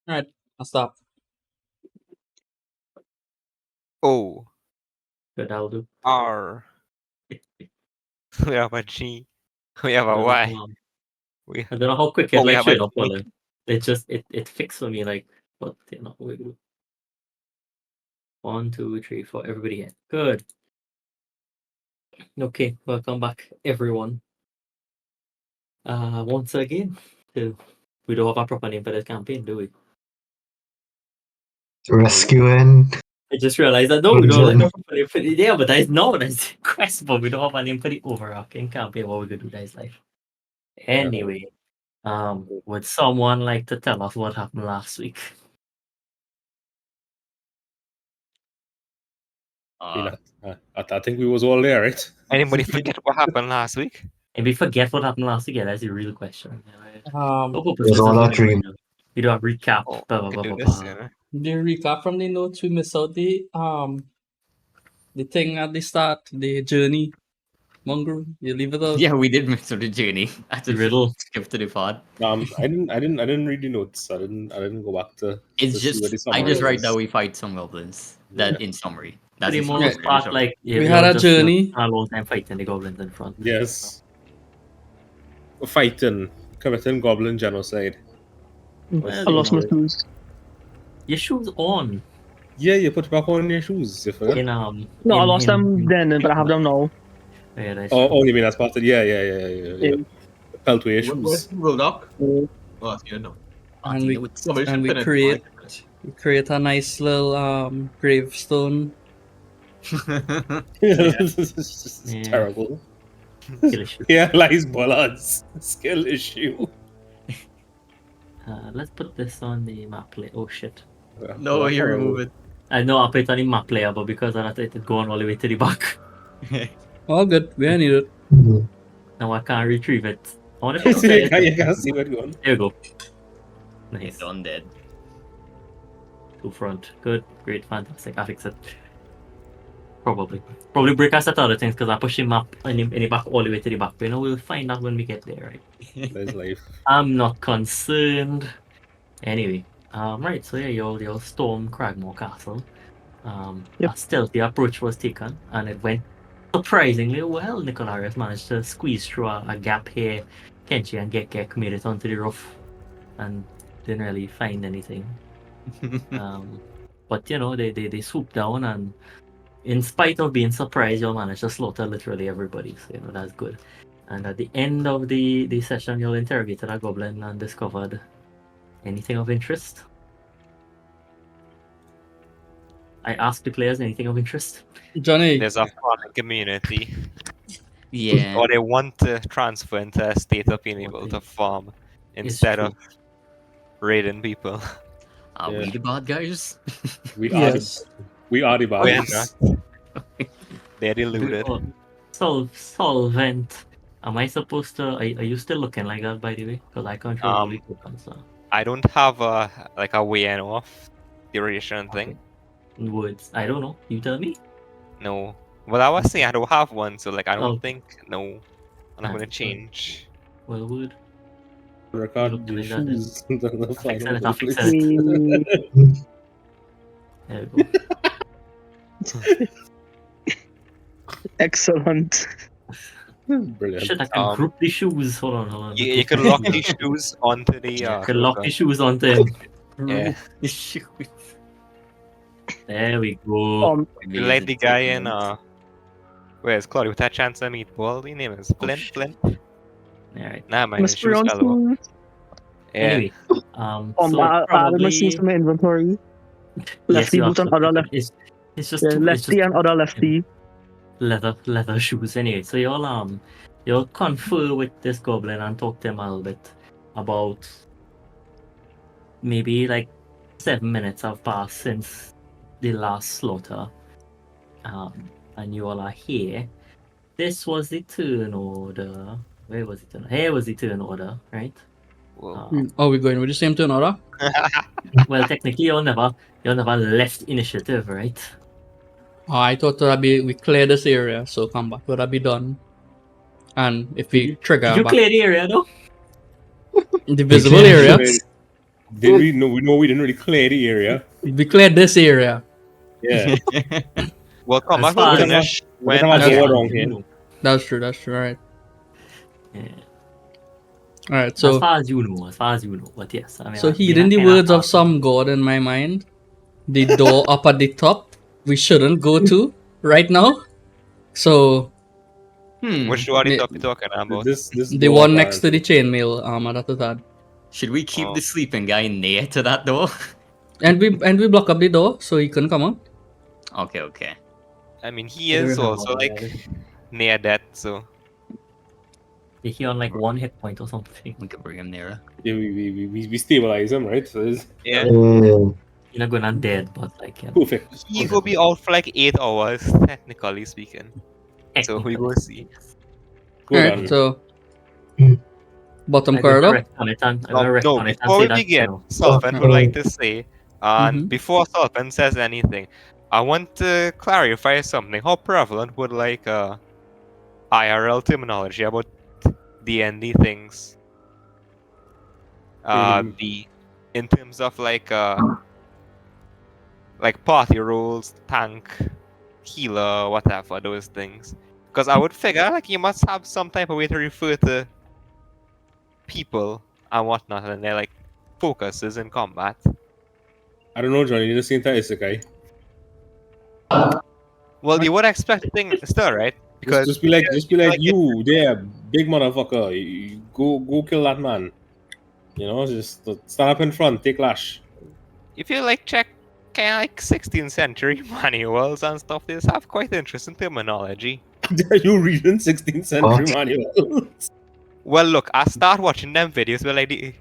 Alright, I'll stop. O Good, I'll do. R. We have a G. We have I a don't Y. know, We I don't know how quick it we like have a showed up on T. it. It just it fixed for me like what wait. 1, 2, 3, 4. Everybody here. Good. Okay, welcome back, everyone. Once again, we don't have a proper name for this campaign, do we? Rescuing. I just realized that no, we don't have Dungeon. a proper name for the yeah, but that's the quest, but we don't have a name for the overarching campaign. What we gonna do, guys? Life. Anyway, would someone like to tell us what happened last week? I think we was all there, right? Anybody forget what happened last week? And we forget what happened last week. Yeah, that's the real question. Um, Hope It was all a dream. We do a recap. Oh, blah, blah, we blah, can do blah, this. blah. You know? the recap from the notes we missed out the thing at the start, the journey. Mongrel, you leave it out. Yeah, we did miss out the journey. I The just riddle. skipped to the pod. I didn't read the notes. I didn't go back to. It's see what the just I summary just write was. that we fight some goblins. That in summary. That's Pretty the most summary, part, sure. like We had a journey. A long time fighting the goblins in front. Yes. Fighting, committing goblin genocide. Well, I lost my you know, shoes. your shoes on Yeah, you put back on your shoes. You forgot. in No, in, I lost them then, but I have them now. Yeah, that's Oh, true. you mean that's part of yeah. Felt with your shoes. Bulldog? Yeah. Oh, that's good now. And we Somebody should and we pin it. create a nice little gravestone. This is just Yeah. terrible. Skill issue. Here lies Bollard's skill issue. Let's put this on the map layer. Oh shit. No, you remove it. I know I put it on the map layer, but because of that, it's going all the way to the back. All good. We don't need it. Mhm. Now I can't retrieve it. I want to You fix it. can't see where it's going. There we go. It's Nice. undead. Two front. Good. Great. Fantastic. I fix it. Probably break us at other things because I push him up and him back all the way to the back. But, you know, we'll find out when we get there, right? There's life. I'm not concerned. Anyway, right. So yeah, you'll storm Cragmaw Castle. Yep. A stealthy approach was taken, and it went surprisingly well. Nicolarius managed to squeeze through a gap here. Kenchi and Gekek made it onto the roof, and didn't really find anything. But you know, they swooped down, and in spite of being surprised, you'll manage to slaughter literally everybody. So you know that's good. And at the end of the session, you'll interrogated a goblin and discovered anything of interest. I asked the players anything of interest. Johnny, There's a farming community, Yeah. or they want to transfer into a state of being able to farm instead true. of raiding people. Are Yeah. we the bad guys? We yes. are the We're bad. not. They're deluded. Solvent. Am I supposed to? Are you still looking like that, by the way? Because I can't really open, so I don't have a way in off duration thing. words. I don't know. You tell me. No. Well, I was saying I don't have one, so like I don't Oh. think no. I'm not gonna change. Well, wood. Record Look the like that then. shoes. The fixing final it, I'll fix place. There we go. Excellent. Brilliant. Shit, I can group the shoes. Hold on. You can lock these shoes onto the. I can lock the shoes onto him. Yeah. There we go. You let the guy in. Where's Claudia with that chance to meet? Well, the name is Flint. Flint. Alright. Nah, my Must be shoes on fell off. shoes. Yeah. Anyway, so I added my shoes probably to my inventory. yes, Lefty you boot and other left. It's just Yeah, two, it's lefty just and other lefty. leather shoes. Anyway, so you'll confer with this goblin and talk to him a little bit about maybe like 7 minutes have passed since the last slaughter. And you all are here. This was the turn order. Where was the turn? Here was the turn order, right? Whoa. Oh, we're going with the same turn order? Well, technically, you'll never left initiative, right? Oh, I thought that we clear this area, so combat would that be done? And if we trigger Did you back clear the area though? the visible cleared area, it. Didn't really know. We know we didn't really clear the area. We cleared this area. Yeah. Well, combat As far will as- finish We're when talking about Yeah. door Yeah, down you here. know. That's true. All right. Yeah. All right. As So far as you know. But yes, I mean, so I mean, heeding I the kinda words of thought- some god in my mind, the door up at the top we shouldn't go to right now. So which door are you Yeah. talking about? This the door, one next to the apparently. chainmail armor that is that. Should we keep Oh. the sleeping guy near to that door? And we block up the door so he couldn't come out. Okay. I mean, he I don't is remember also all like that. near death, so Is he on like 1 hit point or something? We could bring him nearer. Yeah, we stabilize him, right? So it's yeah. Mm. You're not going undead, but like, yeah. perfect. He go be out for like 8 hours, technically speaking. So we go see. Go Alright, on. so Hmm. bottom I'm gonna corridor. retcon it and- I'm gonna No, retcon it and before say we that, begin, you know, Sullivan would like to say, and Mhm. before Sullivan says anything, I want to clarify something. How prevalent would like IRL terminology about D&D things be in terms of like party rules, tank, healer, whatever, those things? Because I would figure like you must have some type of way to refer to people and whatnot, and their like focuses in combat. I don't know, Johnny. You just seem to Isekai. Well, you would expect things still, right? Because Just be like, you there, big motherfucker. You go kill that man. You know, just stand up in front, take lash. if you like check kind of like 16th century manuals and stuff, they have quite interesting terminology. Are you reading 16th century What? manual? Well, look, I start watching them videos where like the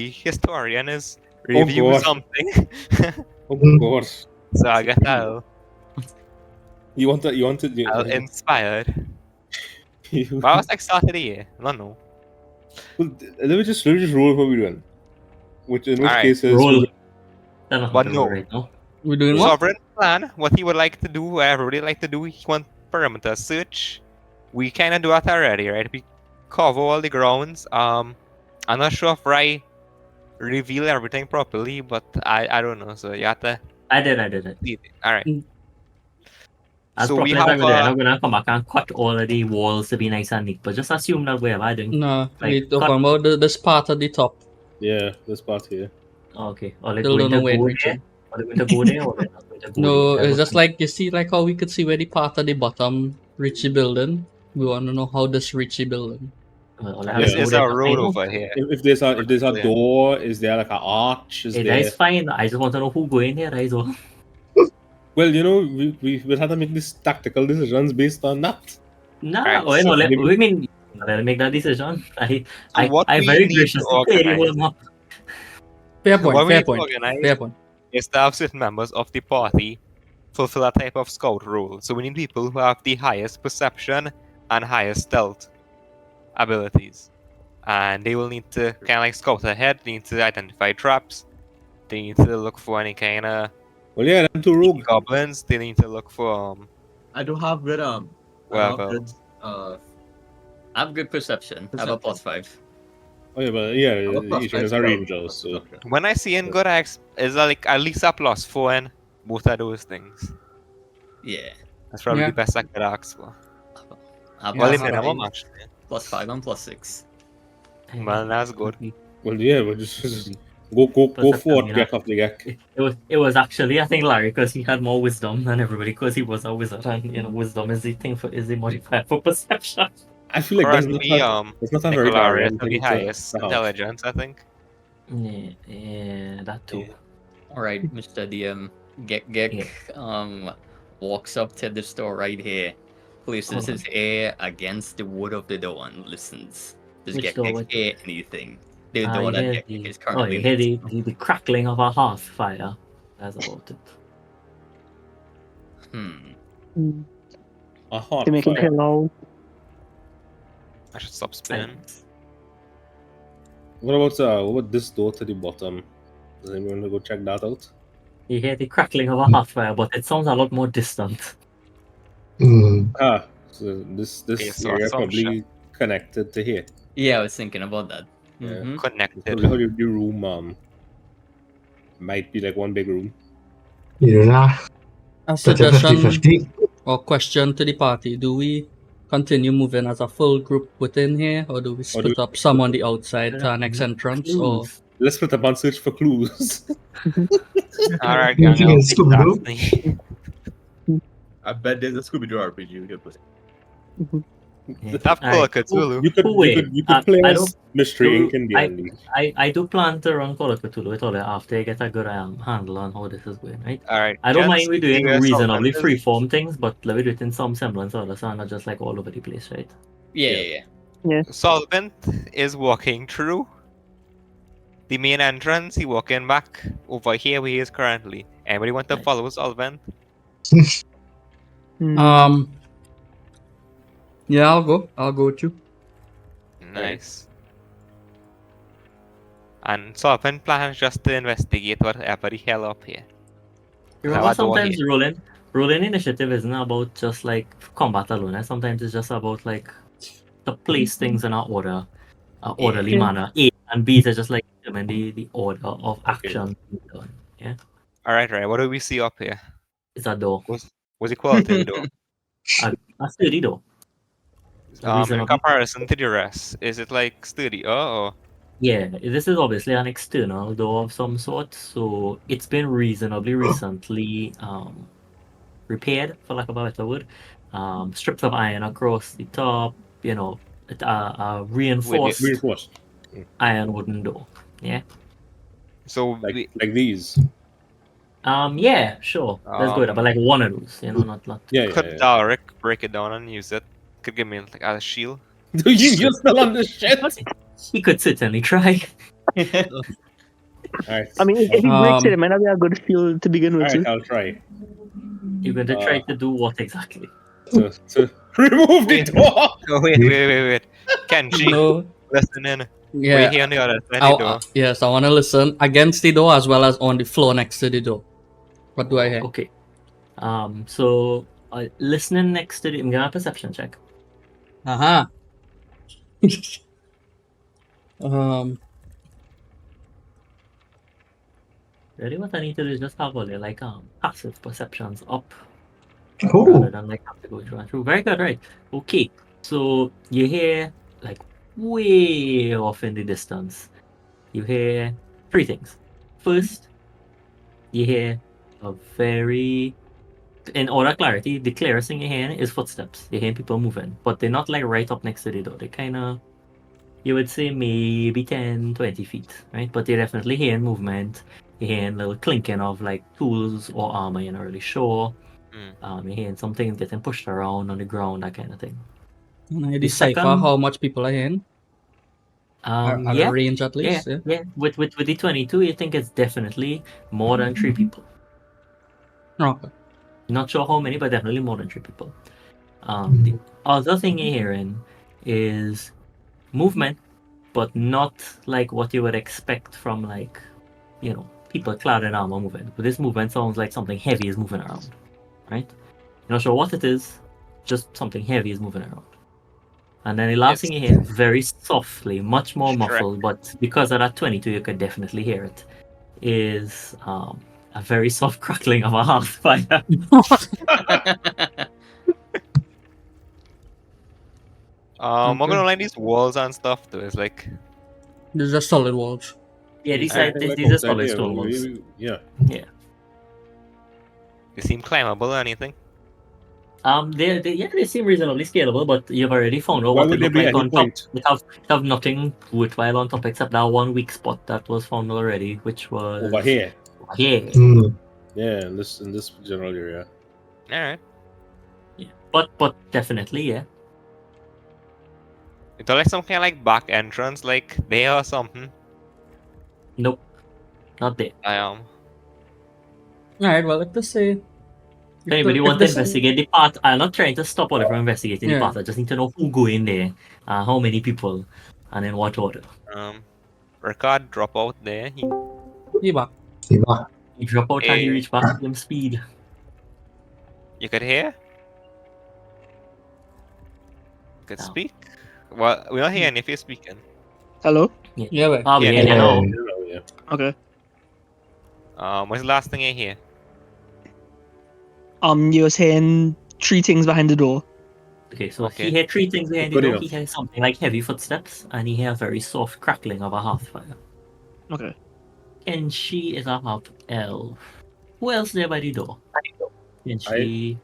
historian is Oh, review God. something, Oh god. so I guess I'll You want to inspired. you, But I was like start of the year, I don't know. let me just roll what we're doing. In which Alright. case is roll. They're not But gonna no. roll right now. We're doing what? Sovereign plan, what he would like to do, what everybody like to do, he want perimeter search. We kind of do that already, right? We cover all the grounds. I'm not sure if I reveal everything properly, but I don't know. So you have to I did it. see it. All right. As So we properly as I have could do it, I'm gonna come back and cut all of the walls to be nice and neat. But just assume that wherever I doing. No, we Like, talking about this part at the top. yeah, this part here. Okay. Are they Still going don't know to where it go reaches. there? Are they going to go there or they're not going to go No, there? it's just like you see, like how we could see where the part at the bottom Richie building. We want to know how this Richie building. Well, Yeah. This go is there a to road find out. over here. If there's a Yeah. door, is there like an arch? Is Hey, there? that's fine. I just want to know who going there, right? So, Well, you know, we will have to make these tactical decisions based on that. nah, Right, well, so no, maybe- we mean, let me make that decision. what I we very need to graciously clear the whole organize map. Fair What point. we Fair need to point. organize Fair point. is to have certain members of the party fulfill a type of scout role. So we need people who have the highest perception and highest stealth abilities. And they will need to kind of like scout ahead, they need to identify traps, they need to look for any kind of Well, yeah, them two rogue. goblins, they need to look for I do have good I Well, have good I have good perception. I have a +5. Oh yeah, but yeah, I'm a plus each one is a five ranger, spell. so when I see in good X is like at least a +4 in both of those things. Yeah. That's probably Yeah. the best I could ask for. I have Well, Yeah, the minimum actually. +5 and +6. Well, that's good. well, yeah, but just go forward, get off the gek. It was actually, I think, Larry, because he had more wisdom than everybody, because he was a wizard, and you know, wisdom is the modifier for perception. I feel like that's Currently, not a very Nicolarius Larian have the thing highest to have. intelligence, I think. Yeah, that too. Alright, Mr. DM. Gek walks up to the store right here, places his ear against the wood of the door and listens. Does Which Gek door? hear anything? The Ah, door you that hear Gek the- is Oh, currently you hear the crackling of a hearth fire. That's about it. Hmm. A hot To make it fire. hello. I should stop spinning. Silence. What about this door to the bottom? Does anyone want to go check that out? You hear the crackling of a hearth fire, but it sounds a lot more distant. Ah, so this Based on area assumption. probably connected to here. Yeah, I was thinking about that. Yeah. Mhm. Connected. Probably how the room might be like one big room. You know, A such a suggestion 50-50. or question to the party: do we continue moving as a full group within here, or do we split up some on the outside to our next entrance? Or Clues. Let's split up and search for clues. Alright, You gang, think I'll it's take Scooby-Doo? Daphne. I bet there's a Scooby Doo RPG you can play. Yeah. Have Alright. Colour Cthulhu. You could play I as don't- Mystery do- Inc. in the I- end. I do plan to run Call of Cthulhu with all that after I get a good handle on how this is going, right? Alright. I don't gents, mind we doing US reasonably Solvent is- freeform things, but let me do it in some semblance or other, so I'm not just like all over the place, right? Yeah. Solvent is walking through the main entrance. He walking back over here where he is currently. Anybody want to Right. follow Solvent? Hmm. yeah, I'll go with you. Nice. And Solvent plans just to investigate whatever the hell up here. Remember, Have a door sometimes here. rolling initiative isn't about just like combat alone. Sometimes it's just about like to place things in an order, orderly Yeah. manner. A and B is just like determine the order of action being done. Yeah, Alright, right. What do we see up here? it's a door, What's the quality of the door? a sturdy door. A In reasonably, comparison to the rest, is it like sturdy? Oh, yeah. This is obviously an external door of some sort, so it's been reasonably recently repaired, for lack of a better word. Strips of iron across the top, you know, a reinforced Reinforced. iron wooden door. Yeah. so Like these. Yeah, sure. That's good. But like one of those, you know, not Yeah, could yeah. Dalric break it down and use it? Could give me like a shield. You're still on this shit? he could certainly try. Alright. I mean, if he breaks it, Um, it might not be a good field to begin with. Alright, So. I'll try. You're going to try to do what exactly? To remove the Wait. door! Oh, wait. Kenji, no, listen in. yeah. We're here on the other side of the door. Yes, I want to listen against the door as well as on the floor next to the door. What do I hear? Okay. So listening next to the, I'm gonna have a perception check. Aha. um, Really, what I need to do is just have all your like passive perceptions up rather Oh, than like have to go through and through. Very good, right? Okay. So you hear like way off in the distance. You hear three things. First, you hear a very, in order clarity, the clearest thing you hear is footsteps. You're hearing people moving, but they're not like right up next to the door. They kind of, you would say maybe 10, 20 feet, right? But you're definitely hearing movement. You're hearing little clinking of like tools or armor, you're not really sure. You're hearing some things getting pushed around on the ground, that kind of thing. can I The decipher second- how much people are in? At a Yeah, range at least. Yeah. With the 22, you think it's definitely more than 3 people. Okay. Not sure how many, but definitely more than 3 people. The other thing you're hearing is movement, but not like what you would expect from like, you know, people clad in armor moving. But this movement sounds like something heavy is moving around, right? You're not sure what it is, just something heavy is moving around. And then the last thing you hear, very softly, much more Shrek. muffled, but because of that 22, you could definitely hear it, is a very soft crackling of a hearth fire. I'm not Okay. gonna lie, these walls and stuff though is like These are solid walls. Yeah, these I are Like these are outside solid here, stone walls. Yeah. they seem climbable or anything. They seem reasonably scalable, but you've already found out Why what would they there look be like any on point? top. They have nothing worthwhile on top except that one weak spot that was found already, which was Over here. Yeah, Yeah, in this general area. Alright. yeah. But definitely, yeah. It's like some kind of like back entrance, like there or something. Nope, not there. Alright, well, if they say. If anybody if wants they to say- investigate the part, I'm not trying to stop other from investigating Yeah. the part. I just need to know who go in there, how many people, and in what order. Ricard drop out there. He back. Siva. You drop out and you Eh. reach back to them speed. You could hear? You could No. speak? Well, we're not hearing if you're speaking. Hello. Yeah, wait. Oh, Yeah. yeah, Yeah. no. Yeah. Okay. What's the last thing I hear? You're saying 3 things behind the door. Okay, so Okay. he heard 3 things behind the Good door. enough. He heard something like heavy footsteps, and he heard a very soft crackling of a hearth fire. Okay. And she is a half elf. Who else there by the door? And she.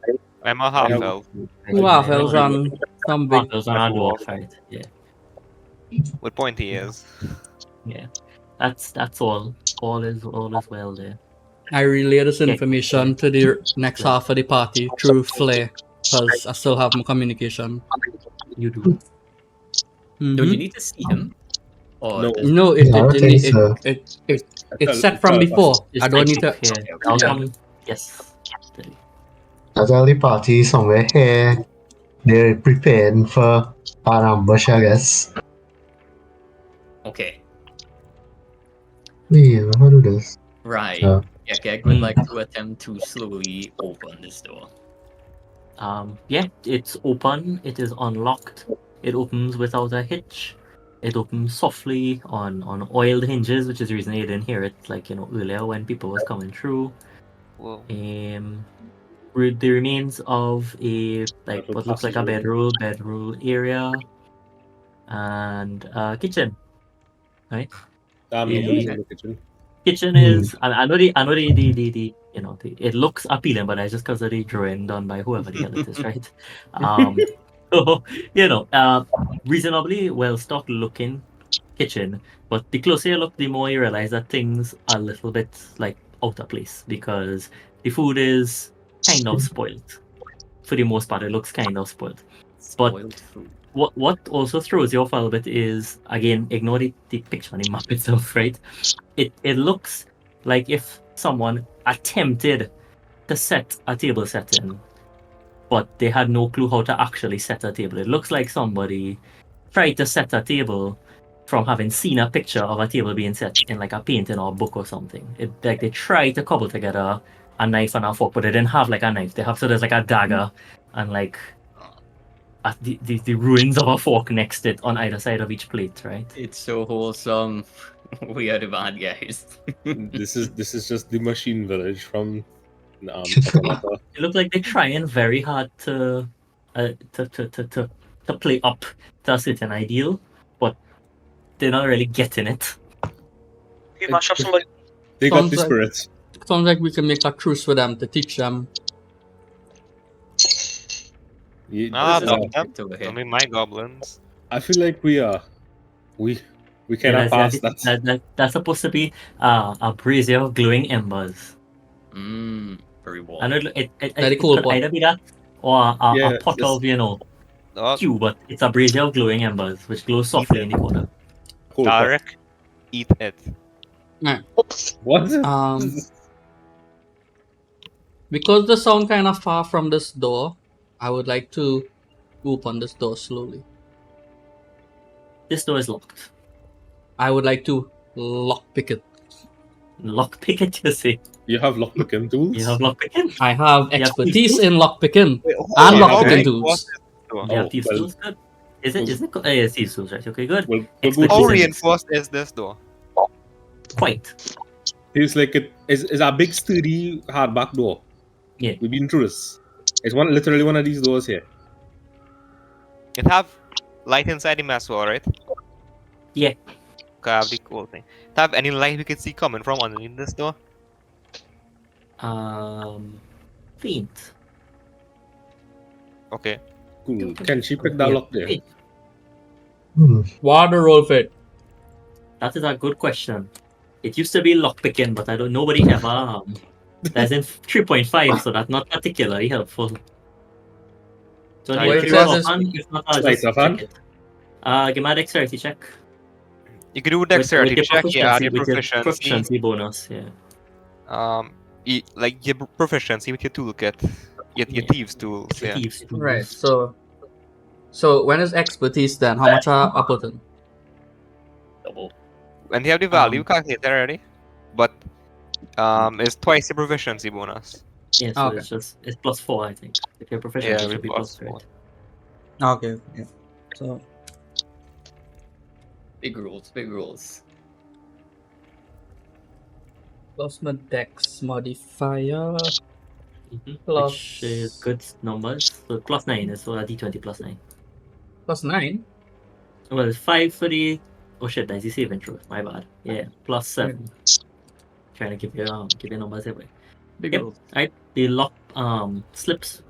I'm a half have- elf. Two half elves and some big. Half elves on our dwarf, right? Yeah, With pointy ears. yeah. That's all. All is well there. I relay this Yeah. information to the next half of the party through Flare, because I still have my communication. You do. Don't Mhm. you need to see him? Or No. does- No, Yeah, I don't think so. it's set from before. It's I don't like, need to. Yeah. Okay, I'll yeah. come. Yes. I tell the party somewhere here, they're preparing for an ambush, I guess. Okay, Yeah, how do this? right. Yeah. Gek would like to attempt to slowly open this door. Yeah, it's open. It is unlocked. It opens without a hitch. It opens softly on oiled hinges, which is the reason you didn't hear it, like earlier when people was coming through. Whoa. The remains of a what looks like a bedroom area, and a kitchen. Right. Nobody's in the kitchen. Kitchen is. I know the it looks appealing, but that's just because of the drawing done by whoever the hell it is, right? So reasonably well stocked looking kitchen, but the closer you look, the more you realize that things are a little bit like out of place because the food is kind of spoiled. For the most part, it looks kind of spoiled. But Spoiled food. what also throws you off a little bit is, again, ignore the picture on the map itself, right? It looks like if someone attempted to set a table setting, but they had no clue how to actually set a table. It looks like somebody tried to set a table from having seen a picture of a table being set in like a painting or a book or something. Like they tried to cobble together a knife and a fork, but they didn't have like a knife. There's like a dagger and like the ruins of a fork next to it on either side of each plate, right? It's so wholesome. We are the bad guys. This is just the machine village from It looks like they're trying very hard to play up to a certain ideal, but they're not really getting it. They got Sounds the like- spirits. Sounds like we can make a truce with them to teach them. Ah, This is dumb a them. bit over here. Don't be my goblins. I feel like we cannot pass that. That's supposed to be a brazier of glowing embers. Very warm. I know it Very cool could pot. either be that or a Yeah, pot it's- of Oh, Q, but it's a brazier of glowing embers which glows softly in the corner. Cool. Tarek, eat it. What? Because the sound kind of far from this door, I would like to open this door slowly. This door is locked. I would like to lockpick it. Lockpick it, you say? You have lockpicking tools? You have lockpicking? I have Yeah, expertise please. in lockpicking Wait, and yeah, lockpicking okay. tools. You Oh, have thieves well. tools? Good. Is it? Oh, yeah, thieves tools, right? Okay, good. Well, Expertise How in it. reinforced is this door? Quite. It's like it's a big sturdy hardback door. Yeah. We've been through this. It's literally one of these doors here. It have light inside the mess hall, right? Yeah. Okay, I have the whole thing. It have any light we can see coming from underneath this door? Faint. Okay. Cool. Can she pick that Yeah, lock there? faint. What are the roll fit? That is a good question. It used to be lockpicking, but nobody ever. That's in 3.5, so that's not particularly helpful. So What need it to says turn is- on, if not, I'll Right, just Stefan? check it. Give me a dexterity check. You can do dexterity your check, yeah, proficiency- your with your proficiency. proficiency bonus, yeah. Like your proficiency with your toolkit. Your Yeah. thieves tools, The yeah. thieves tools. Right. So when is expertise then? How much I put in? Double. And you have the value Um, calculated already. But it's twice the proficiency bonus. Yeah, so Okay. it's plus 4, I think. If you're proficient, Yeah, it should be plus plus 4. Okay. Yeah. So Big rules, big rules. Plus my dex modifier. Plus Which is good numbers. So +9 is so a d20 +9. plus 9. Well, it's 5 for the. Oh shit, that's the saving throw. My bad. Yeah, +7. Trying to give you numbers everywhere. Big Yep. rolls. Right. The lock slips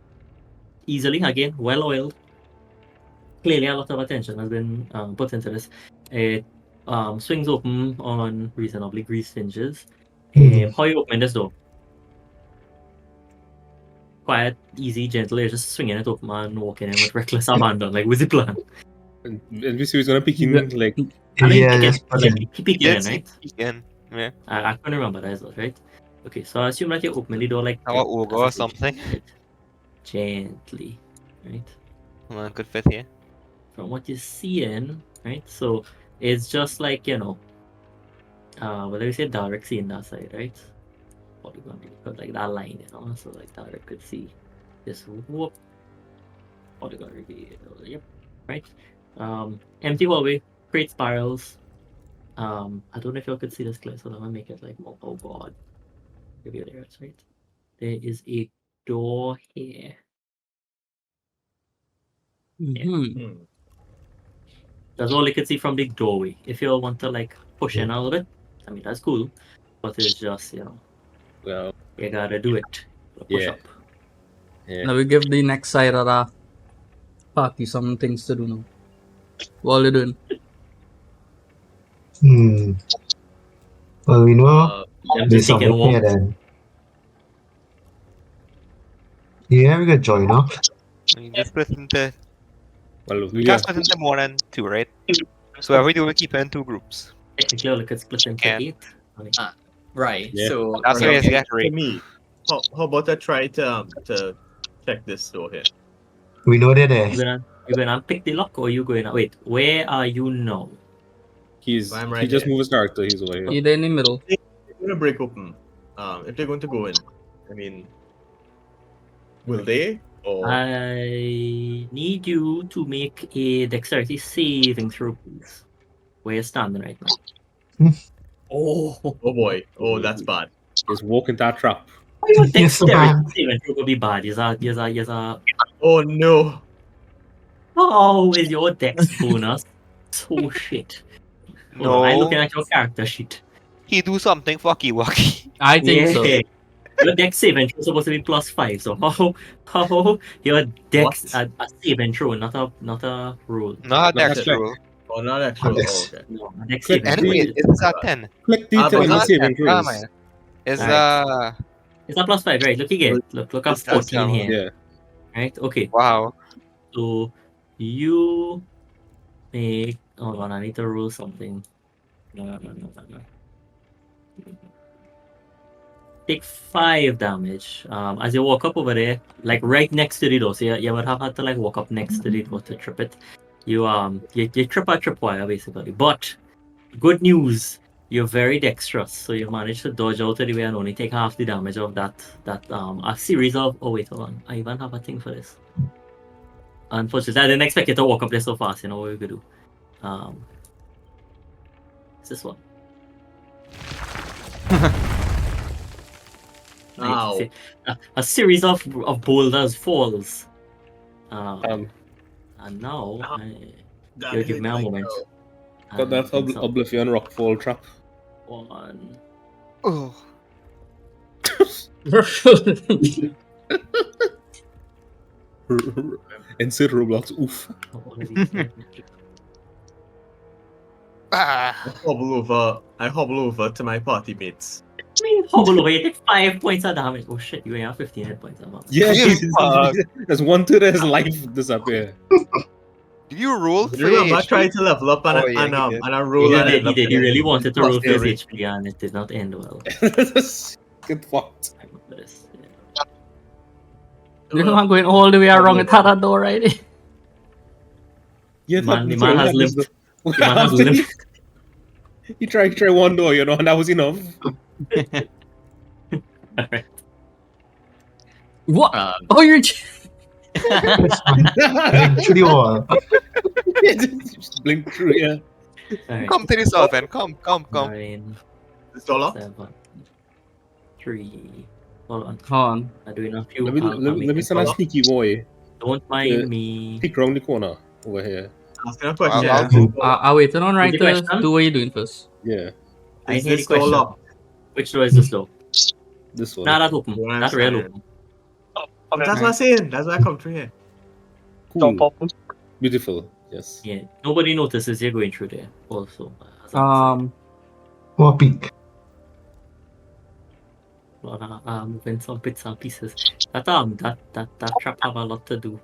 easily again, well oiled. Clearly, a lot of attention has been put into this. It swings open on reasonably greased hinges. How you open this door? Quiet, easy, gentle. You're just swinging it open and walking in with reckless abandon. Like, what's the plan? And we see he's gonna peek in like I know Yeah, you just peek in, like, you peek in, Yes, right? he can. Yeah. I couldn't remember that as well, right? Okay, so I assume that you open the door like Our ogre as I or said, something. right? Gently, right? Well, could fit here. From what you're seeing, right? So it's just like, whether you say Derek seeing that side, right? What you gonna do? Because like that line, so like Derek could see this whoop. What you gonna reveal? Yep, right? Empty hallway, great spirals. I don't know if you could see this clear, so I'm gonna make it like more. Oh god, reveal areas, right? There is a door here. Mm-hmm. That's all you can see from the doorway. If you want to like push in a little bit, I mean that's cool, but it's just well, you gotta do it. Push Yeah. up. Now we give the next side of the party some things to do now. What are you doing? Well, we know I'm there's just taking something here walks. then. Yeah, we could join up. I mean, just split into. well, We we can got split into more than 2, right? So every day we keep it in 2 groups. Technically, all could split into Yeah. 8. I mean, Right. Yeah. So That's Okay, why it's to accurate. me, how about I try to check this door here? We know they're there. you gonna pick the lock or you gonna wait? Where are you now? I'm he right just here. moved his character. He's over here. Either in the middle. They're gonna break open. If they're going to go in, I mean, will they? Or I need you to make a dexterity saving throw, please. Where you're standing right now. oh boy, oh that's bad. Just walk into that trap. Your Yes, dexterity man. saving throw will be bad. Yes, Oh no. How is your dex bonus so shit? Hold on, I'm looking No, at your character sheet. he do something fucky wucky. I think so. Your dex saving throw is supposed to be +5. So how your dex What? a saving throw, not a roll. Not Not extra check. roll. Oh, not actual. Yes. Oh, okay. No, a dex Click saving throw. Anyway, the- it's a 10. Click Ah, detail but in the Not saving 10. throws. man. It's Alright. It's a +5, right? Look again. Look up It's that 14 here. Yeah. Right? Okay. wow. So you make. Hold on, I need to roll something. No. Take 5 damage. As you walk up over there, like right next to the door. So you would have had to like walk up next to the door to trip it. You trip a tripwire basically. But good news, you're very dexterous, so you managed to dodge out of the way and only take half the damage of that a series of. Oh wait, hold on. I even have a thing for this. Unfortunately, I didn't expect it to walk up there so fast. You know what we could do? It's this one. Right, Ow. see, a series of boulders falls. And now That you give hit me a like moment. hell. Got that think so. Oblivion Rockfall trap. 1. Oh. Insert Roblox. Oof. Ah. I hobble over to my party mates. Hobble away, take 5 points of damage. Oh shit, you only have 15 hit points. Yeah, Fuck. there's 1 to his life disappear. Did you roll Do for you remember I HP? tried to level up and Oh, yeah, he did. I roll and He end up did. He getting really wanted to roll for his damage. HP and it did not end well. Get fucked. I remember this. You know I'm going all the way around at that door, right? Yeah, The man has limped. What The man has happened? limped. He tried to try one door, and that was enough. Alright. What? Um, Oh, you're. Blink through the wall. Just blink through, yeah. Alright. Come to the south end. Come. 9, Is it all up? 7. 3. Hold on. Hold on. I'm doing a few. Let me, I'll let, make let me it send a follow. sneaky boy. Don't mind me. Peek round the corner over here. Asking a I'll question. Yeah. go. I'll wait on right the to question? do what you doing first. Yeah, I Is hear the this door question. locked? Which door is this door? this one. Nah, that open. You That real understand? open. That's what I'm saying. That's why I come through here. Don't Cool. pop. Beautiful. Yes. Yeah. Nobody notices you're going through there. Also, as I'm saying. What peak? Moving some bits and pieces. That trap have a lot to do.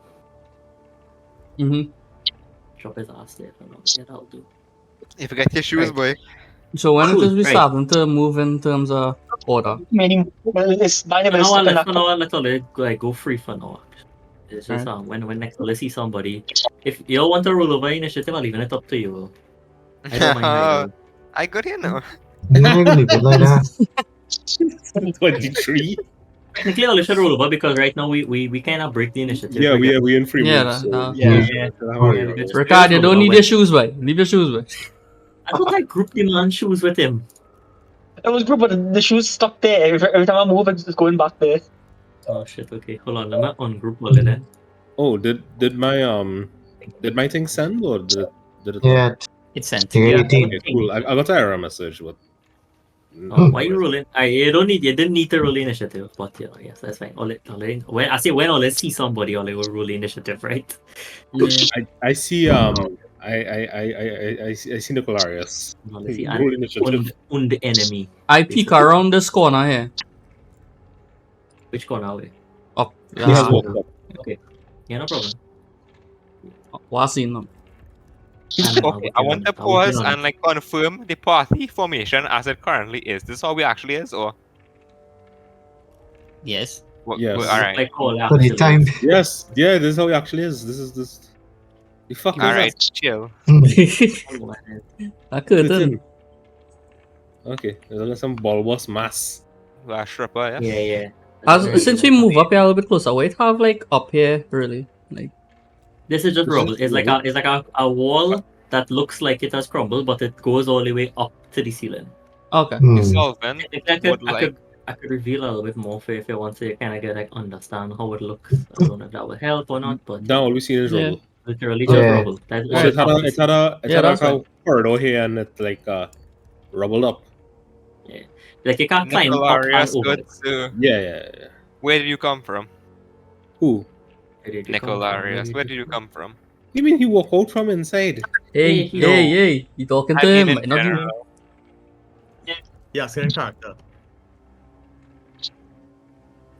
Mm-hmm. Drop his ass there. Yeah, that'll do. You forget your shoes, Right. boy. So when it Cool, is we right. starting to move in terms of order? Meaning, well, it's For 9 now, minutes let's and for now, let's all like go free for now. It's just Right. when next let's see somebody. If you all want to roll over initiative, I'm leaving it up to you. I don't mind either. I got here now. Yeah, I can leave it like that. 23. Technically, all should roll over because right now we kind of break the initiative. Yeah, we in free Yeah, moves. that- So that- Yeah. yeah. Ricard, you don't need your shoes, boy. Leave your shoes, boy. I don't like group the man shoes with him. it was good, but the shoes stuck there. Every time I move, it's just going back there. Oh shit! Okay, hold on. Let me ungroup all of them. Oh, did my thing send or did it? Yeah, It's sent. you Yeah. get 18. Okay, cool. I got an error message, but Oh, why you rolling? You didn't need to roll initiative, but yeah, yes, that's fine. When I say when all see somebody, all will roll initiative, right? Yeah. I see I see Nicolarius. Let's see. Roll initiative. On the enemy. I peek around this corner here. Which corner are we? Up. He has Yeah. walked up. Okay. Yeah, no problem. What's seen them? Okay, I want to pause and like confirm the party formation as it currently is. This is how we actually is, or Yes. Yes. all right. Like all So the time. Yes, yeah, this is how it actually is. This is this. The fuck All is right, that? chill. I couldn't. Okay, there's like some bulbous mass. Stripper, Yeah, yes. yeah. Since we move up here a little bit closer, wait, have like up here really, like This is just This rubble. is It's like rubble. a wall that looks like it has crumbled, but it goes all the way up to the ceiling. okay. Hmm. Solvent I could reveal a little bit more for you if you want to kind of get like understand how it looks. I don't know if that would help or not, but Now all we see is Yeah. rubble. literally just Yeah. rubble. That's all So it's up to see. it Yeah, had that's a fine. corridor here and it like rubbled up. Like you can't climb up and Nicolarius, over good it. sir. Yeah. Where did you come from? Who? Where did you come from? Nicolarius, where did you come from? You mean he walked out from inside? Hey, No. hey, you talking to I mean him, in not you. general. Yeah, same character.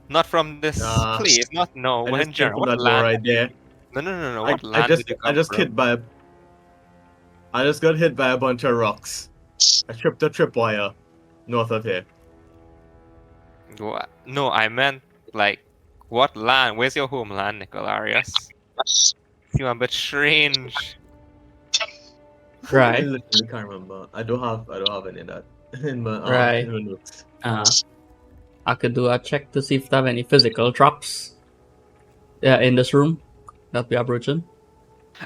Not from this Nah. place, not no. I When just in came general, from what that door land? right there. No. I, What I land just did you I come just from? hit by I just got hit by a bunch of rocks. I tripped a tripwire north of here. What? No, I meant like what land? Where's your homeland, Nicolarius? You a bit strange. I Right, literally can't remember. I don't have any of that in my Right. in my notes. I could do a check to see if they have any physical traps. Yeah, in this room that we are approaching.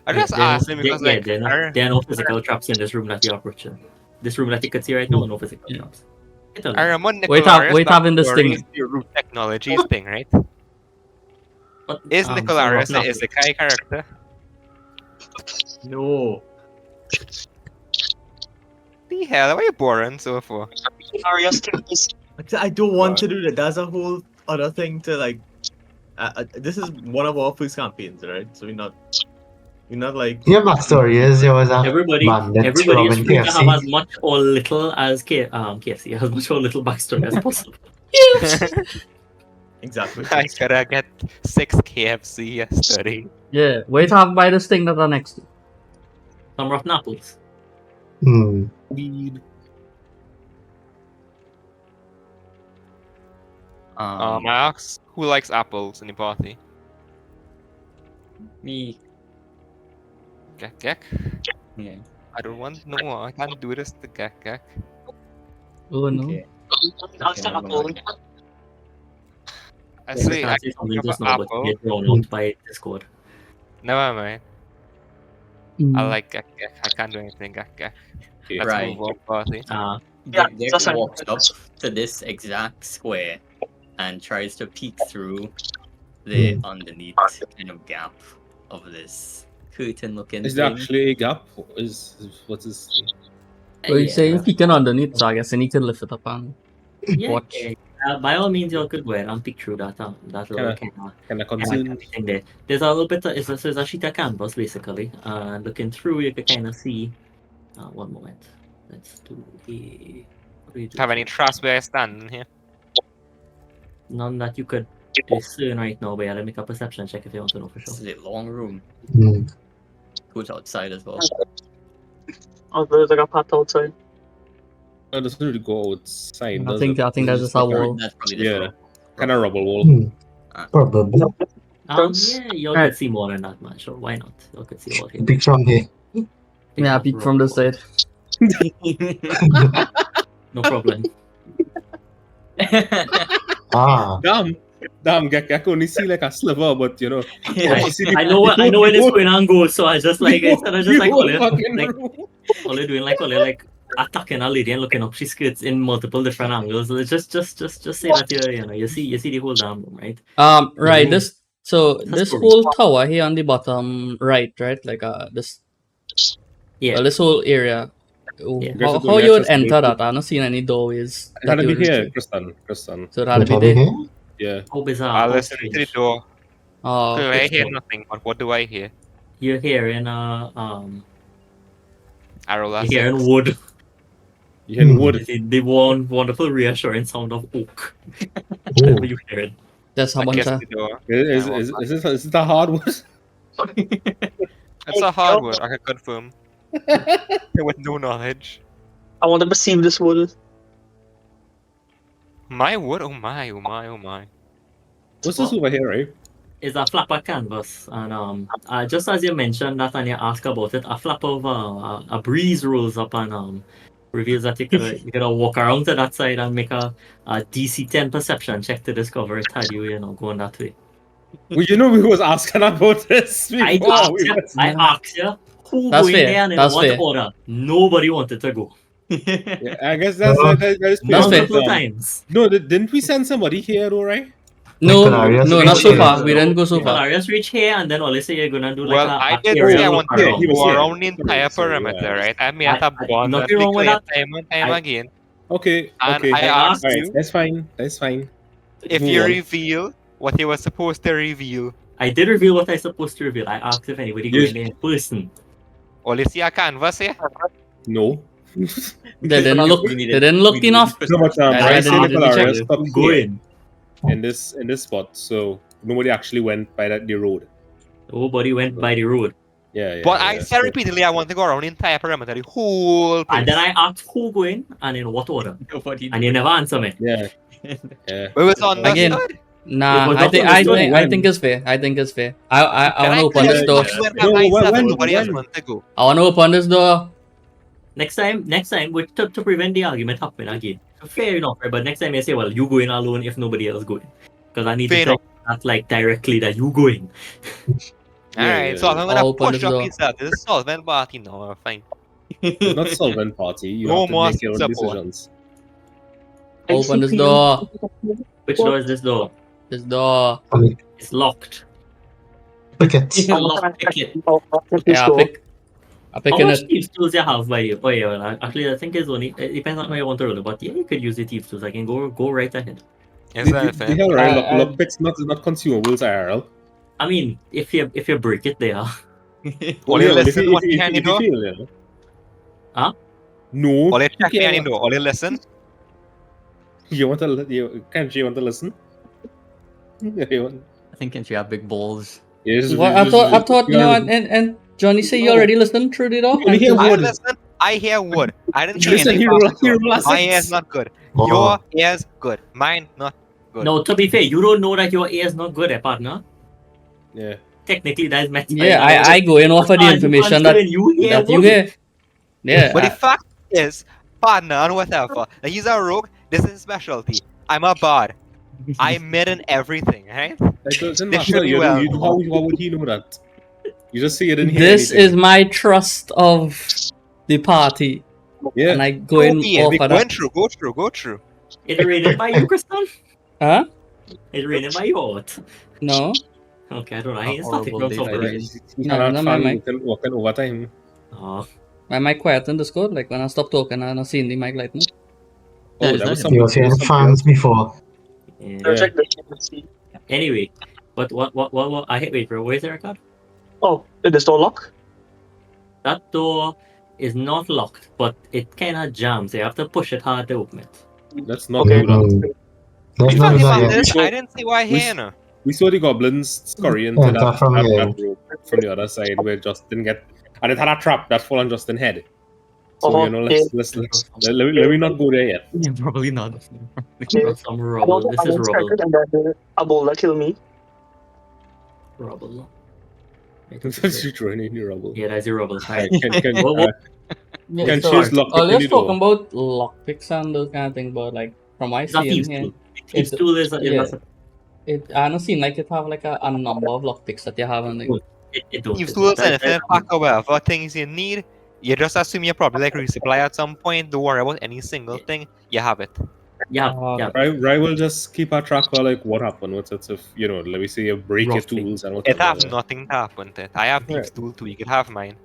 I just asked him because like there are no physical traps in this room that you're approaching. This room that you can see right now, no physical Yeah. traps. I remember Wait, Nicolarius having this thing. is the root technologies thing, right? But, Is Nicolarius so a isekai character? No. The hell, why are you boring so for? I don't want to do that. That's a whole other thing to like. This is one of our first campaigns, right? So we're not like. Your backstory is there was a everybody bandit is robbing free to have KFC. as much or little as KFC, as much or little backstory as possible. Exactly. I gotta get 6 KFC yesterday. Yeah, wait, have by this thing that are next to. Some rotten apples. Hmm. Weed. I asked who likes apples in the party. Me. Gek. Yeah. I don't want no. I can't do this to Gek. Oh no. Okay. I say I Can't say something have just an now, but apple. get thrown out by Discord. Never mind. I Mm. like Gek. I can't do anything Gek. Okay. Let's Right. move on, party. Yeah, Gek that's fine. walks up to this exact square and tries to peek through the underneath kind of gap of this curtain-looking Is there thing. actually a gap? What is? So you say if he can underneath, so I guess then he can lift it up and watch. By all means, you could go ahead and pick through that little Kind of concern. thing there. There's a little bit of, it's a sheet of canvas basically. Looking through, you can kind of see. One moment. Let's do a. What do you do? Have any trust where I stand in here? None that you could discern right now, but yeah, let me make a perception check if you want to know for This sure. is a long room. Mm. Goes outside as well. Oh, there's like a path outside. It doesn't really go outside. I does think it? I think It's that's just just a like wall. That's probably just Yeah, rough. kind of rubble wall. Probably. Yeah, you Right. could see more than that, man. Sure, why not? You could see all here. Big from here. Yeah, peek from the side. No problem. Ah. Damn, I can only see like a sliver, but you know. I know where this going on goes, so I just like instead of just like all you doing like attacking a lady and looking up she skirts in multiple different angles. Just say that you see the whole damn room, right? Right. Mhm. This whole tower here on the bottom right, like this Yeah. this whole area. Yeah. How you would enter that? I've not seen any doorways. It had to you be would here, reach. Kristen. So it had to be Probably there. here. Yeah. How bizarre. I'll how listen to the strange. door. Oh, Do I okay. hear nothing? But what do I hear? You're hearing Arola you're hearing 6. wood. You hear wood. The wonderful reassuring sound of oak. Oh. Whenever you hear it. That's how I much. kiss the door. Is it a hardwood? It's a hard word, I can confirm. With no knowledge. I want to perceive this wood. My word? Oh my, oh my, oh my. What's this over here, right? Is a flap of canvas, and just as you mentioned that and you ask about it, a flap of a breeze rolls up and reveals that you could walk around to that side and make a DC 10 perception check to discover it had you going that way. Well, you know we was asking about this before. I asked you who That's going fair, there and in that's what fair. order. Nobody wanted to go. Yeah, I guess that is fair. That's fair. Multiple times. No, didn't we send somebody here though, right? No, Hilarious. no, not so Yeah. far. We didn't go so far. Hilarious reach here and then all say you're gonna do like Well, a I did aerial say I look want to Yeah, he was go here. around the entire Sorry, perimeter, yeah. right? I made a bond nothing wrong with that. time and time I- again. Okay, And okay. I asked Alright, you that's fine. That's fine. if Move you on. reveal what you were supposed to reveal. I did reveal what I supposed to reveal. I asked if anybody Yes. going there in person. Or you see a canvas here? No. They didn't look enough. No, but I I didn't say need to Nicola check. Arias stopped Go here in. in this spot, so nobody actually went by the road. Nobody went by the road. Yeah. But I said repeatedly I want to go around the entire perimeter, the whole place. And then I asked who going and in what order. Nobody And you never answer me. Yeah. We was on the Again. side. Nah, It was I not think understood I think it's fair. I think it's fair. I want Can to open clear this door. where No, myself, when- nobody else when- want to go. I want to open this door. Next time, to prevent the argument happening again. Fair enough, right? But next time you say, well, you going alone if nobody else going. Because I need Fair to tell you that like directly that you going. Alright, so I'm I'll gonna open push this up door. inside. This is solvent party now, fine. It's not solvent party. You No have to more make your own support. decisions. Open this door. Which door is this door? This door. It's locked. Pick it. Lock, pick it. Yeah, I pick How in much it. thieves tools you have by you? Oh yeah, well, actually I think it's only it depends on how you want to roll it, but yeah, you could use the thieves tools. I can go right ahead. Is that The fair? hell, right? I- Look, picks not consumables IRL. I mean, if you break it there. Only Yeah, but listen if what you- behind the if you door. feel, yeah. Huh? No. Only check Yeah. behind the door. Only listen. You want to? Can't you want to listen? You want- I think you have big balls. Yeah, What? I thought you no, are- and Johnny say you No. already listened through the door. You hear I wood. listen. I hear wood. I didn't hear Listen, anything. he roll- past the he door. roll a My six. ear's not good. Oh. Your ear's good. Mine not good. No, to be fair, you don't know that your ear is not good, partner. Yeah. Technically, that's met. Yeah, I go in off of the information that you hear. that you hear. Yeah, But the fact is, partner and whatever, that he's a rogue. This is his specialty. I'm a bard. I mid in everything, right? That doesn't This should matter. be You, well. you, how would he know that? You just say you didn't hear this anything. is my trust of the party. Yeah. and I go in yeah, off we of going that. through. Go through. Go through. It raining by you, Kristen? Huh? It raining by you or what? No? Okay, I don't know. A It's nothing horrible from day for somebody. rain. He No, cannot no, my fan mic. working overtime. Oh, My mic quiet in Discord. Like when I stop talking, I don't see the mic lighting. Oh, it's that not was him. somebody. You were saying fans before. yeah. I'll check this. Let's see. Anyway, what? I hit. Wait, bro. Where's the record? Oh, did the door lock? That door is not locked, but it kind of jams. You have to push it hard to open it. Let's not Okay. do that. Let's Which not do fucking that matters? yet. I didn't see why here. No. We saw the goblins scurry into Enter that from here. room from the other side where Justin get, and it had a trap that fall on Justin's head. So you know, let's let me not go there yet. Yeah, probably not. Yeah. Some I rubble. don't This is rubble. and then a boulder kill me. Rubble. She's throwing in the rubble. Yeah, that's a rubble. Right, Right. can Yeah, Can so, she just lock it in let's the talk door? about lockpicks and those kind of things, but like from what I It's not see in thieves here, tool. Thieves tool is yeah. not I don't seem like it have like a number of lockpicks that you have in the it don't. If tools anything pack or whatever things you need, you just assume you probably like resupply at some point. Don't worry about any single thing. You have it. Yeah, Uh, yeah. Rai will just keep a track of like what happened. What's it if let me say you break your Roughly. tools and It whatever. have nothing to happen to it. I have thieves tool too. You could have mine.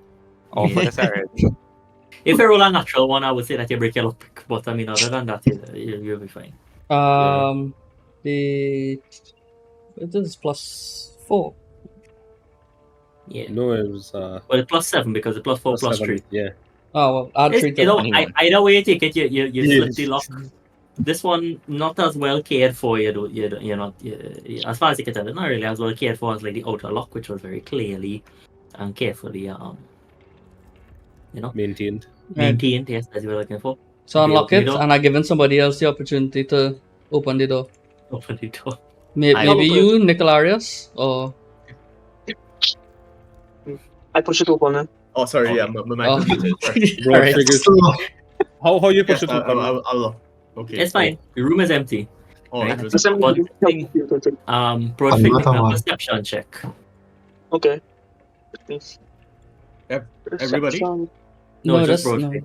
Or for this area. If I roll a natural one, I would say that you break your lockpick. But I mean, other than that, you'll be fine. The it is +4. Yeah. No, it was Well, it's +7 because it's +4 +7. +3. Yeah. Oh well, add 3 to You know, anyone. either way you take it, you Yeah. slip the lock. This one not as well cared for. You're not as far as you can tell, it's not really as well cared for as like the outer lock, which was very clearly and carefully Maintained. maintained. Yes, as you were looking for. So unlock open it, the door. and I given somebody else the opportunity to open the door. Open the door. Maybe open it. you, Nicolarius, or I push it open. Oh, sorry, yeah, Okay. my mic was muted. Sorry. Broad Alright. figures. So, How you push Yes, it open? I'll okay. It's fine. The room is empty. Oh, Right. it was- Just But- I'm Broadfig, not make a on. perception check. Okay. everybody? No, no, just that's Broadfig.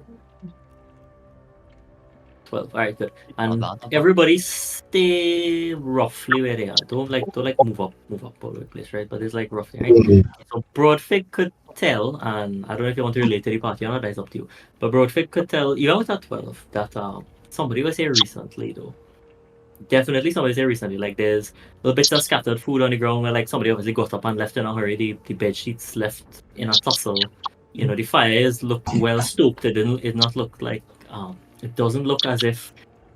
12. Alright, good. And Not bad. everybody stay roughly where they are. Don't move up all over the place, right? But it's like roughly, right? So Broadfig could tell, and I don't know if you want to relate to the party or not, that's up to you. But Broadfig could tell, even with that 12, that somebody was here recently though. Definitely somebody's here recently. Like there's little bits of scattered food on the ground where like somebody obviously got up and left in a hurry. The bed sheets left in a tussle. The fires look well stoked. It not look like it doesn't look as if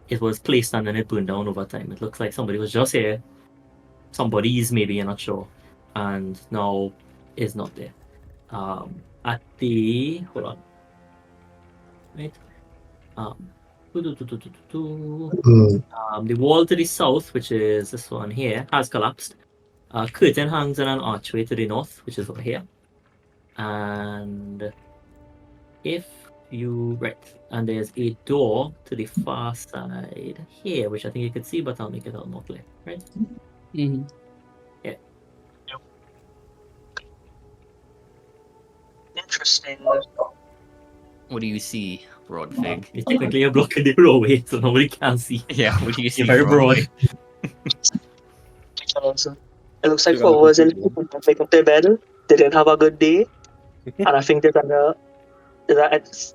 it was placed and then it burned down over time. It looks like somebody was just here. Somebody's maybe, you're not sure. And now is not there. At the hold on. Right? The wall to the south, which is this one here, has collapsed. Curtain hangs in an archway to the north, which is over here. And if you and there's a door to the far side here, which I think you can see, but I'll make it a little more clear, right? Mm-hmm. Interesting. What do you see, Broadfig? It's technically a block in the doorway, so nobody can see. Yeah, what do you see? You're very broad. It looks like four was in pick up their bed. They didn't have a good day, and I think there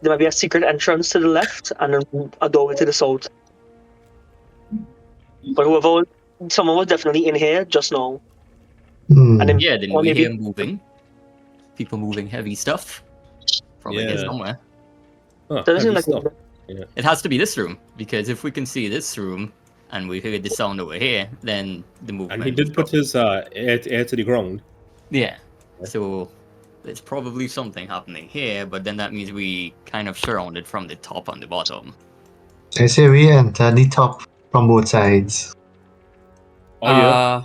might be a secret entrance to the left and then a doorway to the south. But someone was definitely in here just now. And then Yeah, didn't or we maybe- hear moving? People moving heavy stuff? Probably here Yeah. somewhere. Huh, Doesn't seem heavy like stuff. It has to be this room, because if we can see this room and we heard the sound over here, then the movement. And he did put his ear to the ground. Yeah. So there's probably something happening here, but then that means we kind of surrounded from the top and the bottom. I say we enter the top from both sides. Oh yeah.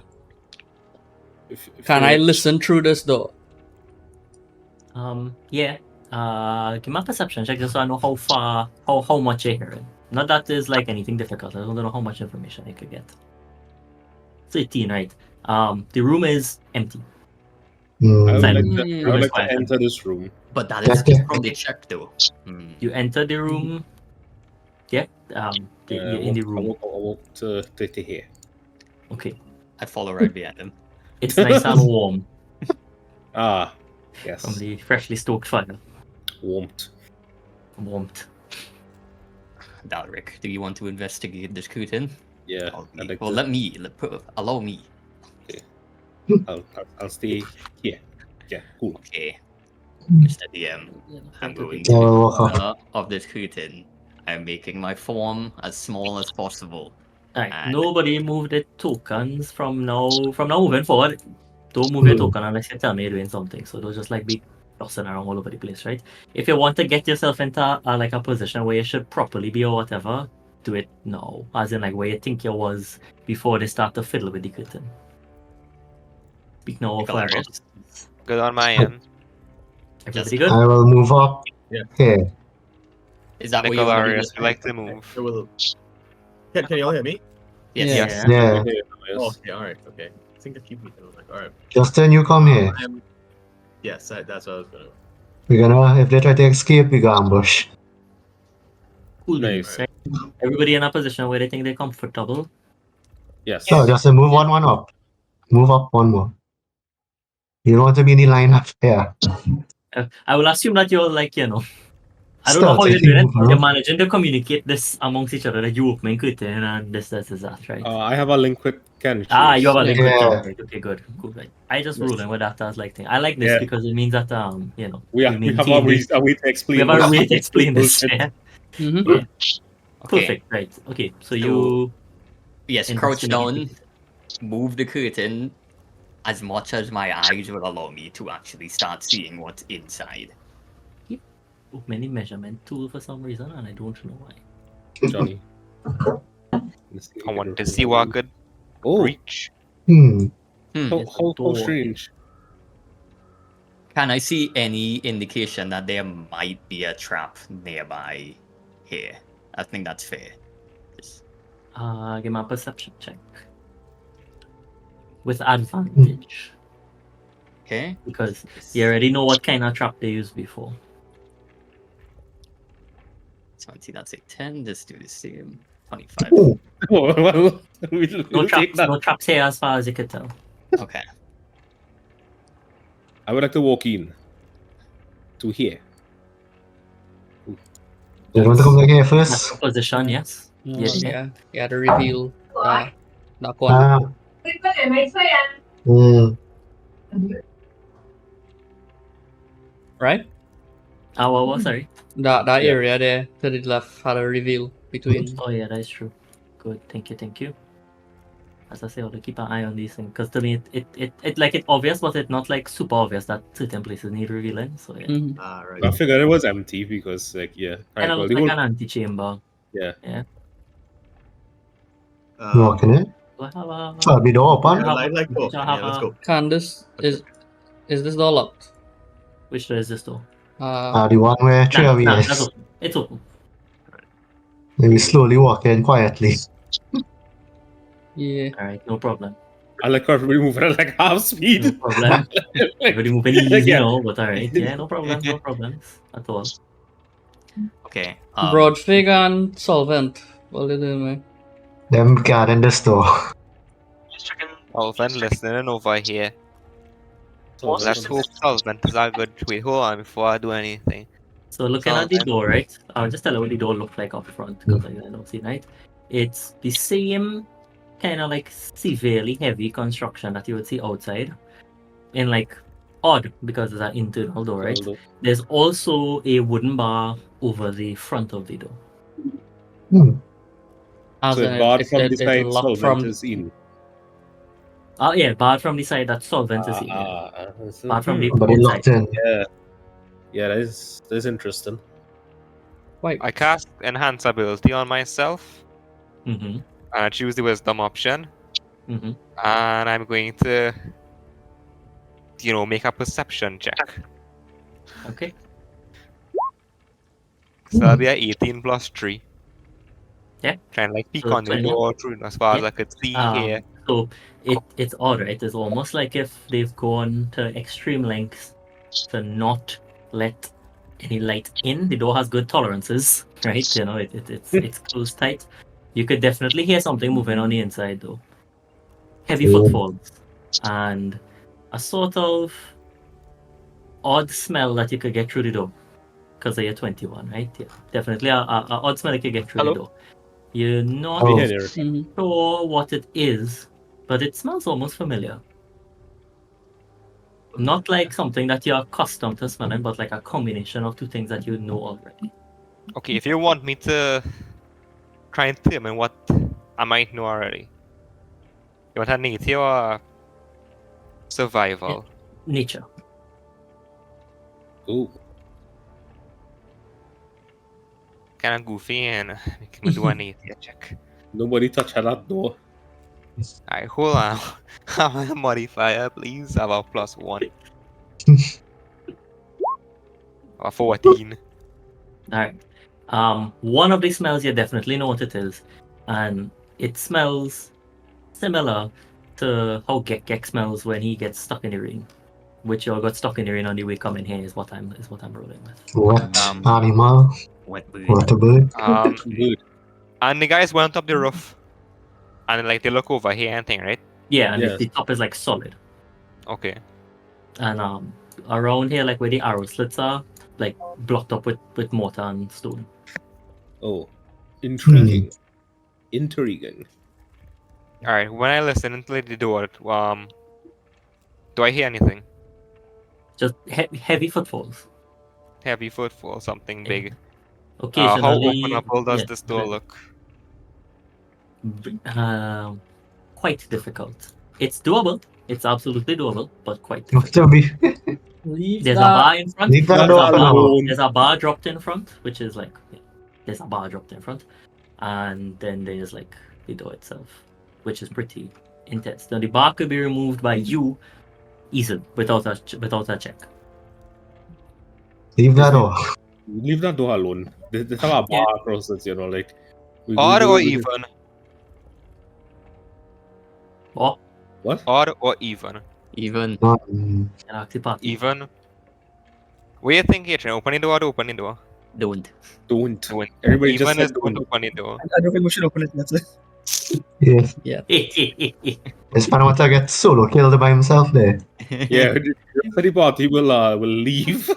If Can you I like- listen through this door? Yeah. Give me a perception check just so I know how much you're hearing. Not that there's like anything difficult. I don't know how much information I could get. It's 18, right? The room is empty. I would Hmm. like to, I Room would is like to quiet. enter this room. But that is just from the check, though. Hmm. You enter the room. Yeah. You're in the I room. walk to here. Okay. I follow right behind him. It's nice and warm Ah, from yes. the freshly stoked fire. Warmth. Warmth. Dalric, do you want to investigate this curtain? Yeah. I'd like Well, to, allow me. I'll stay here. Yeah, cool. Okay, Mr. DM, I'm going to Yeah, the we'll walk up. corner of this curtain. I'm making my form as small as possible. Alright. And- Nobody move the tokens from now moving forward. Don't move your Hmm. token unless you tell me you're doing something. So don't just like be tossing around all over the place, right? If you want to get yourself into like a position where you should properly be or whatever, do it now. As in like where you think you was before they start to fiddle with the curtain. Speak now or forever. Hilarious. Good on my end. Everybody good? I will move up Yeah. here. Is that what you want to do? Nicolarius, This we like to move. I will. Can you all hear me? Yes. Yeah. Yes. Yeah. Oh, okay, all right, okay. I think I keep me. I was like, all right. Justin, you come here. Yes, that's what I was gonna. We're gonna, if they try to escape, we go ambush. Cool. Nice. Right? Everybody in a position where they think they're comfortable. Yes. No, Justin, move one up. Move up one more. You don't want to be in the line up here. I will assume that you're like, I don't know how you're Stealthily doing it, move but you're around. managing to communicate this amongst each other that you opening curtain and this, right? I have a link with Ken. You have a link with Yeah. Ken, right? Okay, good. Cool, right. I just Yes. ruling with that as like thing. I like this Yeah. because it means that We have maintain a this- way to we explain. have a this. way to explain this. Bullshit. Yeah. Mm-hmm. Yeah. Okay. Perfect, right. Okay, so So- you Yes, invest crouch in the down, curtain. move the curtain as much as my eyes will allow me to actually start seeing what's inside. Many measurement tool for some reason, and I don't know why. Johnny. I wanted to see what I could Oh, reach. Hmm. how, It's a how door. strange. Can I see any indication that there might be a trap nearby here? I think that's fair. Give me a perception check. With advantage. Okay. Because you already know what kind of trap they used before. 20, that's a 10. Let's do the same. 25. Ooh, Oh, well, No we'll take traps, that. no traps here as far as you can tell. Okay. I would like to walk in to here. you want to come back here That's first? the position, yes. Yeah. Yeah, the reveal. That one. Ah. Hmm. Right? Sorry. That Yeah. area there to the left had a reveal between. Oh yeah, that is true. Good, thank you. As I say, I'll keep an eye on these things because to me, it like it's obvious, but it's not like super obvious that certain places need revealing. So yeah, Mhm. Right. I figured it was empty because, like, yeah. kind Right, of well, looks the like whole, an antechamber. yeah. You walking in? Do I have a? Oh, the door open? Yeah, like Do I have let's a- go. Candace, is this door locked? Which door is this door? The one where three of Nah, that's us. open. It's open. Maybe slowly walk in quietly. Yeah. All right, no problem. I like how everybody moving at like half No speed. problem. Everybody moving easy, Yeah. but all right. Yeah, no problem. No problems at all. Okay. Broad fig and solvent. What are they doing, man? Them guarding the store. Solvent listening over here. So, Let's hope Solvent is a good way. Hold on before I do anything. So looking at the Solvent. door, right? I'll just tell you what the door looked like up front because I don't see it, right? It's the same kind of like severely heavy construction that you would see outside, in like odd because it's an internal door, right? There's also a wooden bar over the front of the door. As So in, it's barred it's, from it, the it's side, locked Solvent from. is in. Oh yeah, barred from the side that solvent is in. Barred from the But it outside. locked in. Yeah, that is interesting. Wait. I cast Enhance Ability on myself, Mm-hmm. and I choose the Wisdom option, Mm-hmm. and I'm going to, make a Perception check. Okay. So that'll be a 18 plus 3. Yeah. Trying to like peek So on the 20. door through as far as Yeah. I could see here. So it's odd, right? It's almost like if they've gone to extreme lengths to not let any light in. The door has good tolerances, right? You know, it's closed tight. You could definitely hear something moving on the inside though. Heavy footfalls and a sort of odd smell that you could get through the door because you're 21, right? Yeah, definitely a odd smell you could get through Hello? the door. You're not Oh. Yeah, there. Mhm. sure what it is, but it smells almost familiar. Not like something that you're accustomed to smelling, but like a combination of two things that you know already. Okay, if you want me to try and determine what I might know already, you want a nature or survival? Nature. Ooh. Kind of goofy and make me do a nature check. Nobody touch at that door. Alright, hold on. Have a modifier, please. Have a +1. Or 14. Alright. One of the smells you definitely know what it is, and it smells similar to how Gek smells when he gets stuck in the rain. Which y'all got stuck in the rain on the way coming here is what I'm rolling with. Wet Um, animal, Wet bird. water bird. Good. And the guys went up the roof. And like they look over here and thing, right? Yeah, and Yes. the top is like solid. Okay. And around here, like where the arrow slits are, like blocked up with mortar and stone. Oh. Intriguing. Intriguing. Alright, when I listen into the door, do I hear anything? Just heavy footfalls. Heavy footfall, something big. How Occasionally, openable does yeah, this door look? quite difficult. It's doable. It's absolutely doable, but quite Not difficult. to be. Leave There's a that. bar in front. Leave that There's door a bar, alone. there's a bar dropped in front, which is like there's a bar dropped in front, and then there's like the door itself, which is pretty intense. Now the bar could be removed by you easily without a check. Leave that door. Leave that door alone. They have a bar across it, you know, like. Odd or we- even? Or What? Odd or even? Even. Mm. an active party. Even? What do you think, Adrian? Open the door or open the door? Don't. Don't. Don't. Everybody Even just is said don't don't. open the door. I don't think we should open it. That's it. Yes. This Panamata gets solo killed by himself there. Yeah, the rest of the party will leave.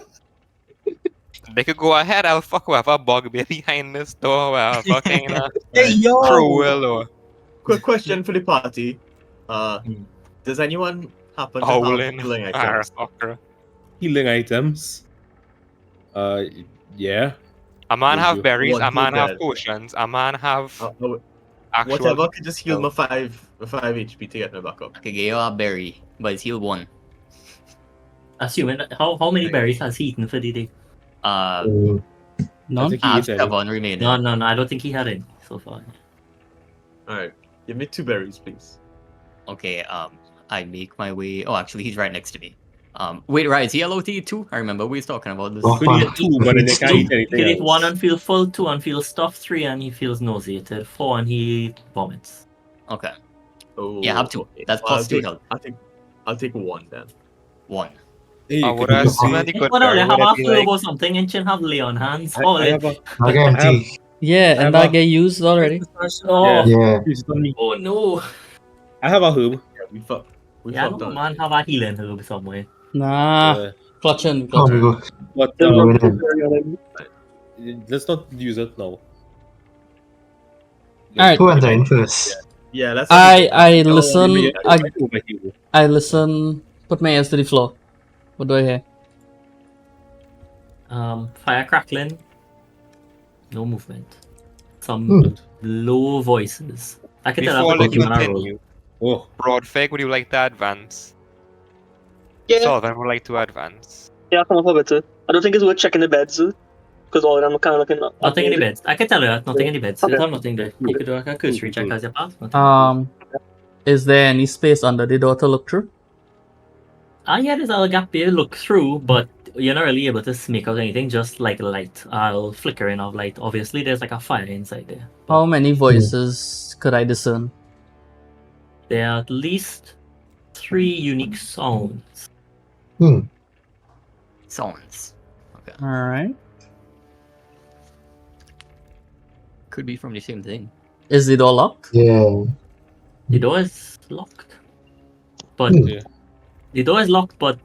They could go ahead, I'll fuck whoever bug be behind this door, whoever kind of Hey yo! cruel or Quick question for the party. Does anyone happen to have howling healing or items? fucker. Healing items. Yeah. A man Would have you berries, a want man to have dead? potions, a man have actual... Whatever could just heal health. my 5 HP to get me back up. I could get you a berry, but it's healed 1. Assuming how many berries has he eaten for the day? Mm. I None. think I he have said 7 remaining. No, I don't think he had any so far. Alright. Give me 2 berries, please. Okay, I make my way. Oh, actually, he's right next to me. Wait, right, is he allowed to eat 2? I remember we was talking about this. Oh, could eat 2, but then they can't eat He anything can eat 1 else. and feel full, 2 and feel stuffed, 3 and he feels nauseated, 4 and he vomits. Okay, Oh, yeah, have 2. okay. That's Well, plus 2 health. I'll take 1 then. 1. Hey, I could would you assume see- that he could What else? berry Have would a it be herb like... or something and have lay on hands. I Oh, have a, Like empty. Yeah, have and that a- get used already. oh, Yeah. Please tell me. oh no. I have a herb. Yeah, we fucked Yeah, no on man have a healing herb somewhere. Nah, Uh, clutching. Oh, we go. but There's no- no then. berry on it. let's not use it now. Alright. Who went in first? Yeah, let's I listen. Yeah, I over here. I listen. Put my ears to the floor. What do I hear? Fire crackling. No movement. Some Hmm. low voices. I can tell Before that's we a Pokemon I roll. continue, Oh, Broadfig, would you like to advance? Yeah, Solvent would like to advance. yeah, come up a bit. I don't think it's worth checking the beds, because all of them are kind of looking up. Nothing in the beds. I can tell you that. Nothing in the beds. Okay. There's nothing there. You could do like a cursory check as you pass. Is there any space under the door to look through? Yeah, there's a gap there. Look through, but you're not really able to make out anything. Just like light, flickering of light. Obviously, there's like a fire inside there. How many voices could I discern? there are at least 3 unique sounds. Sounds. Okay. Alright. Could be from the same thing. Is the door locked? Yeah. The door is locked. But Yeah. the door is locked, but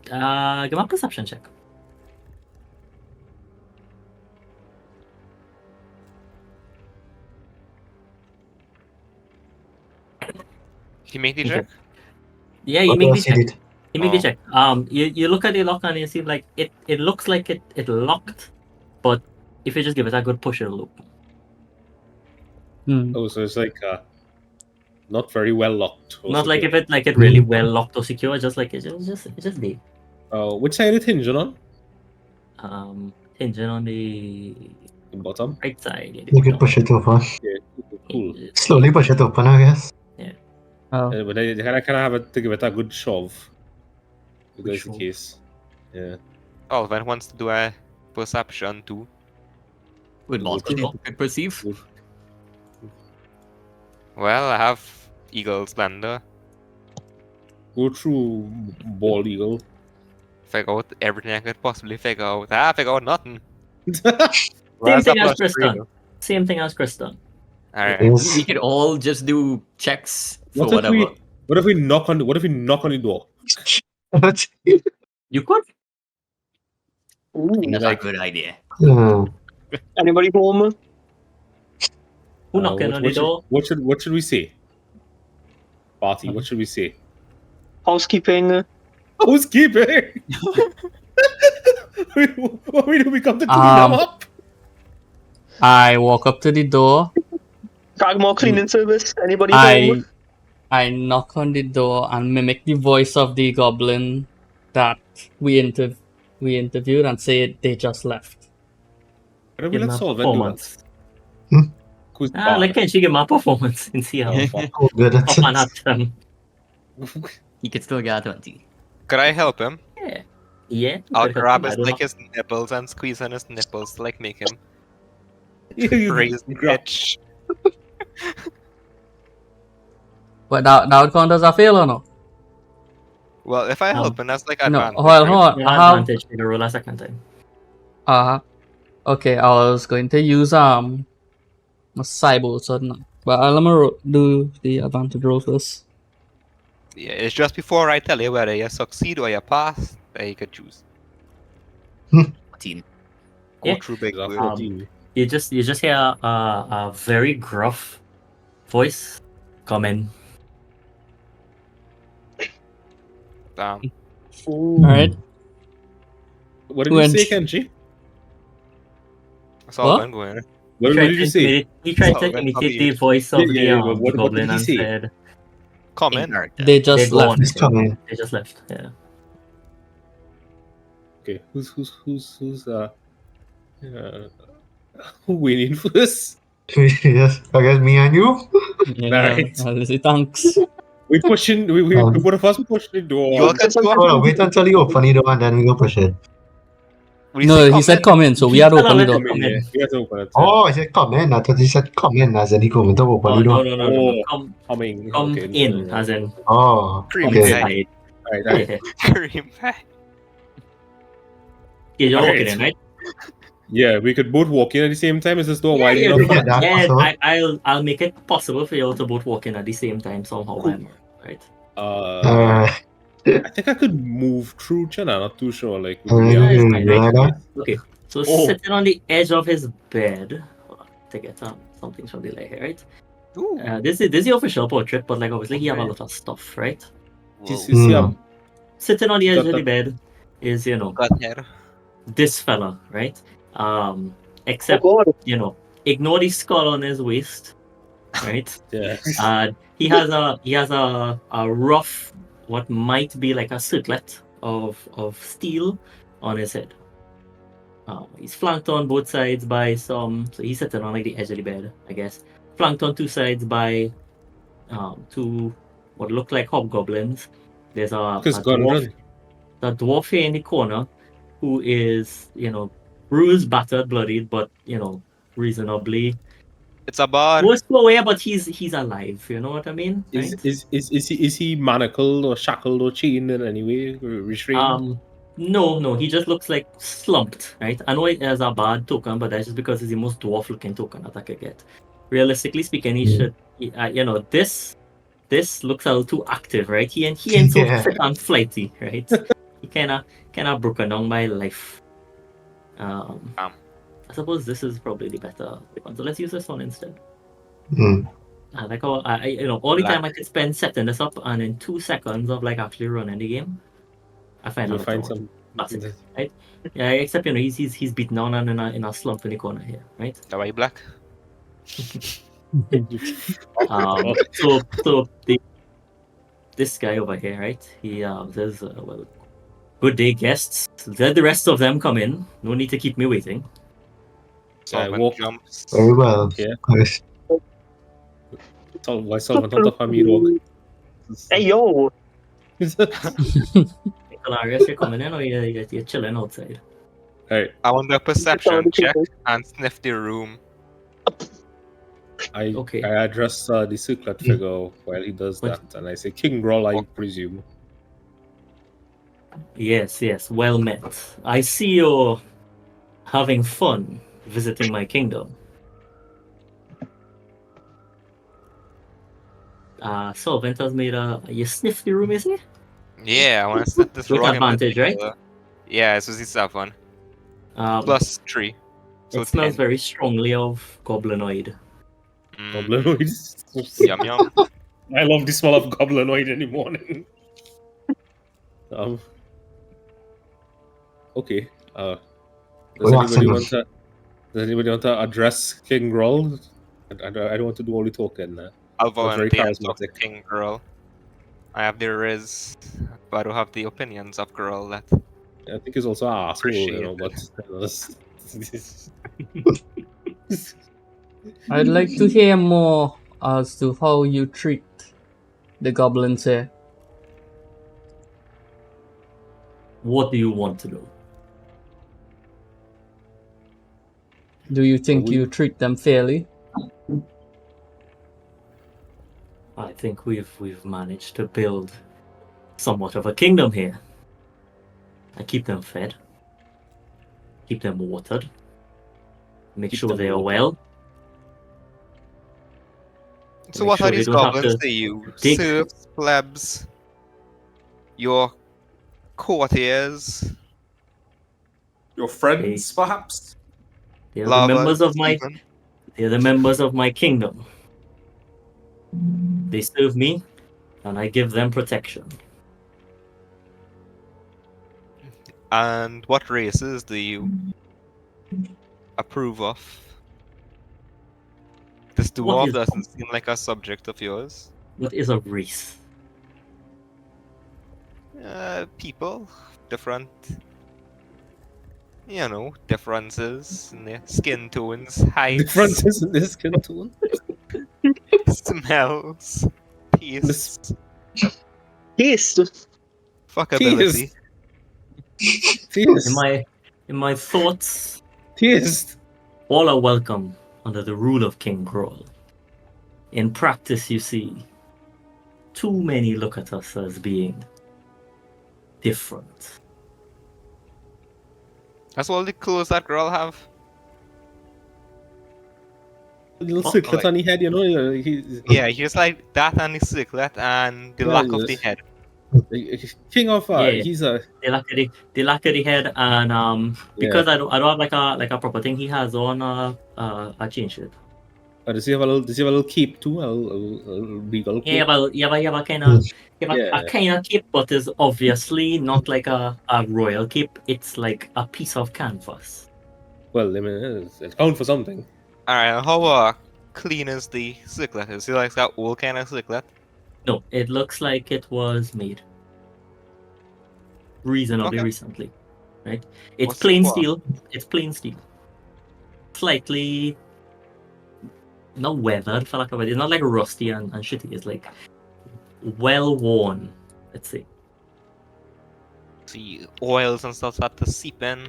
give me a perception check. He made the Okay. check. Yeah, you What make the else you check. did? You make the Oh. check. You look at the lock and you see like it looks like it locked, but if you just give it a good push, it'll open. Oh, so it's like not very well locked. or Not like secure. if it really well locked or secure, just like it's just there. Which side it hinging on? Hinging on the The bottom. right side. Yeah, the You can bottom. push it open. Yeah. Cool. Slowly push it open, I guess. Oh. But they kind of have it to give it a good shove. If Good that's the shove. case. Yeah. Alvin wants to do a perception too. Would multiple could perceive. Well, I have Eagle Splendor. Go through Bald Eagle. Figure out everything I could possibly figure out. I figure out nothing. Same Where's thing the as plus Chris three, done. though? Same thing as Chris done. Alright. Yes. We could all just do checks for whatever. What if we knock on the door? You could. I Ooh. think that's Like- a good idea. Yeah. Anybody home? Who knocking on the door? What should we say? Party, what should we say? Housekeeping. Housekeeping! What we do? We come to clean them up? I walk up to the door. Cragmaw cleaning service. Anybody home? I knock on the door and mimic the voice of the goblin that we interviewed and say they just left. Why don't we Give let him a Solvent do that? performance. Who's Like can she give him a performance and see how Oh, fuck. Oh, good. up and at them. He could still get a 20. Could I help him? Yeah. Yeah. I'll but grab I his don't like know. his nipples and squeeze on his nipples to like make him You raise the grab- itch. But that would count as a fail or no? Well, if I help him, that's like No, advantage. hold on, right? hold on. You I have have advantage to roll a second time. okay, I was going to use a cyborg sudden, but let me do the advantage roll first. Yeah, it's just before I tell you whether you succeed or you pass that you could choose. 14. Go Yeah. through big That's words. 14. You just hear a very gruff voice come in. Damn. Ooh. Alright. What did you When- say, Kenji? That's all What? I'm going. What did you say? He tried So to then imitate probably- the voice of Yeah, the what goblin did he and say? said Come In in. character. They just go left. on. He's coming. They just left. Yeah. Okay, who's who winning first? Yes. I guess me and you. Yeah, Right. I'll say thanks. We pushing. We both of us push the door. You all can go. Hold on, wait until you open the door and then we go push it. When you No, say he come said in, come in, so we had to Tell open the him to door. come in. Yeah, we have to open it. Oh, I said come in. I thought he said come in as in he going to open Oh, the no, door. no. Oh. Coming. Come okay, in, no. as in Oh, Cream okay. pie. inside. Right. Yeah. Cream pie. You're Alright. walking in, right? Yeah, we could both walk in at the same time. Is this door Yeah, wide yeah, enough? we get that. yeah. possible. I'll make it possible for you all to both walk in at the same time somehow. Right? I think I could move through China. Not too sure. Like, Uh, yeah. it's fine, you like that? Okay. So Oh. sitting on the edge of his bed. Hold on, to get something from the light here, right? Ooh. This is the official portrait, but like obviously he have a lot of stuff, right? You see, Hmm. Sitting on the edge Got of the that. bed is Got hair. this fella, right? Oh Except God. ignore the skull on his waist, right? yeah. He has a rough, what might be like a circlet of steel on his head. He's flanked on both sides by so he's sitting on like the edge of the bed, I guess. Flanked on two sides by two what look like hobgoblins. There's a Because gun dwarf, run. the dwarf here in the corner who is, bruised, battered, bloodied, but, reasonably It's a bard. Most away, but he's alive. You know what I mean? Is Right? is he manacled or shackled or chained in any way? Restrained? No, he just looks like slumped, right? I know it has a bad token, but that's just because it's the most dwarf-looking token that I could get. Realistically speaking, he should, this looks a little too active, right? He ain't so Yeah. fit and flighty, right? He kind of broken down my life. I suppose this is probably the better one. So let's use this one instead. Mm. Like all the time Black. I could spend setting this up, and in 2 seconds of like actually running the game, I find You'll out find what I want. some. That's it, right? Yeah, except he's beaten down and in a slump in the corner here, right? The white black. So this guy over here, right? He says, well, good day, guests. Let the rest of them come in. No need to keep me waiting. Solvent walk. jumps. Very well. Yeah. Nice. Why Solvent on top of me, dog? Hey yo, Hilarious, you're coming in or you're chilling outside? Alright, I want a perception check and sniff the room. Okay. I address the circlet figure while he does What? that, and I say, King Groll, I presume. Yes, well met. I see you're having fun visiting my kingdom. Solvent has made you sniff the room, is it? Yeah, I want to sniff this With rock in advantage, right? particular. Yeah, this was the stuff one. Um, +3. So it smells 10. very strongly of goblinoid. Goblinoids. Yum yum. I love the smell of goblinoid in the morning. Okay. Does anybody want to address King Groll? I don't want to do all the talking. I'll That's very volunteer to talk to charismatic. King Girl. I have the riz, but I don't have the opinions of Girl that. I think he's also an asshole, you know, but I'd like to hear more as to how you treat the goblins here. What do you want to know? Do you think Well, you treat them fairly? I think we've managed to build somewhat of a kingdom here. I keep them fed, keep them watered, make Keep sure them they are watered. well. So Make what sure are they these don't have goblins to to you? dig. Serfs, plebs, your courtiers, Your friends, perhaps? They are the lavas, members of my even? they're the members of my kingdom. They serve me, and I give them protection. And what races do you approve of? This What dwarf is- doesn't seem like a subject of yours. What is a race? People, different, differences in their skin tones, heights, differences in this skin tone. smells, tastes, taste. fuckability. In my thoughts, Taste. all are welcome under the rule of King Groll. In practice, you see, too many look at us as being different. That's all the clothes that girl have. Little Oh, circlet like- on the head, you know. Yeah, just like that and the circlet and the lack of the Yes. head. King of Yeah. he's a The lack of the head, and because I don't have like a proper thing, he has on a chain shirt. does he have a little cape too? A regal cape. Yeah, but kind of Yeah. a kind of cape, but is obviously not like a royal cape. It's like a piece of canvas. Well, I mean, it's count for something. Alright, how clean is the circlet? Is it like that old kind of circlet? No, it looks like it was made reasonably Okay. recently, right? It's What's the plain qual? steel. It's plain steel. Slightly not weathered, for lack of it. It's not like rusty and shitty. It's like well worn. Let's say. The oils and stuff start to seep in.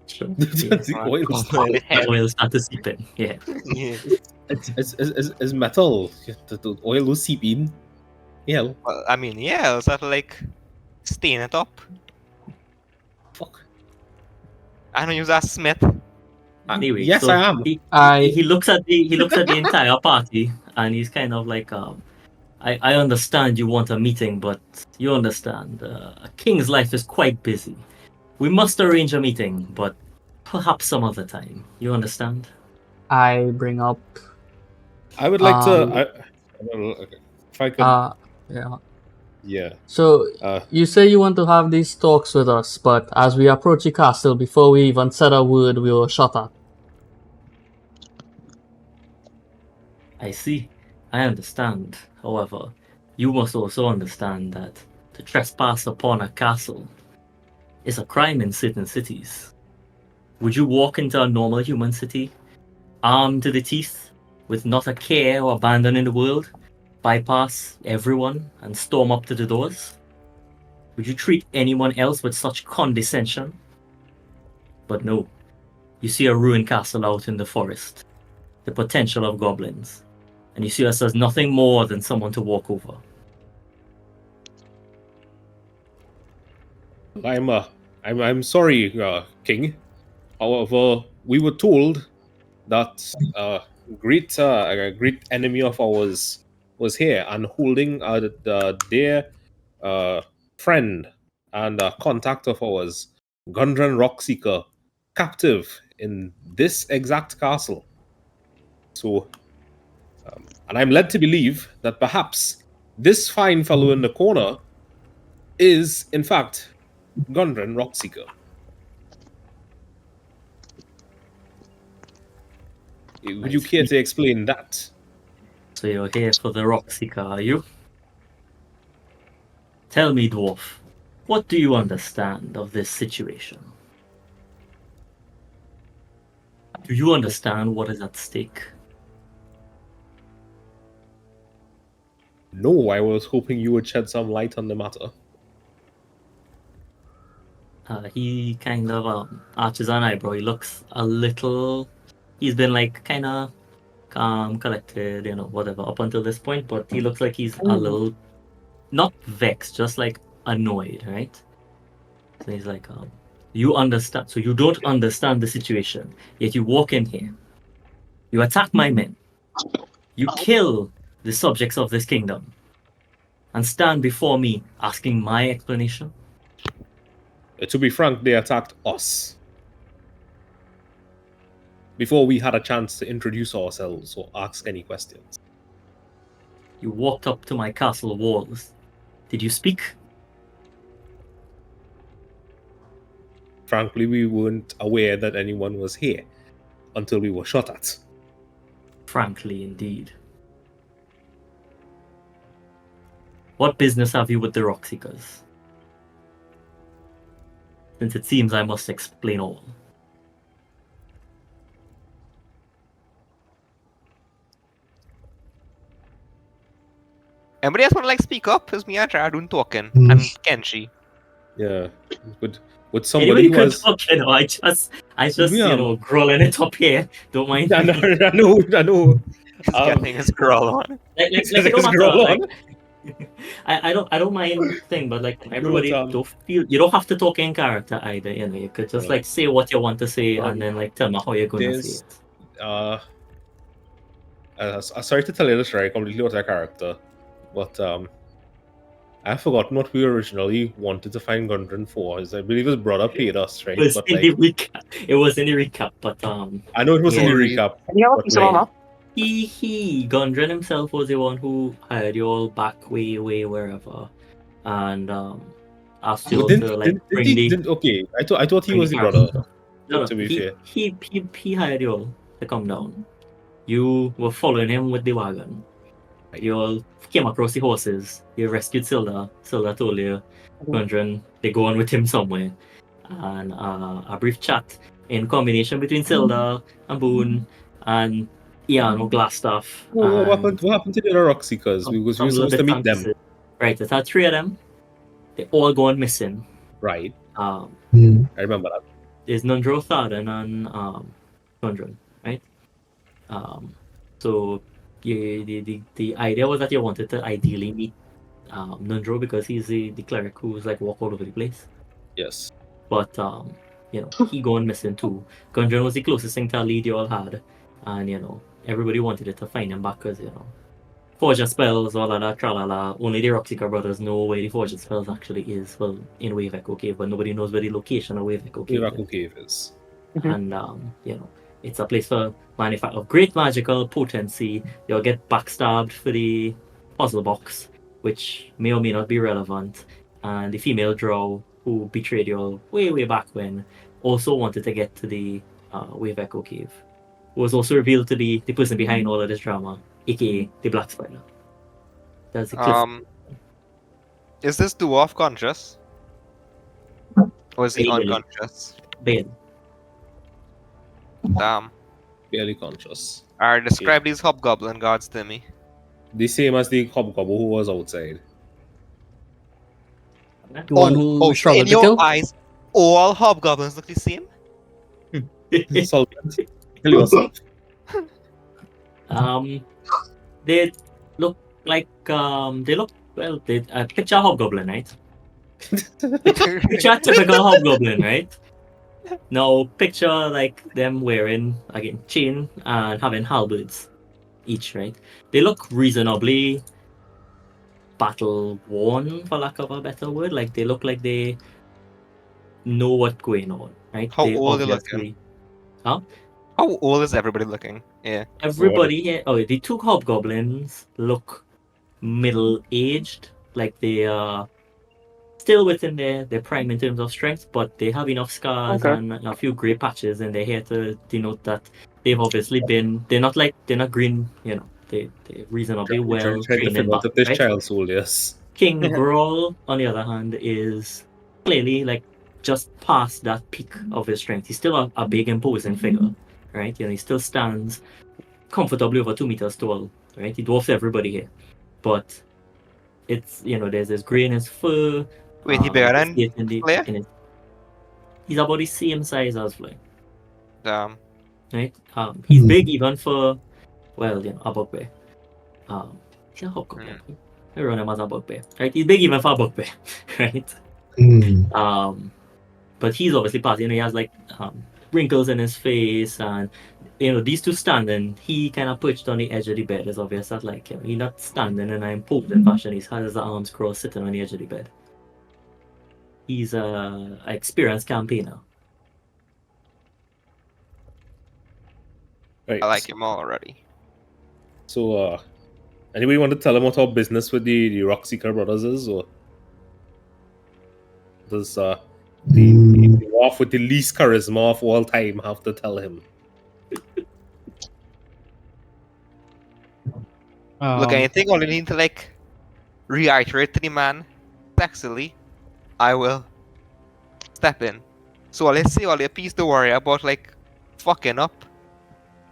Sure. The oil. Heavy. Oil start to seep in. Yeah. Yeah. It's metal. The oil will seep in. Yeah. Well, I mean, yeah, I'll have to like stain it up. Fuck. I don't use that smith. Anyway, Yes, so I am. he looks at the entire party, and he's kind of like, I understand you want a meeting, but you understand a king's life is quite busy. We must arrange a meeting, but perhaps some other time. You understand? I bring up. I would like Um, to. If I could. Yeah. Yeah. So Uh, you say you want to have these talks with us, but as we approach the castle, before we even said a word, we were shot at. I see. I understand. However, you must also understand that to trespass upon a castle is a crime in certain cities. Would you walk into a normal human city, armed to the teeth, with not a care or abandon in the world, bypass everyone and storm up to the doors? Would you treat anyone else with such condescension? But no, you see a ruined castle out in the forest, the potential of goblins, and you see us as nothing more than someone to walk over. I'm sorry, King. However, we were told that a great enemy of ours was here and holding their friend and contact of ours, Gundren Rockseeker, captive in this exact castle. So, and I'm led to believe that perhaps this fine fellow in the corner is, in fact, Gundren Rockseeker. Would you care to explain that? So you're here for the Rockseeker, are you? Tell me, dwarf, what do you understand of this situation? Do you understand what is at stake? No, I was hoping you would shed some light on the matter. He kind of arches an eyebrow. He looks a little. He's been like kind of calm, collected, whatever up until this point. But he looks like he's a little, not vexed, just like annoyed, right? So he's like, you understand. So you don't understand the situation. Yet you walk in here. You attack my men. You kill the subjects of this kingdom, and stand before me asking my explanation. To be frank, they attacked us before we had a chance to introduce ourselves or ask any questions. You walked up to my castle walls. Did you speak? Frankly, we weren't aware that anyone was here until we were shot at. Frankly, indeed. What business have you with the Rockseekers? Since it seems I must explain all. Anybody else want to like speak up? Because me and Jaradun talking and Kenshi. Yeah, would somebody Anybody who has... talk, I just growling it up here. Don't mind. I know. He's getting his girl on. Like it don't matter. I don't mind thing, but like everybody don't feel you don't have to talk in character either. You could just like say what you want to say and then like tell me how you're going to say it. I'm sorry to tell you this, right? Completely out of character, but I've forgotten what we originally wanted to find Gundren for. I believe his brother paid us, right? It was in the recap, but I know it was in the recap. Gundren himself was the one who hired you all back way wherever, and asked you all to bring the. Okay, I thought he was the brother. No, to be fair, he hired you all to come down. You were following him with the wagon. You all came across the horses. You rescued Silda. Silda told you, Gundren, they go on with him somewhere, and a brief chat in combination between Silda and Boone and Ian or Glassstaff. What happened to the other Rockseekers? We were supposed to meet them. Right, it had 3 of them. They all gone missing. Right. I remember that. There's Nundro Thardan and Gundren, right? So the idea was that you wanted to ideally meet Nundro because he's the cleric who's like walk all over the place. Yes. But he gone missing too. Gundren was the closest thing to a lead you all had, and everybody wanted it to find him back because Forger spells, all of that tralala. Only the Rockseeker brothers know where the Forger spells actually is. Well, in Wave Echo Cave, but nobody knows where the location of Wave Echo Cave is. Iraku Cave is. And it's a place for manufacture of great magical potency. You'll get backstabbed for the puzzle box, which may or may not be relevant. And the female drow who betrayed you all way back when also wanted to get to the Wave Echo Cave. Who was also revealed to be the person behind all of this drama, aka the Black Spider. That's the cliff. Is this dwarf conscious? Or is he Barely. unconscious? Bale. Damn. Barely conscious. Alright, describe these hobgoblin guards to me. The same as the hobgoblin who was outside. The one who we so struggled in to your kill? eyes, all hobgoblins look the same? Solvent. Kill yourself. They look like picture a hobgoblin, right? Picture a typical hobgoblin, right? Now picture like them wearing again chain and having halberds each, right? They look reasonably battle worn, for lack of a better word. Like they look like they know what's going on, right? How old are they looking? Huh? How old is everybody looking? Yeah. Everybody here. Oh, the two hobgoblins look middle-aged, like they are still within their prime in terms of strength, but they have enough scars and a few grey patches in their hair to denote that they've obviously been. They're not green. They're reasonably well Trying to trained in figure out battle. if this Right? child soul, yes. King Grawl, on the other hand, is clearly like just past that peak of his strength. He's still a big, imposing figure, right? He still stands comfortably over 2 meters tall, right? He dwarfs everybody here, but it's there's this gray in his fur. Wait, he bigger than Flare? He's about the same size as Flare, Damn. right? He's big even for a bugbear. He's a hobgoblin. I run him as a bugbear, right? He's big even for a bugbear, right? But he's obviously past. He has like wrinkles in his face, and these two standing. He kind of perched on the edge of the bed. It's obvious that he's not standing in an imposing fashion. He has his arms crossed, sitting on the edge of the bed. He's an experienced campaigner. Right. I like him already. So, anybody want to tell him what our business with the Rockseeker brothers is, or does the dwarf with the least charisma of all time have to tell him? Look, anything only need to reiterate to the man sexily, I will step in. So let's say all your piece to worry about fucking up.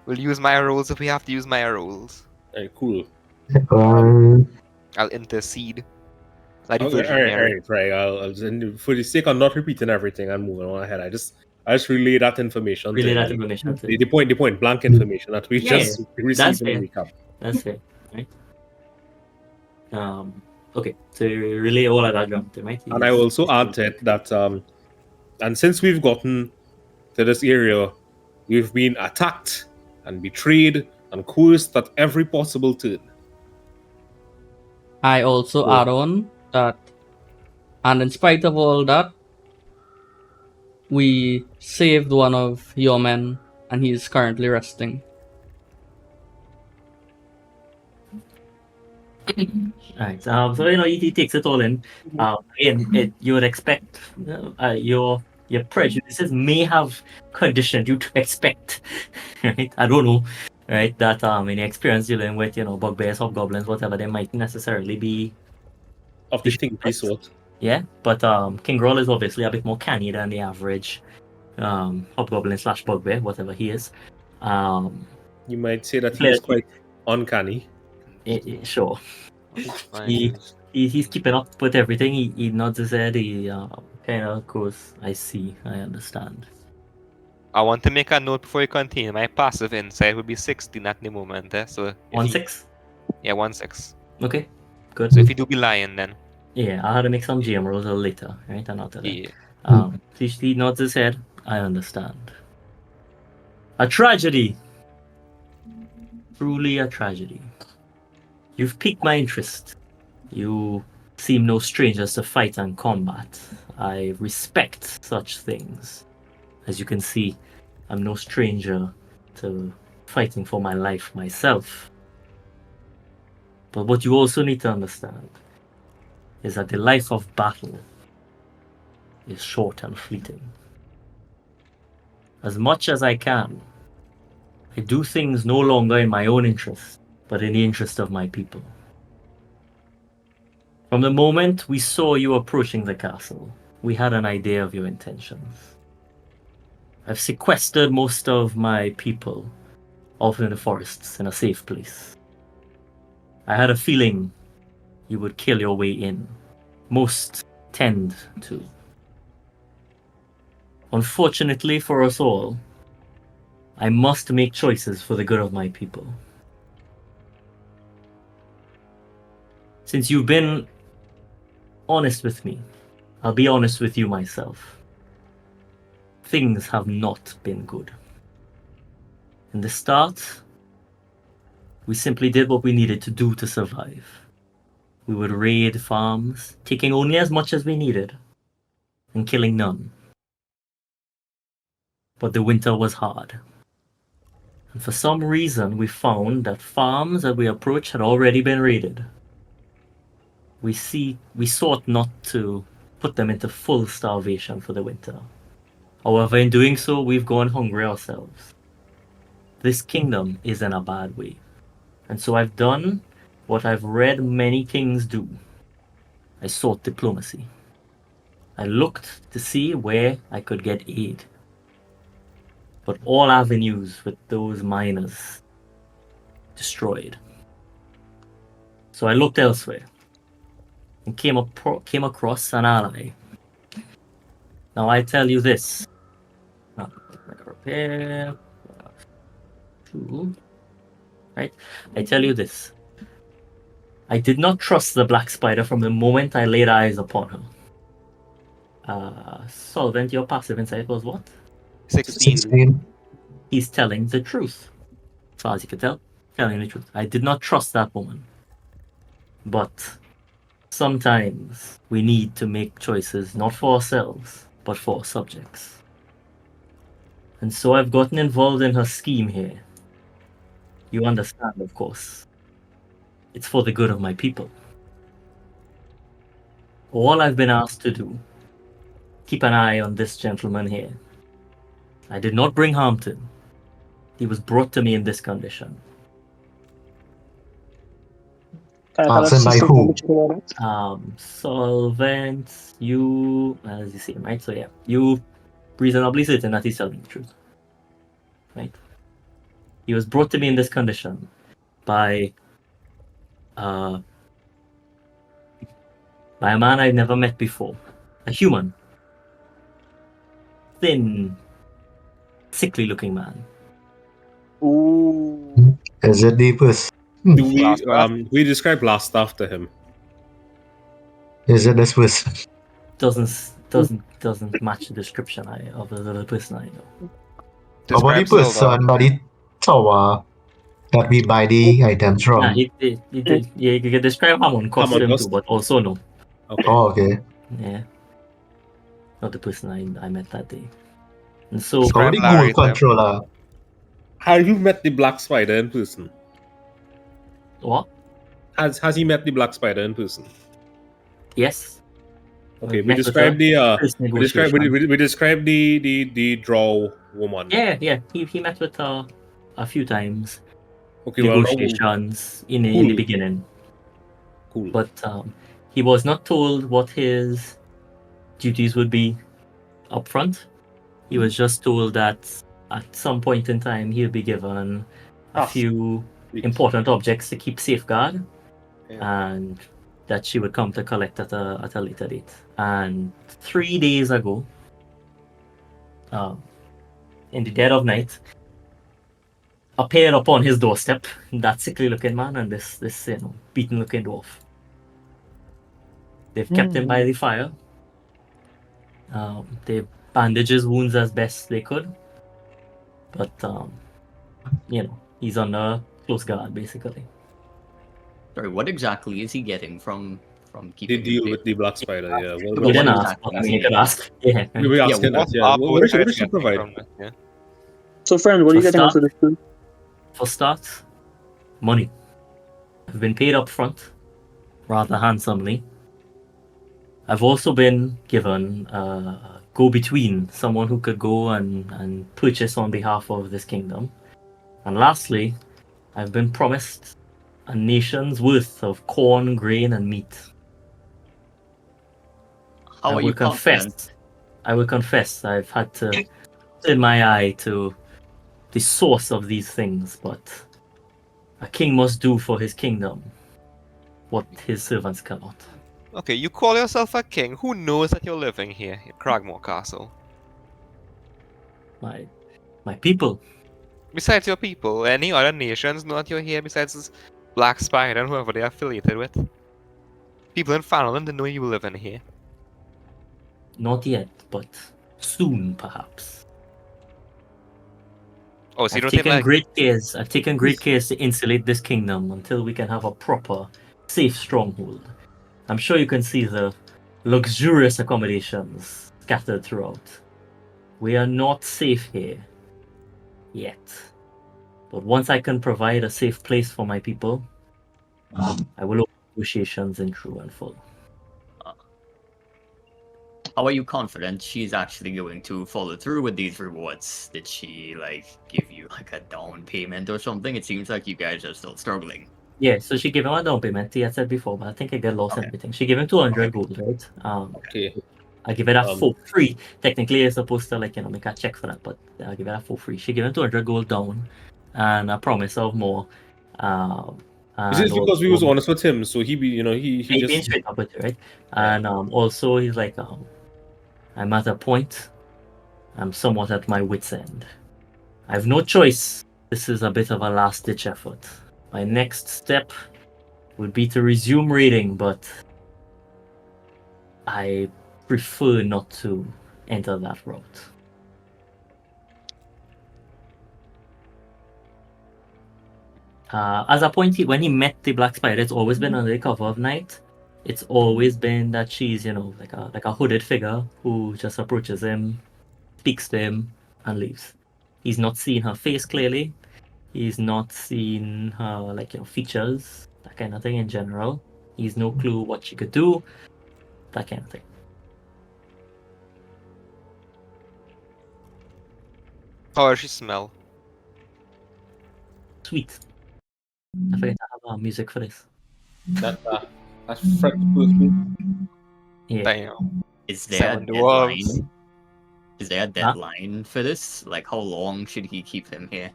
We'll use my rules if we have to use my rules. Alright, cool. I'll intercede. Right. I'll for the sake of not repeating everything and moving on ahead, I just relay that information. Relay that information. The point blank information that we just received in the recap. That's fair, right? Okay, so relay all of that jump to right? And I also add to it that and since we've gotten to this area, we've been attacked and betrayed and coerced at every possible turn. I also add on that, and in spite of all that, we saved one of your men, and he is currently resting. Alright, so he takes it all in. Again, you would expect your prejudices may have conditioned you to expect, right? I don't know, right? That in experience dealing with bugbears, hobgoblins, whatever, they might necessarily be of the stinky sort. Yeah, but King Grawl is obviously a bit more canny than the average hobgoblin / bugbear, whatever he is. You might say that he's quite uncanny. Sure. He's keeping up with everything. He nods his head. He kind of goes, I see, I understand. I want to make a note before you continue. My passive insight would be 16 at the moment. So if 1-6. Yeah, 1-6. Okay, good. So if you do be lying, then Yeah, I had to make some GM rolls a little later, right? And after that. yeah. He nods his head. I understand. A tragedy. Truly a tragedy. You've piqued my interest. You seem no strangers to fight and combat. I respect such things. As you can see, I'm no stranger to fighting for my life myself. But what you also need to understand is that the life of battle is short and fleeting. As much as I can, I do things no longer in my own interest, but in the interest of my people. From the moment we saw you approaching the castle, we had an idea of your intentions. I've sequestered most of my people off in the forests in a safe place. I had a feeling you would kill your way in. Most tend to. Unfortunately for us all, I must make choices for the good of my people. Since you've been honest with me, I'll be honest with you myself. Things have not been good. In the start, we simply did what we needed to do to survive. We would raid farms, taking only as much as we needed, and killing none. But the winter was hard. And for some reason, we found that farms that we approached had already been raided. We sought not to put them into full starvation for the winter. However, in doing so, we've gone hungry ourselves. This kingdom is in a bad way. And so I've done what I've read many kings do. I sought diplomacy. I looked to see where I could get aid. But all avenues with those miners destroyed. So I looked elsewhere and came across an ally. Now I tell you this. Repair. 2. Right? I tell you this. I did not trust the Black Spider from the moment I laid eyes upon her. Solvent, your passive insight was what? 16. 16. He's telling the truth. As far as you can tell, telling the truth. I did not trust that woman. But sometimes we need to make choices not for ourselves, but for our subjects. And so I've gotten involved in her scheme here. You understand, of course. It's for the good of my people. All I've been asked to do, keep an eye on this gentleman here. I did not bring harm to him. He was brought to me in this condition. Asked him by who? Solvent, you, as you see him, right? So yeah, you reasonably certain that he's telling the truth, right? He was brought to me in this condition by a man I've never met before, a human, thin, sickly-looking man. Ooh. Is it Deepus? Do we describe Laststaff to him? Is it the Swiss? Doesn't match the description of the other person I know. About the Describe Silver. person by the tower that we buy the items from? Nah, you can describe Hamon costume too, costume. but also no. Okay. Oh, okay. Yeah. Not the person I met that day. And so How Describe the Larry ghoul to him. controller? Have you met the Black Spider in person? what? Has he met the Black Spider in person? Yes. Okay, Met we with described her. the First we described negotiation. we described the draw woman. Yeah. He met with her a few times. Okay, well, now, Negotiations in the Cool. beginning. cool. But he was not told what his duties would be up front. He was just told that at some point in time he'll be given a few important objects to keep safeguard, and that she would come to collect at a later date. And 3 days ago, in the dead of night, appeared upon his doorstep that sickly-looking man and this beaten-looking dwarf. They've kept him by the fire. They bandaged his wounds as best they could, but he's under close guard basically. Sorry, what exactly is he getting from They keeping him deal safe? with the black spider. Yeah. We What didn't ask, exactly but I is mean, he you could getting? ask. Yeah. We Yeah, asking what that. Yeah. Are What both does guys she getting provide? from this? Yeah. So, friend, what are you For getting out of this? Too? For start, money. I've been paid up front, rather handsomely. I've also been given a go-between, someone who could go and purchase on behalf of this kingdom. And lastly, I've been promised a nation's worth of corn, grain, and meat. How are you confident? I will confess I've had to turn my eye to the source of these things, but a king must do for his kingdom what his servants cannot. Okay, you call yourself a king. Who knows that you're living here in Cragmaw Castle? My people. Besides your people, any other nations know that you're here besides this Black Spider and whoever they're affiliated with? People in Fanaland didn't know you were living here. Not yet, but soon, perhaps. Oh, so you I've don't think taken like... great cares to insulate this kingdom until we can have a proper, safe stronghold. I'm sure you can see the luxurious accommodations scattered throughout. We are not safe here yet. But once I can provide a safe place for my people, I will open negotiations in true and full. How are you confident she's actually going to follow through with these rewards? Did she give you a down payment or something? It seems like you guys are still struggling. Yeah, so she gave him a down payment. He had said before, but I think I get lost in everything. She gave him 200 gold, right? Okay. I give it that for free. Technically, you're supposed to make a check for that, but I'll give it that for free. She gave him 200 gold down, and a promise of more. Is it because we was honest with him? So he He just being straight up with you, right? Yeah. And also he's like, I'm at a point. I'm somewhat at my wit's end. I have no choice. This is a bit of a last-ditch effort. My next step would be to resume raiding, but I prefer not to enter that route. As a point, when he met the Black Spider, it's always been under the cover of night. It's always been that she's, like a hooded figure who just approaches him, speaks to him, and leaves. He's not seen her face clearly. He's not seen her, features, that kind of thing in general. He's no clue what she could do, that kind of thing. How does she smell? Sweet. I forget to have music for this. that's fresh perfume. Yeah. Damn. Is there a Seven dwarves. deadline? Is there a deadline for this? How long should he keep him here?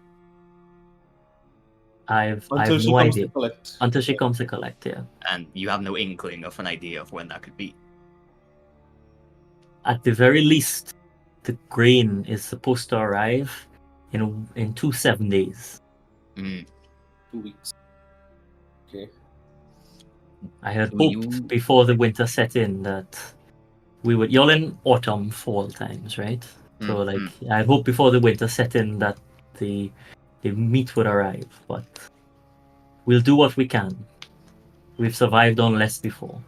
I have Until she no comes idea. to collect. Until she comes to collect, yeah. And you have no inkling of an idea of when that could be. At the very least, the grain is supposed to arrive in 7 days. Mm. 2 weeks. Okay. I had So hoped you- before the winter set in that we would. You're in autumn, fall times, right? So I had hoped before the winter set in that the meat would arrive, but we'll do what we can. We've survived on less before.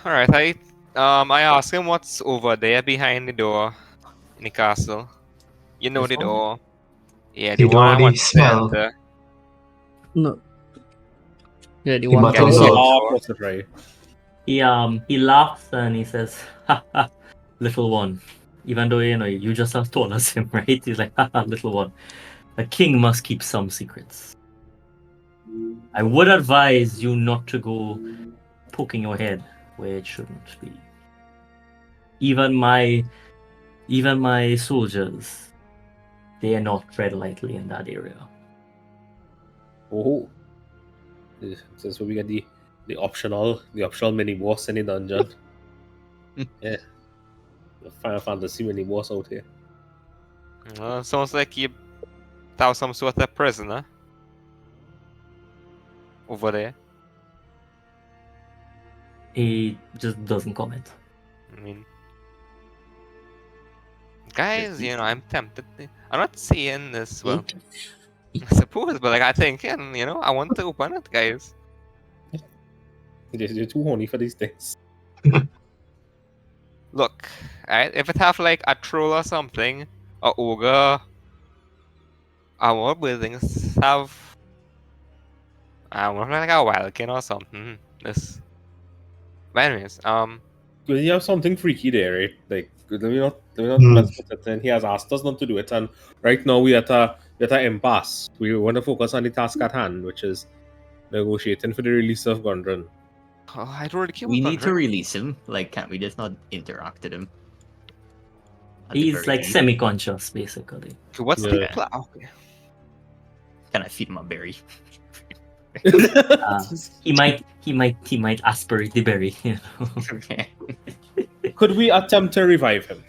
Alright, I ask him what's over there behind the door in the castle. You know This the one? door. Yeah, He the one I already want to smell. enter. No. Yeah, the He one muttered to the Get south. out. What's the right? He laughs and he says, "Ha ha, little one." Even though you just as tall as him, right? He's like, "Ha ha, little one. A king must keep some secrets. I would advise you not to go poking your head where it shouldn't be. Even my soldiers, they are not tread lightly in that area." Oh. This is where we get the optional mini boss in the dungeon. Yeah. The Final Fantasy mini boss out here. Sounds like you have some sort of prisoner over there. He just doesn't comment. I mean, guys, I'm tempted. I'm not saying this, well, I suppose, but like I think, and I want to open it, guys. You're too horny for these things. Look, alright, if it have like a troll or something, a ogre, our buildings have, I don't know, like a wildkin or something. This. But anyways, Well, you have something freaky there, right? Like, let me not let's put it in. He has asked us not to do it, and right now we're at a impasse. We want to focus on the task at hand, which is negotiating for the release of Gundren. I don't really care We about need to Gundren. release him. Like, can't we just not interact with him? At the He's very like least. semi-conscious, basically. Okay, what's the Yeah. plan? Okay. Can I feed him a berry? He might aspirate the berry. You know? Okay. Could we attempt to revive him?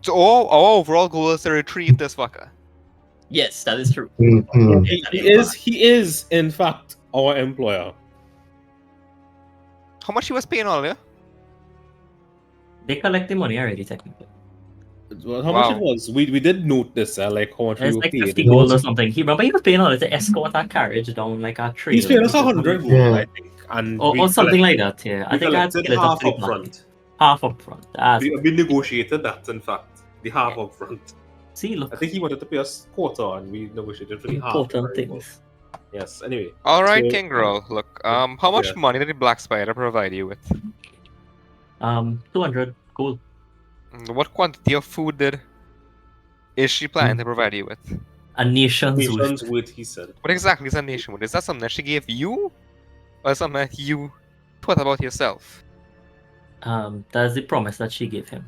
So our overall goal is to retrieve this fucker. Yes, that is true. Mhm. He is in fact our employer. How much he was paying earlier? They collect the money already, technically. Well, how much Wow. it was? We did note this, like how much we It's were like paid. 50 gold or something. He paying all to escort that carriage down like a trail. He's paid us 100 gold, Yeah. I think, and or something like that. Yeah, I We think I had to collected get it up half to the up party. front. Half up front. We negotiated that, in fact. The half up front. See, I look, think he wanted to pay us quarter, and we negotiated for the half. important things. Yes, anyway. Alright, So- King Girl. Look, how much Yeah. money did the Black Spider provide you with? 200 gold. What quantity of food is she planning to provide you with? A nation's Nation's worth. wit, he said. What exactly is a nation? Is that something that she gave you? Or something that you thought about yourself? That's the promise that she gave him.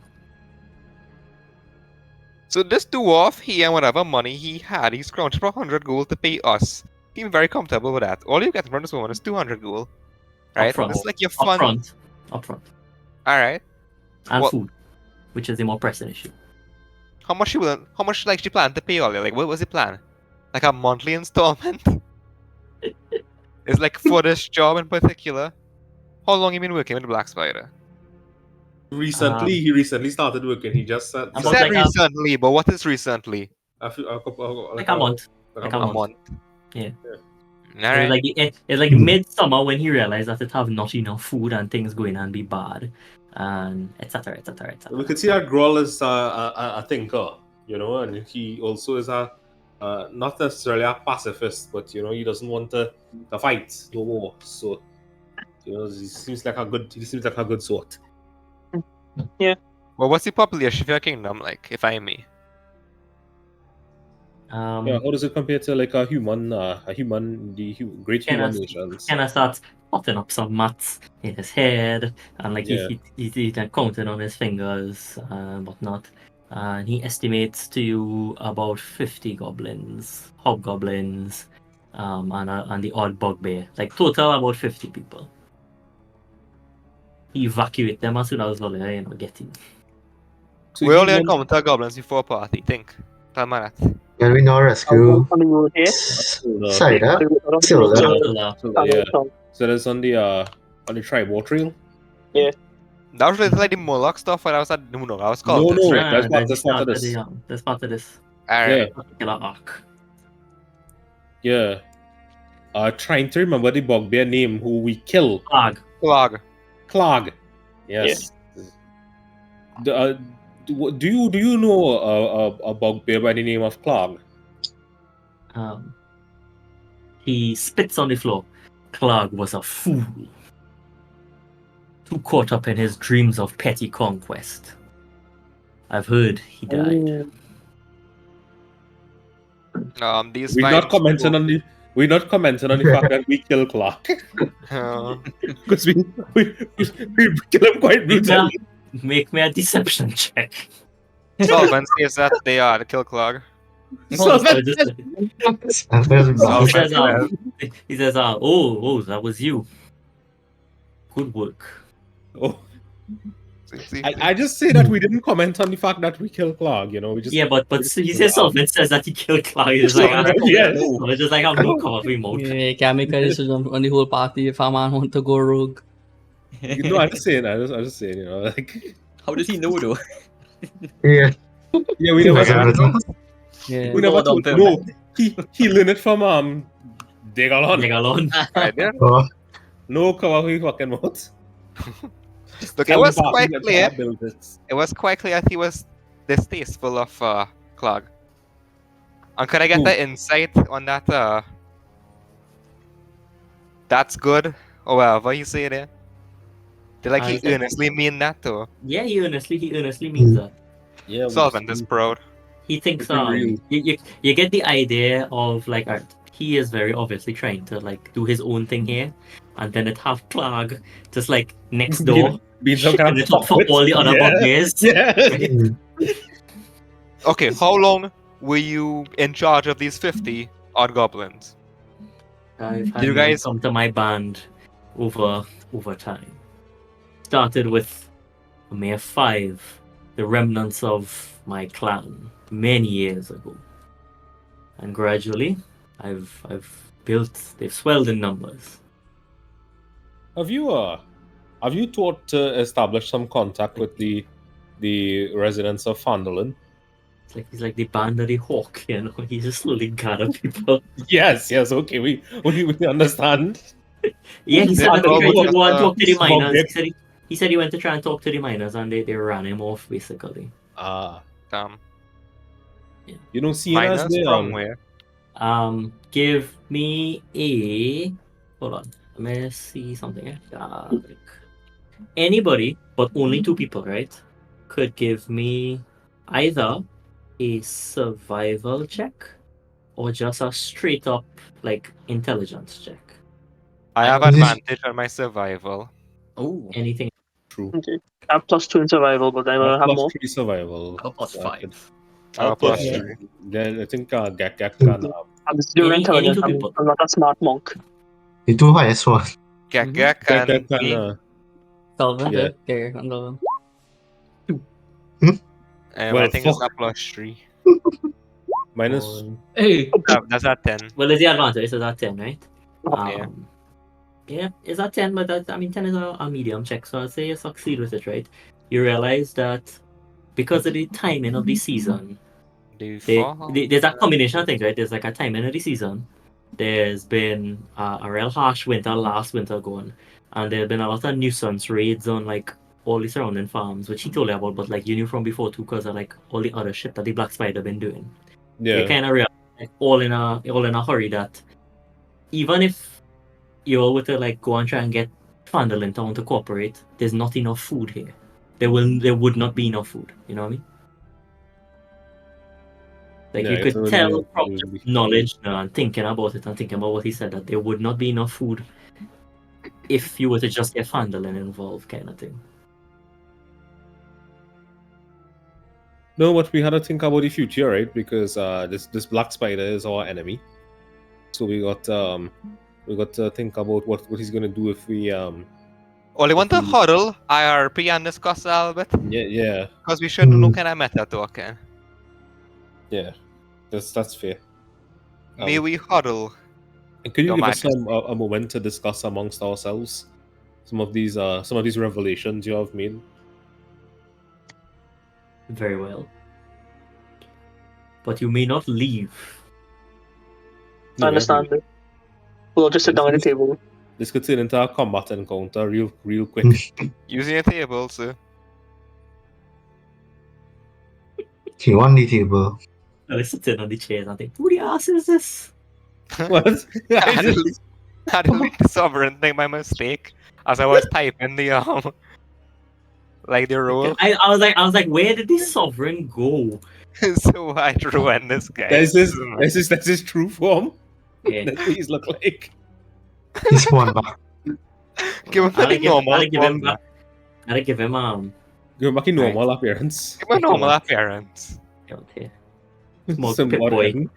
So this dwarf, he and whatever money he had, he scrounged for 100 gold to pay us. He's very comfortable with that. All you get from this woman is 200 gold. Right? Upfront. It's like your Up fun. front. Up front. Alright. And What- food, which is the more pressing issue. How much she planned to pay all you? Like what was the plan? Like a monthly installment? It's like for this job in particular. How long you been working with the Black Spider? Recently, he recently started working. He just said, You About said like a- recently, but what is recently? Like a month. Like a A month. month. Yeah. Alright. It's like midsummer when he realized that it have not enough food and things going and be bad, and etc. We could see that Groll is a thinker, and he also is a not necessarily a pacifist, but he doesn't want to fight no more. So he seems like a good sort. Well, what's the population of your kingdom like, if I may? Yeah, how does it compare to like great human nations? Kind of starts potting up some mats in his head, and like Yeah. he's like counting on his fingers and whatnot. And he estimates to you about 50 goblins, hobgoblins, and the odd bugbear. Like total about 50 people. He evacuate them as soon as they get in. So We he only wants- encounter goblins before a party, think. Tell me that. Can we now rescue On the road here. Cider? So, Silver? Yeah. So that's on the tribal trail. That was related to like the Moloch stuff when I was at no, I was called No, this, no. right? That's part of this. That's part of this Alright. particular arc. Yeah. Trying to remember the bugbear name who we kill. Arc. Clog. Clog. Yes. Do you know a bugbear by the name of Clog? He spits on the floor. Clog was a fool. Too caught up in his dreams of petty conquest. I've heard he died. These We're not vibes- commenting on the fact that we kill Clog because we kill him quite brutally. Make me a deception check. Solvent says that they are the kill clog. So that- he says, oh, that was you. Good work. Oh, See, I just say that we didn't comment on the fact that we killed Clark. You know, we just Yeah, but he says Sullivan says that he killed Clark. He's like, I don't Yes. know. So it's just like I'm no cover for mouth. Yeah, can't make a decision on the whole party if a man want to go rogue. No, I'm just saying. I'm just saying. You know, like How does he know though? Yeah, yeah, we he never wasn't with us. Yeah. we never Don't told. dump him. No, he learned it from Degalon. Megalon. right there. Oh, No cover for fucking mouth. Look, it Tell was the party quite that clear. I built it. It was quite clear that he was distasteful of Clog. And could I get Who? the insight on that? That's good, or whatever you say there. Did like I he think- earnestly mean that, or Yeah, he earnestly means that. Yeah, we Solvent just- is proud? He thinks Pretty real. you get the idea of like he is very obviously trying to like do his own thing here, and then it have Clark just like next door Being some kind shitting of it up for puppet. all the other Yeah. bugbears. Yeah. mm. Okay, how long were you in charge of these 50 odd goblins? I've had You many guys- come to my band over time. Started with a mere 5, the remnants of my clan many years ago, and gradually I've built. They've swelled in numbers. Have you thought to establish some contact with the residents of Fandolin? He's like the band of the hawk, you know. He just slowly gather people. Yes, okay, we understand. Yeah, he said Yeah, that he tried to just, go and talk to the small miners. bit. He said he went to try and talk to the miners, and they ran him off basically. Damn. You don't see it as Minus the from where? Give me a. Hold on. Let me see something. Anybody, but only 2 people, right? Could give me either a survival check or just a straight up like intelligence check. I have This is- advantage on my survival. Oh, Anything. True. Okay. I have +2 in survival, but I will have more. +3 survival. oh, plus So I 5. could- Plus yeah. 3. Then I think Gak can. I'm 0 Any intelligence. 2 I'm, people. I'm not a smart monk. The 2 highest one. Gek Gak and can. me, Solvent, Yeah. okay, on the Well, I think it's fuck. a +3. Minus. Hey. That's a 10. Well, there's the advantage. Is at 10, right? Yeah. Yeah, it's at 10, but 10 is a medium check, so I'd say you succeed with it, right? You realize that because of the timing of the season, there's a combination of things, right? There's like a timing of the season. There's been a real harsh winter last winter going, and there have been a lot of nuisance raids on like all the surrounding farms, which he told you about, but like you knew from before too, because of like all the other shit that the Black Spider been doing. Yeah. You kind of realize like, all in a hurry that even if you all were to like go and try and get Fandolin Town to cooperate, there's not enough food here. There would not be enough food. You know what I mean? Like Yeah, you it's could really- tell from really- knowledge and thinking about it and thinking about what he said that there would not be enough food if you were to just get Fandolin involved, kind of thing. No, but we had to think about the future, right? Because this Black Spider is our enemy. So we got to think about what he's gonna do if we Only want to huddle, IRP, and discuss a little bit. yeah. Because we should do no Hmm. kind of meta talking. Yeah, that's fair. May we huddle? And could you Your give us Majesty. a moment to discuss amongst ourselves some of these revelations you have made? Very well. But you may not leave. No, I understand it. We'll just sit down at the table. This could turn into a combat encounter real quick. Using a table, sir. He won the table. I sit on the chairs and think, who the ass is this? What? I deleted the sovereign thing by mistake as I was typing the like the rule. I was like, where did this sovereign go? So I drew in this guy. That's his true form. Yeah. That's what he's look like. He spawned back. Give him I'll the normal give him form. I'll give him Go back in normal appearance. Give him a normal appearance. okay. Small Some pit more boy. heaven.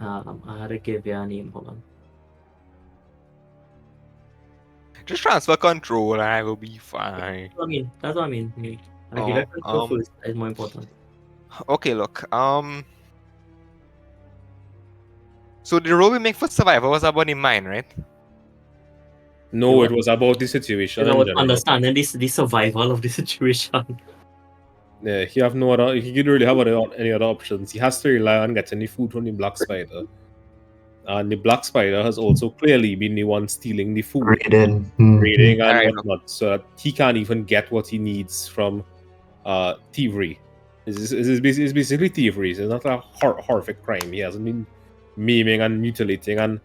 I had to give you a name, hold on. Just transfer control and I will be fine. That's what I mean. Like, you Oh, got control first is more important. Okay, look. So the role we make for survival was about the mine, right? No, it was about the situation You in know, general. understanding the survival of the situation. Yeah, he have no other. He didn't really have any other options. He has to rely on getting the food from the black spider, and the black spider has also clearly been the one stealing the food, Raiden. raiding and Alright. whatnot, so that he can't even get what he needs from thievery. It's basically thievery. It's not a horrific crime. He hasn't been maiming and mutilating and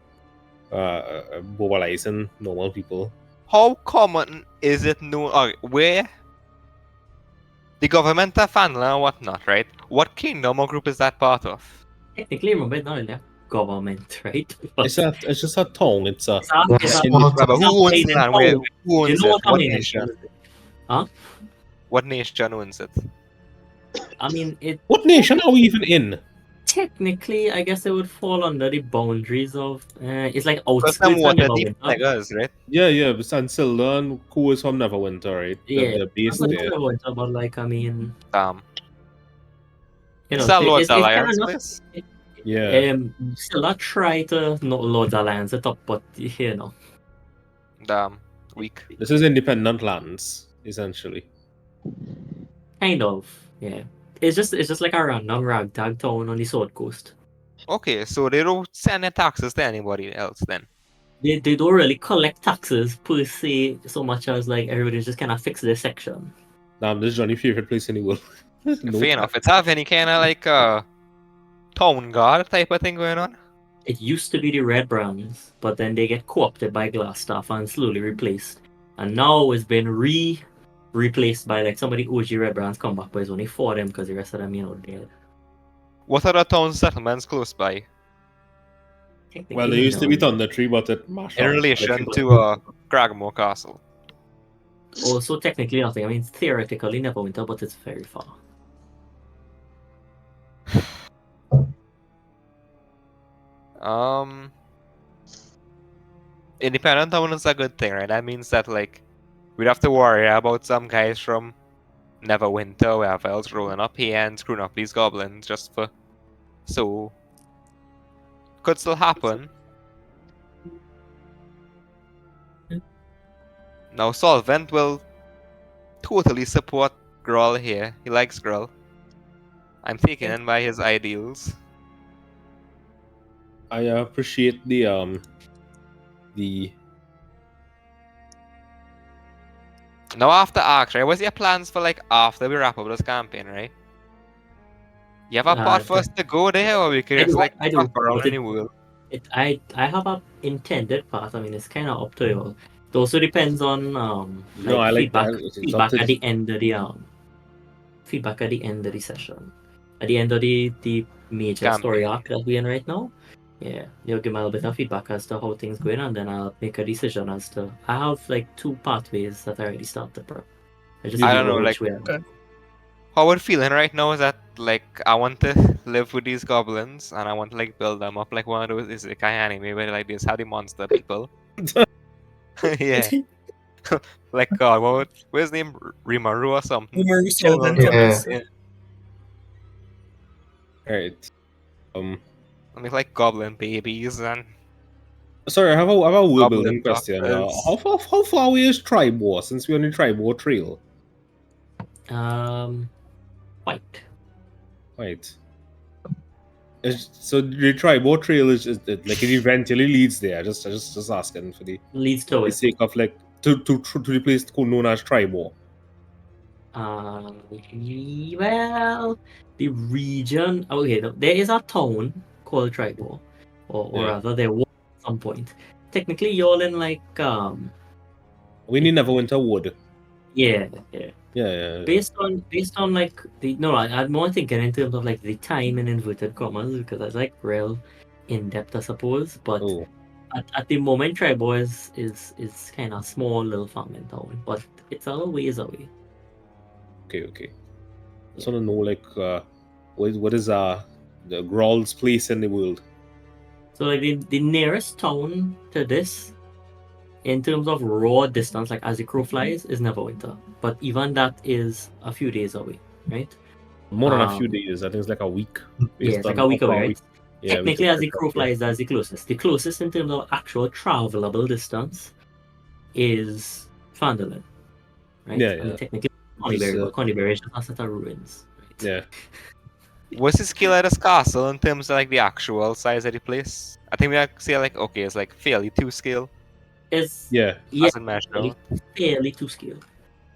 mobilizing normal people. How common is it known, or where the government of Fanla and whatnot, right? What kingdom or group is that part of? Technically, remember, it's not really a government, right? But It's just a town. It's a it's a- That's it's a- small Yeah, but it's a who owns the mining land? town. Who owns You know it? what I What mean? nation? What nation owns it? I mean, it what nation are we even in? technically, I guess it would fall under the boundaries of. It's like Because them outskirts of water deep Neverwinter. beggars, right? Yeah, but Sansilda and Ku is from Neverwinter, right? Yeah, The base but there. Neverwinter, but like, I mean, Damn. you know, It's a Lord's it's kind of Alliance not. place. Yeah. Still not try to not Lord's Alliance it up, but you know, Damn. Weak. This is independent lands, essentially. kind of, yeah. It's just like a random ragtag town on the Sword Coast. Okay, so they don't send their taxes to anybody else then. They don't really collect taxes per se so much as like everybody just kind of fix their section. Damn, this is Johnny's favorite place in the world. No Fair enough. It's have any kind of like town guard type of thing going on? It used to be the Red Brands, but then they get co-opted by Glass Staff and slowly replaced. And now it's been replaced by like some of the OG Red Brands come back, but it's only 4 of them because the rest of them, dead. What other towns settlements close by? Well, there used to be Thunder Tree, but it mashed In up. relation to Cragmaw Castle. Also, technically nothing. I mean, theoretically Neverwinter, but it's very far. Independent town is a good thing, right? That means that like we'd have to worry about some guys from Neverwinter, wherever else, rolling up here and screwing up these goblins just for so could still happen. Now Solvent will totally support Grull here. He likes Grull. I'm taken in by his ideals. I appreciate the Now after Arcs, right? What's your plans for like after we wrap up this campaign, right? You have a part for us to go there, or we can just like fuck around in the world? I have a intended path. I mean, it's kind of up to you. It also depends on No, I like feedback. that. It's up Feedback to- at the end of the feedback at the end of the session. At the end of the major story arc that we're in right now. Yeah, you'll give me a little bit of feedback as to how things going, and then I'll make a decision as to. I have like 2 pathways that I already started, bro. I don't know, like how we're feeling right now is that like I want to live with these goblins and I want to like build them up like one of those isekai anime where like these have the monster people. Yeah. Like God, where's his name? Rimaru or something? Rimaru Solvent. Yeah. Alright. I mean, like goblin babies and Sorry, I have a world Goblin building question. doctors. How far away is Tribor since we're on the Tribor trail? White. Right. So the Tribor trail is like it eventually leads there. Just asking for the Leads to the it. sake of like to the place known as Tribor. Well, the region. Okay, there is a town called Tribal, or Yeah. rather, there was at some point. Technically, you're in like We need Neverwinter Wood. yeah. Yeah. Based on like I'm more thinking in terms of like the time in inverted commas because that's like real in depth, I suppose. But Oh. at the moment, Tribal is kind of small little farming town, but it's a little ways away. Okay. Just want to know like what is the Growl's place in the world? So like the nearest town to this in terms of raw distance, like as the crow flies, is Neverwinter. But even that is a few days away, right? More than a few days. I think it's like a week. Yeah, based it's like on a week how away, far right? we- yeah, we Technically, took as the the crow trip, yeah. flies, that's the closest. The closest in terms of actual travelable distance is Fandolin, right? Yeah, I mean, yeah. technically, Just, Coneyberry, but Coneyberry is just a set of ruins, right? Yeah. What's the scale of this castle in terms of like the actual size of the place? I think we have to say like okay, it's like fairly to scale. It's Yeah. yeah, As in measure. fairly to scale.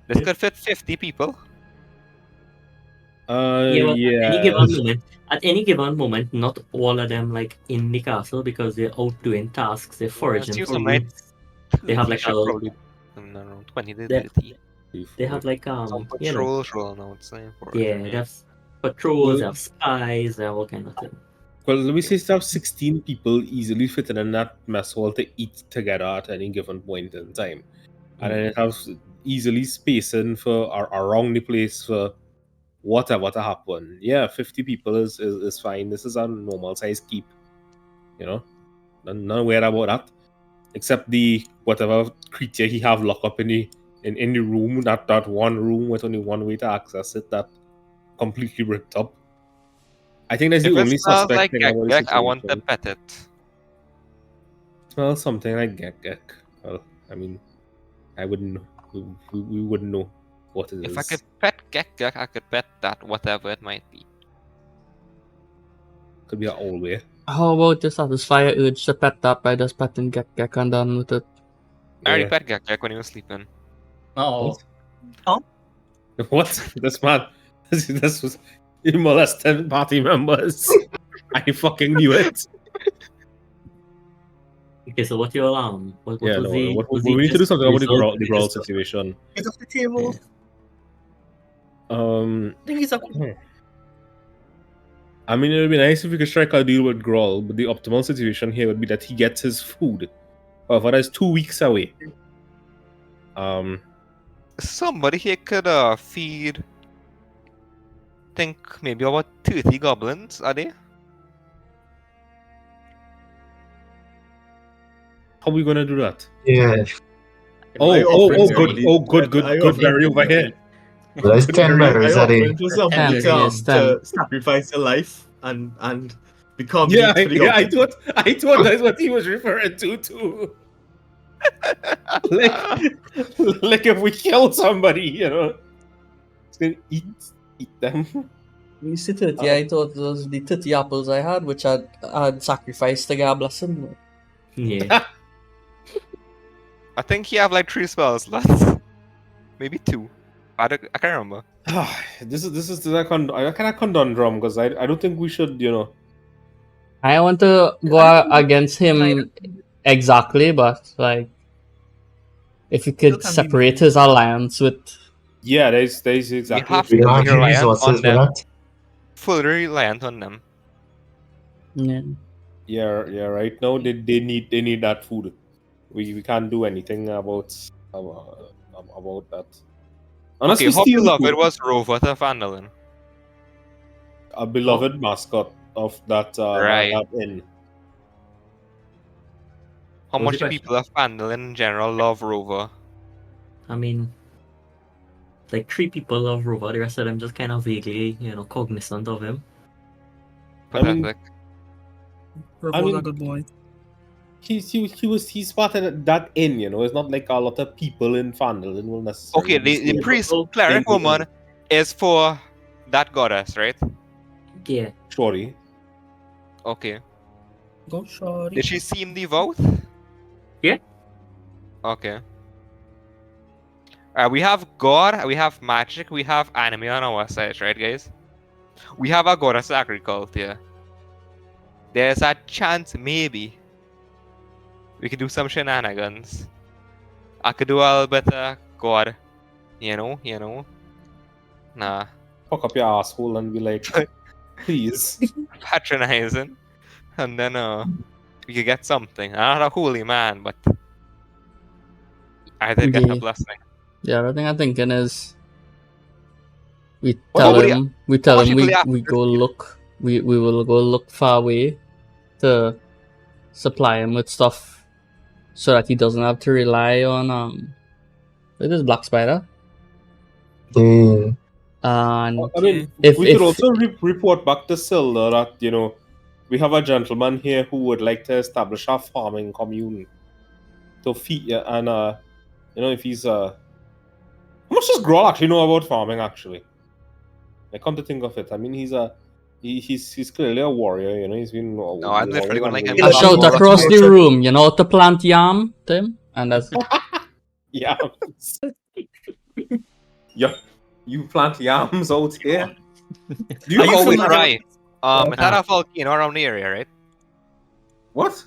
This could fit 50 people. Yeah, but Yeah. at any given moment, not all of them like in the castle because they're out doing tasks, they're foraging Let's use for some night. roots. They have like should a probably around 20 to They- 30. they have like Some you know, patrols rolling outside. yeah, they have patrols, they Well- have spies, they have all kind of things. Well, let me say to have 16 people easily fitting in that mess hall to eat together at any given point in time. And then it has easily spacing for around the place for whatever to happen. Yeah, 50 people is fine. This is a normal size keep. You know? Not worried about that. Except the whatever creature he have locked up in the room, that one room with only one way to access it, that completely ripped up. I think that's If the it only smells suspect like thing about the gek, I want to situation. pet it. Smells something like gek. Well, I mean, I wouldn't know. We wouldn't know what it is. If I could pet gek, I could pet that whatever it might be. Could be an old way. How about to satisfy your urge to pet that by just petting Gek and done with it? I already Yeah. pet gek when he was sleeping. Oh, What? This man. This was you molesting party members. I fucking knew it. Okay, so what your what Yeah, was no. the What, was we the need to do something about the result growl, of the growl discussion? situation. Get off the table. I think he's up. I mean, it would be nice if we could strike a deal with Growl, but the optimal situation here would be that he gets his food. However, that's 2 weeks away. Somebody here could feed. Think maybe about 30 goblins, are they? How are we gonna do that? Yeah, Good, Barry over here. but that's 10 berries I a day. offering for somebody Yes, to sacrifice their life and become Yeah, meat for the I goblin. thought that's what he was referring to too. like if we kill somebody, you know, it's gonna eat them. You see 30, I thought it was the 30 apples I had, which I'd sacrificed to get a blessing. Yeah. I think he have like 3 spells left. Maybe 2. I can't remember. This is the kind of conundrum because I don't think we should, you know. I want to go against him exactly, but like, if you could separate his alliance with. Yeah, there's exactly. You have We to don't have be the reliant resources on for them. that. Fully reliant on them. Yeah. Yeah. Right now, they need that food. We can't do anything about that. Unless Okay, we how steal the beloved food. was Rover to Vandalin? A beloved mascot of that Right. that inn. How What was much the question? people of Vandalin in general love Rover? I mean, like 3 people love Rover, the rest of them just kind of vaguely, cognizant of him. I mean, Pathetic. I mean, a good boy. He's part of that inn, you know. It's not like a lot of people in Fandolin will necessarily. Okay, the be- priest well, cleric they- woman is for that goddess, right? Yeah. Sorry. Okay. Go shorty. Did she seem devout? Yeah. Okay. We have God, we have magic, we have anime on our side, right, guys? We have a goddess agriculture. There's a chance, maybe, we could do some shenanigans. I could do a little bit of God, you know. Nah, Fuck up your asshole and be like, please. patronizing, and then we could get something. I'm not a holy man, but I did get a Yeah. blessing. The other thing I'm thinking is we What tell about him how much people they have we to go receive? look we will go look far away to supply him with stuff so that he doesn't have to rely on it is Black Spider. Mm. And I mean, if we could also report back to Silda that, we have a gentleman here who would like to establish a farming commune to feed and if he's how much does Groll actually know about farming actually? I come to think of it, I mean he's clearly a warrior, he's been No, I'm literally going like I a shout more across the exposure. room, you know how to plant yam, Tim? And that's yams. Yeah, you plant yams out here. Do you Are you Oh, wait, familiar right. It had Ah. a volcano around the area, right? What?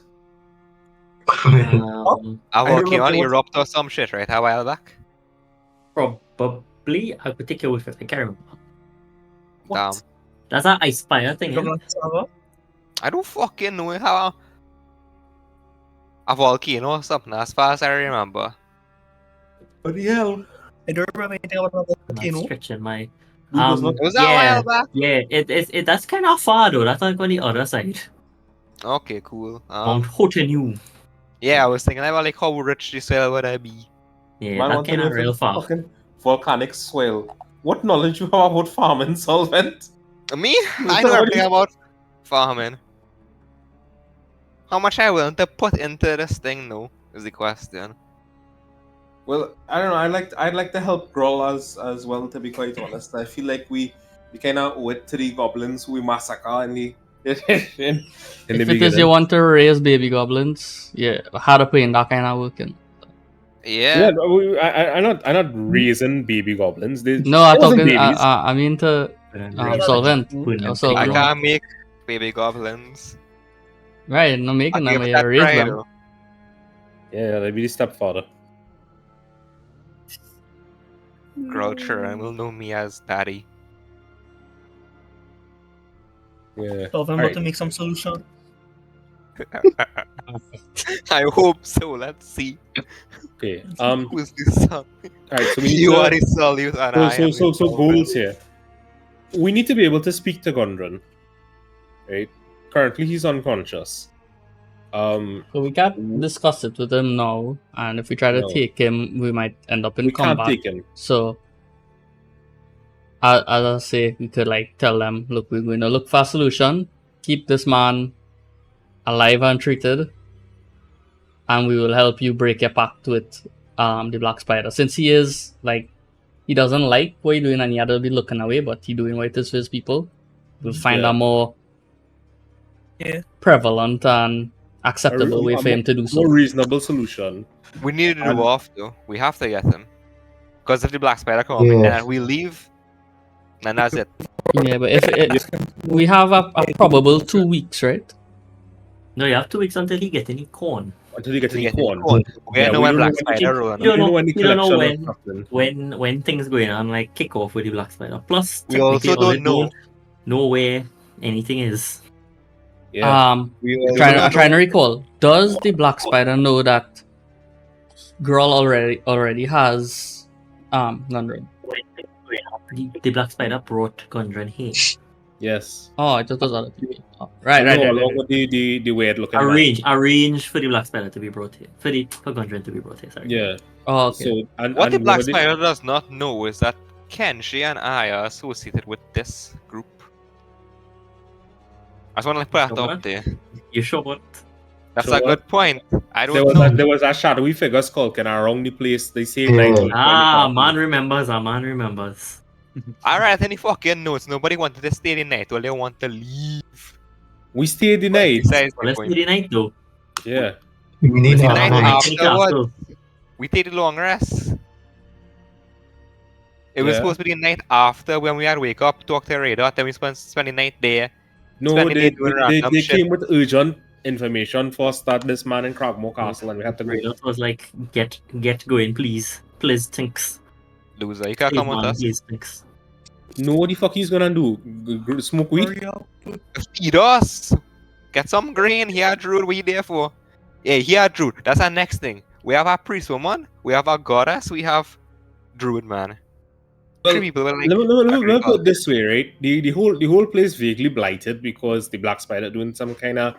Um, A I don't know volcano if it was- erupted or some shit, right? A while back. probably I could take it with it. I can't remember. Damn. That's an ice fire thing. From Eh? that server? I don't fucking know how a volcano or something, as far as I remember. What the hell? I don't remember anything about that I'm volcano. stretching my. It was not- It was that a yeah, while back? yeah. It that's kind of far though. That's like on the other side. Okay, cool. Mount Hotenu. Yeah, I was thinking about like how rich this soil would I be. Yeah, Man, that's want to kind know of if real it's far. fucking volcanic soil. What knowledge you have about farming, Solvent? Me? I know everything about farming. How much I willing to put into this thing now is the question. Well, I don't know. I'd like to help Groll as well. To be quite honest, I feel like we kind of owe it to the goblins we massacre in the in the if it is beginning. you want to raise baby goblins, yeah, how to put in that kind of working. Yeah. I'm not raising baby goblins. No, I'm they wasn't talking. babies. I mean to solvent. I Solvent. can't make baby goblins. Right, no making I'll them. give Yeah, that raise try, them. though. Yeah, they'd be the stepfather. Groucher, and will know me as daddy. Yeah. So I'm about Alright. to make some solution. I hope so. Let's see. Okay. Who's this son? Alright. So we need You to- are the solute, and I am So the goals here. We need to be able to speak to Gundren. Right? Currently he's unconscious. So we can't discuss it with him now, and if we try to No. take him, we might end up in We can't combat. take him. So, as I say, we could like tell them, look, we're going to look for a solution, keep this man alive and treated, and we will help you break your pact with the Black Spider. Since he is like, he doesn't like what you're doing, and he had to be looking away, but he doing what it is for his people. We'll find a more prevalent and acceptable way for him to do so. More reasonable solution. We need to do off though. We have to get him. Because if the Black Spider come Yeah. and then we leave, then that's it. Yeah, but if we have a probable 2 weeks, right? No, you have 2 weeks until you get any corn. Until you get to the Get corn. corn. We Yeah, don't know we when don't Black know Spider when run. You don't know- when the you don't know collection of something. when things going on like kick off with the Black Spider. Plus, We also technically, don't know. know where anything is. Yeah. We I'm also trying don't to know. recall. Does the Black Spider know that Groll already has Gundren? The Black Spider brought Gundren here. Yes. Oh, I thought those other people. Oh, right. Along with the weird looking man. Arrange for the Black Spider to be brought here. For Gundren to be brought here, sorry. Yeah. Oh, okay. So and What the and Black nobody- Spider does not know is that Kenshi and I are associated with this group. I just want to put that Sure. up there. You sure what? That's Sure. a good point. I there don't was know. there was a shadowy figure skulking around the place. They say Yeah. 1920. Man remembers. Alright, any fucking notes. Nobody wanted to stay the night. Well, they want to leave. We stayed the night. Besides my Let's point. do the night though. Yeah. We need Let's a do the night night. night in the afterwards. castle. We take the long rest. It was Yeah. supposed to be the night after when we had wake up, talk to Radar, then we spend the night there. No, Spending they, it doing random they shit. came with urgent information for start this man in Cragmaw Castle, and we had to go. Raiders was like, get going, please. Please, thanks. Loser, you can't Please, come with man, us. please, thanks. No, what the fuck he's gonna do? Smoke weed? Feed us! Get some grain here, Druid. What you there for? Yeah, here, Druid. That's our next thing. We have our priest woman, we have our goddess, we have Druid man. Well, Three people were like, Let me put it agriculture. this way, right? The whole place vaguely blighted because the Black Spider doing some kind of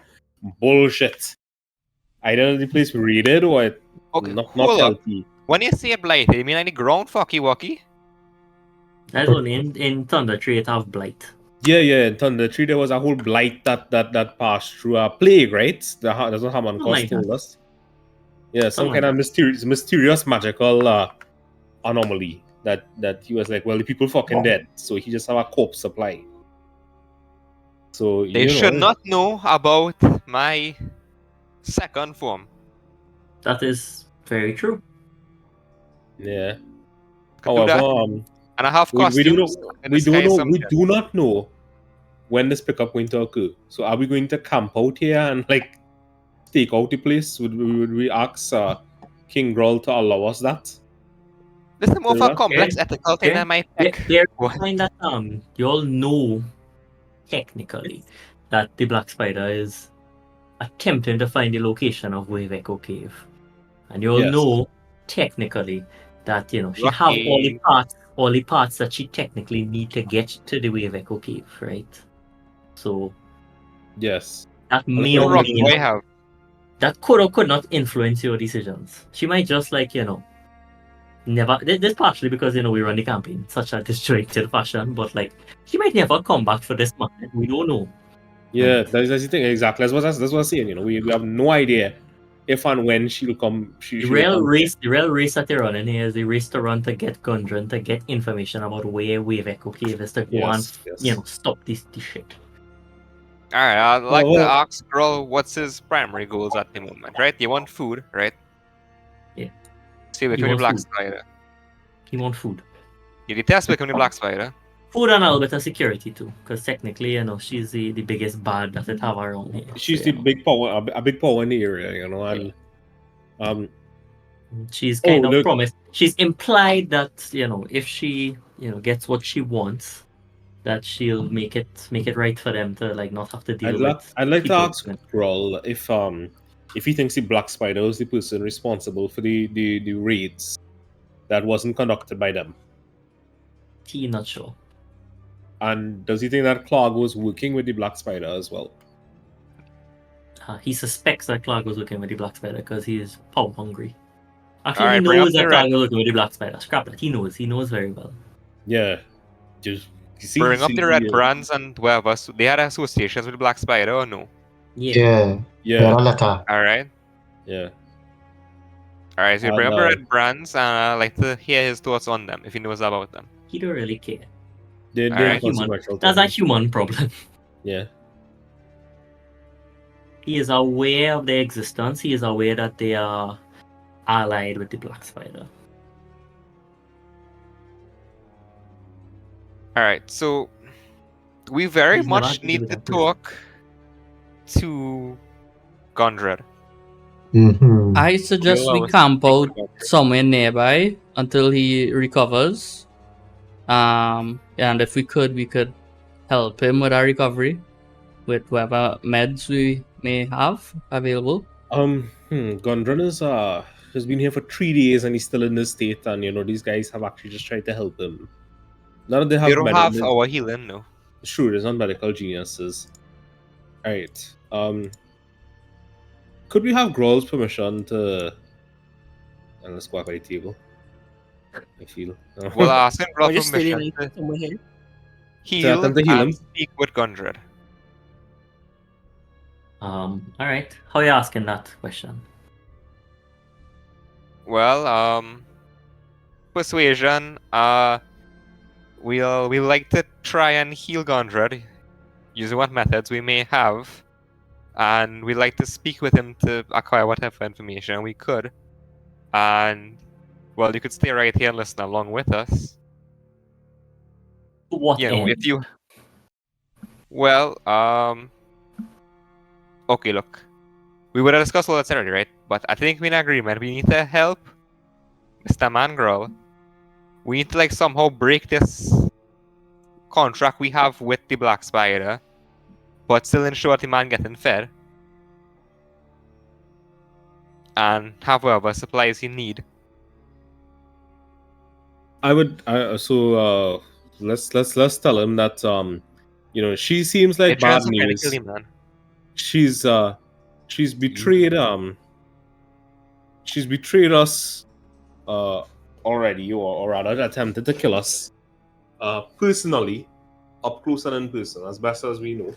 bullshit. either the place we raided or it Okay, not hold up. healthy. When you say blighted, you mean like the ground fucky wucky? That's only in Thunder Tree it have blight. Yeah, in Thunder Tree there was a whole blight that passed through a plague, right? That's what Haman Something like told that. us. Yeah, some Something kind like of mysterious magical anomaly that he was like, well, the people fucking dead, so he just have a corpse supply. So They you should know, not know about my second form. That is very true. yeah. Could do that. However, And I have we do costumes. know, we do not know when this pickup going to occur. So are we going to camp out here and like stake out the place? Would we ask King Groll to allow us that? This is more of a Okay. complex ethical thing than my pick. Bear in mind that you all know technically that the Black Spider is attempting to find the location of Wave Echo Cave. And you all Yes. know technically that she have Lucky. all the parts that she technically need to get to the Wave Echo Cave, right? So Yes. that may No or rock may boy not, have. that could or could not influence your decisions. She might just never. This partially because we run the campaign in such a disjointed fashion, but she might never come back for this month. We don't know. Yeah, Right. that's the thing. Exactly. That's what I'm saying. We have no idea if and when she'll come. The real race that they're running here is the race to run to get Gundren, to get information about where Wave Echo Cave is, to go and stop this shit. Alright, I'd like to ask Groll what's his primary goals at the moment, right? You want food, right? Yeah. See, He become the wants Black food. Spider. He wants food. You detest becoming the Black Spider. Food and a little bit of security too, because technically, she's the biggest bad that it have around here. She's So, the big power, a big power in the area, and she's kind of promised. She's implied that if she gets what she wants, that she'll make it right for them to not have to deal with. I'd like to people. ask Groll if he thinks the Black Spider was the person responsible for the raids that wasn't conducted by them. He's not sure. And does he think that Clark was working with the Black Spider as well? He suspects that Clark was working with the Black Spider because he is power hungry. Actually, Alright, he bring up knows the that red. Clark was working with the Black Spider. Scrap that. He knows very well. Yeah. Just Bring up the red brands and whatever. So they had associations with the Black Spider or no? Yeah. Yeah. Letter. Alright. Yeah. Alright, so you bring up the red brands and I'd like to hear his thoughts on them, if he knows about them. He don't really care. They're consequential. That's a human problem. Yeah. He is aware of their existence. He is aware that they are allied with the Black Spider. Alright, so we very He's never much had to do need with to that person. talk to Gondred. Mm-hmm. I suggest we camp out somewhere nearby until he recovers. And if we could help him with our recovery with whatever meds we may have available. Gondren has been here for 3 days and he's still in this state, and these guys have actually just tried to help him. None of them have They don't have our healing, no. Sure, there's not medical geniuses. Alright. Could we have Groll's permission to let's go up by the table? I feel. Well, ask him for just permission really to somewhere here. heal attempt to heal him. and speak with Gondred. All right. How are you asking that question? Well, persuasion. We'll like to try and heal Gondred using what methods we may have, and we'd like to speak with him to acquire whatever information we could. And well, you could stay right here and listen along with us. What If end? you. Well, okay, look. We would have discussed all that already, right? But I think we're in agreement. We need to help Mr. Mangrel. We need to somehow break this contract we have with the Black Spider, but still ensure the man getting fed. And have whatever supplies he need. I would let's tell him that she seems like bad news. Man. She's betrayed she's betrayed us already, or rather attempted to kill us personally, up close and in person, as best as we know.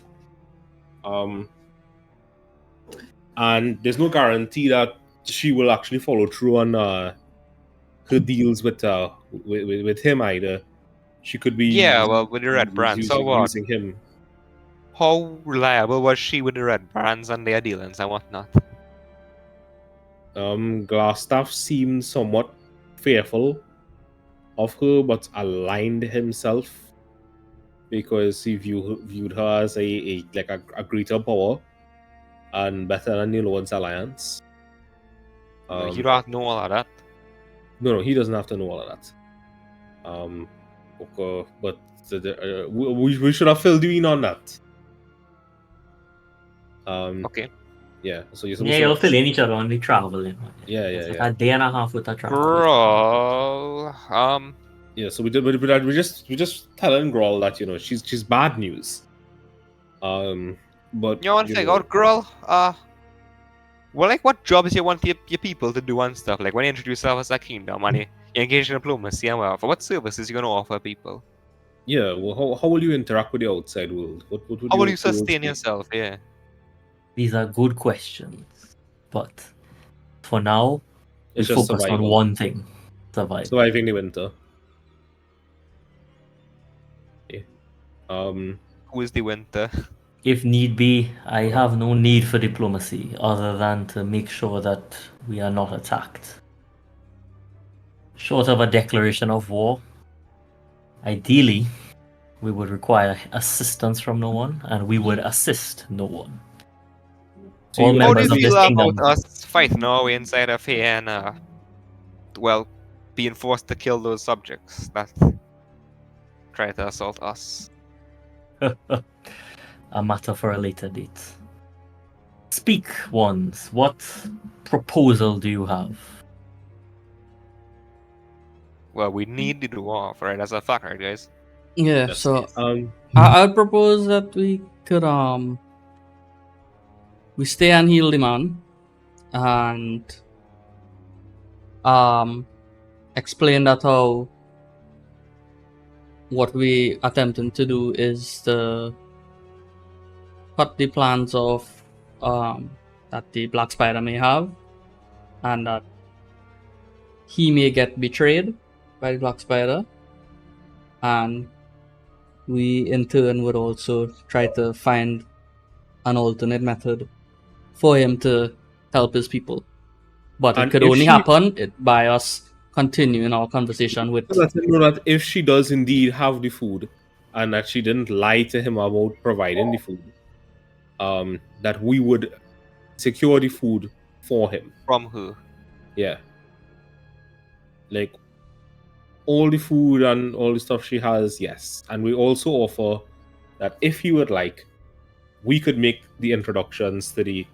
And there's no guarantee that she will actually follow through on her deals with him either. She could be Yeah, well, with the red brands, so what? using him. How reliable was she with the red brands and their dealings and whatnot? Glassstaff seemed somewhat fearful of her, but aligned himself because he viewed her as a greater power and better than the Lord's alliance. You don't know all of that. No, he doesn't have to know all of that. Okay, but we should have filled you in on that. Okay. Yeah. So you'll fill in each other on the traveling. Yeah. A day and a half with a travel. Bro, Yeah. So we just telling Growl that she's bad news. But you want to figure out, girl? Well, like, what jobs you want your people to do and stuff? Like, when you introduce yourself as a kingdom and you engage in diplomacy and well, for what services you gonna offer people? Yeah. Well, how will you interact with the outside world? What would How will your you sustain goals be? yourself? Yeah. These are good questions, but for now, we It's just focus on survival. one thing: survival. Surviving the winter. Okay. Who is the winter? If need be, I have no need for diplomacy other than to make sure that we are not attacked. Short of a declaration of war, ideally, we would require assistance from no one, and we would assist no one. So All you How do members you of this feel kingdom. about us fighting our way inside of here and well, being forced to kill those subjects that try to assault us? A matter for a later date. Speak, ones. What proposal do you have? Well, we need the dwarf, right? That's a fact, right, guys? Yeah, Yes. so I'd propose that we could we stay and heal the man and explain that how what we attempting to do is to cut the plans of that the Black Spider may have, and that he may get betrayed by the Black Spider, and we in turn would also try to find an alternate method for him to help his people. But it And could if only she- happen by us continuing our conversation with. let him know that if she does indeed have the food, and that she didn't lie to him about providing the food, that we would secure the food for him. From who? Yeah. Like all the food and all the stuff she has, yes. And we also offer that if he would like, we could make the introductions to the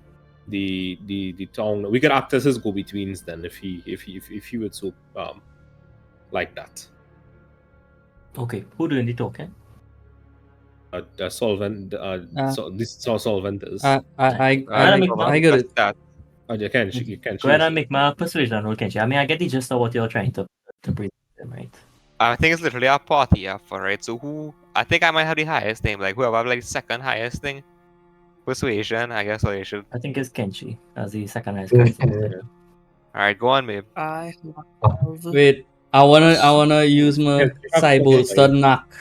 town. We could act as his go-betweens then if he would so like that. Okay, who doing the talking? Solvent. This is how Solvent is. I get it. That. You can Go ahead and make my persuasion roll, Kenshi. I mean, I get the gist of what you're trying to bring them, right? I think it's literally a party effort, right? So who? I think I might have the highest name. Like whoever have like second highest thing, persuasion. I guess I should. I think it's Kenshi as the second highest charisma. All right, go on, babe. I Wait, I wanna use my cyborg stud knock.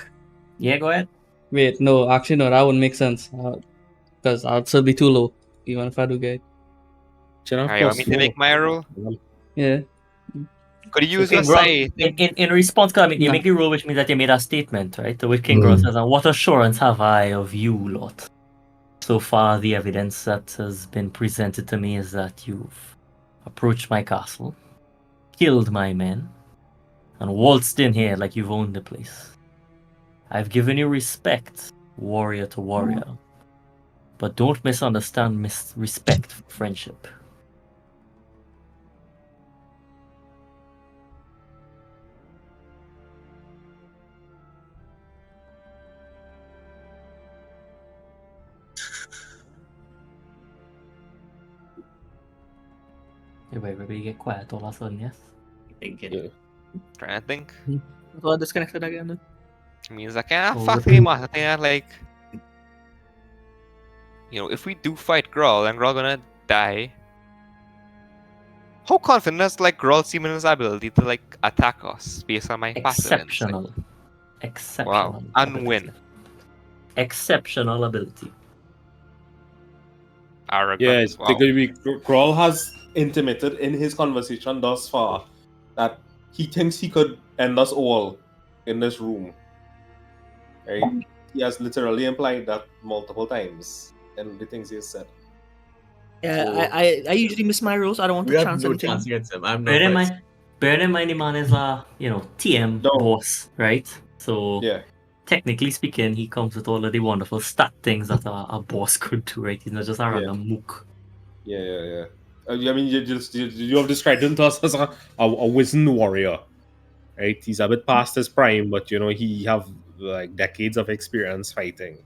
Yeah, go ahead. Wait, no, actually no, that wouldn't make sense. Because I'll still be too low, even if I do get. Alright, you want me to make my roll? Yeah. Could you use King your Grol, side? in response, I mean, you Nah. make the rule, which means that you made a statement, right? To which King Grol says, "And what assurance have I of you, Lot? So far, the evidence that has been presented to me is that you've approached my castle, killed my men, and waltzed in here like you've owned the place. I've given you respect, warrior to warrior, but don't misunderstand respect for friendship." Everybody get quiet all of a sudden, yes? Thinking. Yeah. Trying to think. So I disconnected again. Means I can't Oh, fucking matter. I think like, if we do fight Growl and Growl gonna die, how confident does like Growl seem in his ability to like attack us based on my passive insight? exceptional. Exceptional. Wow, and ability. win. Exceptional ability. Arrogance. Yeah, Wow. Grawl has intimated in his conversation thus far that he thinks he could end us all in this room. Right? He has literally implied that multiple times in the things he has said. Yeah, So- I usually miss my rolls. I don't want We to have chance no anything. chance against him. I'm not. Bear in Vexed. mind, the man is a TM No. boss, right? So Yeah. technically speaking, he comes with all of the wonderful stat things that a boss could do, right? He's not just a random mook. Yeah. I mean, you have described him to us as a wizened warrior, right? He's a bit past his prime, but he have like decades of experience fighting.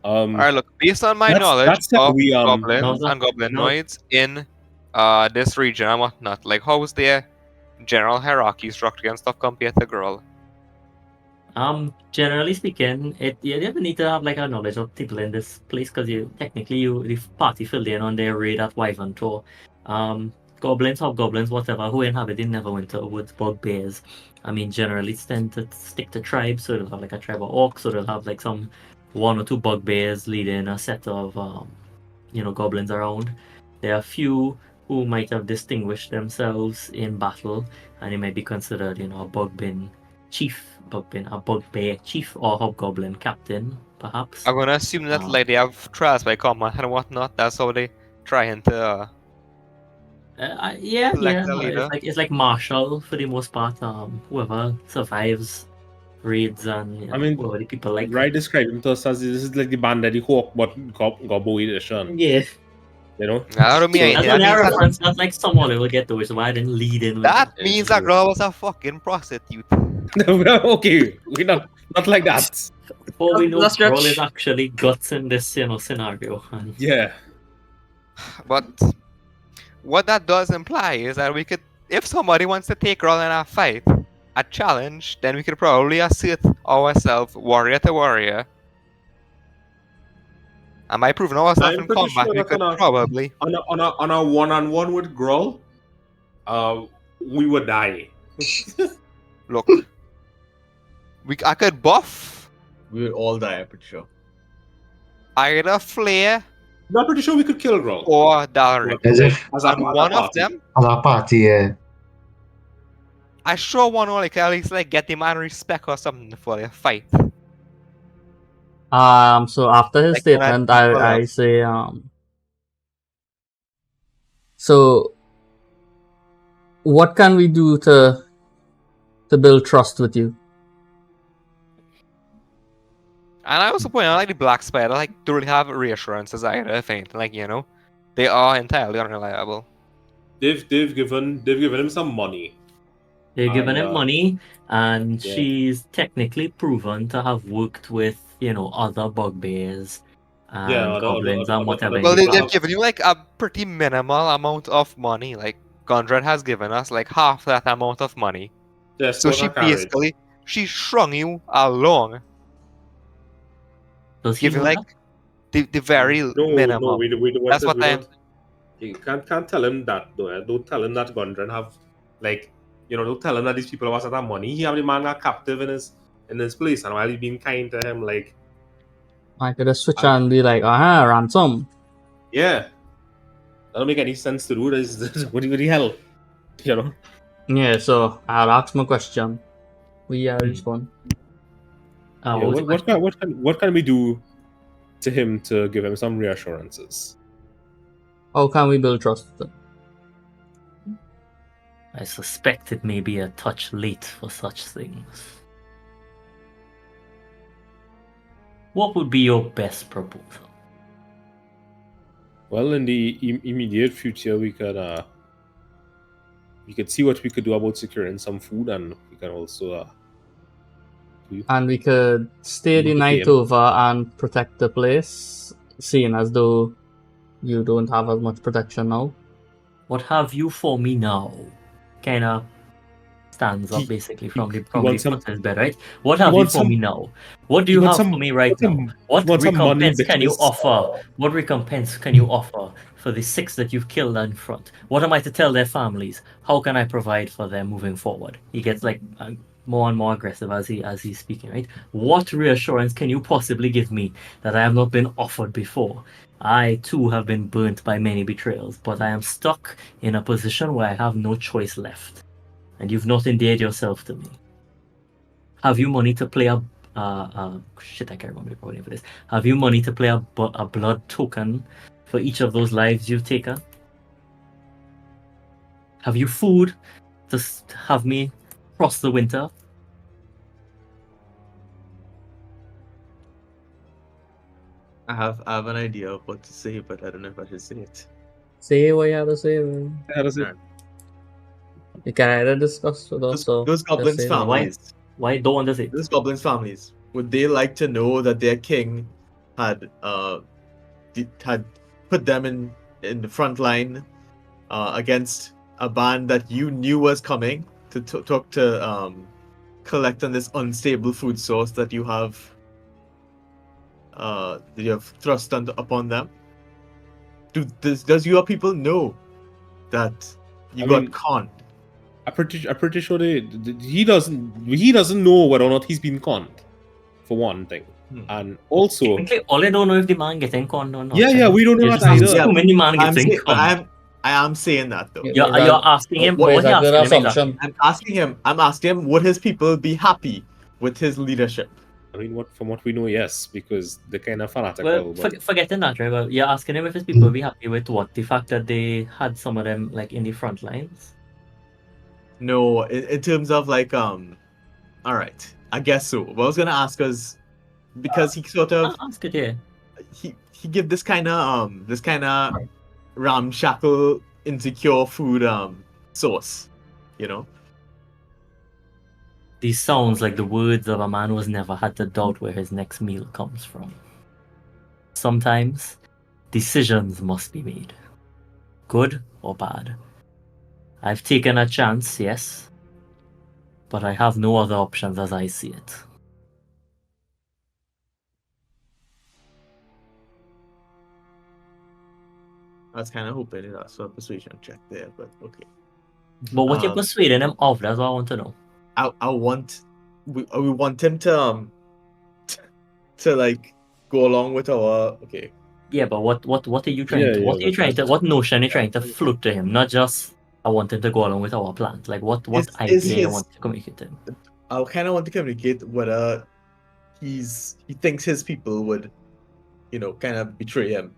Alright, look, based on my knowledge that's of we goblins No, and no. goblinoids in this region and whatnot, like how is their general hierarchy structure and stuff compared to Growl? Generally speaking, you don't need to have like a knowledge of people in this place because the party filled in on their raid at Wyvern Tour. Goblins, hobgoblins, whatever, who inhabit in Neverwinter woods, bugbears. I mean, generally tend to stick to tribes, so they'll have like a tribe of orcs, so they'll have like some one or two bugbears leading a set of goblins around. There are a few who might have distinguished themselves in battle, and they might be considered, a bugbear chief or hobgoblin captain, perhaps. I'm gonna assume that Ah. like they have trials by combat and whatnot. That's how they trying to. Yeah. Select a leader. It's like martial for the most part. Whoever survives raids and I mean, whoever the people like. Right described him to us as this is like the Bandit Hawk, but Gobbo edition. Yeah. I don't mean That's anything. only a That, reference. That's like someone will get to it, so why I didn't lead in with that that. means that Growl was a fucking prostitute. Okay, we're not like that. Before we know, That's stretch. Brawl is actually guts in this scenario. And Yeah. But what that does imply is that we could, if somebody wants to take Growl in a fight, a challenge, then we could probably assert ourselves warrior to warrior. And by proving ourselves I'm in pretty combat, sure we that could on a- probably. On a one-on-one with Growl, we would die. Look, I could buff We would all die. I'm pretty sure. either Flare I'm pretty sure we could kill Growl. or Dalric. As if As a And one of party. them, as a party, yeah. I sure want to like at least like get the man respect or something for their fight. So after his Like, when I statement, think I about say, so what can we do to build trust with you? And I also point out like the Black Spider like don't really have reassurances either, if anything. Like, they are entirely unreliable. They've given him some money. they're giving him And, money, and yeah. she's technically proven to have worked with, other bugbears and Yeah, other- goblins other- and whatever. Well, in the they've past. given you like a pretty minimal amount of money. Like Gondred has given us like half that amount of money. Just So for she that carriage. basically strung you along, Does he giving know like the very No, minimum. we don't. That's what we I- don't. You can't tell him that though. Don't tell him that Gondren have like don't tell him that these people have that money. He have the man got captive in his place, and while he being kind to him, like I could have switched and be like, ransom. yeah, that don't make any sense to do. This what the hell, Yeah, so I'll ask my question. We respond. Yeah, what was the question? what can we do to him to give him some reassurances? How can we build trust with them? I suspect it may be a touch late for such things. What would be your best proposal? Well, in the immediate future, we could see what we could do about securing some food, and we can also And we could stay the Look at night him. over and protect the place, seeing as though you don't have as much protection now. What have you for me now? Kind of stands up He- basically he- from the he from the wants some- foot bed, right? What have you wants for some- me now? What do he you wants have some- for me right wants some- now? What wants some money, recompense can you bitches. offer? What recompense can you offer for the 6 that you've killed in front? What am I to tell their families? How can I provide for them moving forward? He gets like more and more aggressive as he's speaking, right? What reassurance can you possibly give me that I have not been offered before? I too have been burnt by many betrayals, but I am stuck in a position where I have no choice left, and you've not endeared yourself to me. Have you money to play a shit? I can't remember the name for this. Have you money to play a blood token for each of those lives you've taken? Have you food to have me cross the winter? I have an idea of what to say, but I don't know if I should say it. Say what you have to say, man. How does it- Alright. You can either discuss with us or Those just goblins' say no. families. Why don't want to say? Those goblins' families. Would they like to know that their king had had put them in the front line against a band that you knew was coming to talk to collect on this unstable food source that you have thrust upon them? Does your people know that you I got mean- conned? I'm pretty sure he doesn't know whether or not he's been conned, for one thing, and also Technically, all I don't know if the man getting conned or not. yeah, we don't know You're that just either. assuming the man I'm getting saying, but conned. I am saying that though. Yeah. You're asking him What what is you a good asking him assumption? exactly. I'm asking him, would his people be happy with his leadership? I mean, from what we know, yes, because they're kind of fanatical. Well, but forgetting that, right? Well, you're asking him if his people will be happy with what? The fact that they had some of them like in the front lines? No, in terms of like all right, I guess so. What I was gonna ask is because he sort of Ask it, yeah. he give this kind of ramshackle insecure food source, you know. These sounds like the words of a man who has never had to doubt where his next meal comes from. Sometimes decisions must be made, good or bad. I've taken a chance, yes, but I have no other options as I see it. I was kind of hoping it asked for a persuasion check there, but okay. But what you're Um, persuading him of, that's what I want to know. I want we want him to to like go along with our okay. Yeah, but what are you trying to? What are you trying to? What notion are you trying to float to him? Not just I want him to go along with our plan. Like what Is idea you his- want to communicate to him? I kind of want to communicate whether he thinks his people would, kind of betray him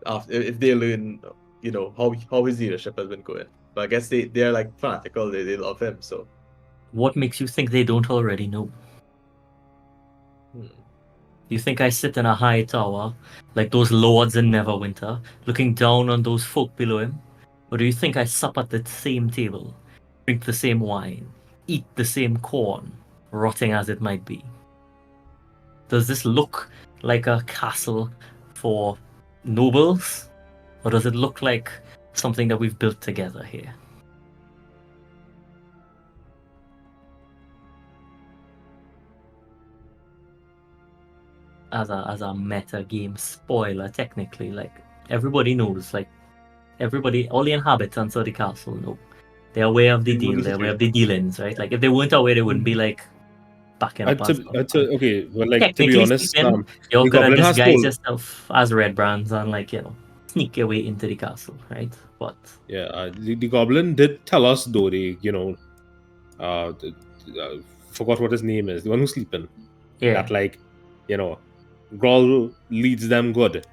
after if they learn, how his leadership has been going. But I guess they're like fanatical. They love him. So What makes you think they don't already know? You think I sit in a high tower, like those lords in Neverwinter, looking down on those folk below him? Or do you think I sup at the same table, drink the same wine, eat the same corn, rotting as it might be? Does this look like a castle for nobles? Or does it look like something that we've built together here? As a meta game spoiler, technically, like everybody knows, like everybody, all the inhabitants of the castle know. They're aware of the deal, they're aware of the dealings, right? Like if they weren't aware, they wouldn't be like backing up. Okay, well, like to be Technically honest, speaking, you're the gonna goblin has disguise told. yourself as red brands and sneak your way into the castle, right? But Yeah, the goblin did tell us though. Forgot what his name is. The one who's sleeping. yeah, That Groll leads them good,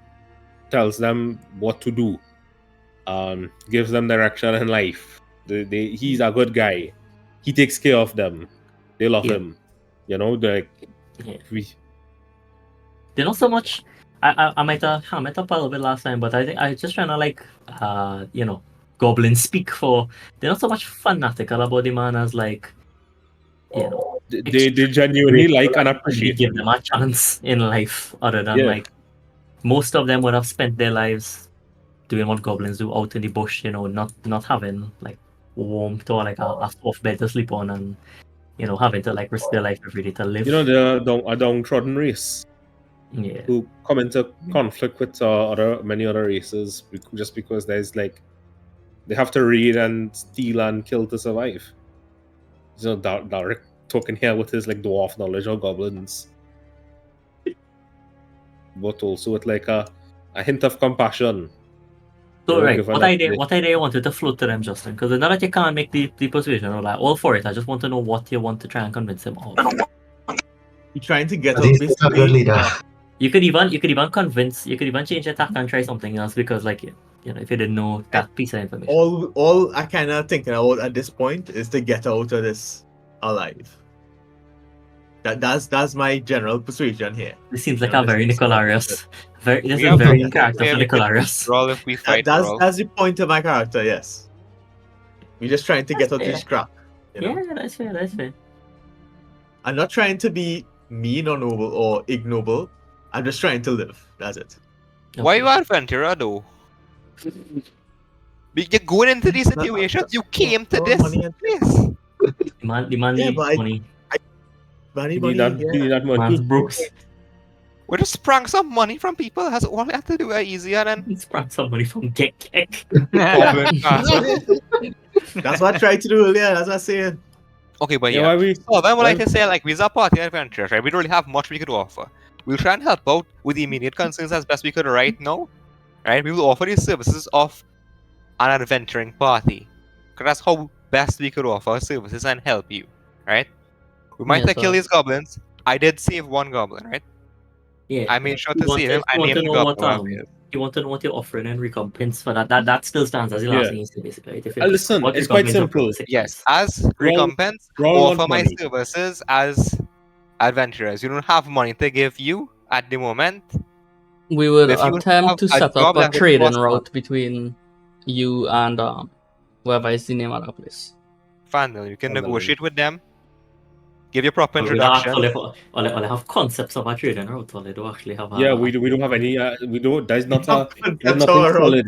tells them what to do, gives them direction in life. He's a good guy. He takes care of them. They love him. yeah. We they're not so much. I might have hammered up a little bit last time, but I think I just trying to goblin speak for. They're not so much fanatical about the man as they genuinely like and appreciate give him. them a chance in life, other than Yeah. most of them would have spent their lives doing what goblins do out in the bush, not having like warmth or like a soft bed to sleep on, and having to like risk their life every day to live. They're a downtrodden race Yeah. who come into conflict with many other races just because there's like they have to raid and steal and kill to survive. Derek talking here with his like dwarf knowledge of goblins, but also with like a hint of compassion. So right, given what that idea you wanted to float to them, Justin? Because now that you can't make the persuasion, or like all for it, I just want to know what you want to try and convince him of. You're trying to get But out he's a good basically. leader. You could even convince, you could even change your tack and try something else because like if you didn't know that piece of information. All I kind of thinking about at this point is to get out of this alive. That's my general persuasion here. This seems like a very Nicolarius. This We is have very no in character way for we could Nicolarius. roll if we fight. That's roll. that's the point of my character. Yes, we're just trying to get out fair. this scrap. Yeah, that's fair. That's fair. I'm not trying to be mean or noble or ignoble. I'm just trying to live. That's it. Why you adventurer though? You're going into these situations. You came to this place. The man Yeah, needs but money. Money, you need that money. Man's brooks. We just sprang some money from people. That's all we have to do. Easier than He sprang some money from Get. goblin castle. That's what I tried to do earlier. That's what I'm saying. Okay, but Yeah, yeah. why we? So then, what why- I can say, like, we're a party adventurers, right? We don't really have much we could offer. We'll try and help out with the immediate concerns as best we could right now, right? We will offer the services of an adventuring party, because that's how best we could offer our services and help you, right? We might Yes, have kill sir. these goblins. I did save one goblin, right? Yeah. I made sure You to want save to- him. I you want named to the know goblin. what, whatever it is. You want to know what you're offering in recompense for that. That still stands as the last Yeah. thing you say, basically. Right? If Listen, what it's quite recompense you're simple. proposing. Yes, as recompense, Roll offer want my money. services as adventurers. You don't have money to give you at the moment. We would If you attempt to have a set job up a that trading costs route between you and whoever is the name of that place. Fandel, you can Fandel. negotiate with them. Give your proper We don't introduction. actually have concepts of a trading route, or they don't actually have Yeah, we don't have any. We don't. There's not a. There's That's nothing all right. solid.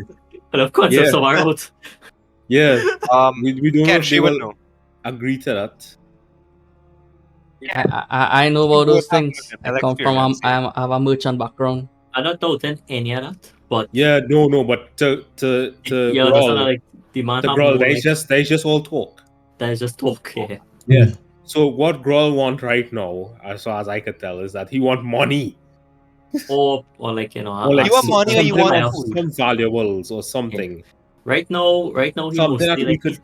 We have concepts Yeah. of our route. Yeah, we don't know Ken, if she they would will know. agree to that. I know about those both have things. I little come from experience, yeah. I have a merchant background. I'm not doubting any of that, but Yeah, no, but to yeah, that's not Grawl, like the man to have Grawl, more, there's just all talk. that is just talk here. Yeah. So what Grawl want right now, as far as I could tell, is that he want money. Or like Or like You want money or you want some, some valuables or something. Right now he Something that mostly we like could-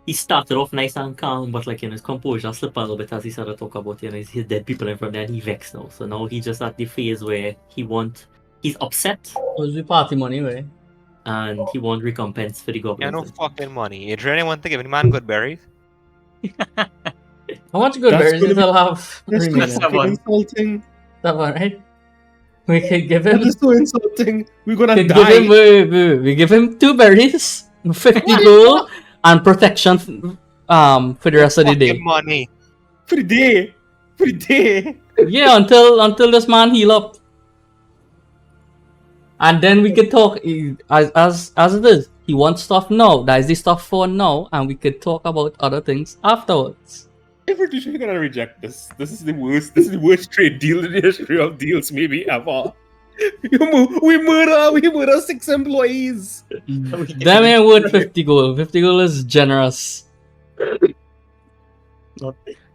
he started off nice and calm, but like his composure slipped a little bit as he started to talk about his dead people in front of him, and he vexed now. So now he's just at the phase where he's upset What's the party money, right? and he want recompense for the Yeah, goblins. no fucking money. Adrian want to give any man good berries. How much good That's berries gonna be- it'll have That's remaining? fucking insulting. That one, right? We could give him. That is so insulting. We're gonna Could give die. him we give him 2 berries, 50 gold, and protection for the rest of the Fucking day. money. For the day. For the day. Yeah, until this man heal up. And then we could talk as it is. He wants stuff now. That is the stuff for now, and we could talk about other things afterwards. I'm pretty sure you're gonna reject this. This is the worst. This is the worst trade deal in the history of deals, maybe ever. We murder 6 employees. Them ain't worth 50 gold. 50 gold is generous.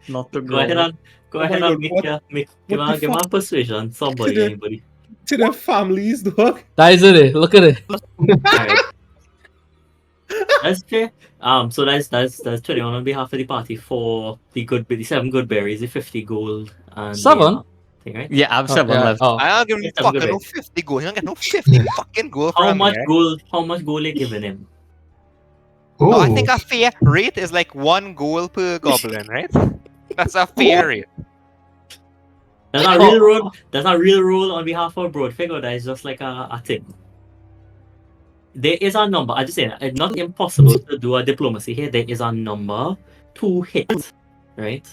Not to go ahead and my God, give him a persuasion. Somebody, the- anybody. To their families, dog. That is it. Look at it. Alright. That's fair. So that's 21 on behalf of the party for the 7 good berries, the 50 gold, and 7? the, thing, right? Yeah, I have 7 yeah. left. Oh. I don't give him Yes, I'm good fucking no with 50 gold. You don't get no 50 fucking gold How from much me. Right? gold? How much gold are giving him? No, I Ooh. think a fair rate is like 1 gold per goblin, right? That's a fair rate. That's not real rule. That's not real rule on behalf of broad figure. That is just like a thing. There is a number. I just say it's not impossible to do a diplomacy here. There is a number to hit, right?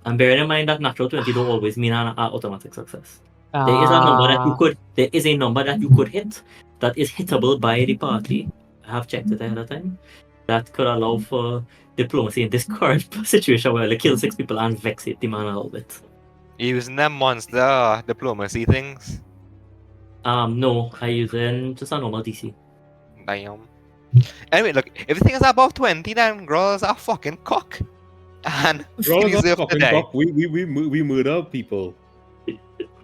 And bearing in mind that natural 20 don't always mean an automatic success. There is a number that you could. There is a number that you could hit, that is hittable by the party. I have checked it ahead of time. That could allow for diplomacy in this current situation where they kill 6 people and vex it the man a little bit. Using them monster diplomacy things. No, I using just a normal DC. Damn. Anyway, look, if the thing is above 20, then Groll is a fucking cock. And Roll he us deserves up, to fucking die. cock. We murder people.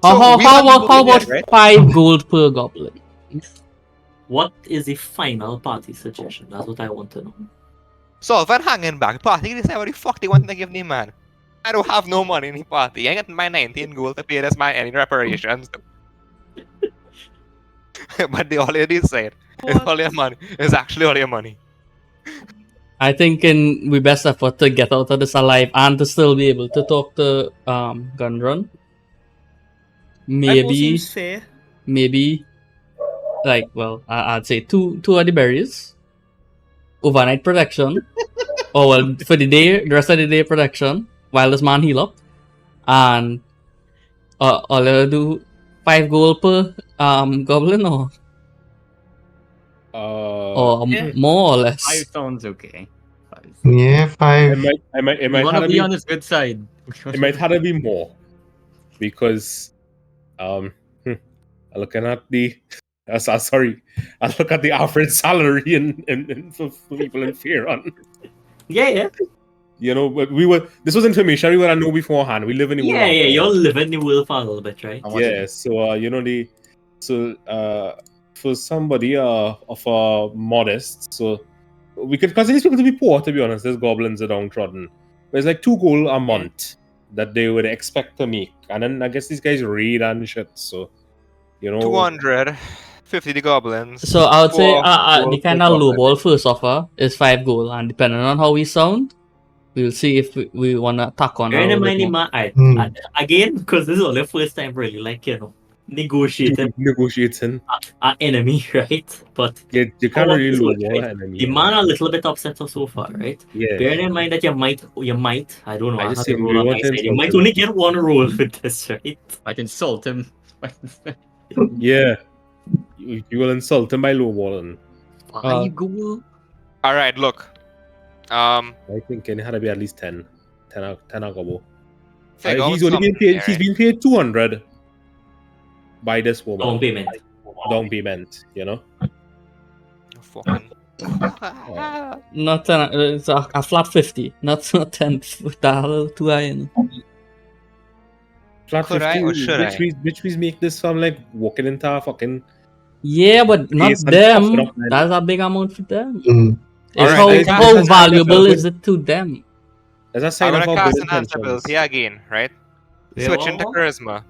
How we want about people dead, right? 5 gold per goblin? What is the final party suggestion? That's what I want to know. So if I'm hanging back, party can decide what the fuck they want to give me, man. I don't have no money in the party. I ain't getting my 19 gold to pay this man any reparations. But they already said it's all your money. It's actually all your money. I think we best effort to get out of this alive and to still be able to talk to Gundrun. Maybe like, well, I'd say two of the berries, overnight protection, or well, for the rest of the day protection while this man heal up, and I'll do 5 gold per goblin or Yeah. more or less. 5 sounds okay. 5. Yeah, It 5. might You have wanna to be be on his good side. it might have to be more because looking at the sorry, I look at the average salary in for people in Faerun. Yeah. You know, but this was information we would have known beforehand. We live in the world. Yeah, after you're all. living the world for a little bit, right? Yeah, so for somebody of a modest, so we could consider these people to be poor, to be honest. There's goblins are downtrodden. But it's like 2 gold a month that they would expect to make. And then I guess these guys read and shit, so 250 the goblins. So I would say 4 the gold kind per of goblin. lowball first offer is 5 gold, and depending on how we sound, we'll see if we want to tack on a Bearing in little bit mind, more. again, because this is only the first time really, negotiating an enemy, right? But you can't really lowball an enemy. the man a little bit upset so far, right? Yeah. Bearing in mind that you might, I don't know, I I just have to say, roll we on want my to side. You insult might him. only get 1 roll with this, right? I can insult him. Yeah. You will insult him by lowballing. 5 gold? Alright, look. I think it had to be at least 10 a gobble. Figure out He's only being paid. something, He's been paid 200 by this woman. Down payment. Down payment. You know. Fucking. Not 10, it's a flat 50, not 10 with that a little too high. You know? Flat Could 50, I or should I? which means make this sound like walking into a fucking. Yeah, but not Yes, and them. puff it up, man. That's a big amount for them. It's Alright, how valuable is it to them? As a I'm sign of gonna our cast good enhance intentions. ability again, right? Yeah, Switching to what? charisma.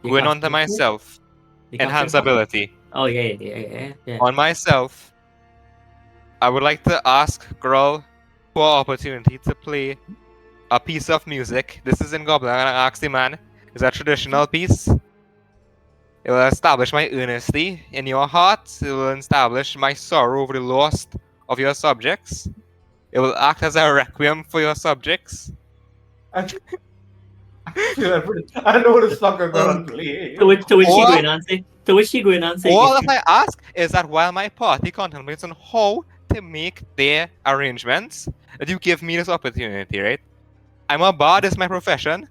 You Going cast on to it? myself. You cast Enhance it? ability. Oh, yeah. On myself, I would like to ask Groll for opportunity to play a piece of music. This is in Goblin. I'm gonna ask the man, is that a traditional piece? It will establish my earnesty in your heart. It will establish my sorrow over the loss of your subjects. It will act as a requiem for your subjects. I know what the fuck I'm gonna play. To which she Or- going and say? To which she going and say? All if that I ask is that while my party contemplates on how to make their arrangements, that you give me this opportunity, right? I'm a bard, it's my profession.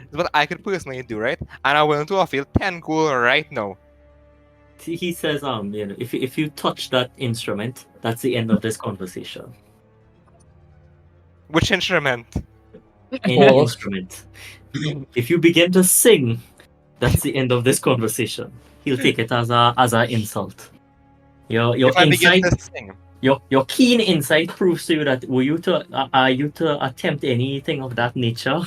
It's what I could personally do, right? And I'm willing to offer you 10 gold right now. he says, if you touch that instrument, that's the end of this conversation. Which instrument? Any instrument. If you begin to sing, that's the end of this conversation. He'll take it as a insult. Your If I begin insight, to sing. your keen insight proves to you that are you to attempt anything of that nature,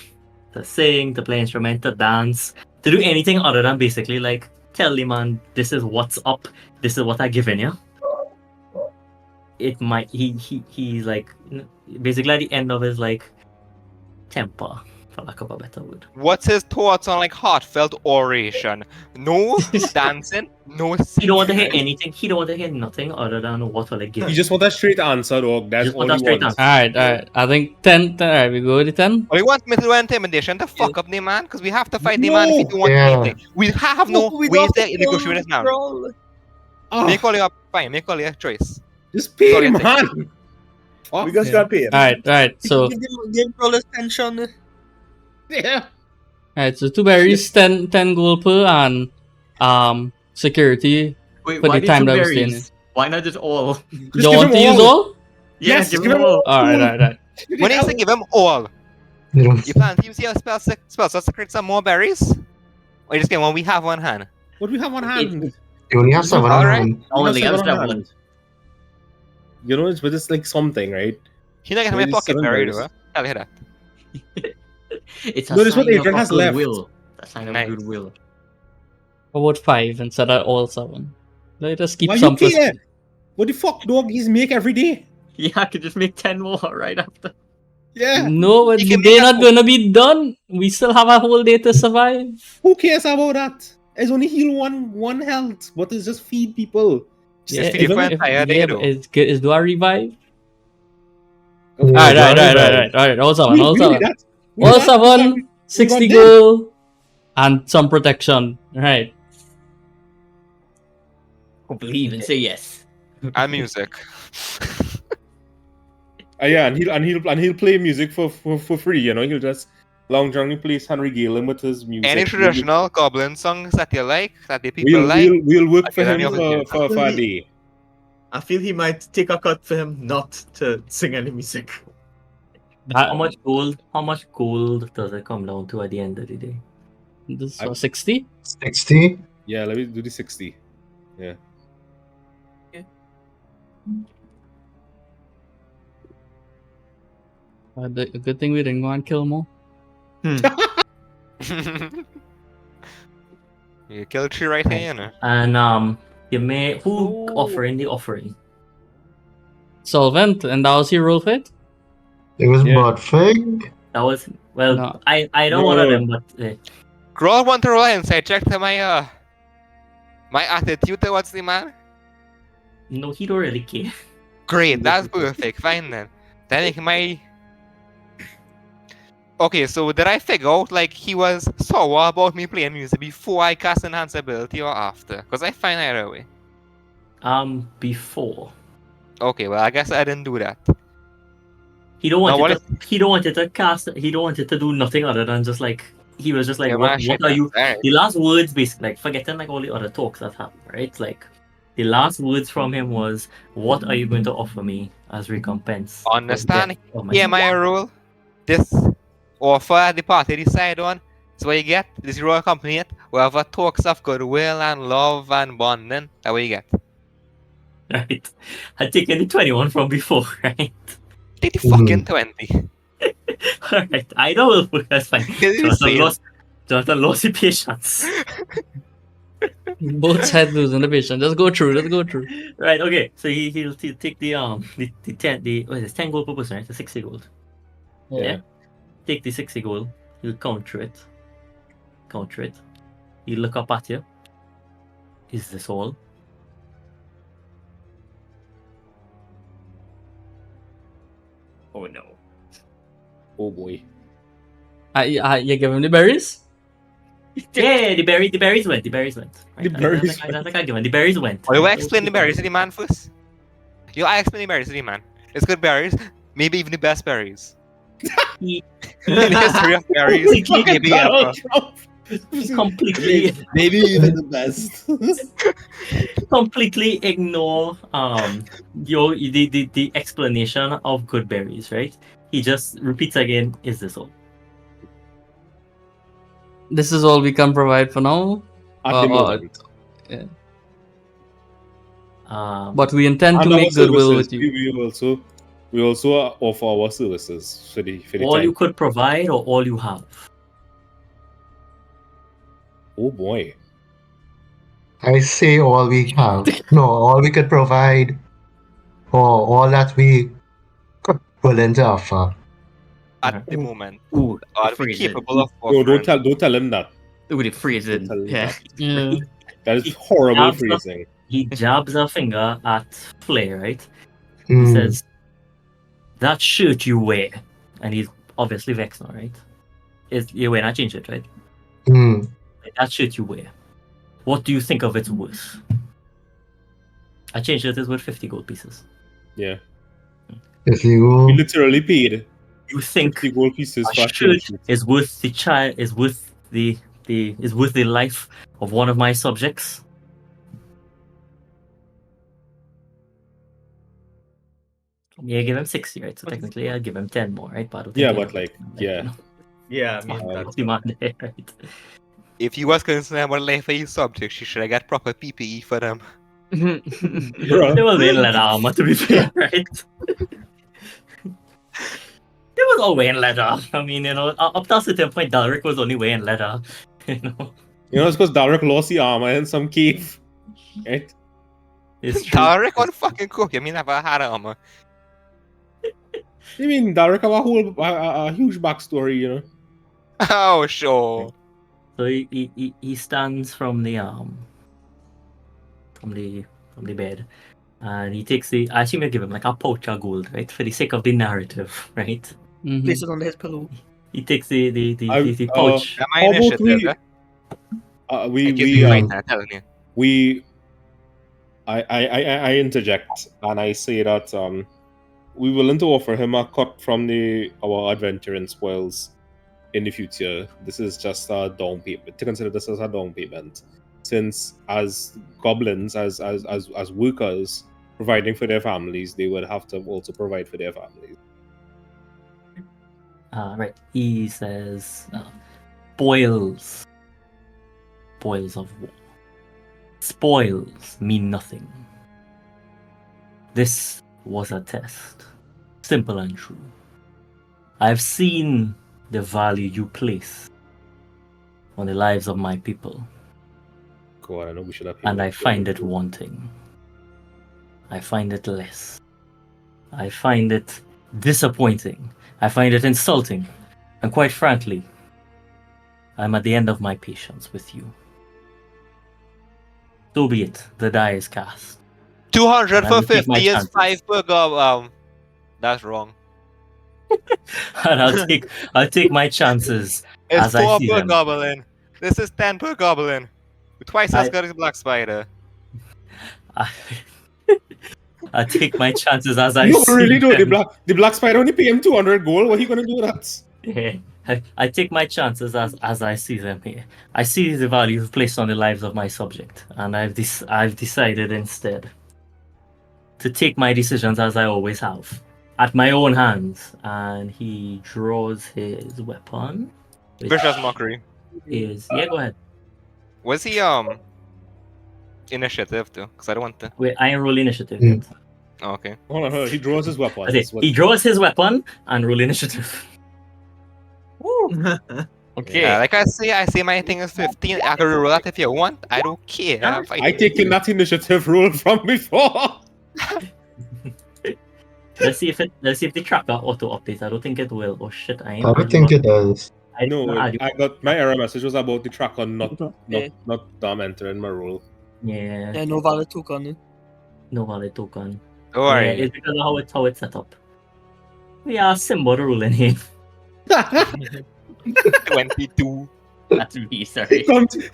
to sing, to play instrument, to dance, to do anything other than basically like tell the man this is what's up, this is what I given you. It might he's like basically at the end of his like temper, for lack of a better word. What's his thoughts on like heartfelt oration? No dancing, no He singing. don't want to hear anything. He don't want to hear nothing other than what will I give. You just want a straight answer, dog. That's Just all want a he straight wants. Alright. I think 10. Alright, we go with the 10. Well, he wants me to do intimidation to fuck up the man, because we have to fight the man if he No. don't want Yeah. anything. We have no ways to negotiate this now. Oh, Make all your fine. Make all your choice. just pay Sorry, him, I think- man. Fuck We just him. got paid. Alright, so Give all his pension. Yeah. alright, so 2 berries, 10 gold per, and security Wait, for why the did time 2 that we stay in. berries? Why not just all? You give want him to use all. all? Yeah, Yes, give give him him all. Alright. When you say give them all, You know, you plan to use your spell to create some more berries? Or you just get one we have on hand? What do we have on hand? you only have 7 on Alright. hand. We Only have seven on 7. hand. You know, it's but it's like something, right? He's not getting Where my is pocket 7 berry, berries? though. Tell you that. It's a No, this is what sign Adrian of has left. goodwill. A sign of Nice. goodwill. How about 5 instead of all 7? Let us keep Why some you for. care? What the fuck doggies make every day? Yeah, I could just make 10 more right after. Yeah. No, but You can they're make a not gonna be done. We still have a whole day to survive. Who cares about that? It's only heal one health. What is just feed people? Just feed you for an entire day, though. Is do I revive? Yeah, Alright. All 7, We all did 7. that. We All did that. 7, 60 got gold, and some protection. Right. Hopefully he even say yes. And music. Yeah, and he'll play music for free. You know, he'll just lounge around the place and regale him with his music. Any traditional goblin songs that you like, that the people like? We'll work for Okay, him then you'll for a day. I feel he might take a cut for him not to sing any music. How much gold does it come down to at the end of the day? This was 60? 60? Yeah, let me do the 60. Yeah. The good thing we didn't go and kill more. You killed 3 right here, you know. And you may offering the offering? Solvent, and that was your roll fit? It was Yeah. Budfig? That was well. No. I don't No, one of no. them, but Growl want to roll an insight check to my my attitude towards the man? no, he don't really care. Great, that's perfect. Fine then. Then I my. Okay, so did I figure out like he was sour about me playing music before I cast enhance ability or after? Because I find either way. Before Okay, well I guess I didn't do that. he don't Now, want he don't want it to cast. He don't want it to do nothing other than just like he was just like Yeah, what man, shit, are you? alright. The last words, basically, like forgetting like all the other talks that happened, right? Like the last words from him was, "What are you going to offer me as recompense?" for the Understand? death of my Yeah, son?" my rule. This offer the party decide on. So what you get, this royal company it, whoever talks of goodwill and love and bonding, that's what you get. Right. I'd taken the 21 from before, right? Take the fucking 20. Alright, I know that's fine. You see it. Jonathan lost the patience. Both sides losing the patient. Just go through. Let's go through. Right, okay. So he'll take the 10 what is it, 10 gold per person, right? The 60 gold. Yeah. Take the 60 gold, he'll counter it. He'll look up at you. Is this all? Oh no. Oh boy. You give him the berries? Yeah, the berries went. The berries went. Right? The berries That's like I give him. The berries went. Or you want to explain the berries to the man first? I explain the berries to the man. It's good berries, maybe even the best berries. He- In the history of berries, Completely maybe ever. completely Maybe even the best. completely ignore the explanation of good berries, right? He just repeats again, is this all? This is all we can provide for now. At the moment. But we intend to And our make goodwill with services, you. we also offer our services for the All time. you could provide or all you have? Oh boy. I say all we have. No, all we could provide, or all that we could willing to offer. At the moment. Ooh, Are we phrasing. capable of No, offering? don't tell him that. Ooh, the phrasing. Don't tell him Yeah. that. Yeah. That is horrible Yeah, phrasing. He jabs a finger at Flair, right? He Hmm. says, that shirt you wear, and he's obviously vexed now, right? You wear, I change it, right? Hmm. That shirt you wear. What do you think of its worth? I changed it. It's worth 50 gold pieces. Yeah. If We you literally paid You think 50 gold pieces a for a shirt kill sheet. is worth the child? Is worth the life of one of my subjects? Yeah, give him 60, right? So technically, I'll give him 10 more, right? But I don't think Yeah, he'll but ever- like, yeah. Yeah, I mean, that's the man there, right? If you was concerned about life of your subjects, you should have got proper PPE for them. Bruh. They were wearing leather armor, to be fair, right? They was all wearing leather. I mean, up to a certain point, Dalric was only wearing leather. You know, You know, it's because Dalric lost the armor in some cave. Right? it's true. Tarek on fucking cook. I mean, never had armor. I mean, Dalric have a whole a huge backstory, you know. Oh, sure. So he stands from the from the bed, and he takes the. I assume you give him like a pouch of gold, right, for the sake of the narrative, right? Mhm. Place it under his pillow. He takes the I- pouch. Am I How about initiative? we- eh? Uh, I we give we you um, right, I'm telling you. we I interject and I say that we willing to offer him a cut from our adventuring spoils in the future. This is just a down payment. To consider this as a down payment, since as goblins, as workers providing for their families, they would have to also provide for their families. Right. He says, "Spoils of war. Spoils mean nothing. This was a test, simple and true. I've seen the value you place on the lives of my people, God, I know we should have. and I find it wanting. I find it less. I find it disappointing. I find it insulting. And quite frankly, I'm at the end of my patience with you. So be it. The die is cast. 200 And I for will take my 50 is chances. 5 per goblin. That's wrong. And I'll take my chances It's as I 4 see per them. goblin. This is 10 per goblin. Twice as I- good as Black Spider. I take my chances as I No, see really, though. them. The black spider only pay him 200 gold. What are you gonna do with that? Yeah. I take my chances as I see them here. I see the value placed on the lives of my subject, and I've decided instead to take my decisions as I always have, at my own hands. And he draws his weapon. which Vicious mockery. Go ahead. Was he initiative too? Because I don't want to. Wait, I roll initiative. Mm. Oh, okay. Hold on. He draws his weapon. Okay, he draws his weapon and roll initiative. Okay. Like I say my thing is 15. I can roll that if you want. I don't care. I'm I fighting. taken that initiative roll from before. Let's see if the tracker auto updates. I don't think it will. Oh shit! I don't think it does. I No, didn't add you. I got my error message was about the tracker not Yeah. entering my roll. Yeah, Yeah, no valid token. no valid token. Don't Yeah, worry. it's because of how it's set up. We are symbol ruling here. 22. That's me, sorry.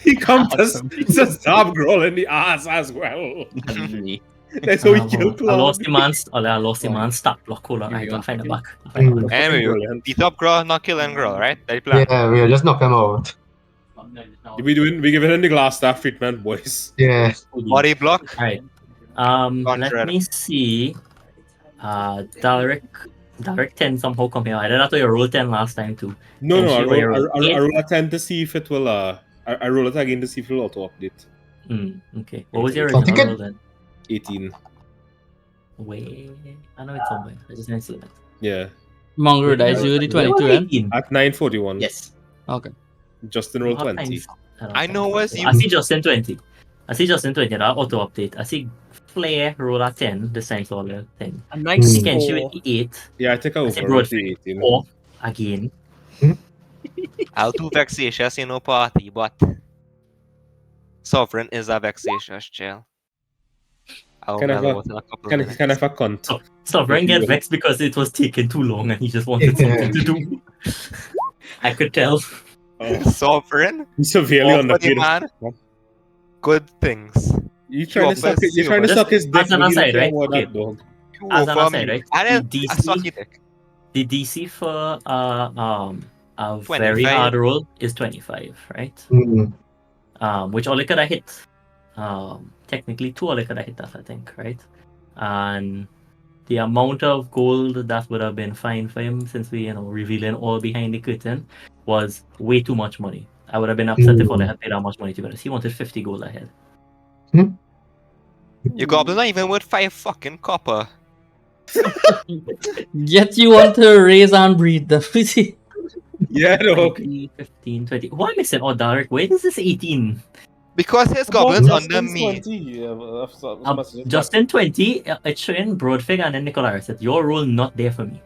He comes to stab Groll in the ass as well. That's me. That's how he killed I Cloud. lost the man. Stat block. Hold on. Here we Alright, go. I'll find it back. Anyway, Brilliant. beat up girl, not killing girl, right? That plan. Yeah, we'll just knock him out. We giving him the glass staff treatment, boys. Yeah. Body block. Alright. Let Contra. me see. Dalric 10 somehow come here. I did that to your roll 10 last time too. No, And I she rolled roll a 10 to see if it will I roll it again to see if it will auto update. Okay. What was your I think original it- roll then? 18. Wait, I know it's somewhere. I just didn't see that. Yeah. Mongrel dice, you the 22, eh? 18. At 9:41. Yes. Okay. Justin roll What 20. times? I know was you. I see Justin 20. That auto update. I see Flair roll at 10. The same all the thing. A nice I see Kenshi score. with 8. Yeah, I think I I see overrolled Broadfield the 18. 4 again. I'll do vexatious in no party, but Sovereign is a vexatious child. I'll Kind of mellow a- out in a couple Kind minutes. of a cunt. Sovereign get vexed because it was taking too long and he just wanted something to do. I could tell. Oh, Sovereign? he's severely Offer the underpaid. man good things. You trying to suck it? You offers trying to you suck his dick? as an But he don't aside, care right? about Okay. that dog. You As an offer aside, me. right? And then The I DC suck your dick. The DC for a very 25. hard roll is 25, right? Mm. Which Oli could have hit. Technically, two Oli could have hit that, I think, right? And the amount of gold that would have been fine for him, since we, revealing all behind the curtain, was way too much money. I would have been upset if Oli had paid that much money to be honest. He wanted 50 gold ahead. Your goblin not even worth 5 fucking copper. Yet you want to raise and breed them. Yeah, dog. 20, 15, 20. What am I missing? Oh, Derek, where is this 18? Because his goblin's under Justin's me. 20. Yeah, Justin 20, it's showing Broadfig and then Nicolaris said, your role not there for me.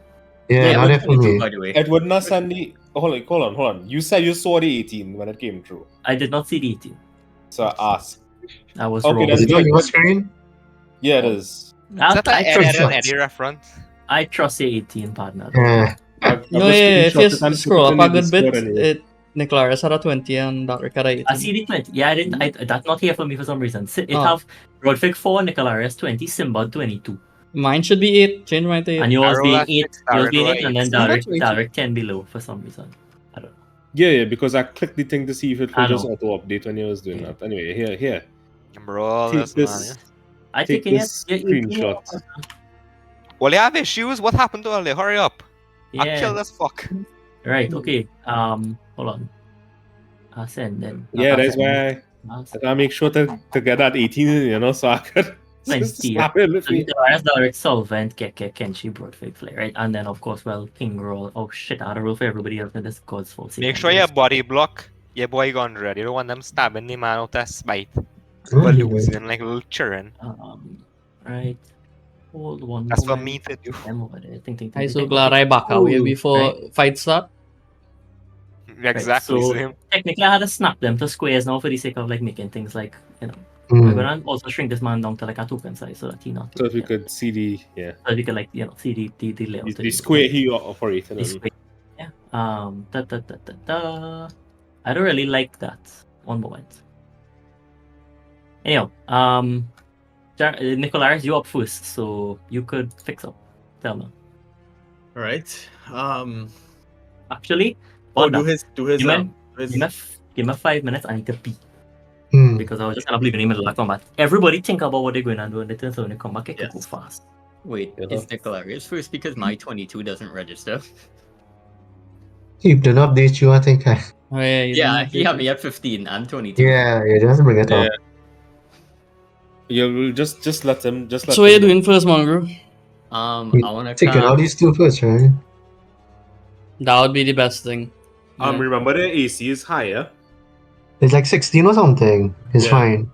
Yeah, not we're there for 22, me. by the way. Edward Nuss and the. Hold on. You said you saw the 18 when it came through. I did not see the 18. So I asked. I was Okay, wrong. that's Is it on good. your screen? Yeah, it is. Is that an Ed and Eddie reference? I trust the 18 partner. Yeah. No, yeah, if you scroll up a good bit, Nicolaris had a 20 and Derek had a 18. I see the 20. Yeah, I didn't. That's not here for me for some reason. It Oh. have Broadfig 4, Nicolaris 20, Simbad 22. Mine should be 8. Change mine to 8. And yours roll being a 8. six, I Yours being roll 8, a and then eight. Simbad 22. Derek 10 below for some reason. I don't know. Yeah, because I clicked the thing to see if it I would just know. auto update when you was doing Yeah. that. Anyway, here. Bro, Take this man. this. I Take think this screenshot. Well, you have issues. What happened to Oli? Hurry up. I'll Yeah. kill this fuck. Right. Okay. Hold on. Send then. Yeah, that's why I make sure to get that 18, so I could just 20. slap it with me. Nicolaris, Derek, Solvent, Keke, Kenshi, Broadfig, Flare, right? And then of course, King roll. Oh shit! I had a roll for everybody else. And this God's fault. Make sure your body block your boy gun red. You don't want them stabbing the man out of spite. Oh, But yeah. losing like little children. Right. Hold one. That's what moment. me to do. Them over there. Think, I'm so glad I back away before fight start. Exactly. So Same. technically, I had to snap them to squares now for the sake of making things like Mm. We're gonna also shrink this man down to a token size so that he not. So if we could see the So we could see the layout. the square he operated The on. square. Yeah. I don't really like that. One moment. Anyhow, Nicolaris, you up first, so you could fix up. Tell me. All right. Actually, do his give me 5 minutes. I need to pee. Mm. Because I was just kind of leaving him in the middle of combat. Everybody think about what they're going to do, and they turn so when they come back, it could go fast. Wait, is Nicolaris first because my 22 doesn't register? He didn't update you, I think. Oh, yeah, Yeah, he had me at 15 and 22. Yeah, just bring it up. Yeah, we'll just let him. Just let So what are you him doing first, Mongrel? I want to Taking all these two first, right? That would be the best thing. Yeah. Remember the AC is higher. It's like 16 or something. It's Yeah. fine.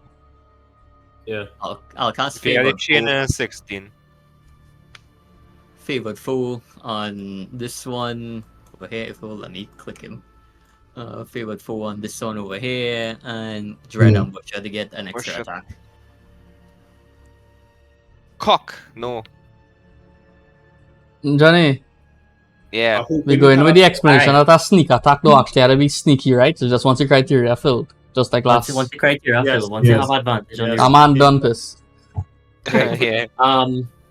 Yeah. I'll cast Yeah, Favored the chain Foe. is 16. Favored Foe on this one over here. Let me click him. Favored Foe on this one over here, and Dread Ambusher to get an extra Worship. attack. Cock. No. Johnny, Yeah. we're going with the explanation that a sneak attack don't actually have to be sneaky, right? So just once the criteria filled, just like last. Once the criteria Yes. fill, once you have advantage on Yes. your A man done this. Yeah.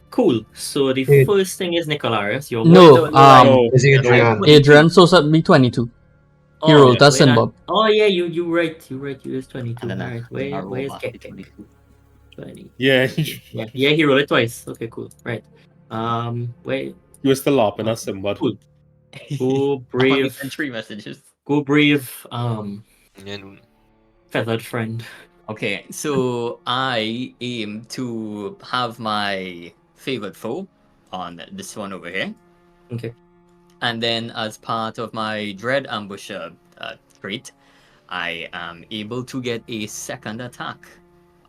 Cool. So the Hey. first thing is Nicolaris. Your No, Oh, Is Adrian? Adrian so set be 22. He rolled that Sinbob. Oh yeah, you right. You is 22. And then Alright, I roll where's back to Kek? 22. 20. yeah. Yeah, he rolled it twice. Okay, cool. Right. Wait. You were still up in us, but Cool. Go I brave. sent 3 messages. Go brave. Yeah, no. Feathered friend. Okay, so I aim to have my Favored Foe on this one over here. Okay. And then as part of my Dread Ambusher trait, I am able to get a second attack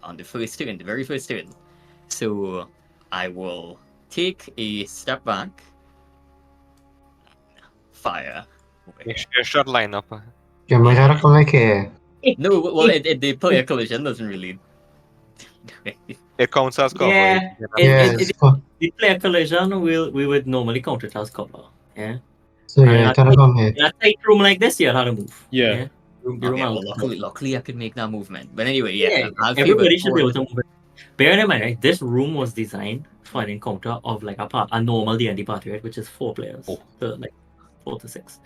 on the first turn, the very first turn. So I will take a step back, fire. over Make here. sure your shot line up. You might have to come like here. No, well, the player collision doesn't really. It counts as cover. Yeah. Yes. The player collision we would normally count it as cover. Yeah. So yeah, you gotta come here. In a tight room like this, you'll have to move. Yeah. The room Okay, I'll well, luckily I could make that movement. But anyway, Yeah, I'll everybody should be favor able to move it. Bear in mind, right? This room was designed for an encounter of like a normal D&D party, right? Which is 4 players. Oh. So like 4 to 6.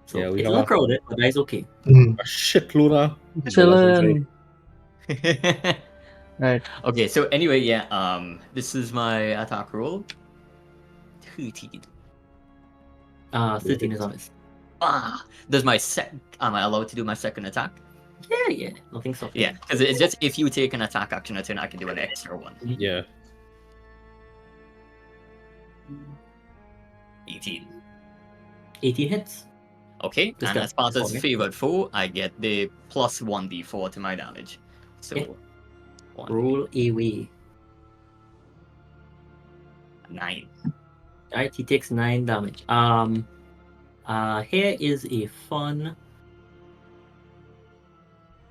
So Yeah, we it's a have little crowded, but that's okay. Mm. a shitload of Chillin'. Right. Okay, so anyway, this is my attack roll. 13. 13 is on it. Does am I allowed to do my second attack? Yeah. Nothing stopping. Yeah, because it's just if you take an attack action a turn, I can do an extra one. Yeah. 18. 18 hits. Okay, This and guy as part is of okay. favored foe, I get the plus 1d4 to my damage. So, Yeah. 1, Roll away. 9. Alright, he takes 9 damage. Here is a fun.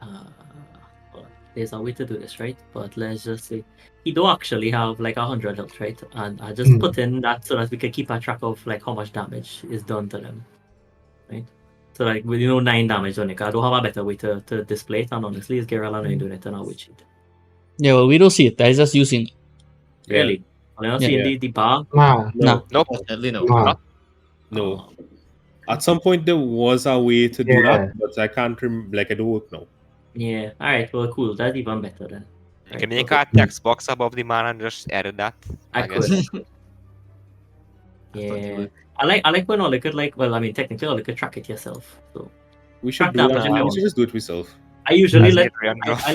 Well, there's a way to do this, right? But let's just say he do actually have like 100 health, right? And I just put in that so that we can keep a track of like how much damage is done to them, right? So like with 9 damage on it. I don't have a better way to display it, and honestly, it's Geralt and I doing it on our witch sheet. Yeah, well, we don't see it. I just using it. Really? I'm not Yeah. seeing the bar. Nah. No. Nope. Definitely no. Nah. No. At some point there was a way to do Yeah. that, but I can't remember. Like, I don't work now. Yeah. Alright, well, cool. That's even better then. You can Right, make okay. a text box above the man and just edit that. I guess. could. Yeah. I like when all I could technically all I could track it yourself. So We should Track do damage that. if you We want. should just do it ourselves. I usually That's let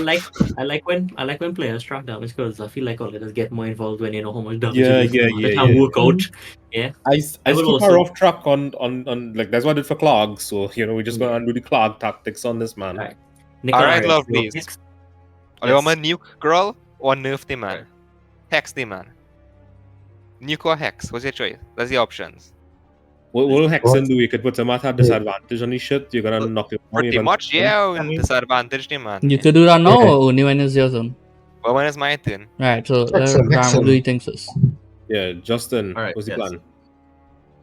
Adrian I like when players track damage because I feel like all just get more involved when you know how much damage Yeah, it is. yeah, and yeah, Let them yeah. work out. Yeah. I will keep also- a rough track on like that's what I did for Clog. So we just gonna undo the Clog tactics on this man. Alright. Alright, Nikolai, lovely. next. Are you want to nuke girl or nerf the man? Hex the man. Nuke or hex? What's your choice? That's the options. What will Hexen do? You could put him at a disadvantage on his shit. You're gonna knock him down. Pretty you're gonna- much, yeah. I mean- Disadvantage the man. You could do that now or only when it's your turn. But when it's my turn? Alright, so Excellent, Ram, excellent. what do you think first? Yeah, Justin. Alright, what's the yes. plan?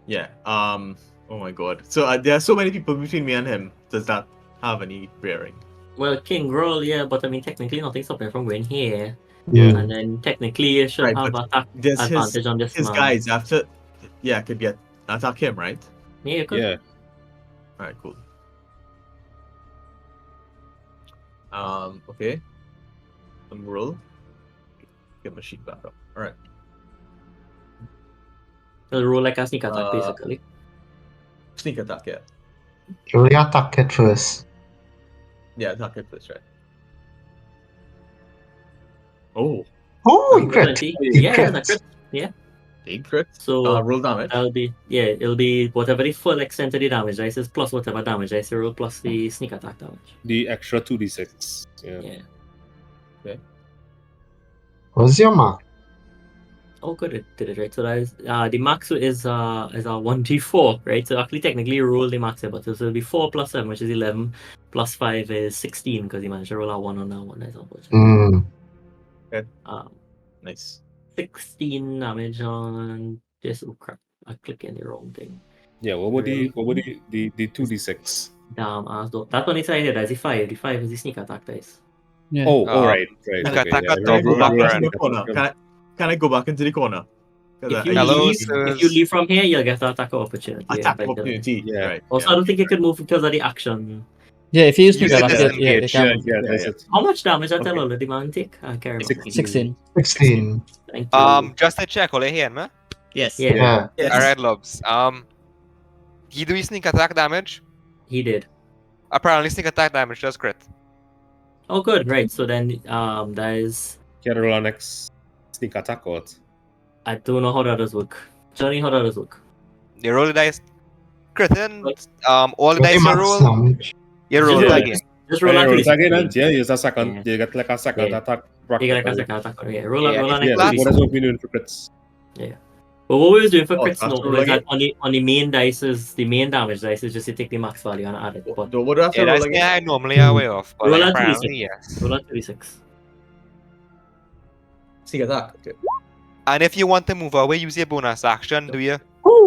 Yeah. Oh my god. So there are so many people between me and him. Does that have any bearing? Well, King Roll, yeah, but I mean technically nothing's stopping from going here. Yeah. And then technically you should Right, have but attack There's advantage on this his man. guys after. Yeah, could be attack him, right? Yeah, you could. Yeah. Alright, cool. Okay. Some roll. Get my sheet back up. Alright. So roll like a sneak attack Uh, basically. Sneak attack, yeah. Roll the attack it first. Yeah, attack it first, right? Oh, Oh, you crit. 20. You Yeah, crit. that's a crit. Big. crit. So Roll damage. it'll be whatever the full extent of the damage dice is plus whatever damage dice you roll plus the sneak attack damage. The extra 2d6. Yeah. Yeah. What's your mark? Oh, good, it did it right. So that is the max is a 1d4, right? So actually, technically, you roll the max here, but so it'll be 4 plus 7, which is 11, plus 5 is 16 because you managed to roll a 1 on that one. That's unfortunate. Nice. 16 damage on this. Oh crap! I clicked in the wrong thing. Yeah. What would the 2d6? Damn, that one is right here. That's the 5. The 5 is the sneak attack dice. Yeah. Oh, Um, all right. sneak Okay, attack yeah, or Can I go double back roll. into the corner? Can I go back into the corner? 'Cause If you, Hello, leave, sirs. if you leave from here, you'll get the attack of opportunity. Attack by the- opportunity. Yeah. Right. Also, yeah. I don't think you could move because of the action. Yeah, if you use Use sneak it attack, as yeah, an you engage. can Yeah, move. yeah, that's it. How much damage did Okay. all the man take? I can't remember. 16. 16. Thank you. Just to check, all you hear, man? Yes. Yeah. Yeah. Yes. Alright, loves. He do his sneak attack damage. He did. Apparently, sneak attack damage does crit. Oh, good. Right. So then, that is. Can I roll our next sneak attack or what? I don't know how that does work. Johnny, how that does work? You roll the dice. Crit and all the Okay, dice you max roll, damage. you roll Just it roll again. Just roll Yeah, that roll 2d6 it again, again. and yeah, use a second. Yeah. You get like a second Yeah. attack. You get like a practically. second attack. Yeah. Roll Yeah, that it's Yeah, flat. next what 2d6. is what we doing for crits? But what we was doing for Oh, crits that's no, roll was that again? on the main dice is the main damage dice is just to take the max value and add it. But What do I have to Yeah, roll that's again? yeah, I normally are way off, but Roll like, that 2d6. apparently yes. roll that 2d6. Sneak attack. Okay. And if you want to move away, use your bonus action. Do you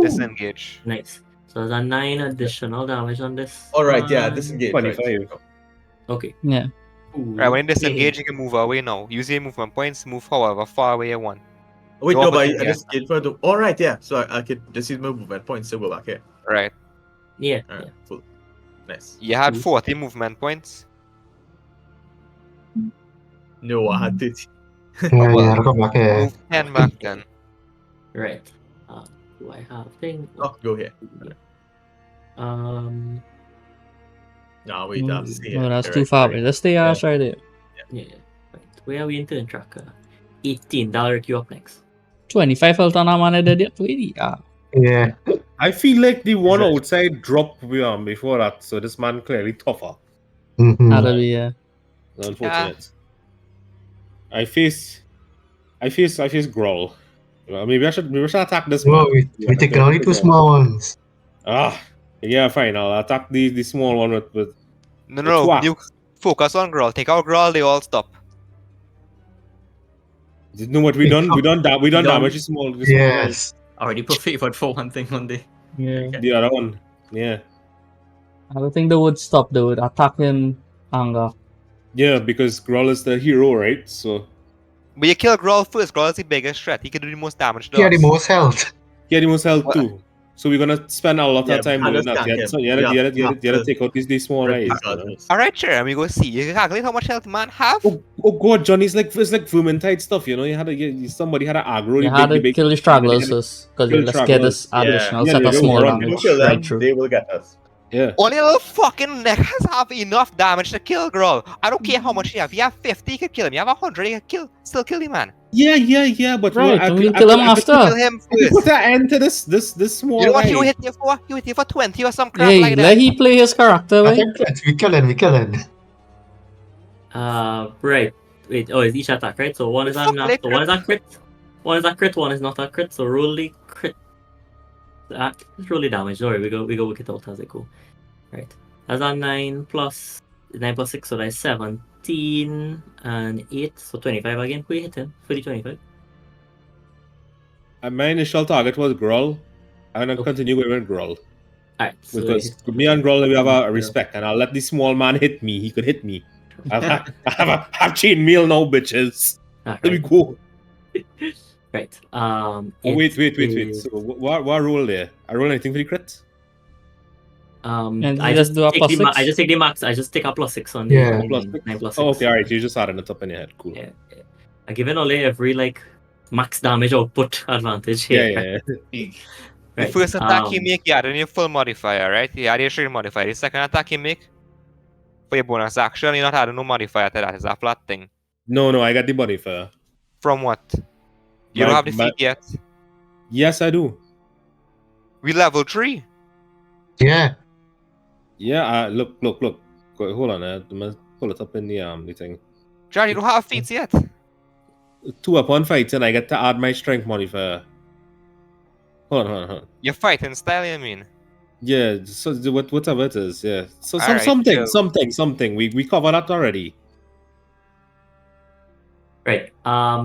disengage? Nice. So there's a 9 additional damage on this. All right. Yeah. one. Disengage. 25. Right. Okay. Yeah. Right, when you disengage, you can move away now. Use your movement points, move however far away you want. Wait, No no, but I opportunity just get further. All right, yeah. So I could just use my movement points to go back here. Right. Yeah. All right, Yeah. cool. Nice. You had Cool. 40 movement points. No, I had 30. Yeah, well, yeah, come back here. Move 10 back then. Right. Do I have thing? Oh, go here. Um. No, wait, I'll see No, it. that's You're too right, far you're away. right. Let's stay right there. Yeah. Right. Where are we in turn tracker? 18. Dalric, you up next. 25 health on our man dead yet. Yeah. Yeah. I feel like the one it- outside dropped before that, so this man clearly tougher. Mm-hmm. That'll be, yeah. Unfortunate. I face Growl. Maybe I should attack this No, man. we taking only two small ones. Yeah, fine. I'll attack the small one with No, twat. you focus on Grawl. Take out Grawl, they all stop. You know what we done? We done damage the small guys. Yes. Already put favored for one thing one day. Yeah. The other one. Yeah. I don't think they would stop. They would attack in anger. Yeah, because Growl is the hero, right? So But you kill Grawl first. Grawl is the biggest threat. He can do the most damage to Yeah, us. the most health. he had the most health What? too. So we're gonna spend a lot Yeah, of time but doing I that. just So you can't had get- to take out these small Rip guys. the You know? Alright, sure. And we go see. You can calculate how much health man have. Oh god, Johnny, it's like vermintide stuff, you know. Somebody had to aggro. You the had big- to the big- kill the stragglers the- first. Because kill let's get stragglers. this additional Yeah, set they of will. small Right, If we damage don't kill them, right through. they will get us. Yeah. Only little fucking neckers have enough damage to kill Grawl. I don't care how much you have. You have 50, you can kill him. You have 100, you can still kill the man. Yeah. But Right, I and could- we'll I kill could- him I could after. Kill him I could put first. an end to this small You know what guy. you hit you for? You hit you for 20 or some crap Hey, like let that. he play his character, I right? think we killing. Right. Wait. Oh, it's each attack, right? So one is Fuck, on like so one is a crit. One is a crit. One is not a crit. So roll the crit. Just roll the damage. Sorry, we go work it out as it go. Right. That's a 9 plus 6, so that's 17 and 8, so 25 again. Who you hit him for the 25? My initial target was Growl. I'm gonna Okay. continue with Growl. Alright, so Because me and Growl, we have a respect, and I'll let the small man hit me. He could hit me. I have chainmail now, bitches. Let me alright. go. Right. Oh, wait. is- So what roll there? I roll anything for the crit? And I you just just do a take plus the six? I just take the max. I just take a +6 on the Yeah. 9 plus 6. Oh, okay, alright. You just had it up in your head. Cool. Yeah. I give it only every like max damage output advantage here. Yeah. The Right. first attack you make, you add in your full modifier, right? You add your straight modifier. The second attack you make, for your bonus action, you're not adding no modifier to that. It's a flat thing. No, I got the body for. From what? You don't have the feat yet. Yes, I do. We level 3. Yeah. Yeah, look. Go- Hold on, I'm gonna pull it up in the thing. John, you don't have feats yet. 2 upon fighting, I get to add my strength modifier. Hold on. Your fighting style, you mean? Yeah, so whatever it is, yeah. So Alright, something. We covered that already. Right.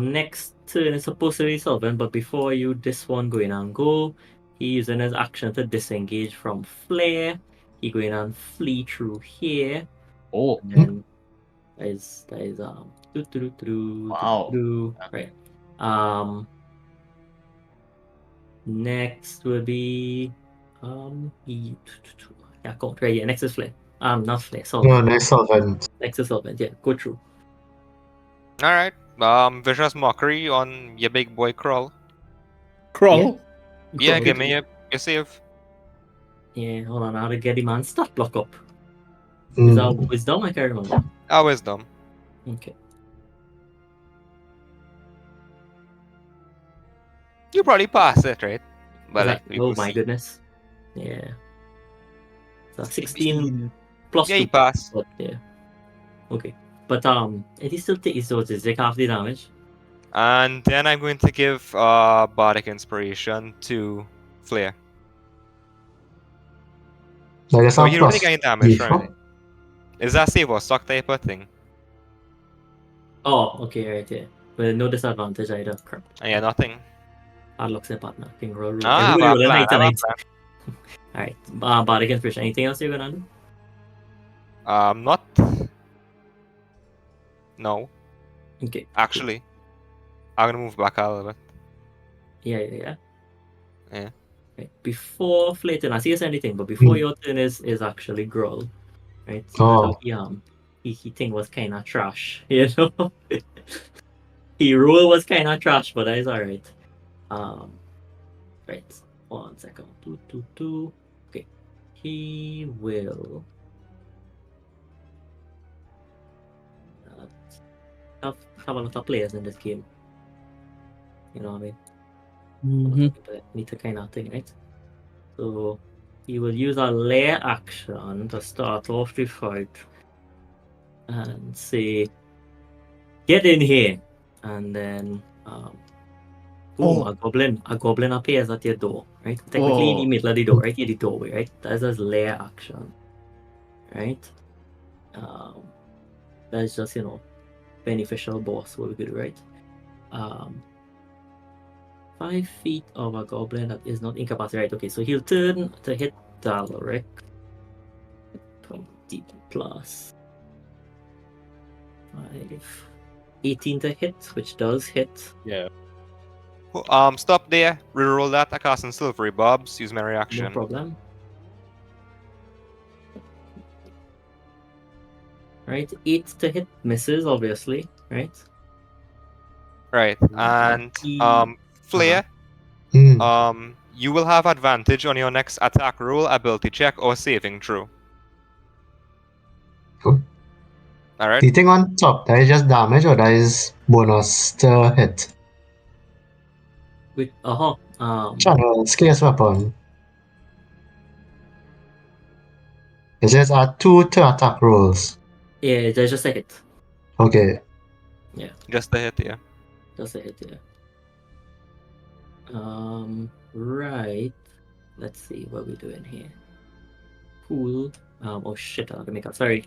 Next turn is supposed to be Sylvan, but before you this one going and go, he using his action to disengage from flare. He going and flee through here. Oh, And then that is Wow. right. Next will be yeah, go right. Yeah, next is flare. Not flare. Solvent. No, nice solvent. Next is solvent. Yeah, go through. Alright. Vicious Mockery on your big boy Crawl. Crawl. Yeah, Go give through. me your save. Yeah, hold on. How to get him on stat block up? Is that wisdom? I can't remember. Wisdom. Okay. You probably pass it, right? But like, we Oh will my see. goodness. Yeah. So 16 plus Yeah, 2. you pass. But, yeah. Okay. But it is still take so it's take half the damage. And then I'm going to give Bardic Inspiration to Flare. I guess So I'm you don't plus take any damage three, or anything. Is that save or stock type of thing? Oh, okay, right, yeah. But no disadvantage either. Crap. Yeah, nothing. Hard luck's a partner. King roll. Roll. Ah, Everybody I have roll a a plan, 9 I have a tonight. Alright. Bardic Inspiration. Anything else you're gonna do? Not No. Okay. Actually, I'm gonna move back a little bit. Yeah. Yeah. Right. Before Flayton, I see you say anything, but before Hmm. your turn is actually Growl, right? Oh. He thing was kind of trash, you know. He rule was kind of trash, but that is all right. Right. 1 second. Two. Okay. He will have a lot of players in this game. You know what I mean? Mm-hmm. Need to kind of thing, right? So he will use a lair action to start off the fight and say, "Get in here," and then boom, a goblin appears at your door, right? Technically in the middle of the door, right? In the doorway, right? That's his lair action, right? That's just beneficial boss what we could do, right? 5 feet of a goblin that is not incapacitated, right? Okay, so he'll turn to hit Dalric. 20 plus 5. 18 to hit, which does hit. Yeah. Stop there. Reroll that. I cast in Silvery Bobs. Use my No reaction. problem. Right, 8 to hit misses, obviously, right? Right. And He- Flare. Hmm. You will have advantage on your next attack roll, ability check, or saving throw. Cool. Alright. The thing on top, that is just damage or that is bonus to hit? With Channel, scarce weapon. It just add 2 to attack rolls. yeah, there's just a hit. Okay. Just the hit, yeah. Just a hit, yeah. Right. Let's see what we're doing here. Cool. Oh shit, I have to make a sorry.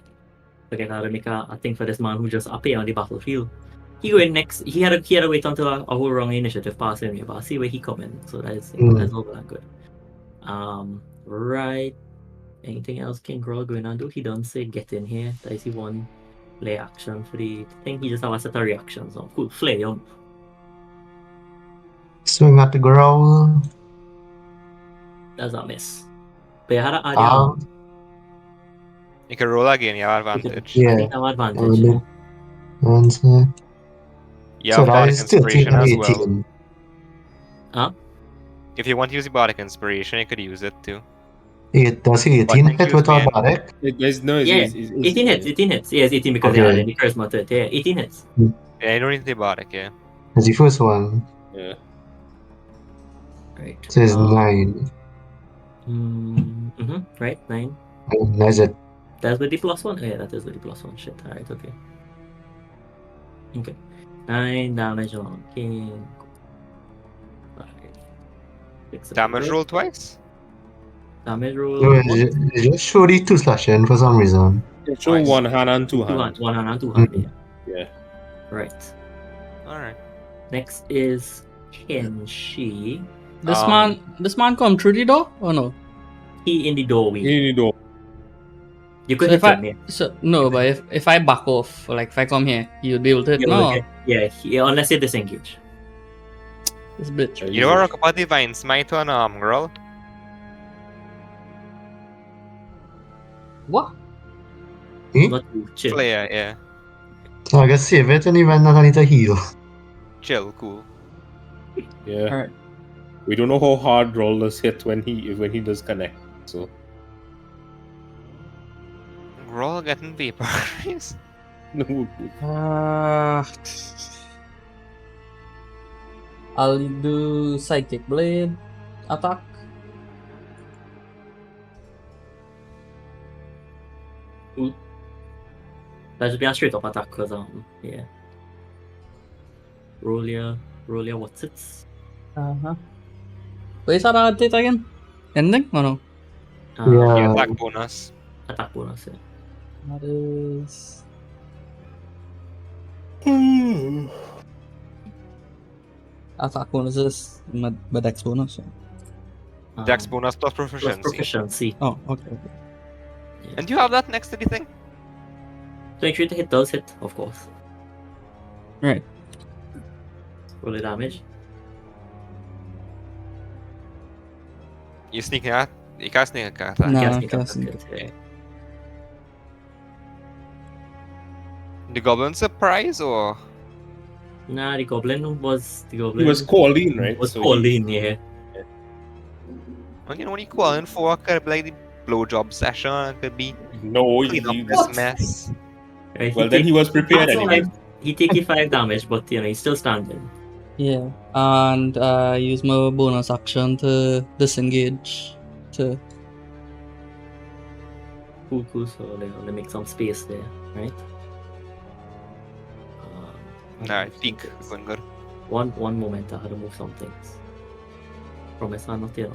Forget how to make a thing for this man who just appeared on the battlefield. He going next. He had to wait until a whole wrong initiative passed him, but I see where he coming. So that's that's all that good. Right. Anything else King Growl going on do? He don't say get in here. That is the one play action for the thing. He just have a set of reactions. So cool. Flay on. Swing at the growl. That's a miss. But you had to add your You can roll again, you have advantage. Yeah. I think I have advantage. You So have that Bardic is 13 Inspiration and as 18. well. Huh? If you want to use the Bardic Inspiration, you could use it too. Does he 18 think hit he was without main. Bardic? Yeah, 18 hits. 18 hits. Yeah, it's 18 because they Okay. added the charisma to it. Yeah, 18 hits. Yeah, you don't need the Bardic, yeah. That's the first one. Yeah. Right. So it's 9. Right, 9. And that's it. That's with the +1? Yeah, that is with the +1. Shit. Alright, okay. Okay. 9 damage on King. 5, 6, 7, Damage 8. roll twice? Damage So roll. it just show the 2 slashing for some reason. Show Nice. one hand and two hand. One hand and two hand, yeah. Yeah. Right. Alright. Next is Kenshi. This man come through the door or no? He in the doorway. In the door. You could So hit if him, yeah. no, but if I back off, like if I come here, you'd be able to hit. No, Yeah, unless you disengage. this bitch. You know what about Divine Smite on girl? What? Not you, chill. Flare, yeah. So I guess save it and even that I need to heal. Chill, cool. Yeah. Alright. We don't know how hard rollers hit when he does connect. So We're all getting vaporized. no. I'll do Psychic Blade attack. That should be a straight up attack because yeah. Roll your what's it? Wait, is that a date again? Ending or no? Yeah, attack bonus. Attack bonus, yeah. That is. Attack bonus is my dex bonus. So. Dex bonus plus Plus proficiency. proficiency. Oh, okay. And do you have that next to the thing? 23 to hit does hit, of course. Right. Roll the damage. You sneaking at? You can't sneak attack. No, Can't sneak can't attack, sneak. okay. The goblin surprise or Nah, the goblin was He was called in, right? Was So called he- in, yeah. well, you know when you call in for could be like the blowjob session, could be No, clean up he this mess. Right, well, then he was prepared takes anyway. He take 5 damage, but you know he's still standing. Yeah. And use my bonus action to disengage. To Cool. So they make some space there, right? Nah, peak going good. One moment, I had to move some things. Promise I'm not here.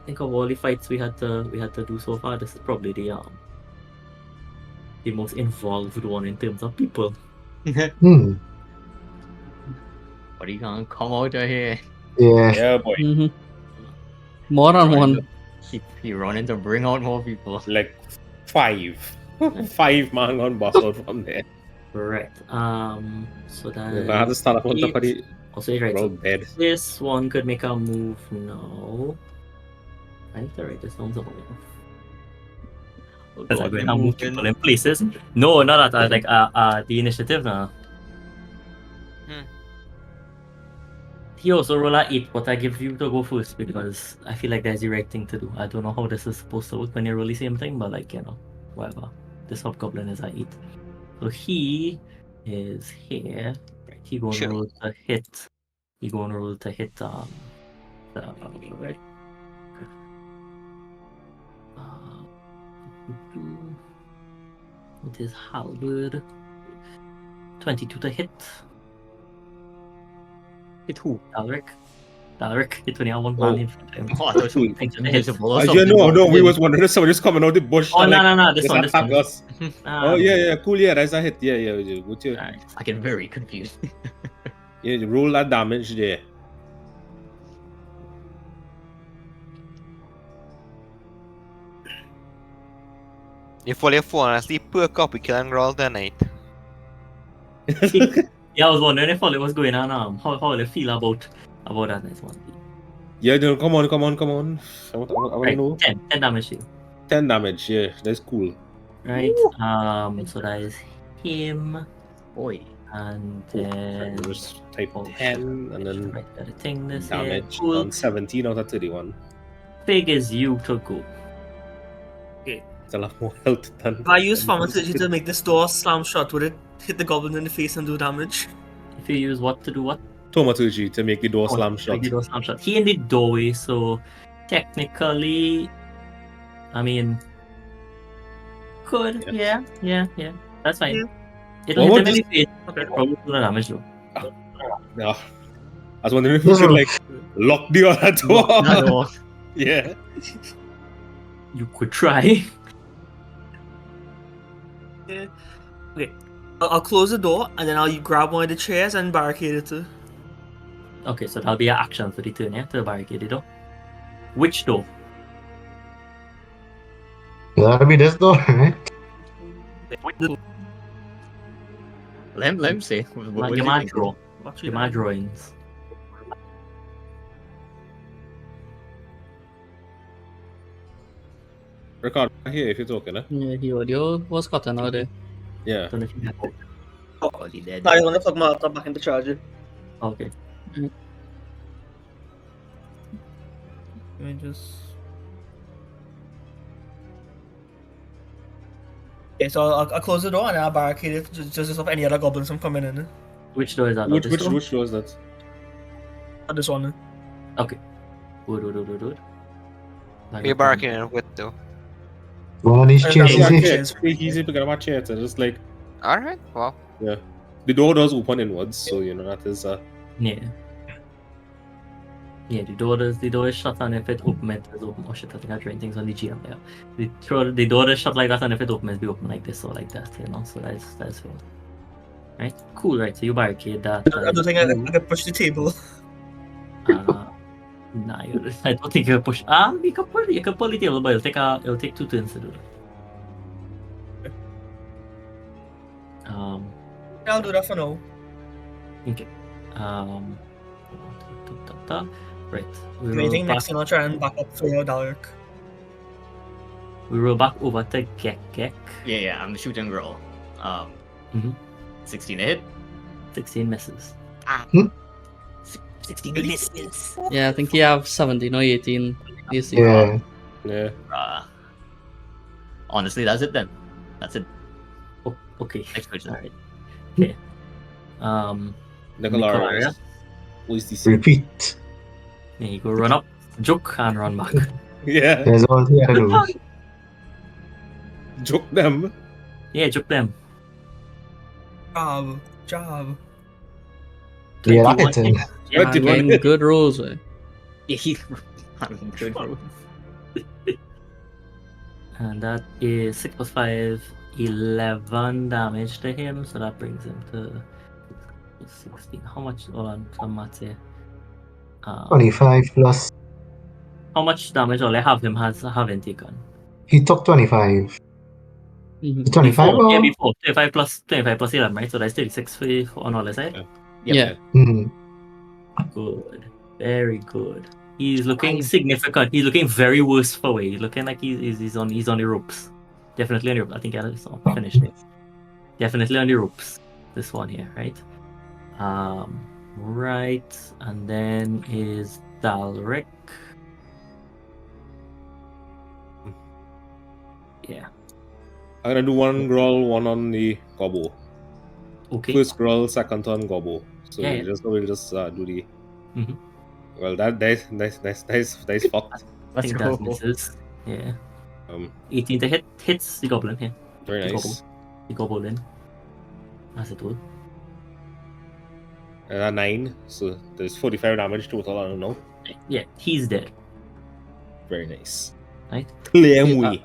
Think of all the fights we had to do so far. This is probably the most involved one in terms of people. Hmm. What are you gonna come out of here? Yeah. Yeah, boy. more than Running one. You running to bring out more people. Like 5. 5 man on boss out from there. Correct. So that If I had to stand up on top of the also right. we're all So dead. this one could make a move now. I need to write this down somewhere. Because I'm going to move people in places. No, not that. Like the initiative now. He also roll a 8, but I give you to go first because I feel like that's the right thing to do. I don't know how this is supposed to work when you roll the same thing, but like, you know, whatever. This hobgoblin is a 8. So he is here. Right. He gonna Sure. roll to hit. He gonna roll to hit right. With his halberd. 22 to hit. Hit who? Dalric, it when you have one man in front of him. Oh, I thought you were thinking invisible or Yeah, something. no, we was wondering if somebody just coming out the bush. Oh, and, no, like, no, this just one. attack us. Oh, yeah, cool, yeah, that's a hit. Yeah, good. Alright. I get very confused. Yeah, you roll that damage there. You fall your phone and sleep perk up, we kill and growl tonight. Yeah, I was wondering if all it was going on. How they feel about that next one. Yeah, no, come on. I want to Right, know. 10 damage to you. 10 damage, yeah, that's cool. Right. So that is him. Boy. And then Just type oh, 10 and then right, got a thing this damage here. Cool. on 17 out of 31. Big as you to go. It's a lot more health than. If I use Pharmacy to make this door slam shut, would it hit the goblin in the face and do damage? If you use what to do what? Thaumaturgy to make the door slam Make shut. the door slam shut. He in the doorway, so technically, I mean, could yeah. That's fine. Yeah. It'll What hit him would in the face. Okay. Probably do the damage though. Yeah. I was wondering if we could like lock the other door. No. Yeah. You could try. Yeah. Okay. I'll close the door and then I'll grab one of the chairs and barricade it too. Okay, so that'll be an action for the turn, yeah, to barricade the door. Which door? That'll be this door, right? Let him say. You might draw. You might drawings. Record here if you're talking, eh? Yeah, the audio was cut out there. Yeah. Don't know if you have it. Oh, he dead. I want to plug my laptop back into charger. Okay. Let me just. Okay, so I'll close the door and then I'll barricade it just to stop any other goblins from coming in. Which door is that? Which This door? which door is that? Not this one. Okay. Good. We're barricading it with though. One of these And chairs that's is one here. chair. It's pretty easy to get a chair. It's just like Alright, well. the door does open inwards, so you know that is Yeah. Yeah, the door is shut and if it opens, it is open. Oh shit, I think I tried things on the GM there. The door is shut like that and if it opens, it'll be open like this or like that, you know, so that's fine. Right? Cool, right, so you barricade that. I don't think I can push the table. Nah, I don't think you can push. You can pull the table, but it'll take 2 turns to do that. I'll do that for now. Okay. Right. We I roll think back. next time I'll try and back up for your Dalek. We roll back over to Gek. Yeah, I'm shooting roll. Mhm. 16 to hit. 16 misses. 16 misses. Yeah, I think you have 17 or 18. You see. Yeah. Yeah. Honestly, that's it then. That's it. Oh, okay. Next question. Alright. Okay. Nicolaria. Who is this? Repeat. Yeah, you go run up, joke, and run back. Yeah. There's all the other do. Joke them. Yeah, joke them. Job. Yeah, that 21 hits him. hit. Yeah, I'm getting good rolls. Eh? Yeah, he's having good rolls. And that is 6 plus 5, 11 damage to him, so that brings him to 16. How much? Hold on, some maths here. 25 plus. How much damage all I have him haven't taken? He took 25. Mhm. 25 Before, yeah, or? before 25 plus 11, right? So that's 36 for on all the side. Yeah. Good, very good. He's looking significant. He's looking very worse for wear. He's looking like he's on the ropes. Definitely on the ropes. I think I saw finished it. Definitely on the ropes. This one here, right? Right, and then is Dalric. Yeah. I'm gonna do one growl, one on the gobbo. Okay. First growl, second on gobbo. So Yeah, we'll just do the. Mhm. Well, that's fucked. I think that misses. Yeah. 18 to hits the goblin here. Very The nice. The goblin. As it would. And 9, so there's 45 damage total. I don't know. Yeah, he's dead. Very nice. Right. Claim we.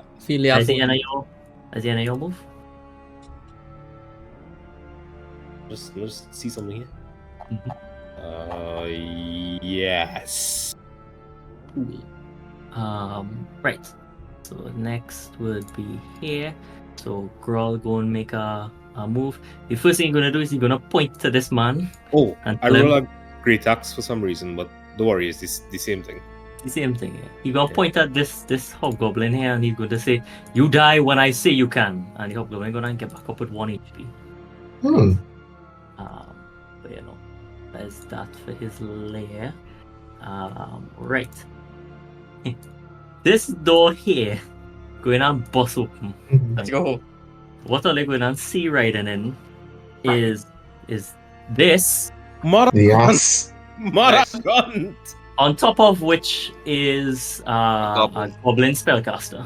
As the NIO move. Let's see something here. Mhm. Yes. Right. So next would be here. So Grawl go and make a move. The first thing he's gonna do is he's gonna point to this man. Oh, and I tell him- roll a great axe for some reason, but don't worry, it's the same thing. The same thing. Yeah. He's gonna point at this hobgoblin here, and he's going to say, "You die when I say you can." And the hobgoblin gonna get back up with 1 HP. But you know, there's that for his lair. Right. This door here going and bust open. Let's go. What are they going and see riding in is this. Yes. Marathon. On top of which is a goblin spellcaster.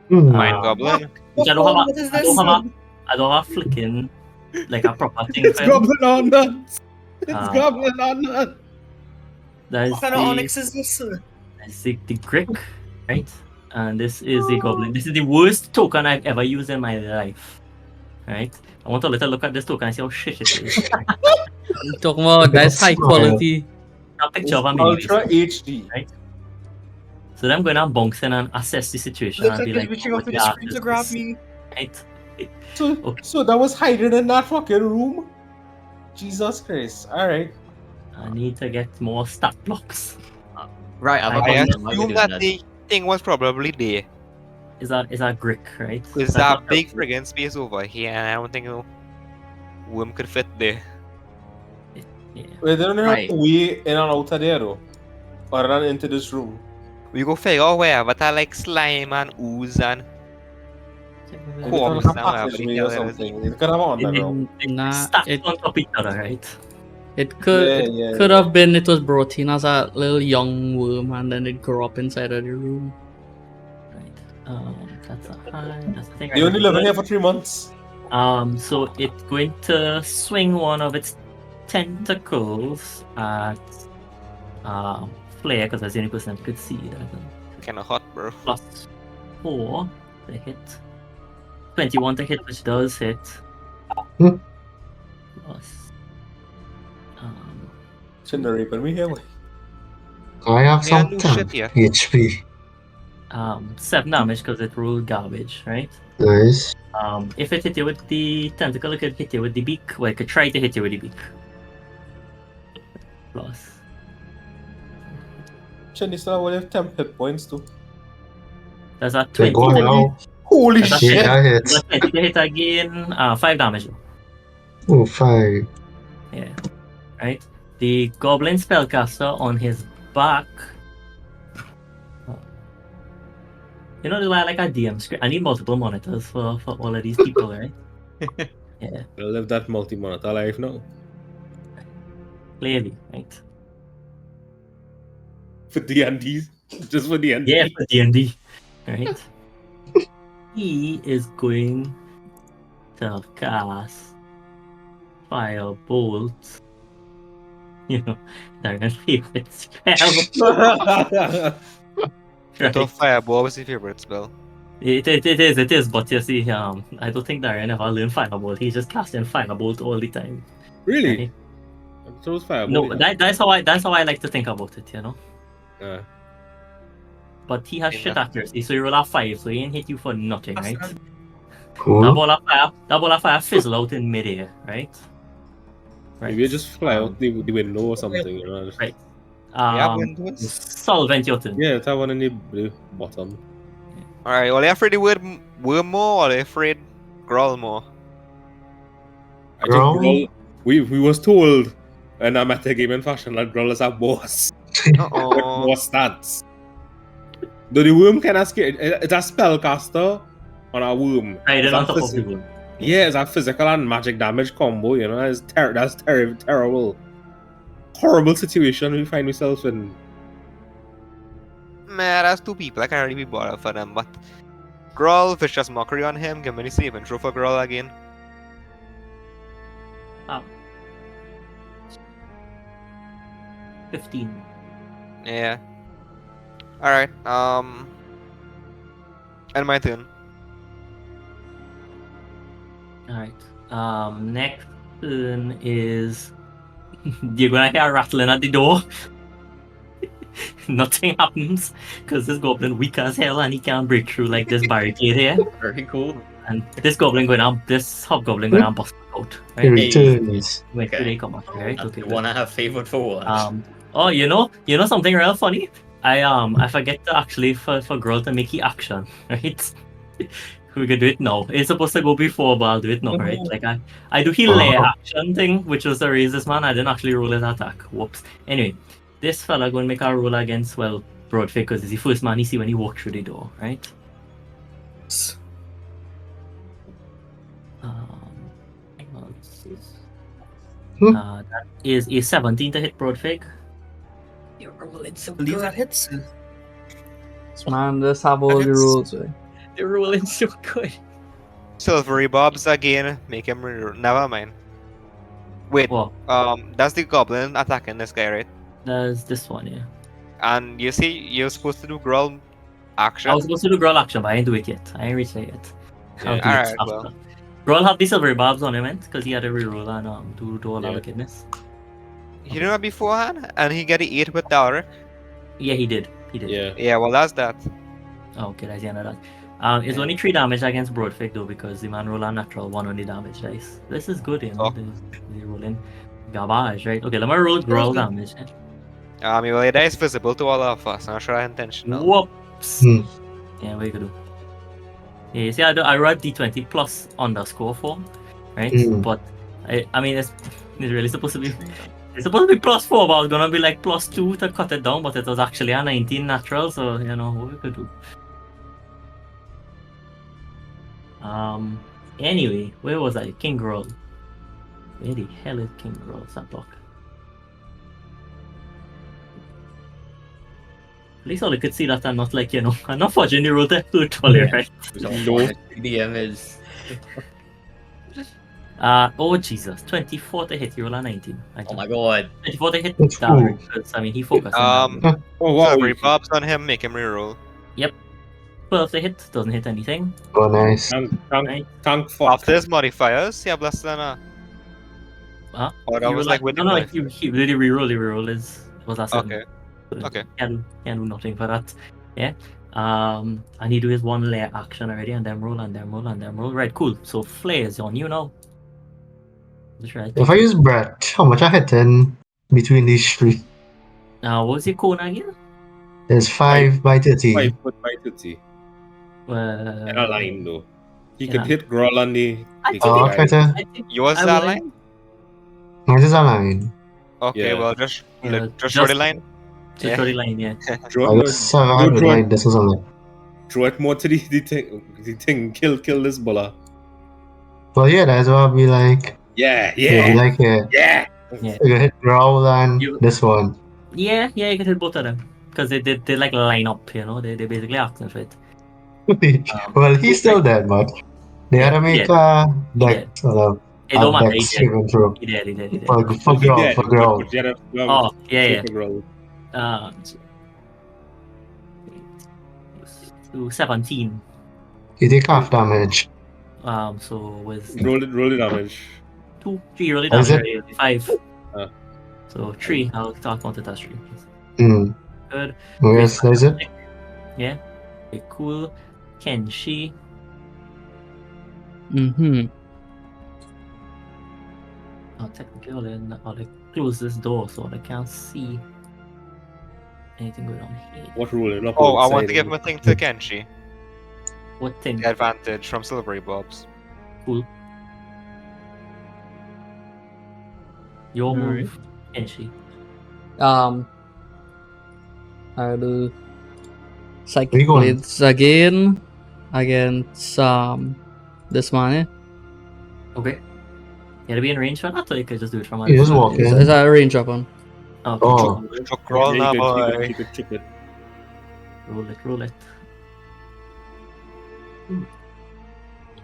Mind Goblin. Which I don't have flicking like a proper thing. It's for him. Goblin on nuts. It's Ah. Goblin on nuts. That is What kind of onyx is this? that's the Grick, right? And this is the goblin. This is the worst token I've ever used in my life. Right? I want to let a look at this token and see how shit it is. Talking about that's high quality. A picture of a mini. Ultra HD. Right? So then I'm going to bounce in and assess the situation Looks and like be he's like, reaching "Oh, out for the yeah, screen to this grab is-" me. Right? So that was hiding in that fucking room? Jesus Christ. Alright. I need to get more stat blocks. Right, I have a I question. Why we assume doing that that? the thing was probably there. Is that Grick, right? There's That's that not big helpful. friggin' space over here, and I don't think a worm could fit there. Yeah. We don't have Right. to way in and out of there though. Or run into this room. We go figure out wherever that like slime and ooze and Maybe Cool, it's on a somewhere, passageway but or it something. It could have underground. Nah, Stacked it on top of each other, right? it could Yeah, could yeah. have been it was brought in as a little young worm and then it grew up inside of the room. Right. That's a high. That's the thing. They only live in here for 3 months. So it's going to swing one of its tentacles at Flare because that's the only person that could see that. kinda hot, bro. Plus 4 to hit. 21 to hit, which does hit. Hmm. Plus. Shouldn't have raped me here. I have Yeah, some new 10 shit here. HP. 7 damage because it rolled garbage, right? Nice. If it hit you with the tentacle, it could hit you with the beak. Well, it could try to hit you with the beak. Plus. Shouldn't still have 10 hit points too. That's a They're 20 going to hit. out. Holy That's a shit! Yeah, that That's hits. a 20 to hit again. 5 damage though. Oh, 5. Yeah. Right? The goblin spellcaster on his back. You know, why I like a DM screen? I need multiple monitors for all of these people, right? Yeah, I live that multi-monitor life now. clearly, right? For D&D. Just for D&D. Yeah, for D&D, right? He is going to cast Firebolt. You know, Darren's favorite spell. So Right. Fireball was your favorite spell. It is, but you see, I don't think Darren ever learned Firebolt. He's just casting Firebolt all the time. Really? Right? I thought it was Fireball. No, yeah. that's how I like to think about it, you know. But he has Yeah. shit accuracy, so you roll a 5, so he ain't hit you for nothing, right? That Cool. ball of fire fizzle out in midair, right? Maybe you just fly out the window or something, you know. Just, Right. Yeah, windows. Solvent your turn. yeah, that one in the bottom. Alright, well, are you afraid the word worm more or are you afraid growl more? I think Growl? Growl, we was told in a metagame in fashion that Growl is a boss with Uh-oh. more stats. Though the worm kind of scary. It's a spellcaster on a worm. Right, It's and a on top of phys- the wound. Yeah, it's a physical and magic damage combo, you know. That's terrible. Horrible situation we find ourselves in. Man, that's 2 people. I can't really be bothered for them, but growl, vicious mockery on him. Give me the saving throw for growl again. 15. Yeah. Alright, and my turn. Alright. Next turn is you're gonna hear a rattling at the door. Nothing happens because this goblin weak as hell and he can't break through like this barricade here. Very cool. And this hobgoblin going to bust out. He Right? returns. Wait till Okay. they come out, right? That's Okay. the one I have favored for one. Oh, you know something real funny? I forget to actually for girl to make the action, right? We could do it now. It's supposed to go before, but I'll do it now, right? Like I do the layer action thing, which was to raise this man. I didn't actually roll his attack. Whoops. Anyway, this fella going to make a roll against Broadfake because it's the first man he see when he walked through the door, right? That is a 17 to hit Broadfake. You're rolling so Believe good. that hits. Man, just have all the rules, right? You're rolling so good. Silvery Bobs again. Make him never mind. Wait, Well, that's the goblin attacking this guy, right? there's this one, yeah. And you see, you're supposed to do growl action. I was supposed to do Growl action, but I didn't do it yet. I ain't reached there yet. I'll do it alright, after. well. Growl had the silvery barbs on him, because he had a reroll and do all Yeah. the wickedness. You know that beforehand? And he get the 8 with Dalric? Yeah, he did. Yeah. Yeah, well, that's that. Oh, okay, that's the end of that. It's only 3 damage against Broadfake though, because the man roll a natural 1 on the damage dice. This is good, you know. Oh. They rolling garbage, right? Okay, let me roll Growl damage. Well, your dice visible to all of us. Not sure intentional. Whoops. Hmm. Yeah, what you could do? Yeah, you see, I rolled D20 plus underscore 4, right? Hmm. But I mean, it's really supposed to be. It's supposed to be plus 4, but I was gonna be like plus 2 to cut it down, but it was actually a 19 natural, so you know what we could do. Anyway, where was I? King Groll. Where the hell is King Groll? That block. At least all I could see that I'm not like, you know, I'm not fudging the road virtually, right? No. DM is. Oh Jesus, 24 to hit, you roll a 19. Oh my god. 24 to hit That's Dalric, because I mean he focused on Dalric. Oh wow. Silvery Bobs on him. Make him reroll. 12 to hit, doesn't hit anything. Oh, nice. Tank fuck. After his modifiers, yeah, bless than Huh? Oh, that You was roll like a- with no, the no, modifier. he did reroll. The reroll was a 7. Okay. So Okay. Can't do nothing for that. Yeah. And he do his one layer action already, and then roll, and then roll, and then roll. Right, cool. So flare is on you now. That's right. If I use Brett, how much I hit in between these three? Now, what was your cone again? There's 5 by 30. 5 foot by 30. In a Uh, line, though. He in could a- hit Growl on the I the think Oh, guy. okay. I think Yours I that would- line? Mine is a line. Okay, Yeah. well just Yeah, just draw the just- line. Just Yeah. draw the line, yeah. Draw, I no, got 700 draw- line. This is only. draw it more to the thing. Kill this bulla. Well, yeah, that's what I'll be like. Yeah, Yeah. Be yeah, like, yeah. yeah. Yeah. You can hit Growl and You- this one. Yeah, you can hit both of them. Because they like line up, you know? They basically acting for it. Well, he's still dead, but they had to make deck It don't matter, deck he saving throw. He did. For He Growl, dead, for but- Growl. but you had to, Oh, yeah. for Growl. So 17. You take half damage. So with Roll the damage. 2, 3 rolling What is damage, it? already, 5. Ah. So 3. I'll count it as 3. Hmm. Good. Yes, that is it. Yeah. Okay, cool. Kenshi. Mm-hmm. Oh, technically, I'll close this door so I can't see anything going on here. What rolling up? Oh, I want outside to give him a thing to Kenshi. What thing? The advantage from Silvery Bobs. Cool. Your Alright. move, Kenshi. I do Where Psychic you going? Blades again against this man here. Okay. You gotta be in range for that, or you could just do it from You just outside? walk Is in. that a range weapon? Okay. Oh. Chuck roll now, boy. He could chip it. Roll it.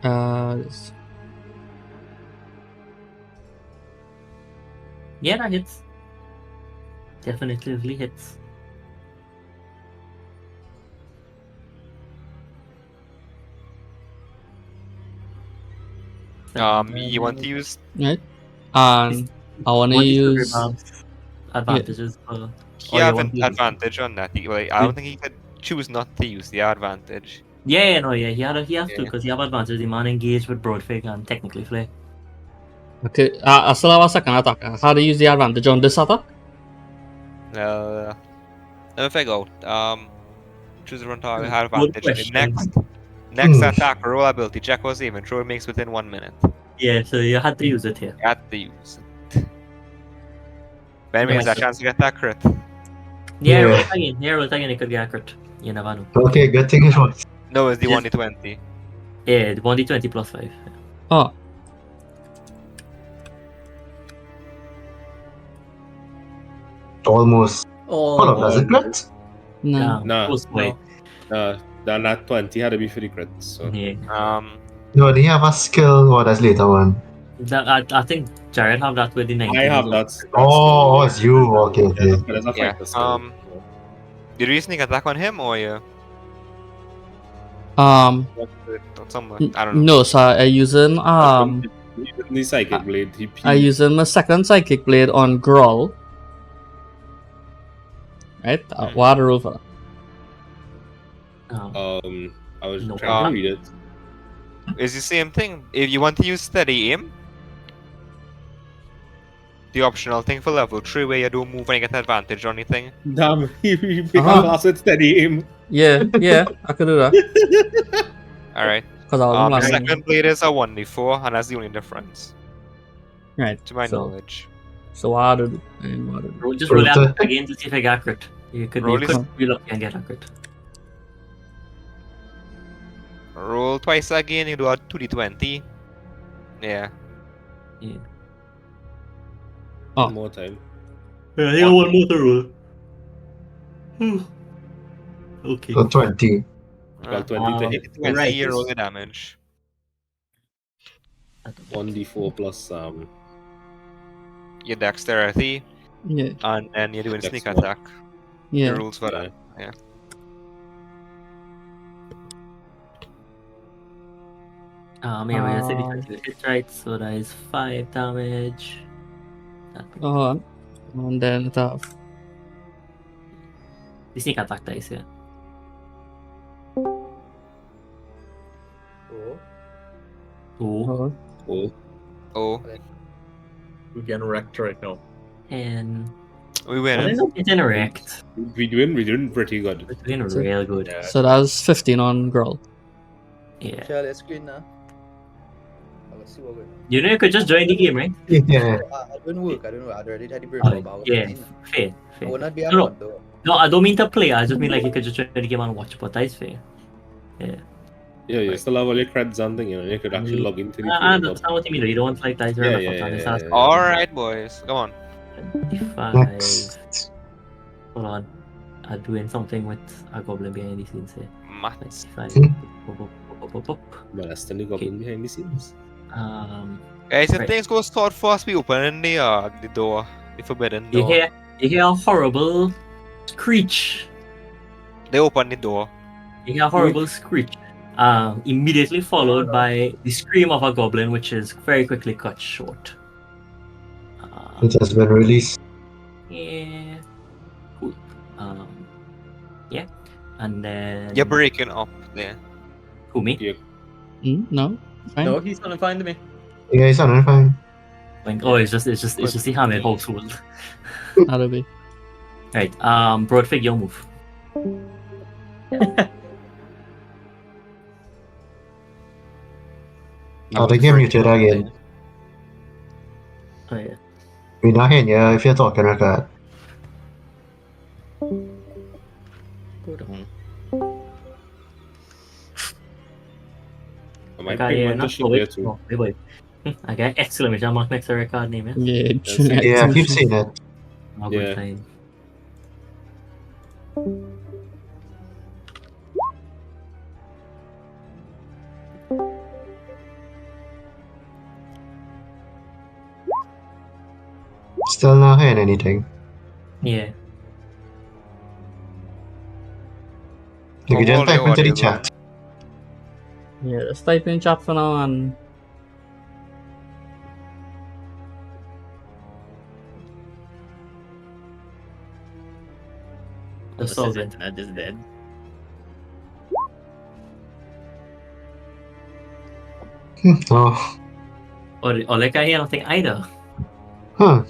This- Yeah, that hits. Definitely hits. You want to use right? And I want to What is the use. rebound advantages for? he you have want an to use- advantage on that. I don't think he could choose not to use the advantage. Yeah, he has to Yeah. because he have advantage. The man engaged with Broadfig and technically flare. Okay, I still have a second attack. How to use the advantage on this attack? Let me figure out. Choose a run target, have Good advantage. question. Next Hmm. attack, roll ability, check or saving throw makes within 1 minute. Yeah, so you had to use it here. You have to use it. Ben has a Nice. chance to get that crit. Yeah, roll Yeah. it again. Yeah, roll it again. It could get a crit. You never know. Okay, good thing it was. No, it's the Yes. 1d20. Yeah, the 1d20 plus 5. Oh, Almost. Hold up, does it crit? no. Nah, Close by. Then that 20 had to be for the crit. So Yeah. No, they have a skill. Oh, that's later one. I think Jared have that with the 19. I have that. Oh, it's you. Okay, okay. Yeah, but it's a Yeah. fighter skill. Did you sneak attack on him or you? Um, Someone, I don't know. no. So I using The psychic blade. I using my second psychic blade on Growl. Right? What a roll for that? I was No. trying to read it. It's the same thing. If you want to use steady aim, the optional thing for level 3 where you don't move and you get advantage or anything. Damn, he picked Uh-huh. a class with steady aim. Yeah, I could do that. Alright. Because I was The planning. second blade is a 1d4 and that's the only difference. Right. To my so, knowledge. So what to do? And what to do? Just roll Okay. that again to see if I get a crit. You could Roll be is- lucky and get a crit. Roll twice again, you do a 2d20. Yeah. Yeah. Oh. One more time. Yeah, you got one more to roll. Okay. So 20. Well, 20 to hit. 20, Right. you roll the damage. 1d4 plus Your dexterity, Yeah, and then you're doing Dex sneak one. attack. yeah. The rules for Yeah. that. Yeah, when I say the hit right, so that is 5 damage. And then it have The sneak attack dice, yeah. Oh, Two, Oh, Oh, we're getting wrecked right now. and we I winning. don't get wrecked. we doing pretty good. We're doing So- real good. Yeah. So that's 15 on Growl. Yeah. Share the screen now. Let's see what we're You know, you could just join the game, right? Yeah. I don't work. I already had the break Oh, about yeah. 15. Fair. I Fair. would not be a No, no. mod though. No, I don't mean to play. I just mean like you could just join the game and watch, but that's fair. Yeah. Yeah, you still have all your creds and thing, you know. You could actually log into the I game. understand what you mean. You don't want like that. Yeah, yeah. All right, boys, come on. 25. Next. Hold on. I'm doing something with a goblin behind the scenes here. Maths. 25. Molesting the goblin behind the scenes. Guys, if Right. things go start fast, we open the door, the forbidden You door. hear a horrible screech. They open the door. You hear a horrible screech. Immediately followed by the scream of a goblin, which is very quickly cut short. It has been released. Yeah. Cool. Yeah. And then You're breaking up there. who me? No, fine. No, he's gonna find me. Yeah, it's on fine. Like, oh, it's just the Hamid household. That'll be. Right. Broadfig, your move. Oh, the game muted again. Oh yeah. We're not hearing you if you're talking like that. Hold on. I might Okay, bring yeah, one to not ship here wait. too. Oh, wait. I got exclamation mark next to record name, yeah? Yeah. Yeah, I keep seeing it. Oh, good Yeah. time. Still not hearing anything. Yeah. You can Oh, just all the type into the audio chat. Yeah, just type in chat for now and The His solvent. internet is dead. Oh, Or like I hear nothing either. huh.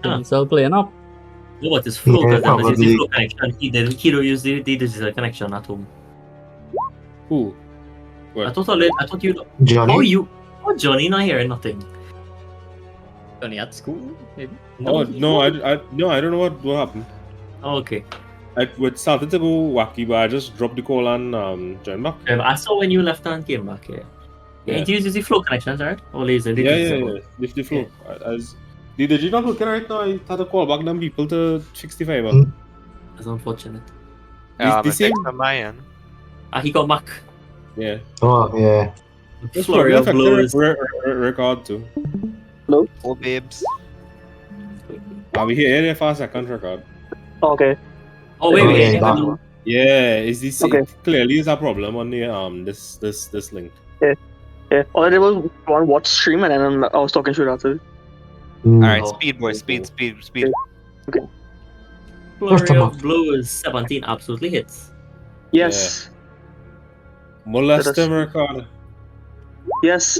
Huh. still playing up. No, but it's flow, Yeah, because that was probably. the flow connection. He don't use the digital connection at home. Who? I thought you Johnny? oh Johnny not hearing nothing. Only at school, maybe. Oh no, I don't know what happened. Oh, okay. It started to go wacky, but I just dropped the call and joined back. I saw when you left and came back. Yeah. Yeah. Yeah. It uses the flow connections, right? Or is it the Yeah. digital? Lift the flow. As the digital working right now, I had to call back them people to fix the fiber. Hmm. That's unfortunate. Yeah, the but same- next to mine. He got back. Yeah. Oh, yeah. It's Flurry of blows. record too. Oh, babes. Are we here for a second record? Okay. Oh wait, Oh, wait. yeah, Yeah, Yeah, is this Okay. clearly is a problem on the this link? Yeah. All I did was one watch stream and then I was talking through that too. Hmm. Alright, Oh. speed, boys, speed. Flurry of blows 17 absolutely hits. Yes. Molester record. Yes.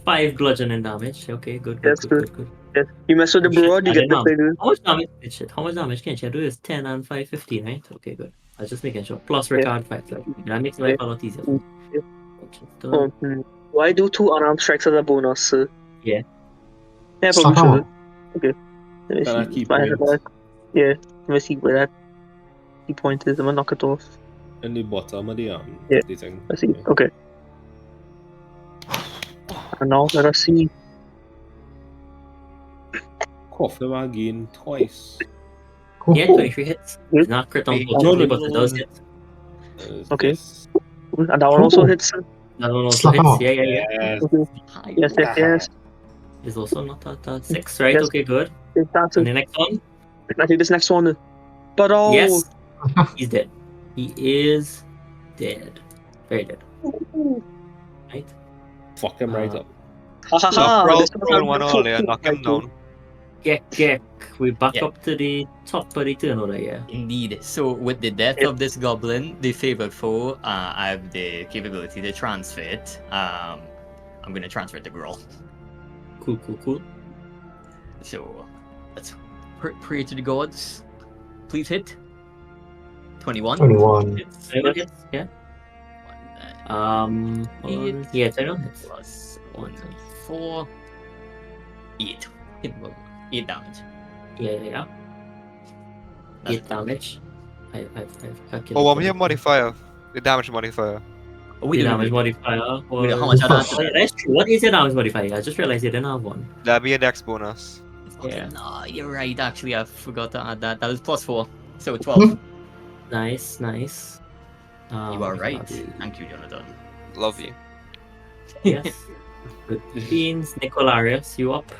5 bludgeoning damage. Okay, good. Yes, good. Yes. You mess with the Oh, shit, broad, you I get didn't the know. thing. How much damage? Shit, how much damage can she do? Is 10 and 5, 15, right? Okay, good. I was just making sure. Plus record 5. Like, that makes life a lot easier. Yeah. Okay, done. Why do 2 unarmed strikes as a bonus? Yeah. Yeah, Slap probably him should. Okay. Let me Can I see. keep Why- it? Yeah. Let me see where that key point is. I'm gonna knock it off. In the bottom of the Yeah. the thing. Let's see. Okay. And now let us see. Cough them again twice. Yeah, 23 hits. Good. It's not crit on Hey, unfortunately, but it does hit. Okay. Yes. And that one also hits. That one also Slap him hits. up. Yeah. Yes. Okay. Yes. It's also not at 6, right? Yes. Okay, good. That's And it. the next one? I think this next one. But oh. Yes. He's dead. He is dead. Very dead. Right? Fuck him right up. Ha ha Knock ha. Brawl This one thrown has one the earlier, full knock him thing. down. Gek. We back Yeah. up to the top of the turn order, yeah. Indeed. So with the death of this goblin, the favored foe, I have the capability to transfer it. I'm gonna transfer it to Growl. Cool. So let's pray to the gods. Please hit. 21. 21. Hits. 21 hits, yeah. Eight. Yeah, 21 hits. Plus 1, 4, 8. 8 damage. Yeah. That's 8 damage. I've calculated. Oh, what was your modifier? The damage modifier. We The don't damage know. modifier We know how was... much advantage. Oh, yeah, that's true. What is your damage modifier? I just realized you didn't have one. That'd be a dex bonus. Okay, Yeah. no, you're right. Actually, I forgot to add that. That was plus 4. So 12. Nice. You are right. that'll be- Thank you, Jonathan. Love you. Yes. Good beans, Nicolarius, you up?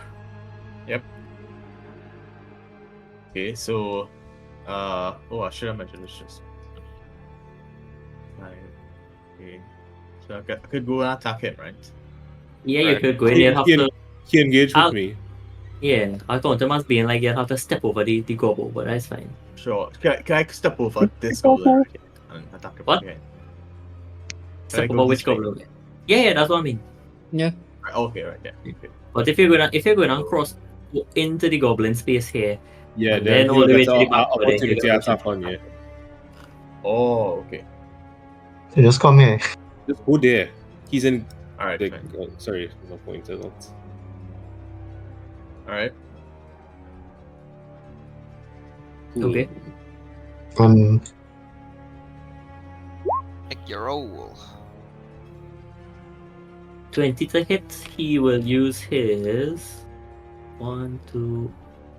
Okay, so I should have mentioned this just. Okay. So I could go and attack him, right? Yeah, you Right. could go in. You'd have to. He engaged with I'll- me. Yeah, I count him as being like you'd have to step over the gobble, but that's fine. Sure. Can I step over this goblin and attack him? What? again? Step go over which this way? gobble? Yeah, that's what I mean. Yeah. Right, okay, right, yeah. Okay. But if you're gonna cross into the goblin space here, Yeah, and then then all the way to the get back, an opportunity attack on you. Oh, okay. So just come here. Just go there. He's in. Alright, The, fine. sorry, no pointer. Not. Alright. Okay. Make your roll. 20 to hit. He will use his 1, 2.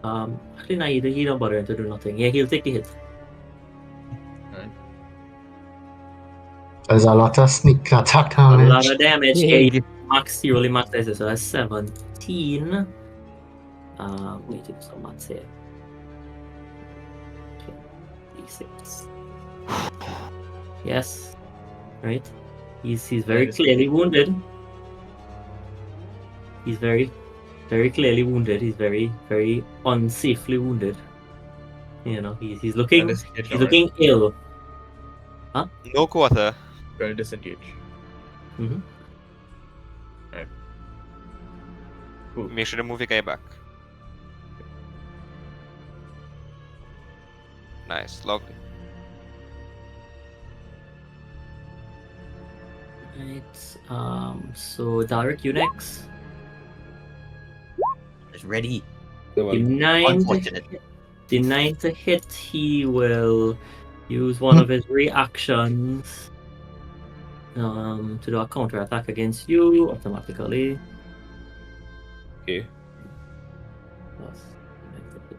Actually, no, he don't bother to do nothing. Yeah, he'll take the hit. There's a lot of sneak attack A lot damage. of damage. Yeah. Yeah, he only max this, so that's 17. We need to do some maths here. 26. Yes. Right. He's very clearly wounded. He's very clearly wounded. He's very unsafely wounded. You know, he's looking ill. No quarter. Going to disengage. Mhm. Alright. Cool. Make sure to move your guy back. Nice, lovely. Right. So Derek, you next. It's ready. The 9 Unfortunate. the 9 to hit, he will use one of his reactions to do a counter attack against you automatically. Okay. Plus 9 to hit,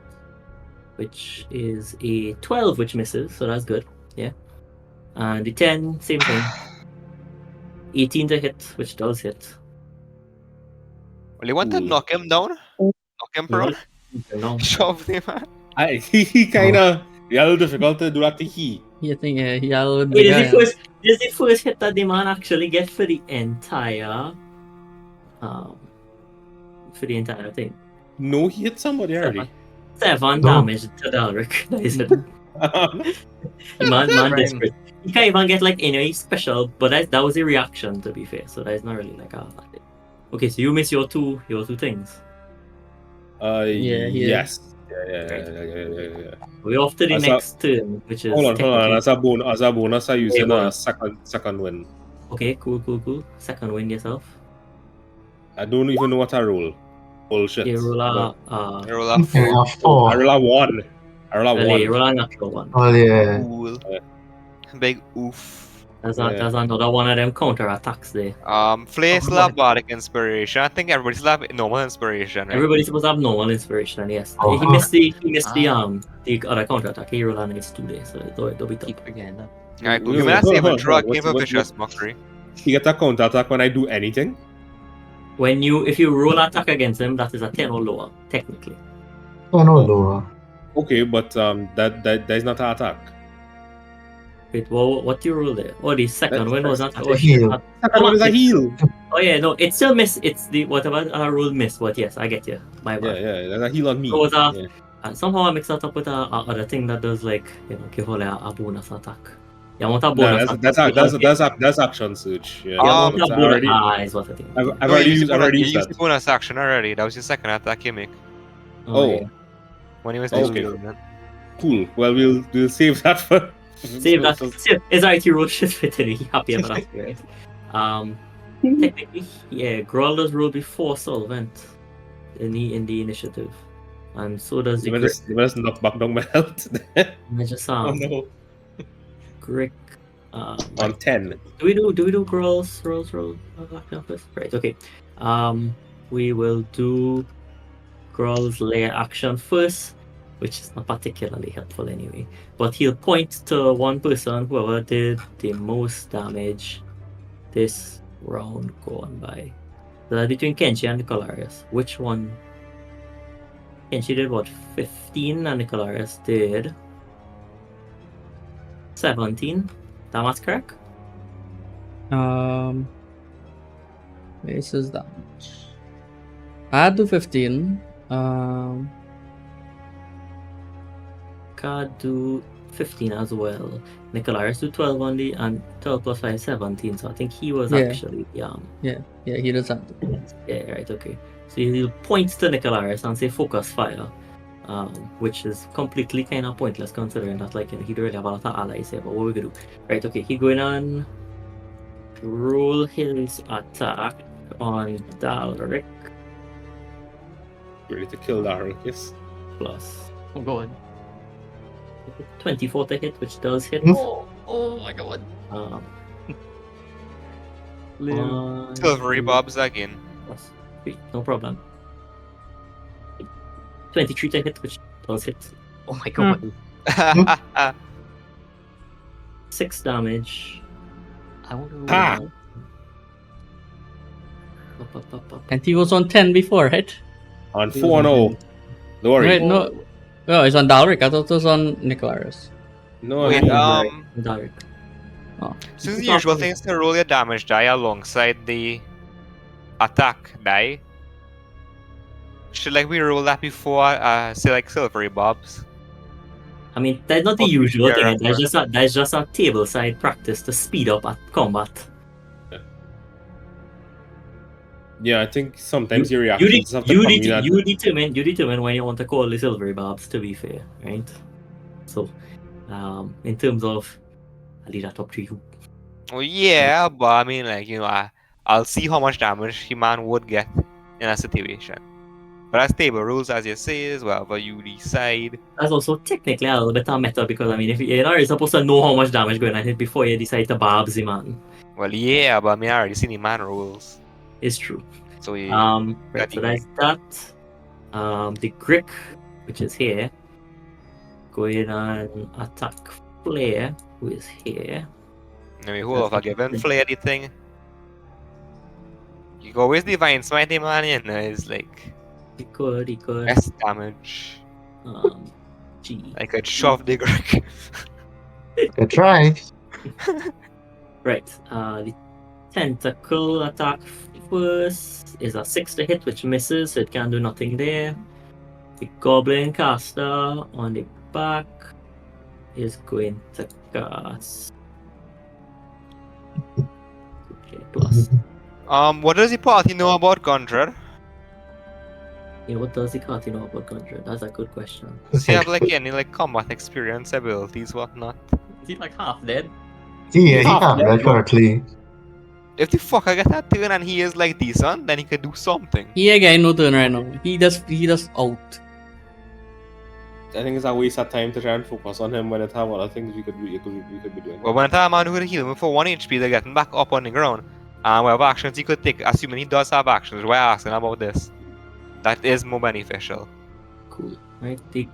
which is a 12, which misses, so that's good. Yeah. And the 10, same thing. 18 to hit, which does hit. Well, you want to knock him down? Knock him prone? No. Shove him, man. He kind of a little difficult to do that to he. You think yell Wait, this is the first hit that the man actually gets for the entire thing. No, he hit somebody already. 7 No. damage to Dalric. That is it. Man desperate. He can't even get like any special, but that was a reaction to be fair, so that's not really like a thing. Okay, so you miss your two things. Yes. Yeah. We're off to the As a- next turn, which is Hold on. technically- As a bonus, I use Wait, a second win. Okay, cool. Second win yourself. I don't even know what I roll. Bullshit. You roll a You roll a Yeah, 4. I 4. roll a 1. you roll a natural one. Oh, yeah. Cool. Big oof. There's Yeah. another one of them counter attacks there. Flay still Oh, have bardic inspiration. I think everybody still have normal inspiration, right? Everybody's supposed to have normal inspiration, yes. Oh. He missed the other counter attack. He rolled on his 2 days, so it'll be tough. Keep again. Alright, cool. Wait, Give me that hold save on, and draw. hold on. Give a What- vicious mockery. He gets a counter attack when I do anything. If you roll attack against him, that is a 10 or lower, technically. Oh, no, lower. Okay, but that is not an attack. Wait, what you roll there? Oh, the second one was not. That's Oh a shit! heal. Second one is a heal. Oh yeah, no, it's still miss. It's the whatever roll miss. But yes, I get you. My Yeah, bad. yeah, that's a heal on me. So it was Yeah. somehow I mixed that up with a other thing that does like give all a bonus attack. You want a No, bonus attack? that's action surge. Yeah, You want it's a bonus? already. Is what I think. I've No, already you used. I've already you used used that. the bonus action already. That was your second attack you make Oh, yeah. when he was Okay. doing that. cool. Well, we'll save that for. Save that. It's alright. You roll shit for today. Happy about that, right? Technically, yeah, Growl does roll before Solvent in the initiative, and so does the You just knock back down my health. I just Oh no. Grick. On 10. Do we do rolls action first? Right. Okay. We will do Growl's layer action first, which is not particularly helpful anyway. But he'll point to one person, whoever did the most damage this round gone by. So that's between Kenshi and Nicolarius. Which one? Kenshi did what? 15 and Nicolarius did 17. That was correct? Bases damage. I do 15. Card do 15 as well. Nicolarius do 12 on the and 12 plus 5 17. So I think he was Yeah. actually Yeah, he does that. Yeah, right, okay. So he'll point to Nicolarius and say focus fire. Which is completely kind of pointless considering that like he don't really have a lot of allies here, but what we gonna do? Right, okay, he going on roll his attack on Dalric Ready to kill Darrell, yes. plus Oh god. 24 to hit, which does hit. Oh my god. Silvery Bobs again. Plus 3, no problem. 23 to hit, which does hit. Oh my god. 6 damage. I want to Ah. roll. And he was on 10 before, right? On 4-0. Don't worry. Right, no. Oh, it's on Dalric. I thought it was on Nicolarius. No, Wait, Dalric. Oh. so the usual thing is to roll your damage die alongside the attack die. Should like we roll that before say like Silvery Bobs? I mean, that's not the Oh, usual yeah, thing. right. That's just a table side practice to speed up at combat. Yeah, I think sometimes your reactions have to come in at- You determine when you want to call the Silvery Barbs, to be fair, right? So, in terms of, I'll leave that up to you. Well, yeah, but I mean, like, you know, I'll see how much damage He-Man would get in a situation. But that's table rules, as you say, as well, but you decide. That's also technically a little bit of meta because, I mean, if you're not supposed to know how much damage going on it before you decide to barbs him, man. Well, yeah, but I mean, I already seen the man rules. It's true. So, Right, that so that's that. The Grick, which is here, going on attack Flare, who is here. I mean, who have I given Flare the thing? You go with Divine Smite, man, you know, it's like. He could. Less damage. G. I could shove the Grick. Good try. Right, the Tentacle attack first is a 6 to hit, which misses, so it can do nothing there. The Goblin Caster on the back is going to cast. Okay, plus. What does the party know about Gondred? Yeah, what does the party know about Gondred? That's a good question. Does he have like any like combat experience, abilities, whatnot? Is he like half dead? Yeah, he can't red currently. If the fucker get that turn and he is like decent, then he could do something. He again no turn right now. He just out. I think it's a waste of time to try and focus on him when it have other things we could be doing. Well, when I man who could heal him for 1 HP, they're getting back up on the ground. And whatever actions he could take, assuming he does have actions, we're asking about this. That is more beneficial. Cool. Right, the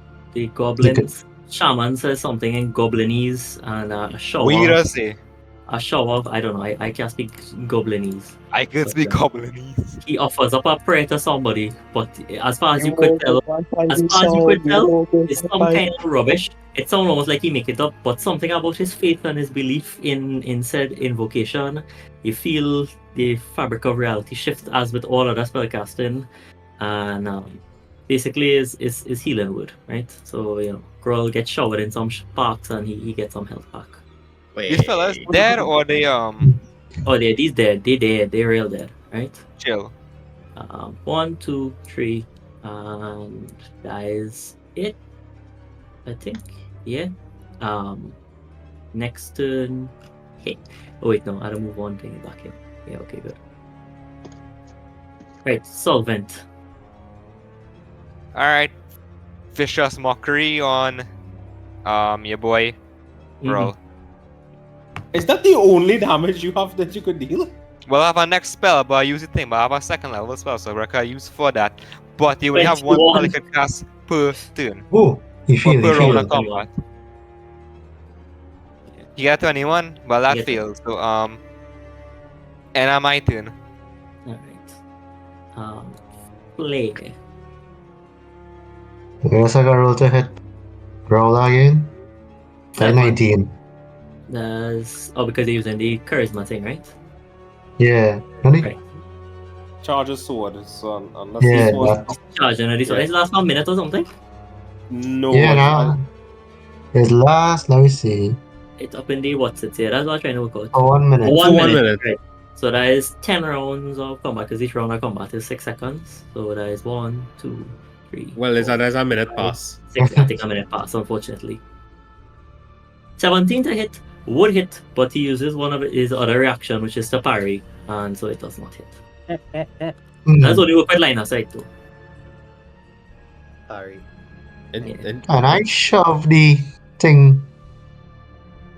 goblins. Shaman says something in Goblinese and a shower. We just say. a show of, I don't know, I can't speak Goblinese. I can But, speak Goblinese. He offers up a prayer to somebody, but as far as you could tell, it's some kind of rubbish. It sounds almost like he make it up, but something about his faith and his belief in said invocation, you feel the fabric of reality shift as with all other spellcasting, and basically is healing wood, right? So Gruul gets showered in some sparks and he gets some health back. These fellas dead or they Oh, these dead. They dead. They real dead, right? chill? 1, 2, 3, and that is it. I think. Yeah. Next turn. Hey. Oh wait, no. I don't move one thing back in. Yeah. Okay. Good. Right. Solvent. All right, vicious mockery on your boy Gruul. Is that the only damage you have that you could deal? Well, I have a next spell, but I use the thing. But I have a second level spell, so I can use for that. But you only have one spell you can cast per turn. Oh, you feel, per you round of feel. combat. You get 21, but that Yes, sir. fails. So and on my turn. All right. Play. Yes, I got roll to hit. Roll again. 19. That's because they're using the charisma thing, right? Yeah. Honey? Right. Charge a sword, so unless Yeah, this was that- Charging at this one. It lasts for a minute or something. no. Yeah, nah. His last, let me see. It's up in the what's it here. That's what I'm trying to work out. For 1 minute. For 1 minute. Right. So that is 10 rounds of combat because each round of combat is 6 seconds. So that is 1, 2, 3. Well, there's 4, a minute pass. 6. I think a minute pass, unfortunately. 17 to hit would hit, but he uses one of his other reaction, which is to parry, and so it does not hit. That's only work with line of sight, though. Sorry. And I shove the thing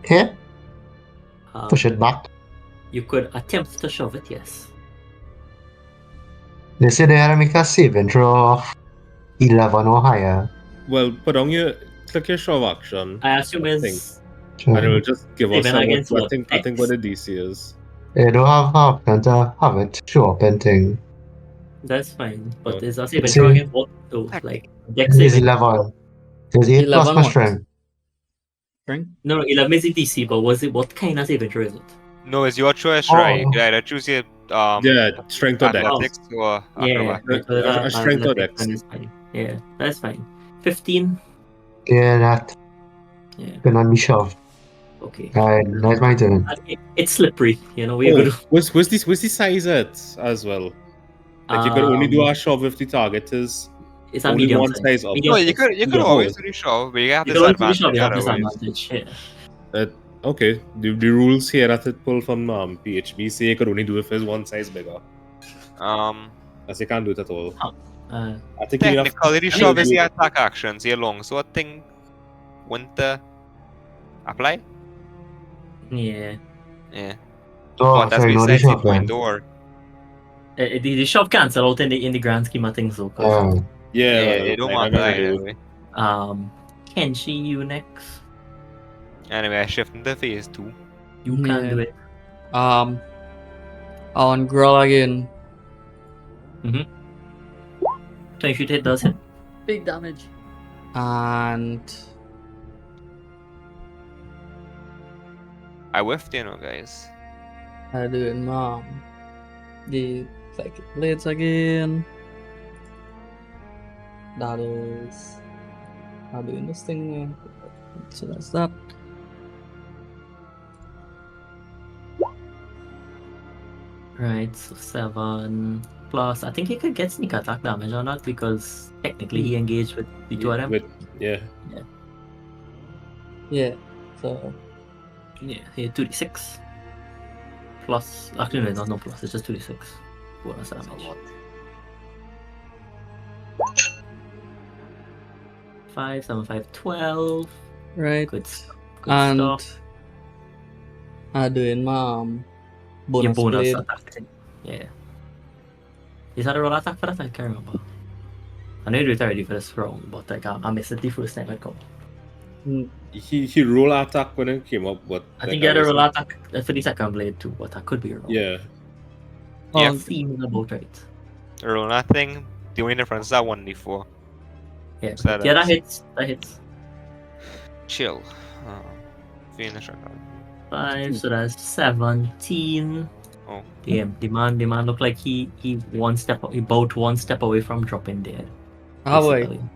here. Push it back. You could attempt to shove it, yes. They say they had to make a saving throw of 11 or higher. Well, click your shove action. I assume it's And it will just give us Saving against what what? I think what the DC is. They don't have option to have it show up and thing. That's fine, but Oh. is a saving See? throw against what though? Like dex It's saving? 11. There's 8 plus 11 my what? strength. Strength? No, 11 is DC, but what kind of saving throw is it? No, it's your choice, right? You Oh. can either choose your Yeah, strength or dex. athletics or Yeah, acrobatics. A strength or athletics, dex. then it's fine. Yeah, that's fine. 15. Yeah, that Yeah, cannot be shoved. okay. Alright, that's my turn. It's slippery, we're Oh, good. what's the size it as well? Like you can only do a shove if the target is It's a only medium one size. size up. Medium No, you could medium always size. do the shove, but you have You can always do the disadvantage shove, you have otherwise. disadvantage. Yeah. Okay, the rules here that it pull from PHB say you could only do it if it's one size bigger. As you can't do it at all. Uh, I think you have Technically, the shove is your attack actions, your long sword thing wouldn't apply. yeah. Yeah. Oh, But that's sorry, no, the besides the shove then. point door. The shove cancel out in the grand scheme of things, though. 'cause, yeah, Yeah, well, it don't I matter never do. anyway. Kenshi, you next. Anyway, I shift into phase 2. You can do it. On Gruul again. 20 feet hit does hit. Big damage. And I whiffed, guys. I do it, the psychic blades again. That is I'm doing this thing. So that's that. Right, so 7 plus. I think he could get sneak attack damage on that because technically he engaged with the two of them. Yeah. Yeah. So Yeah, he had 2d6 plus. Actually, no, no plus. It's just 2d6 bonus damage. 5, 7, 5, 12. right. Good And stuff. I'm doing my bonus, Your bonus blade. attack thing. Yeah. Is that a roll attack for that? I can't remember. I know you did it already for this round, but like I missed it the first time it come. He roll attack when it came up, but I think he had a roll attack for the second blade too, but I could be wrong. Yeah. Yeah. Seems about right. Roll nothing. The only difference is that 1d4. Yeah, So yeah, that that's- hits. That hits. Chill. Finish it. 5, so that's 17. Oh. Damn, the man looked like he about one step away from dropping dead. Ah, boy. basically.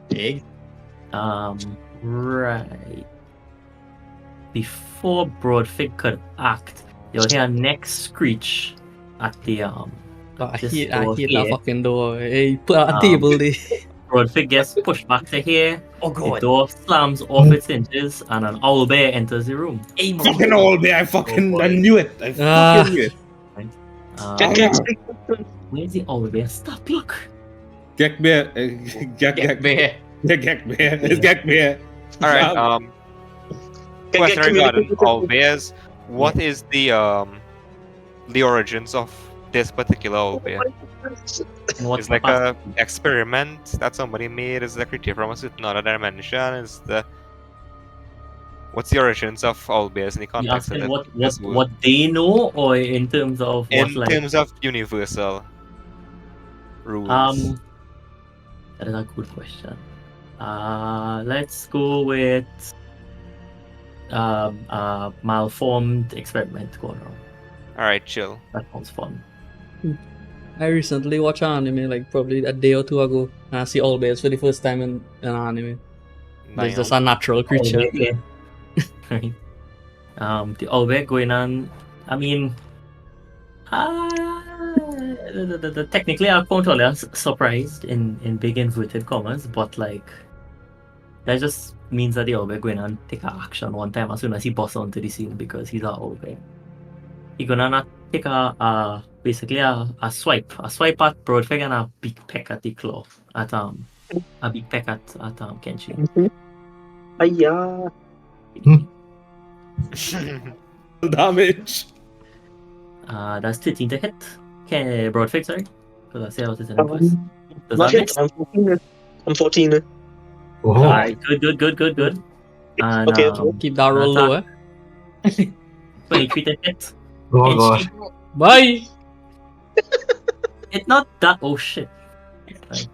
Big. Right. Before Broadfig could act, you'll hear a neck screech at the I this hate door that here. fucking door. Hey, put a Um, table there. Broadfig gets pushed back to here. Oh The god. door slams off its hinges, and an owl bear enters the room. Hey, Fucking all day, I boy. knew it. I Ah. fucking knew it. Where's the owl bear? Stop! Look. Get bear. Get bear. Get bear. It's get bear. Alright, question regarding all bears. What is the origins of this particular owl bear? What's It's like the a experiment that somebody made. Is the creature from a certain other dimension? What's the origins of owl bears in the You context of asking this world? what they know, or in terms of what In like terms of universal rules. that is a good question. Let's go with malformed experiment going on. Alright, chill. That sounds fun. I recently watched an anime, like probably a day or two ago, and I see all bears for the first time in an anime. There's just a natural creature. Owlbear, right. The owlbear going on. I mean, technically, I can't tell you surprised in big inverted commas, but like that just means that the owlbear going on take a action one time as soon as he busts onto the scene because he's an owlbear. He gonna not take basically a swipe at Broadfig and a big peck at the claw at a big peck at Kenshi. Hiya. Damage. That's 13 to hit. Okay, Broadfig, sorry. Because I say I was in first. Does Not that yet. miss? I'm 14. Oh, Alright, good. And Okay. Keep that roll attack. low, eh? 23 to hit. oh gosh. Bye! It's not that. Oh shit. Right.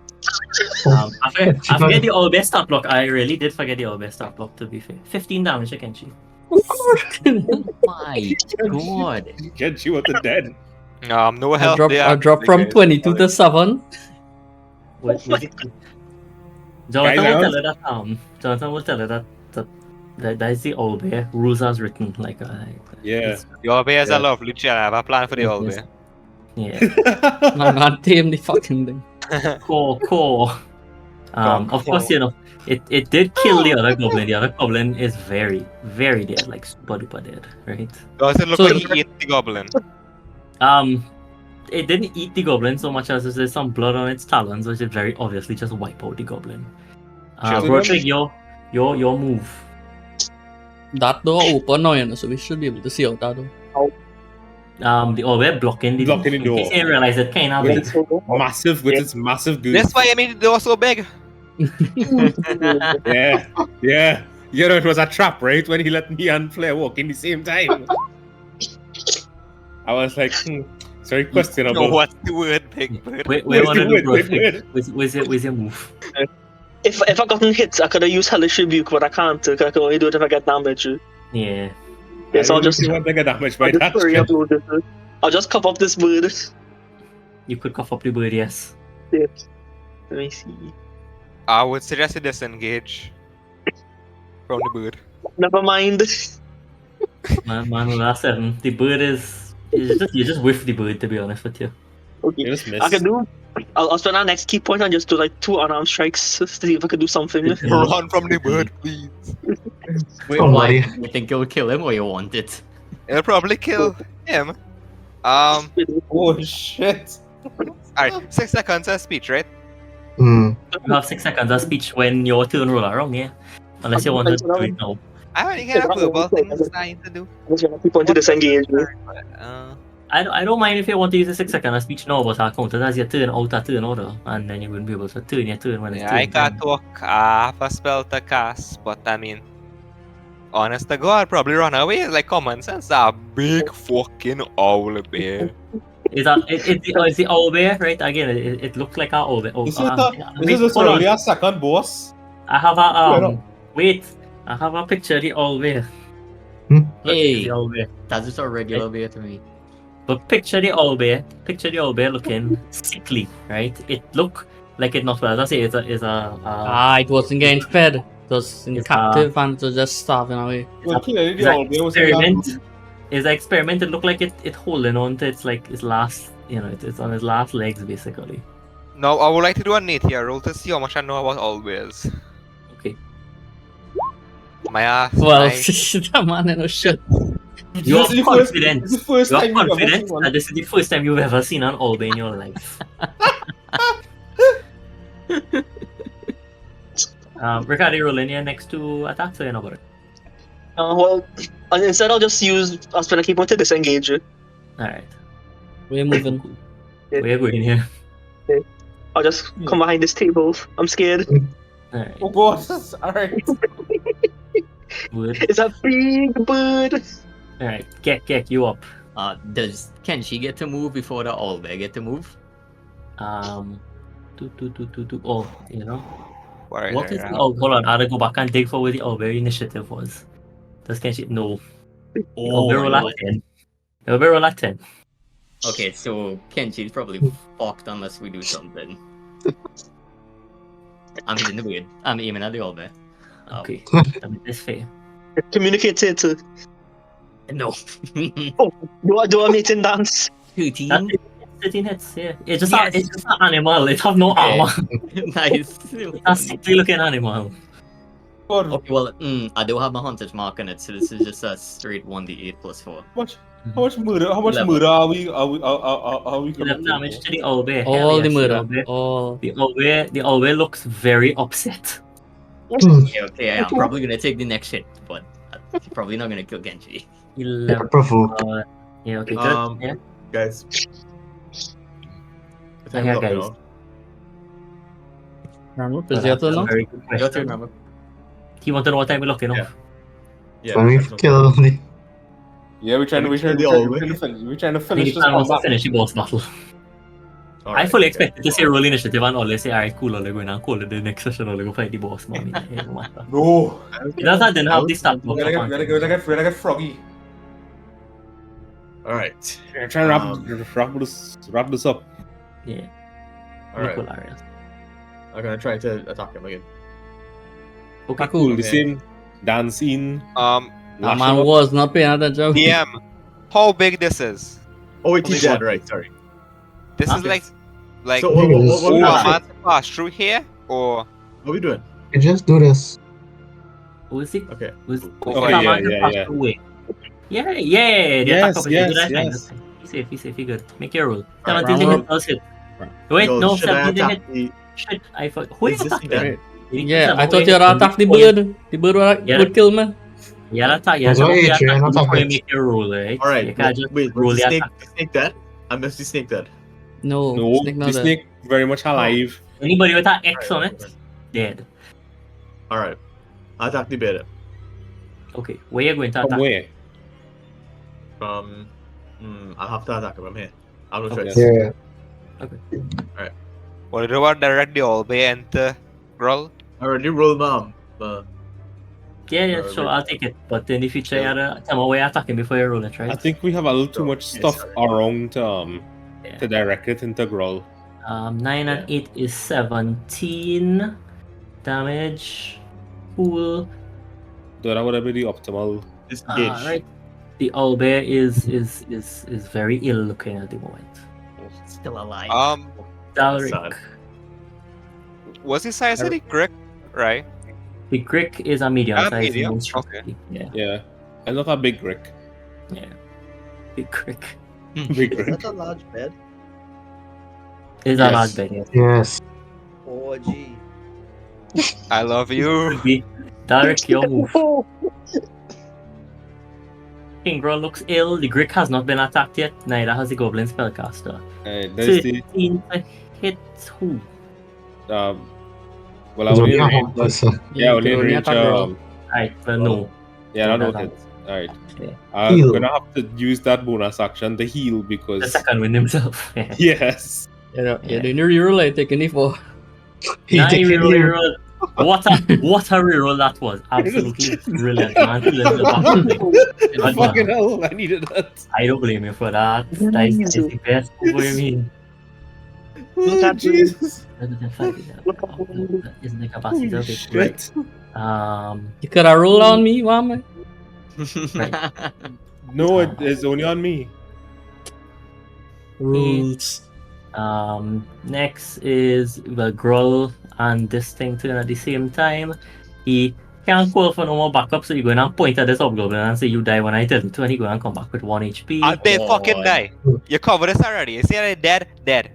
Oh, I forget the all best start block. I really did forget the all best start block, to be fair. 15 damage to Kenshi. My god. Get you at the dead. No I help dropped, there. I dropped from 22 to 7. Was it? Jonathan will tell her that. Jonathan will tell her that is the old bear. Rules as written. Like Yeah. The owl bears Yeah. are lovely, chill. I have a plan for the owl bear. yeah. I'm not tame the fucking thing. Core. Of course, you know, it did kill the other goblin. The other goblin is very, very dead, like super duper dead, right? Does it look So like the- he ate the goblin? It didn't eat the goblin so much as there's some blood on its talons, which is very obviously just wipe out the goblin. Sure. Broadfig, your move. That door open now, you know, so we should be able to see out that door. The we're blocking the Blocking the In door. case you realize it kind of With big. its massive, with its massive goose. That's why I made the door so big. Yeah. You know, it was a trap, right? When he let me and Flair walk in the same time. I was like, it's very questionable. No, what's the word, big bird? We Where's want to the do word, Broadfig. big Where's your move? If I gotten hit, I could have used Hellish Rebuke, but I can't. 'Cause I can only do it if I get damage. Yeah. Yes, I'll just. want to get damaged by I'll just that. hurry up with this. I'll just cup up this bird. You could cough up the bird, yes. Let me see. I would suggest to disengage from the bird. Never mind. Man, last 7. The bird is you just whiff the bird, to be honest with you. Okay. You just I missed. can do. I'll spend our next key point and just do like 2 unarmed strikes to see if I can do something. Run from the bird, please. Wait, Somebody. why? You think you'll kill him or you want it? It'll probably kill him. Oh shit! Alright, 6 seconds of speech, right? Hmm. You have 6 seconds of speech when your turn roll around, yeah. Unless you want to do it now. I already have verbal things I need to do. I'm just gonna keep on to disengage. Uh, I don't mind if you want to use a 6-second speech now, but I'll count it as your turn out a turn order, and then you wouldn't be able to turn your turn when it's Yeah, turn I can't time. talk. I have a spell to cast, but I mean, honest to God, I'd probably run away. It's like common sense. A big fucking owl bear. It's the owl bear, right? Again, it looks like an owl bear. Is Hold this on. really a second boss? I have a Wait up. wait. I have a picture of the owl bear. Hmm? Hey, The owl bear. that's just a regular bear to me. But picture the owl bear. Picture the owl bear looking sickly, right? It look like it not well. As I say, It wasn't getting fed. It was in It's, captive and it was just starving away. Well, clearly it's the an old bear was really experiment. It's an experiment. It looked like it holding on to its last, it's on his last legs basically. Now, I would like to do a nature roll to see how much I know about owl bears. Okay. My ass. Well, my- that man ain't no shit. You are confident. This is the first You are time you've ever confident seen one. that this is the first time you've ever seen an owl bear in your life. Ricardo, roll in here next to attack, so you know about it. Well, instead I'll just use a spell keep on to disengage you. Alright. We're moving. Where you going here? I'll just come behind this table. I'm scared. Alright. Oh god, alright. Good. It's a big bird. Alright. Get you up. Can she get to move before the owl bear get to move? Oh, you know. Right What there, is the yeah. hold on, I had to go back and dig for where the Owlbear initiative was. Does can she no. Oh, Owlbear roll my at God. 10. Owlbear roll at 10. Okay, so Kenji's probably fucked unless we do something. I'm hitting the weird. I'm aiming at the owl bear. Okay. I mean, this fair. Communicate it to. No. Do a mating dance. 13. 13 hits, yeah. It's just Yes. it's just an animal. It have no Okay. armor. Nice. It's a sickly looking animal. God, Okay, well, I do have my hunter's mark on it, so this is just a straight 1d8 plus 4. how much murder? How much 11. murder are we? Are we 11 committing? damage to the Owlbear. All Hell the yes, murder. Owlbear. All. The Owlbear looks very upset. Okay, I'm probably gonna take the next hit, but I'm probably not gonna kill Genji. 11. Provoke. Yeah, okay, good. Yeah. Guys. The time Yeah, is up, you guys. know. Remember? Is your turn now? Very good Your question. turn, remember? He wanted to know what time we're looking Yeah. off. Yeah, When we that's no kill the. Yeah, we're trying to finish this wants to combat. finish the boss battle. All I right, fully okay. expected to say roll initiative and all they say, alright, cool, all they're going and call it the next session, all they go fight the boss, mommy. It don't matter. No, That's I didn't have the stat block. we're gonna get froggy. All right. We're trying to wrap this up. Yeah. All right. Hilarious. I'm gonna try to attack him again. Okay, Cool. The Okay. same dancing. That man was not paying attention. DM, how big this is? Oh wait, he's Okay. dead. Right. Sorry. This is Okay. like So what- what oh, we a doing? man to pass through here, or What we doing? You just do this. Who is it? Okay. Who's Okay, yeah. Yeah. The Yes, attack of yes, it. yes. He's safe, you're good. Make your roll. Alright, 17 to roll. hit, does hit. Wait, Yo, no, should I 17 to hit. attack the? Shit, I forgot. Who Is you this attacking? thing Right. Yeah, I thought you were attack the bird. The bird would kill me. Yeah, attack. Yeah, That's so why you you attack try and before attack you it. make your roll, right? All right. You can't just Wait, roll was the the snake, attack. the snake dead? I missed the snake dead. No, No, snake the not there. snake very much alive. Anybody with that X on Alright, it, dead. All right. I attack the bear Okay, where you going to From attack? where? from. I'll have to attack him from here. I'm not Okay. sure. Yeah. what do you want direct the all way into Grull? I already rolled mom. Yeah, sure, I'll take it. But in the future, you gotta tell me where you're attacking before you roll it, right? I think we have a little too much stuff sorry. around Yeah. to direct it into Groll. 9 and 8 is 17 damage. Cool. So that would be the optimal. Disengage. Right. The owlbear is very ill looking at the moment. Still alive. Dalric. Sad. Was he size of the Grick? Right. The Grick is a medium Ah, size medium, monstrosity. okay. Yeah, Yeah, and not a big Rick. yeah. Big Grick. Big Is Rick. that a large bed? Is a large bed, yes. Yes. Oh, gee. I love you. Could be. Dalric, your move. Kingra looks ill. The Grick has not been attacked yet. Neither has the Goblin Spellcaster. There's the 13 to hit who? well, I There's only only a range. half person. Yeah, you only can only range. attack roll. Alright, well, no. Yeah, I No, noted. Alright. Okay. I'm Heal. gonna have to use that bonus action to heal The because second wind himself. yes. You're doing your reroll, I taking it for. He Nine taking reroll, you. reroll. What a reroll that was. Absolutely brilliant. Man, he left the back. Good Fucking man. hell, I needed that. I don't blame you for that. That is the best over me. Look Oh, at Jesus. Isn't the capacity Holy of it? shit. Right. You could have rolled on me, Wam. No, it's only on me. Rules. Next is the Grull and this thing turn at the same time. He can't call for no more backup, so you go and point at this hobgoblin and say you die when I tell him to, and he go and come back with 1 HP. And they fucking die. You cover this already. You see they're dead? Dead.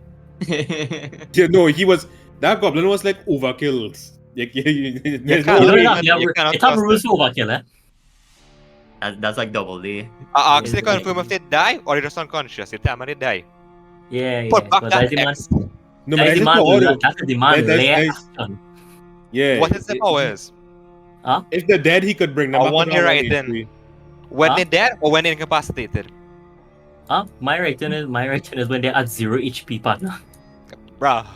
Yeah, no, that goblin was like overkilled. There's can't no do way. that. You cannot It's a trust rules for overkill, eh? That's like double D. I actually confirm if they die or they're just unconscious. You tell me they die. Yeah, Put yeah. back But that that's X. No, but that's that's the the power, though. that's the demand action. Yeah. What is the powers? If they're dead, he could bring them I back. want to you normal right then. HP. When Huh? they're dead or when they're incapacitated? My rating is when they're at 0 HP, partner. Bruh.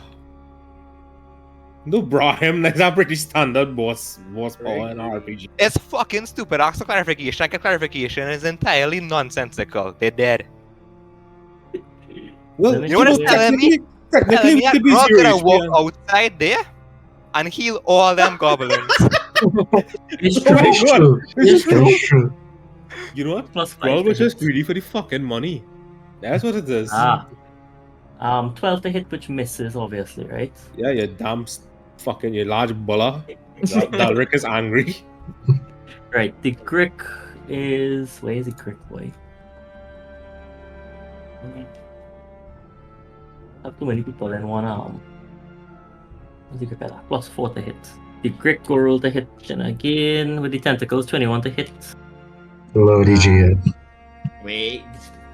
No, bro, him. That's a pretty standard boss power in RPG. It's fucking stupid. Ask for clarification. I get clarification. It's entirely nonsensical. They're dead. Well, You know what it's telling me? Technically, Telling me it that could be girl 0 gonna walk HP. outside there and heal all them goblins. It's Oh true. my It's God. true. It's true. It's true. You know what? Plus Girl 5 was to just hit. greedy for the fucking money. That's what it is. 12 to hit, which misses, obviously, right? Yeah, you damn fucking you large buller. Dalric is angry. Right, the Grick is... Where is the Grick, boy? Not too many people in one arm. What's the Grick at? Plus 4 to hit. The Grick go roll to hit and again with the tentacles, 21 to hit. Low DG. Wait,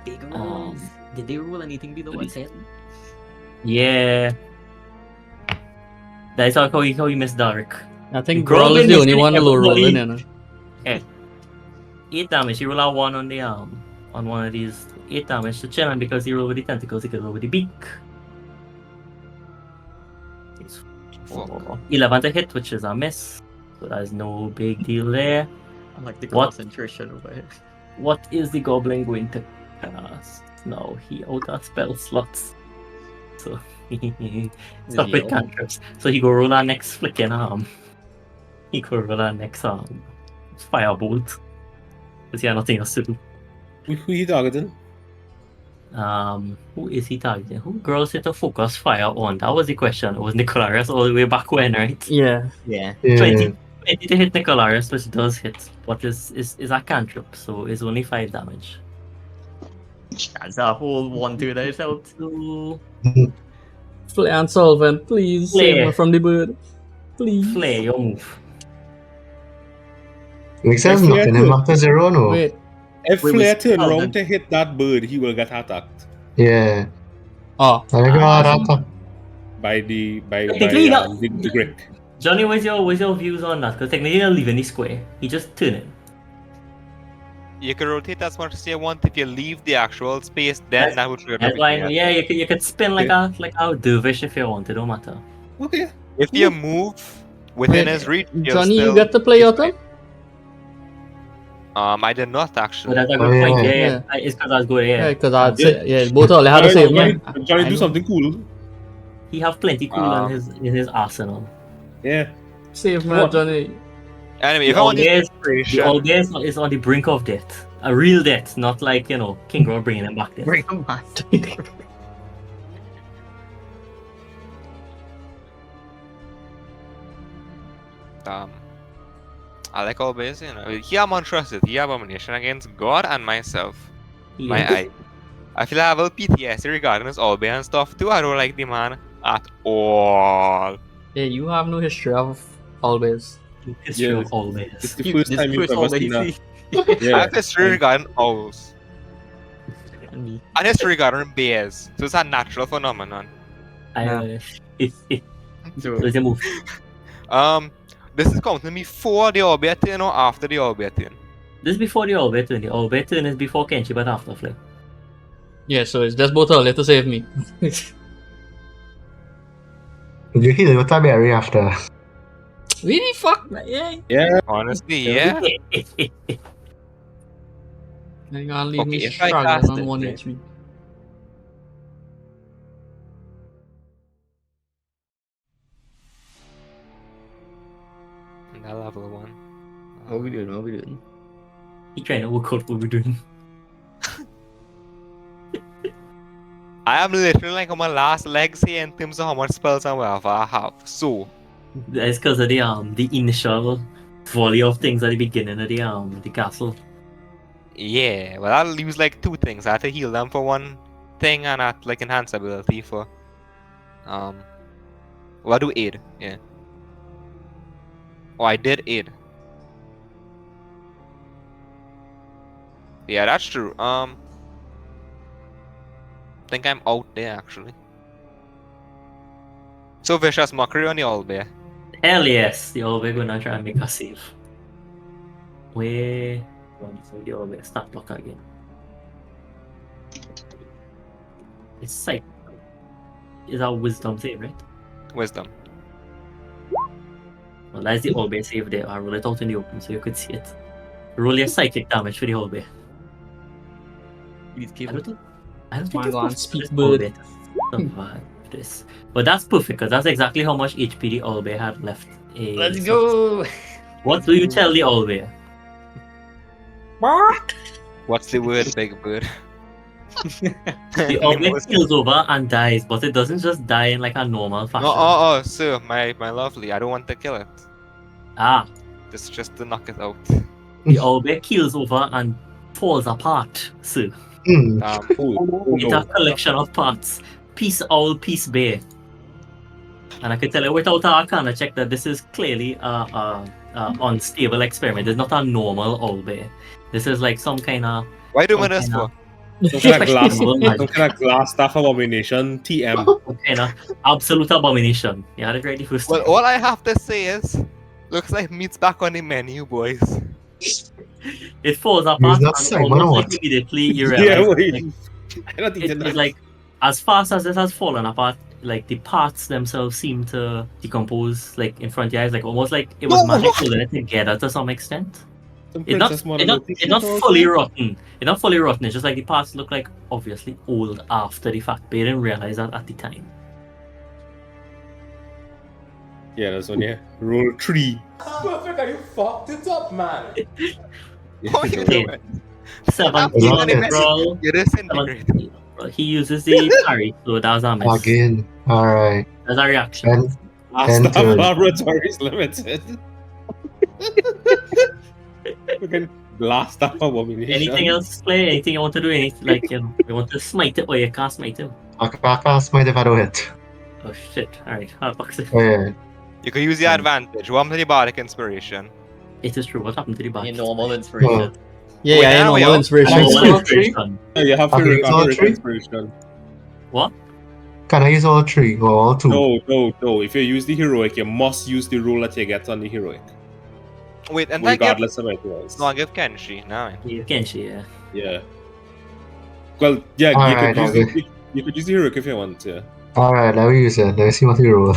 big rolls. Did they roll anything below a 10? Yeah. That's how he missed Dalric. I think Grull Grull is the been only one missing low rolling, everybody. you know. 8 damage. He roll out 1 on the on one of these. 8 damage to Chillen because he rolled with the tentacles, he could roll with the beak. It's 11 to hit, which is a miss. So there's no big deal there. I like the What? concentration over here. What is the goblin going to cast? No, he out of spell slots. So stop with Yo. cantrips. So he go roll our next flicking arm. He go roll our next firebolt. Because he had nothing else to do. Who you targeting? Who is he targeting? Who girls hit a focus fire on? That was the question. It was Nicolarius all the way back when, right? Yeah. Yeah. 20 to hit Nicolarius, which does hit, but is a cantrip, so it's only 5 damage. That's a whole 1-2 that is out. So, Flay and Solvent, please Flay. save me from the bird. Please. Flay, your move. Makes sense If knocking Flare him after 0, no? Wait. If Wait, Flare we turn still around didn't- to hit that bird, he will get attacked Yeah. Oh. I got that. by the Technically, the Grick. Johnny, what's your views on that? Because technically, you're leaving the square. He just turn it. You can rotate as much as you want. If you leave the actual space, then that would trigger That's why, everything. yeah, you could spin like a dervish if you want. It don't matter. Okay. If you move within Wait, his reach, you'll Johnny, still... you get to play your turn? I did not So actually. that's a Oh, good yeah. point. Yeah. It's because I was good. Yeah, Yeah. because I'd say, yeah, both all they had to Johnny, save me. Johnny, I do know. something cool. He have plenty cool in his arsenal. Yeah. Save me, What? Johnny. Anyway, The if I want Aldair inspiration... is on the brink of death. A real death, not like, King Growl bringing him back there. Bring him back. I like always, He have untrusted. He have abomination against God and myself. My eye. I feel I have a PTSD regarding this Albe and stuff too. I don't like the man at all. Yeah, you have no history of always. History Yeah. of always. It's the first time you've ever seen that. I Yeah. have history regarding owls. And me. And history regarding bears. So it's a natural phenomenon. So, There's a move. This is counting before the Orbit turn or after the Orbit turn? This is before the Orbit turn. The Orbit turn is before Kenshi, but after Flame. Yeah, so it's just both early to save me. You heal with a berry after. Really? Fuck? Yeah. Yeah. Honestly, yeah. You're gonna leave me Okay, if I struggling cast on it, 1 right? HP. And that level 1. what we doing? What we doing? He trying to work out what we're doing. I am literally like on my last legs here in terms of how much spells and whatever I have. So, That's because of the initial volley of things at the beginning of the castle. yeah. Well, I'll use like 2 things. I have to heal them for 1 thing and I have like enhance ability for. Well, I do aid. Yeah. Oh, I did aid. Yeah, that's true. Think I'm out there actually. So vicious mockery on the owlbear. Hell yes, the Orbit gonna try and make a save. Where so the Orbit start block again. It's like is our wisdom save, right? Wisdom. Well, that's the Orbit save there. I roll it out in the open so you could see it. Roll your psychic damage for the Orbit. Please I keep don't it. think I don't think Man, it's go on, possible speak for this bird. Orbit to survive this. But that's perfect because that's exactly how much HP the Orbit had left. Let's go. What do you tell the Orbit? What's the word, big bird? The Orbit kills over and dies, but it doesn't just die in like a normal fashion. Oh, sir, my lovely. I don't want to kill it. Ah, It's just to knock it out. the Orbit kills over and falls apart. So Hmm. it's a collection of parts. Piece owl, piece bear. And I can tell you without an Arcana check that this is clearly a unstable experiment. It's not a normal owl bear. This is like some kind of. Why do we this for? Some kind of glass, Questionable magic. some kind of glass staff abomination. TM. Some kind of absolute abomination. You had it right the first Well, time. all I have to say is, looks like meat's back on the menu, boys. It falls apart Use that and Simon or almost what? like immediately you Yeah, realize wait. like, I don't think it's like as fast as it has fallen apart, like the parts themselves seem to decompose like in front of your eyes, like almost like it was No! magic holding it together to some extent. Some It's not, Princess it's not, Mononoke it's shit not or fully something? rotten. It's not fully rotten. It's just like the parts look like obviously old after the fact. But you didn't realize that at the time. Yeah, that's one. Yeah, roll 3. Perfect, and you fucked it up, man. What you Okay. doing? 17 on the menu. roll. You're disintegrated. 17. He uses the parry, so that was a miss. Again. Alright. That's a reaction. And Asta Entered. Laboratories Limited. Fucking blast off abomination. Anything else, Clay? Anything you want to do? Anything like you want to smite it or you can't smite him? I can't smite if I don't hit. Oh shit! All right, hotbox it. Oh, yeah. You can use the advantage. Welcome to the bardic inspiration. It is true. What happened to the back? Your normal inspiration. Yeah, Wait, yeah, now we normal are- inspiration. Normal Normal inspiration. inspiration. Yeah, you have to Okay, have it's all a three? inspiration. What? Can I use all 3 or all 2? No. If you use the heroic, you must use the roll that you get on the heroic, Wait, and I give... regardless of anything else. No, I give Kenshi. No. You can see, yeah. Yeah. Well, yeah, Alright, you could use the heroic if you want to. Alright, let me use it. Let me see what you roll.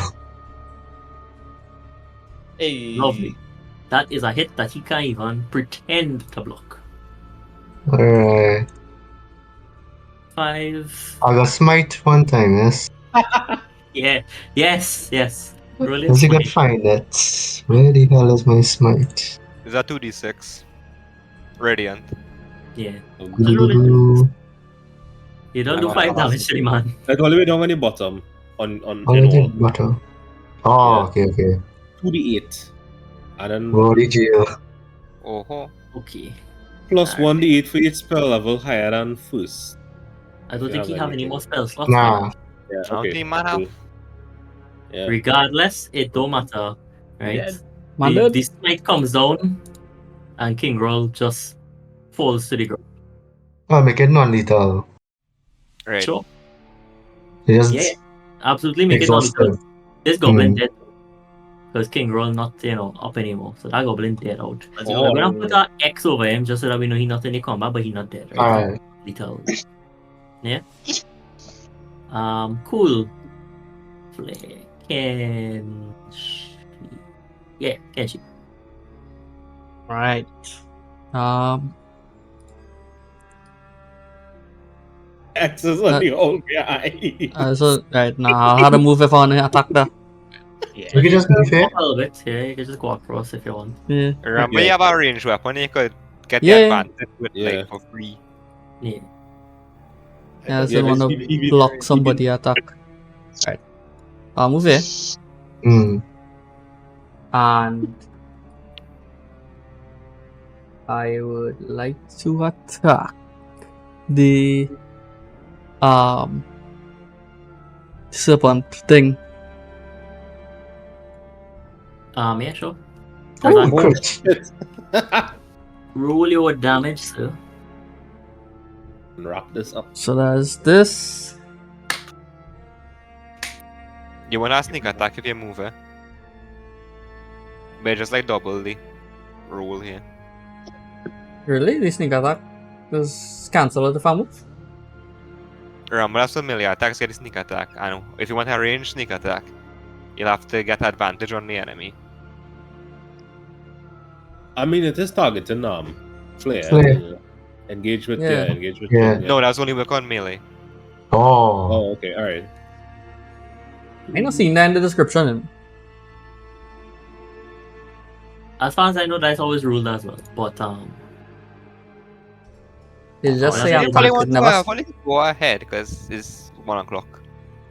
Hey. Lovely. That is a hit that he can't even pretend to block. Alright. 5. I got smite one time, yes? Yeah. Yes. Brilliant. Let's see if I can find it. Where the hell is my smite? Is that 2d6? Radiant. Yeah. Doo-doo-doo. You don't do 5 damage to the man. Like all the way down on the bottom, on Oh, in I did all, butter. Oh, Yeah. okay. 2d8, and then Rory jail. Oh. Okay. plus Alright. 1d8 for each spell level higher than first. I don't Yeah, think he but have you any can- more spell slots. Nah. Yeah, How okay. many man have? Yeah. Regardless, it don't matter, right? Yeah. Man, The, dude. the smite comes down, and King Roll just falls to the ground. I'll make it non-lethal. Right. Sure. Just Yeah, absolutely make it exhausted. non-lethal. This goblin Mm. dead. Because King Roll not, up anymore. So that goblin dead out. That's So all. we're gonna put our X over him just so that we know he's not in the combat, but he's not dead, right? Alright. Lethal. Yeah. Cool. Kenshi. Right. X is on the old guy. So right now, how to move if I want to attack that? Yeah. We can just leave it. A little bit. Yeah, you can just go across if you want. Yeah. Remember, Okay. you have a ranged weapon, you could get the Yeah. advantage with Yeah. like for free. Yeah. Yeah, I still want to he- block somebody attack. Right. I'll move here. Mm. And I would like to attack the serpent thing. Yeah, sure. Oh, Oh, crit. shit. Roll your damage, sir. Wrap this up. So there's this. You wanna sneak attack if you move, eh? But just like double the roll here. Really? The sneak attack? Just cancel it if I move? Remember, that's familiar attacks get a sneak attack. And if you want a ranged sneak attack, you'll have to get advantage on the enemy. I mean, it is targeting Flare. Flare. Engage with Yeah. engage with Yeah. King, No, that's only work on melee. Oh. Oh, okay, alright. I not seen that in the description. As far as I know, that's always ruled as well. But It just Oh, say that's You okay. probably attack. It want to never. probably go ahead because it's 1 o'clock.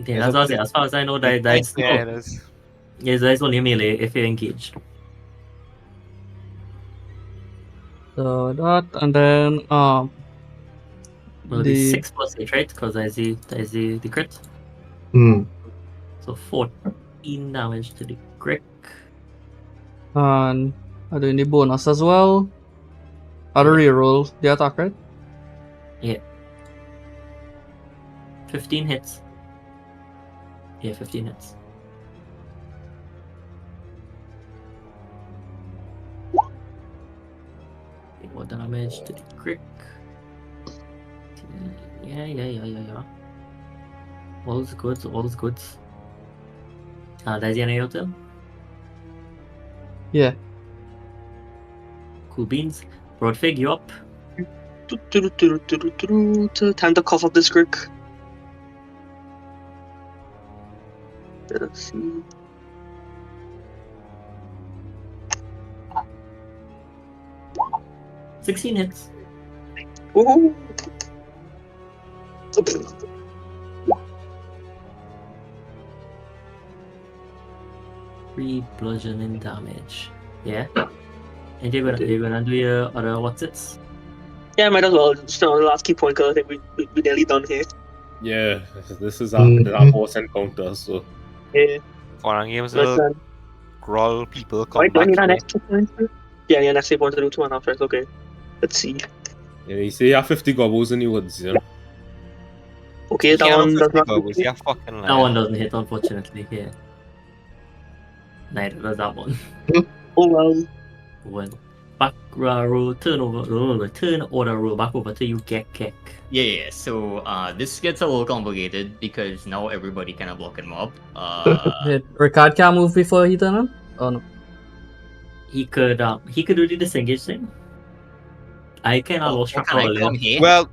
yeah, that's what I say. As far as I know, that's Yeah, it is. yes, that's only melee if you engage. So that and then Will be the 6 plus 8, right? Because that's the crit. Mm. So 14 damage to the crick. and I do the bonus as well. I do reroll the attack, right? 15 hits. Yeah, 15 hits. What damage to the crick? Yeah. All's good. That's the end of your turn? Yeah. Cool beans. Broadfig, you up? Time to cough up this crick. Let's see. Uh, 16 hits. Woohoo! 3 bludgeoning damage. Yeah. And you're gonna do your other what's it? Yeah, might as well. Just the last key point because I think we nearly done here. Yeah, this is Mhm. our boss encounter, so Yeah. Foreign games But, will growl people come wait, do I back. need an here. extra point? Yeah, an extra point to do 2.5, right? Okay. Let's see. yeah, you say you have 50 gobbles in the woods, you know. Okay, You that can't one have does 50 not. goblins, you're fucking That lying. one doesn't hit, unfortunately. Yeah. Neither does that one. Oh well. Well, back roll, turn order roll back over to you, Gek. Yeah. So this gets a little complicated because now everybody kind of blocking mob. Ricard can't move before he turn on? Oh no. He could do the disengage thing. I cannot lost track can I of come here? Well,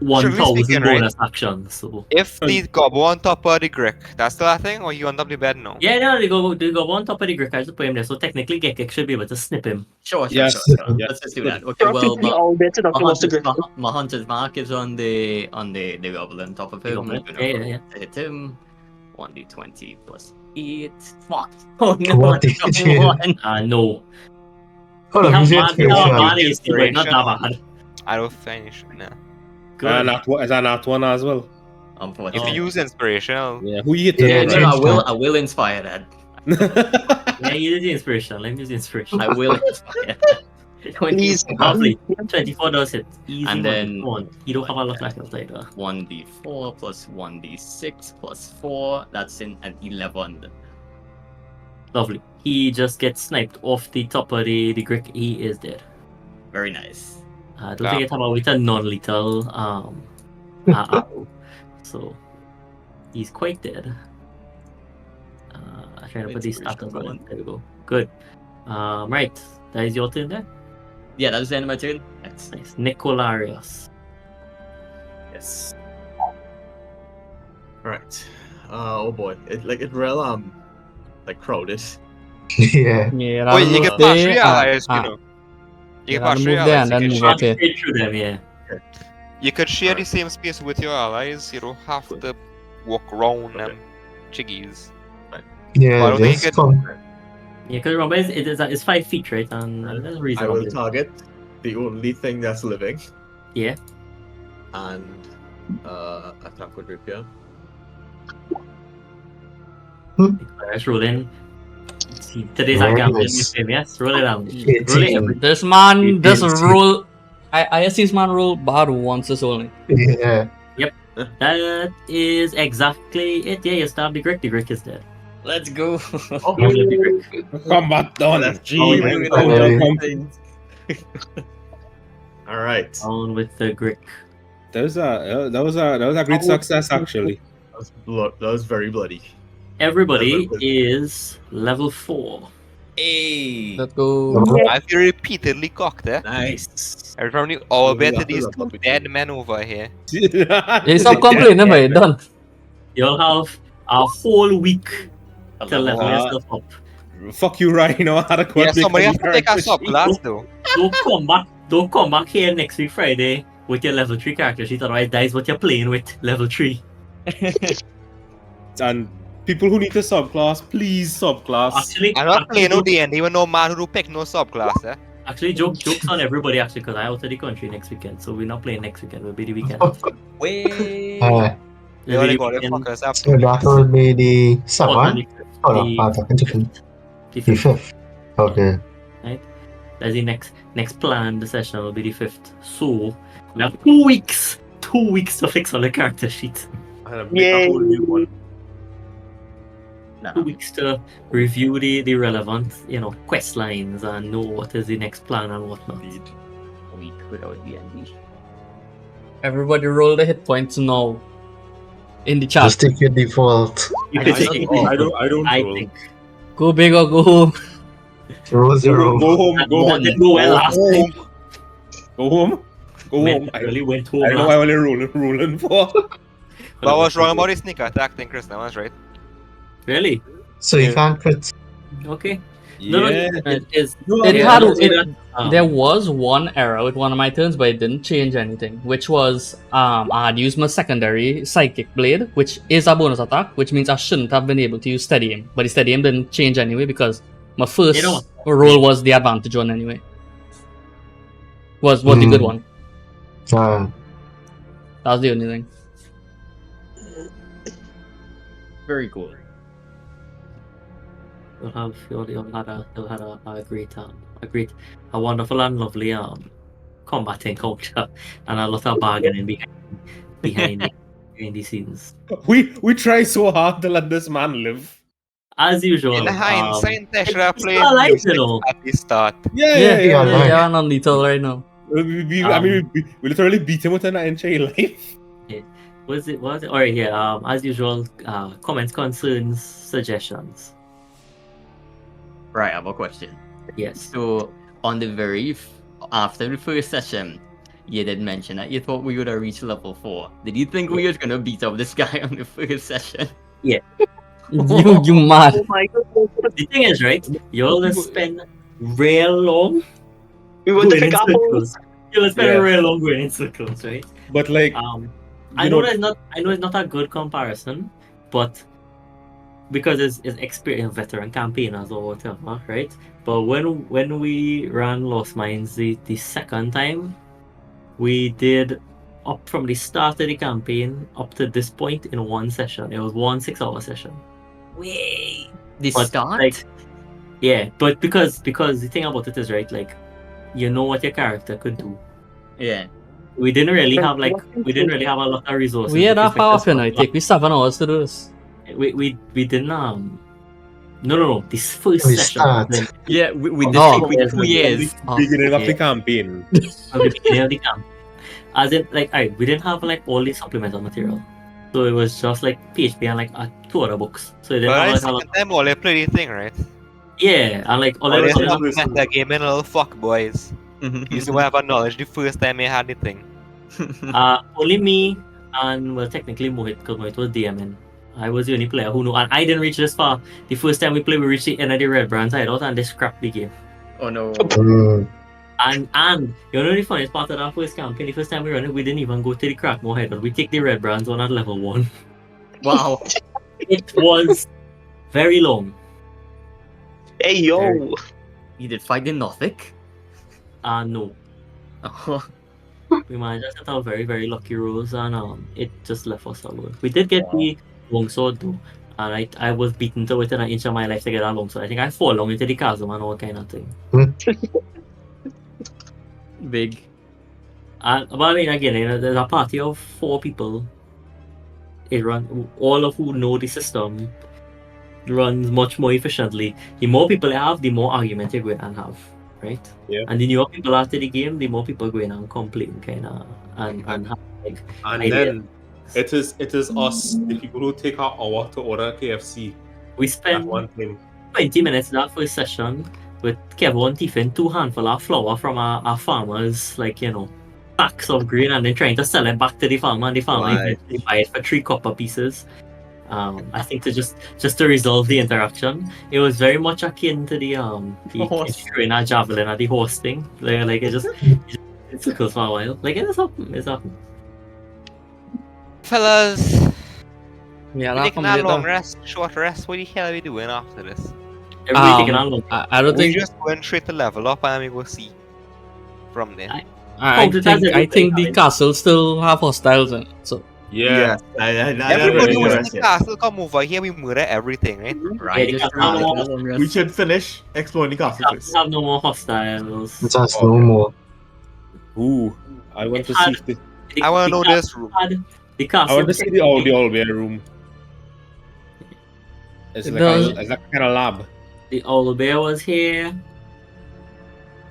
1,000 speaking, right? bonus actions. So if the gobble on top of the Grick, that's still a thing, or you on top of the bed now? yeah, no, they go on top of the Grick. I just put him there. So technically, Gek should be able to snip him. Sure. Yes. Sure. Yeah. Let's just do that. Okay. Well, Practically all bits of my lost the hunter's, grip. my hunter's mark is on the goblin on top of The him. goblin? I'm gonna Yeah. roll to hit him. 1d20 plus 8. Fuck. Oh no. What did I got you- one. No. Hold We on, have use the bad, we have inspiration. bad AC, but not that bad. I don't finish. Nah. Good. And that one as well. If Unfortunately. you use inspirational, Yeah, who you hit? Yeah, Yeah, change no, that. I will inspire that. Yeah, use the inspiration. Let me use the inspiration. I will inspire. Please. Lovely. 24 does hit. Easy And money. then- Come on. You don't have a lot like that either. 1d4 plus 1d6 plus 4. That's in an 11. Lovely. He just gets sniped off the top of the Grick. He is dead. Very nice. I don't think it's about with a non-lethal arrow. So he's quite dead. I'm trying to put these stats on. There we go. Good. Right. That is your turn there. Yeah, that was the end of my turn. That's nice. Nicolarius. Yes. Right. Oh boy. It real like crowded. Yeah. Yeah, Oh, you can pass three allies, you ah, know. yeah, You can pass move three there allies. and then You move can up here. Straight through them, yeah. You could share the same space with your allies. You don't have to walk around them chiggies. Yeah, Well, I don't think just it- come. Yeah, because remember, it's 5 feet, right? And that's I will reasonable. target the only thing that's living Yeah. and attack with rapier. Let's roll in. See, today's our gambling Nice. with him, yes? Roll it down. 18. Roll it every. This man, this 18. roll. I see this man roll bad once this only. Yeah. That is exactly it. Yeah, you stab the Grick. The Grick is dead. Let's go. Oh, You live the Grick. Combat done. That's Gee, how we do it. all right. Down with the Grick. That was a great success actually. That was very bloody. Everybody is level 4. Hey. Let's go. I've repeatedly cocked it. Nice. I probably all We'll bet have to to these look two up with dead you. men over here. Hey, stop complaining, mate. Done. You'll have a whole week to level Uh, yourself up. Fuck you, Rhino. I had a Yeah, quad somebody has make to take a us up class though. Don't come back here next week Friday with your level 3 character sheet, otherwise that is what you're playing with, level 3. And people who need to subclass, please subclass. Actually, I'm not playing no D&D with no man who do pick no subclass, eh? Actually, jokes on everybody actually, because I'm out of the country next weekend, so we're not playing next weekend. We'll be the weekend. Wait. You We'll be only the got the weekend fuckers up. So that will be the on 7th. Hold on, I'm talking to the the 5th. 5th. Okay. That's the next planned session will be the 5th. So we have 2 weeks. 2 weeks to fix all the character sheets. And make a whole new one. 2 weeks to review the relevant, quest lines and know what is the next plan and whatnot. A week without D&D. Everybody roll the hit points now. In the chat. Just take your default. You I could don't- take I don't I roll. think. Go big or go home. Roll 0. Go home. Go That home. didn't go well last time. Go home. Go home. I really went home I know last I only rolling for. But what's wrong about the sneak attack thing, Chris? That was right. Really? So you can't crit. Okay. Yeah. No, it is. It yeah, had let's do it, that. There was one error with one of my turns, but it didn't change anything. Which was I had used my secondary psychic blade, which is a bonus attack, which means I shouldn't have been able to use steady aim. But the steady aim didn't change anyway because my first roll was the advantage one anyway. Was the good one. That was the only thing. Very cool. You'll had a wonderful and lovely combat encounter and a lot of bargaining behind the scenes. We try so hard to let this man live. As usual. In hindsight, they should have it's played not like, music you know. at the start. Yeah, non lethal right now. I mean, we literally beat him with an inch life. Was it? Alright, yeah. As usual, comments, concerns, suggestions. Right, I have a question. Yes. So, on the after the first session, you did mention that you thought we would have reached level 4. Did you think we were gonna beat up this guy on the first session? Yeah. you mad. Oh my god. The thing is, right? You always spend real long. We want to going pick in apples. circles. You always spend Yeah. real long going in circles, right? But like, I know it's not a good comparison, but because it's experienced veteran campaigners or whatever, right? But when we ran Lost Mines the second time, we did up from the start of the campaign up to this point in one session. It was 1 6-hour session. Wait. The But, start? like, yeah, but because the thing about it is, right, like you know what your character could do. Yeah. We didn't really have a lot of resources. We had with half respect hour, to you know. It take me 7 hours to do this. we didn't no this first We session start. Yeah, we did Oh. take me 2 years. Beginning of the Yeah. campaign. From the beginning of the camp. As in, like, we didn't have like all the supplemental material, so it was just like PHP and like two other books. So it didn't But have I like a lot. second time all they play the thing, right? Yeah, and like all All I they was stop meta gaming little fuck boys. You used to have a knowledge the first time they had the thing. only me and well technically Mohit, because Mohit was DMing. I was the only player who knew, and I didn't reach this far. The first time we played, we reached the end of the Red Brands hideout and they scrapped the game. Oh no. Mm. And you know the funniest part of that first campaign, the first time we ran it, we didn't even go to the Cragmaw hideout. We take the Red Brands on at level 1. Wow. It was very long. Hey yo. You did fight the Norfolk? No. Oh. We managed to set out very, very lucky rolls, and it just left us alone. We did get the longsword though, and I was beaten to within an inch of my life to get that longsword. I think I fall long into the chasm and all kind of thing. Big. But I mean, again, there's a party of 4 people. All of who know the system runs much more efficiently. The more people you have, the more argument you're going to have, right? Yeah. And the newer people after the game, the more people going and complain, kind of, and have like. And ideas. then it is us, the people who take our hour to order KFC. We That spent one thing. 20 minutes in that first session with Kevin tipping 2 handful of flour from our farmers, like, you know, sacks of grain, and then trying to sell it back to the farmer, and the farmer eventually buy it for 3 copper pieces. I think just to resolve the interaction, it was very much akin to the throwing a javelin at the horse thing. Like it circles for a while. Like it's happened. Fellas, Yeah, we that taking come a later. long rest, short rest. What the hell are we doing after this? Everybody taking a long. I don't We think. just going straight to level up and we go see from there. I Count it as think the everybody. castle still have hostiles in it. So Yeah. Everybody who's in yes, the yes. castle come over here, we murder everything, right? Right. Yeah, Just just take a long rest. We should finish exploring the castle first. Have no more hostiles. It's us no more. Ooh. I want It to had- see if the, I want to know this room. The I castle. want to see the Owlbear room. It's It like does. it's like a kind of lab. The Owlbear was here.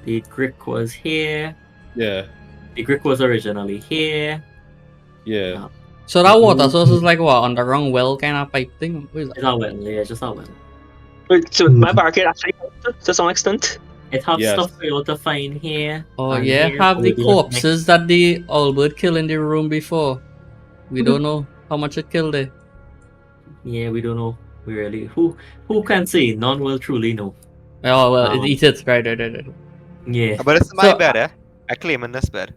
The Grick was here. Yeah. The Grick was originally here. Yeah. So that water source is like what, underground well kind of pipe thing? What is that? It's our well, yeah, just our well. Wait, so my barricade actually helped to some extent. It has Yes. stuff for you to find here. Oh and yeah, here, have the or do corpses that the Albert killed in the room before. We don't know how much it killed there. Yeah, we don't know. We really who can say? None will truly know. Oh well, Um, it eats it. Right. Yeah. But it's my So- bed, eh? I claim in this bed.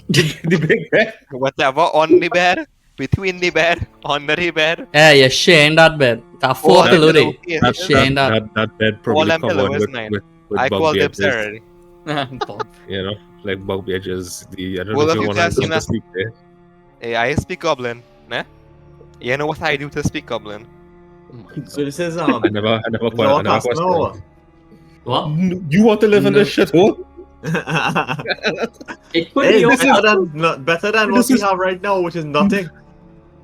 The big bed. Whatever on the bed, between the bed, under the bed. Yeah, you're sharing that bed. That all 4 them pillow pillow there. cases. That's sharing that. That bed probably them covered pillows, with, man. with I bug call them edges. already. Bob. You know, like bug edges. I don't Well, know if if you you want guys to seen that- sleep there. Hey, I speak Goblin, né? You know what I do to speak Goblin? So this is I never is our castle questioned. now. What? You want to live in this shithole? It could Hey, be this okay. is better than what This we is- have right now, which is nothing.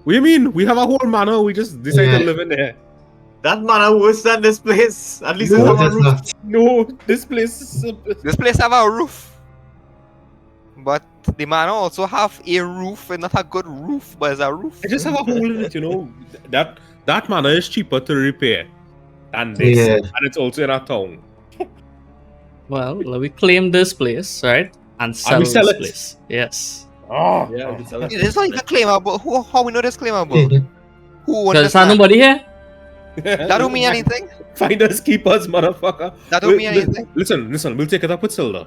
What do you mean? We have a whole manor. We just decided Yeah. to live in there. That manor worse than this place. At least it's No, have a it's roof. not. No, this place is. This place have a roof. But the manor also have a roof, and not a good roof, but it's a roof. I just have a hole in it, you know. That manor is cheaper to repair than this, Yeah. and it's also in a town. Well, we claim this place, right? And sell, we sell this it. place. Yes. Oh, Yeah, we can sell it. It's not even claimable. How we know this claimable? Yeah. Who owns There's this land? nobody here? That don't mean anything. Finders keepers, motherfucker. That don't mean anything. Listen. We'll take it up with Silda.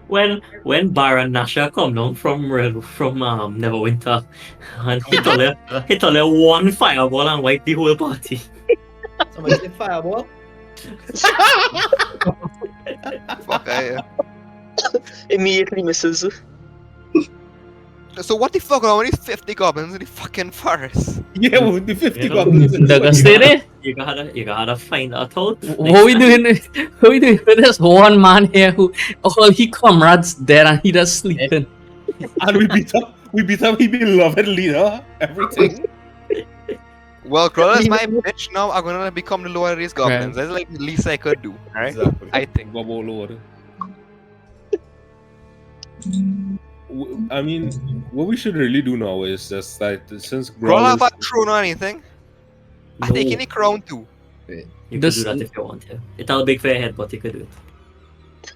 When Baron Nasha come down from Neverwinter and hit only one fireball and wipe the whole party. Somebody said fireball. Fuck, Immediately misses. So what the fuck are only 50 goblins in the fucking forest? Yeah, with the 50 You know, goblins. They're gonna stay there. You gotta find that out. What we doing? What we doing with this one man here who all he comrades dead and he just sleeping? And we beat up his beloved leader. Everything. Well, Crawler is my bitch now. I'm gonna become the lower of these goblins. Right. That's like the least I could do, right? Exactly. I think. Bobo Lord. I mean, what we should really do now is just like since Crawler have Growl a throne or anything? I take any crown too. You could This- do that if you want to. It's all big for your head, but you could do it.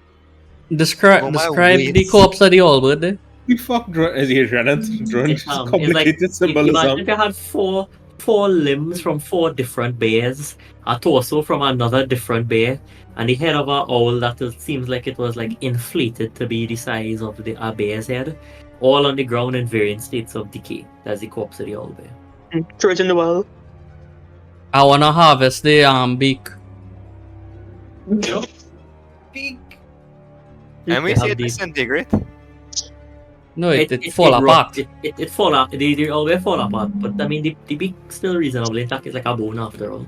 Describe Oh, my the ways. corpse of the Allwood. there. we fuck drone is he Renan? Drone It's, is it's like complicated imagine symbolism. if you had four limbs from 4 different bears, a torso from another different bear, and the head of an owl that seems like it was like inflated to be the size of a bear's head, all on the ground in varying states of decay. That's the corpse of the owl bear. Throw it in the well. I wanna harvest the beak. And we They see have it the- disintegrate. No, it fall rot- apart. It fall apart. They always fall apart. But I mean, the beak still reasonably intact. It's like a bone after all.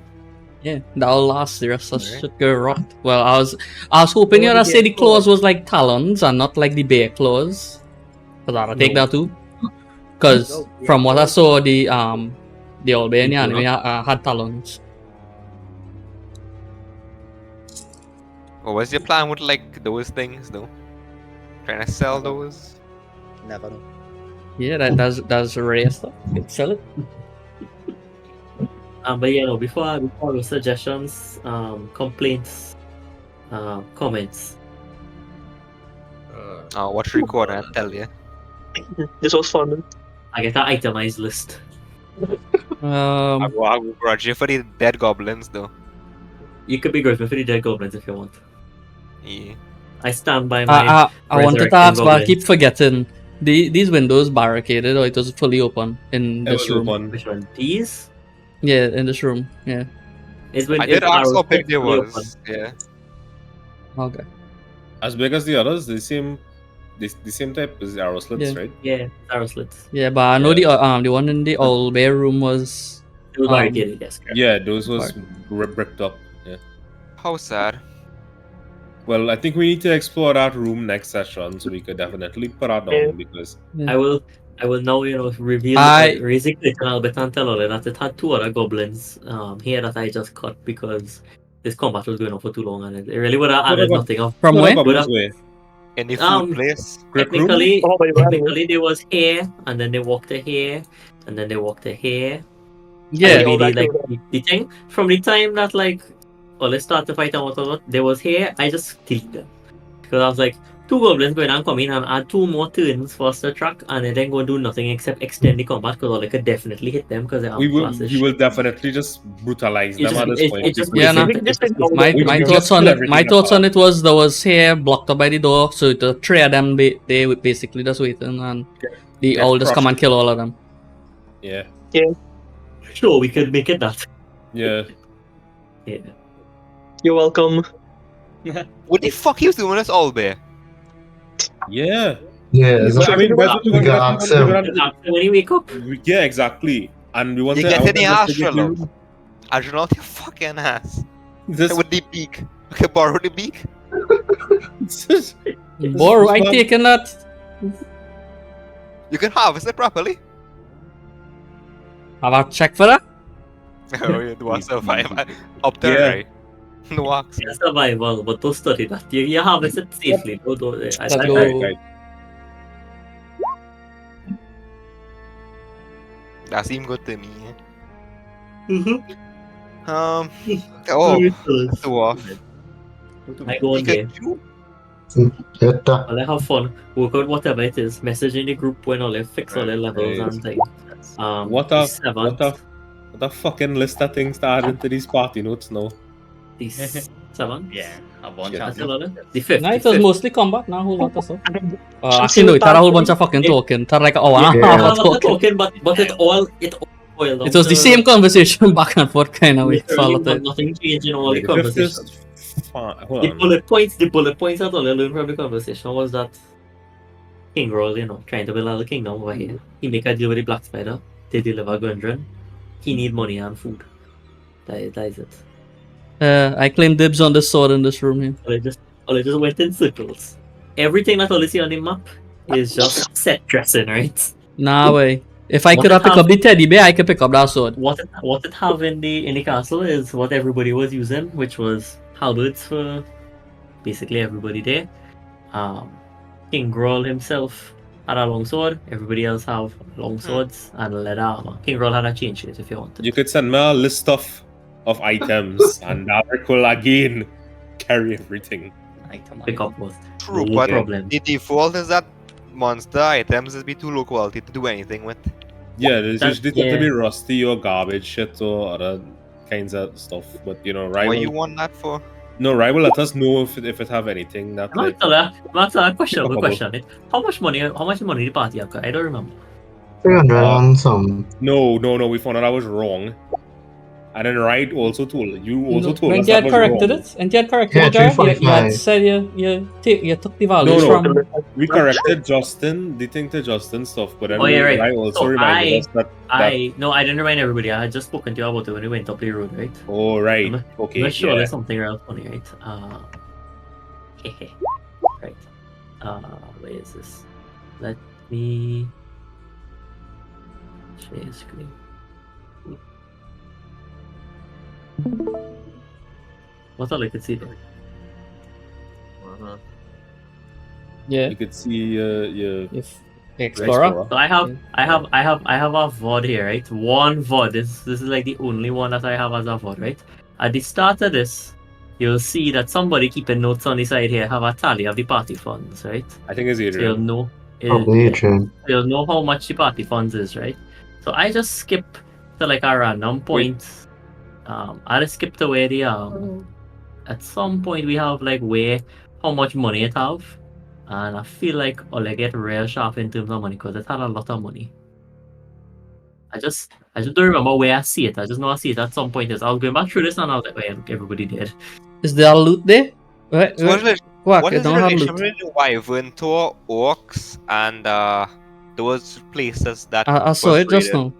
Yeah, that'll last the rest of Alright. shit go rot. Well, I was hoping you'd say the claws was like talons and not like the bear claws. Cause I'll take that too. Cause from what I saw, the old bear in the anime had talons. What was your plan with like those things though? Trying to sell those? Never know. Yeah, that's rare stuff. You can sell it. But you know, before the suggestions, complaints, comments. Watch record and I'll tell you. This was fun. I get an itemized list. I will grudge you for the dead goblins though. You could be grateful for the dead goblins if you want. Yeah. I stand by my. I wanted to resurrecting ask, but I goblins. keep forgetting. These windows barricaded or it was fully open in It this was room. open. Which one? These? Yeah, in this room. Yeah. Is when I did ask how arrows big they fully was. Yeah. Okay. As big as the others, the same type as the arrow slits, Yeah. right? Yeah, arrow slits. Yeah, but I know the one in the old bear room was It was barricaded, yes. Correct. Yeah, those was bricked up. Yeah. How sad. Well, I think we need to explore that room next session, so we could definitely put that down Yeah. because I will now, reveal raising it a little bit and tell Ole that it had 2 other goblins here that I just cut because this combat was going on for too long and it really would have added nothing of. From What where? about Would this have- way? In the food Um, place. Grip room? Technically, Oh, but you have it. technically they was here and then they walked to here and then they walked to here. Yeah. And all maybe, that like the thing from the time that like Ole started to fight and whatever, they was here. I just killed them because I was like 2 goblins going and coming and add 2 more turns for us to track and they didn't go do nothing except extend the combat because Ole could definitely hit them because they We will classes. definitely just brutalize It them just- at this it- point. it just Yeah, makes no. it- it's- it's- My We my can thoughts just on kill it. everything My thoughts apart. on it was there was hair blocked up by the door, so the 3 of them they were basically just waiting, and the Get owl just come crushed. and kill all of them. Yeah. Sure, we could make it that. Yeah. Yeah. You're welcome. What the fuck he was doing with this owl bear? Yeah. Yeah, So, I mean, that's what we can ask him. When you wake up, Yeah, exactly. And we want You to. get I want any to investigate astronaut? the- Astronaut, you fucking ass. This, With the beak. Okay, borrow the beak. Bro, I taking that. You can harvest it properly. Have a check for that. Oh, you do a survive. Up there, Yeah. right? No wax. it's survival, but don't study that. You harvest it safely. Don't, Let's I- go. right. That seemed good to me. Mhm. Oh, Ridiculous. dwarf. I go on there. Pikachu? Get that. I'll have fun. Work out whatever it is. Message in the group when all fix all the levels Right. and things. What a the seventh, what a fucking list of things to add into these party notes now. the seventh. Yeah, a bunch Yeah. of That's all, the fifth. Nah, the it was fitth. mostly combat. Now, a whole lot of stuff. Actually, Actually, no, it had a whole bunch of Yeah. fucking talking. It had like an hour and a Yeah, half I'm of not talking. talking, but it all boiled down It was the to same conversation back and forth kind of way. For all literally of it. nothing changed in all the Wait, the fifth is conversations. fine. Hold The on. bullet points that I learned from the conversation was that King Roll, trying to build a little kingdom over here. He make a deal with the Black Spider. They deliver Gundren. He need money and food. That is it. I claim dibs on the sword in this room here. All I just went in circles. Everything that all you see on the map is just set dressing, right? Nah way. If I What could have it picked have- up the teddy bear, I could pick up that sword. What it have in the castle is what everybody was using, which was halberds for basically everybody there. King Groll himself had a long sword. Everybody else have long swords and leather armor. King Groll had a chain shield if you wanted. You could send me a list of items, and Derek will again carry everything. Pick up both. True, No but problem. the default is that monster items is be too low quality to do anything with. Yeah, there's That- usually tend to yeah. be rusty or garbage shit or other kinds of stuff. But Rival. What you want that for? No, Rival. Let us know if it have anything that like. That's a questionable Pickable. question. How much money the party have got? I don't remember. 300 and some. No. We found out I was wrong. And then Wright also told you also told When us you that had was corrected wrong. it, and you had corrected Yeah, it, Jared, you had 345. said you took the values No. from. We corrected Justin, the thing to Justin stuff, but then Oh, yeah, right. Wright also So reminded us that. I didn't remind everybody. I had just spoken to you about it when we went up the road, right? Oh right. I'm Okay. not sure Yeah. there's something else funny, right? Right. Where is this? Let me share screen. What all I could see there? Yeah. You could see your If Explorer. So I have a VOD here, right? One VOD. This is like the only one that I have as a VOD, right? At the start of this, you'll see that somebody keeping notes on the side here have a tally of the party funds, right? I think it's So you'll Adrian. know. Probably Adrian. You'll know how much the party funds is, right? So I just skip to like a random point. I just skip to where the at some point we have like how much money it have. And I feel like Ole get real sharp in terms of money because it had a lot of money. I just don't remember where I see it. I just know I see it at some point. I was going back through this and I was like, "Wait, look, everybody did." Is there a loot there? Right, So what is Quack, the I don't have relation loot. between Wyvern to orcs and those places that I saw was it just raided? now.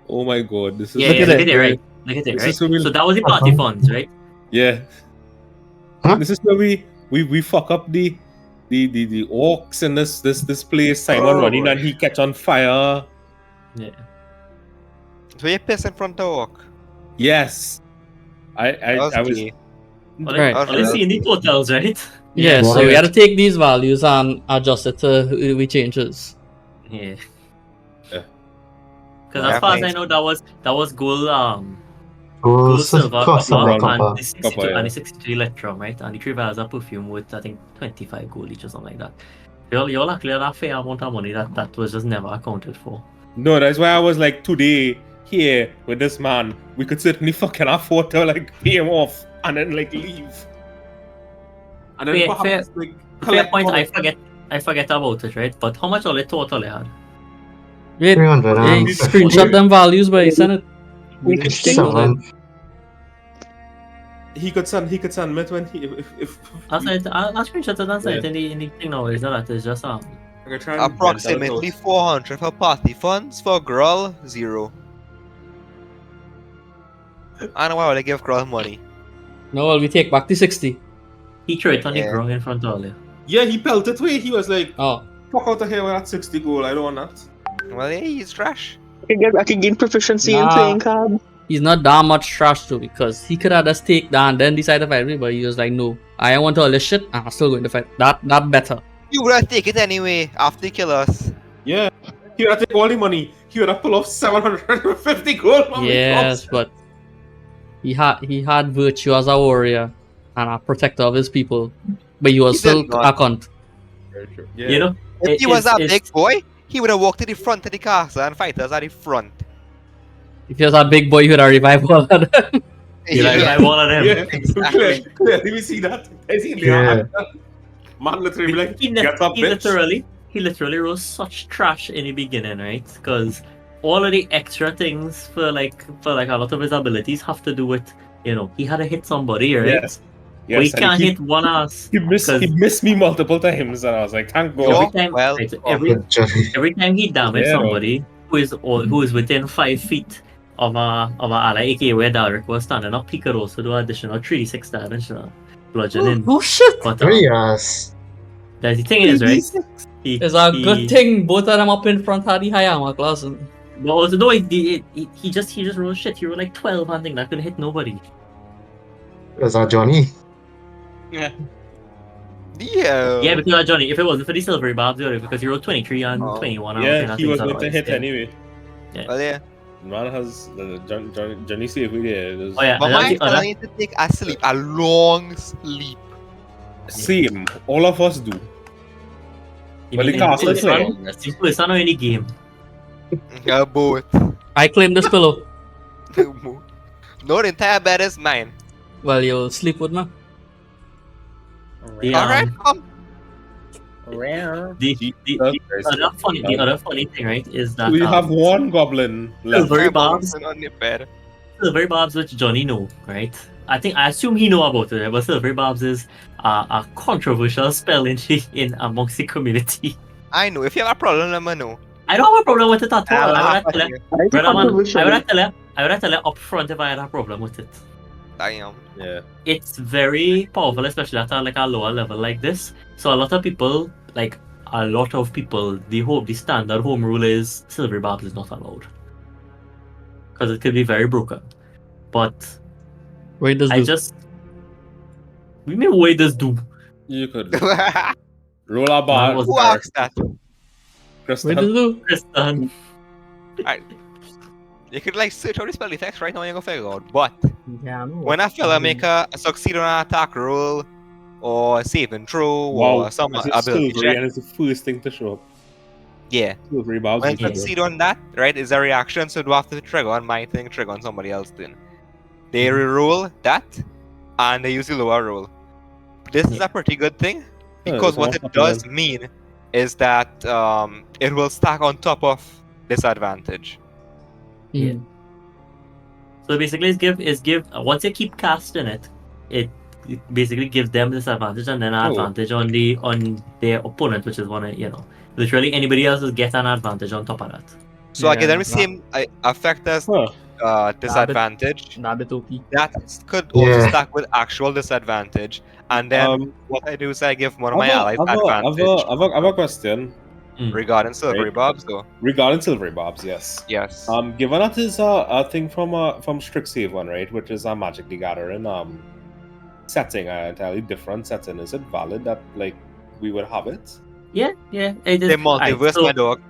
Oh my god, this is Yeah, Look yeah, at look it. at it, right? Look at it, This right? is where we- So that was the party funds, right? Yeah. Huh? This is where we fuck up the orcs in this place. Simon running and he catch on fire. Yeah. So you piss in front of orc. Yes. I was gay. Well, Right. let's see in the totals, right? Yeah, Well, so we yeah. had to take these values and adjust it to we changes. Yeah. Yeah. Because Yeah, as far as I thanks. know, that was gold, Gold, gold, silver, cost copper, of copper. and the 62, Copper, yeah. and the 63 electrum, right? And the three vials of perfume with I think 25 gold each or something like that. Y'all actually had a fair amount of money that was just never accounted for. No, that's why I was like, today, here, with this man, we could certainly fucking afford to like pay him off and then like leave. And then perhaps like Fair collect point. money. I forget about it, right? But how much all it total had? Wait, 300 hey, and screenshot them values by send it. We can change it. 7. He could send me it when he if I'll screenshot it and send it in the thing now. Is that it's just I could try and Approximately 400 for party funds, for Grull, 0. I know why they give Grull money. No, well, we take back the 60. he threw it on the Yeah. ground in front of you. Yeah, he pelted away. He was like, Oh, fuck out of here with that 60 goal. I don't want that. Well, yeah, he's trash. I can gain proficiency in Nah. playing card. he's not that much trash too because he could have just take down then decide to fight me, but he was like, no, I want all this shit and I'm still going to fight. That better. You would have taken it anyway after you kill us. Yeah, he would have taken all the money. He would have pulled off 750 gold. from the Yes, cops. but he had virtue as a warrior and a protector of his people, but he was He did still not. a cunt. Very true. Yeah. You know, If he was a it's- big boy, he would have walked to the front of the castle and fight us at the front. If he was a big boy, he would have revived all of them. you like Yeah. I one of them. Yeah, Exactly. clearly we see that. I see Yeah. Man literally be like, He get up, bitch. literally wrote such trash in the beginning, right? Because all of the extra things for like a lot of his abilities have to do with he had to hit somebody, right? Yes. We Yes, and can't hit one ass. he missed me multiple times, and I was like, thank You're Every God. time, well. right, every time he damaged Yeah, somebody who is within 5 feet of a ally, aka where Dalric was standing up, he could also do additional 3d6 damage, bludgeoning. Oh shit! But Yes. the thing is, right? It's a good thing both of them up in front had the high armor class. But also, no, he just rolled shit. He rolled like 12 and thing that could hit nobody. Was that Johnny? Yeah. Yeah, because Johnny, if it wasn't for the silvery barbs, because he rolled 23 and 21. Yeah, he was going to hit anyway. Yeah. Well, yeah. Man has Johnny safely there. Oh yeah, But and my that's the fella other. need to take a sleep, a long sleep. Same, all of us do. But the mean castle it's play. it's not any game. Yeah, both. I claim this pillow. No, the entire bed is mine. Well, you'll sleep with me. The, Alright, come. the other funny thing, right, is that We have one goblin left. Silvery barbs. On the bed. Silvery barbs, which Johnny know, right? I assume he know about it, but silvery barbs is a controversial spell in amongst the community. I know. If you have a problem, let me know. I don't have a problem with it at all. I laugh would at tell you. you. Brother man, I would tell you up front if I had a problem with it. Damn. Yeah. It's very powerful, especially at a lower level like this. So a lot of people, the standard home rule is silvery barbs is not allowed because it could be very broken. But Wait, does we mean what does do? You could roll a bar. Who asked that? Kristen. Wait, does do? Kristen. You could search out the spell effects right now and you can figure out. But Yeah, I know. when a fella make a succeed on an attack roll or a saving throw or some it's ability silvery check, and it's the first thing to show up. yeah. Silvery barbs. When you succeed on that, right, is a reaction, so do have to trigger on my thing, trigger on somebody else's thing. They reroll that, and they use the lower roll. This is a pretty good thing, because what it does mean is that it will stack on top of disadvantage. Yeah. So basically, once you keep casting it, it basically gives them disadvantage and then an advantage on their opponent, which is literally anybody else will get an advantage on top of that. So I give them the same effect as disadvantage. That could also stack with actual disadvantage. And then what I do is I give one of my allies advantage. I have a question. Regarding silvery bobs, though. Regarding silvery bobs, yes. Yes. Given that is a thing from Strixhaven, right, which is a Magic the Gathering setting, an entirely different setting, is it valid that we would have it? Yeah. It is. The multiverse, my dog.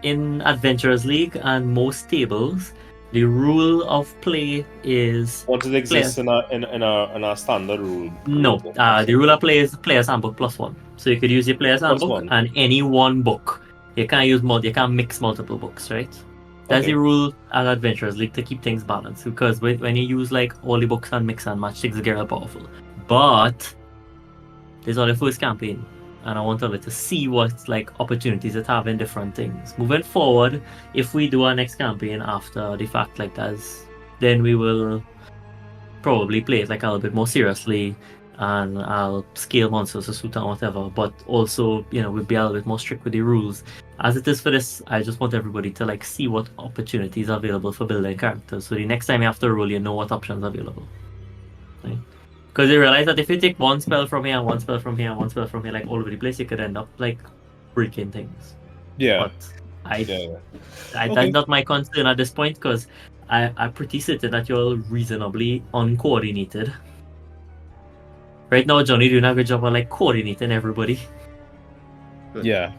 In Adventurers League and most tables, the rule of play is. What does exist in a standard rule? No, the rule of play is Player's Handbook +1. So you could use your Player's Handbook and any one book. You can't you can't mix multiple books, right? That's the rule at Adventurers League to keep things balanced. Because when you use all the books and mix and match, things get real powerful. But this is our first campaign, and I want to see what opportunities it have in different things. Moving forward, if we do our next campaign after the fact then we will probably play it a little bit more seriously, and I'll scale monsters to suit and whatever. But also, we'll be a little bit more strict with the rules. As it is for this, I just want everybody to see what opportunities are available for building characters. So the next time you have to roll, you know what options are available. Right? Because you realize that if you take one spell from here, one spell from here, one spell from here, all over the place, you could end up breaking things. Yeah. But that's not my concern at this point, because I'm pretty certain that you're reasonably uncoordinated. Right now, Johnny doing a good job of coordinating everybody. Yeah.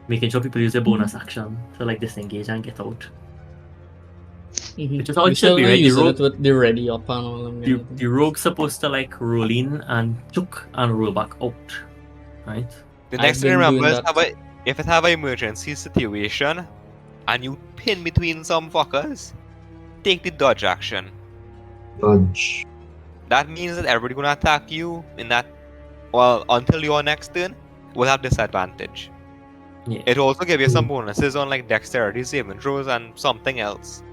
Making sure people use their bonus action to disengage and get out. Which is how You it should be, right? using it with the ready up and all them. The rogue's supposed to roll in and choke and roll back out, right? The next thing remember is if it have an emergency situation and you pin between some fuckers, take the dodge action. Dodge. That means that everybody gonna attack you until your next turn will have disadvantage. Yeah. It also gives you some bonuses on dexterity saving throws and something else.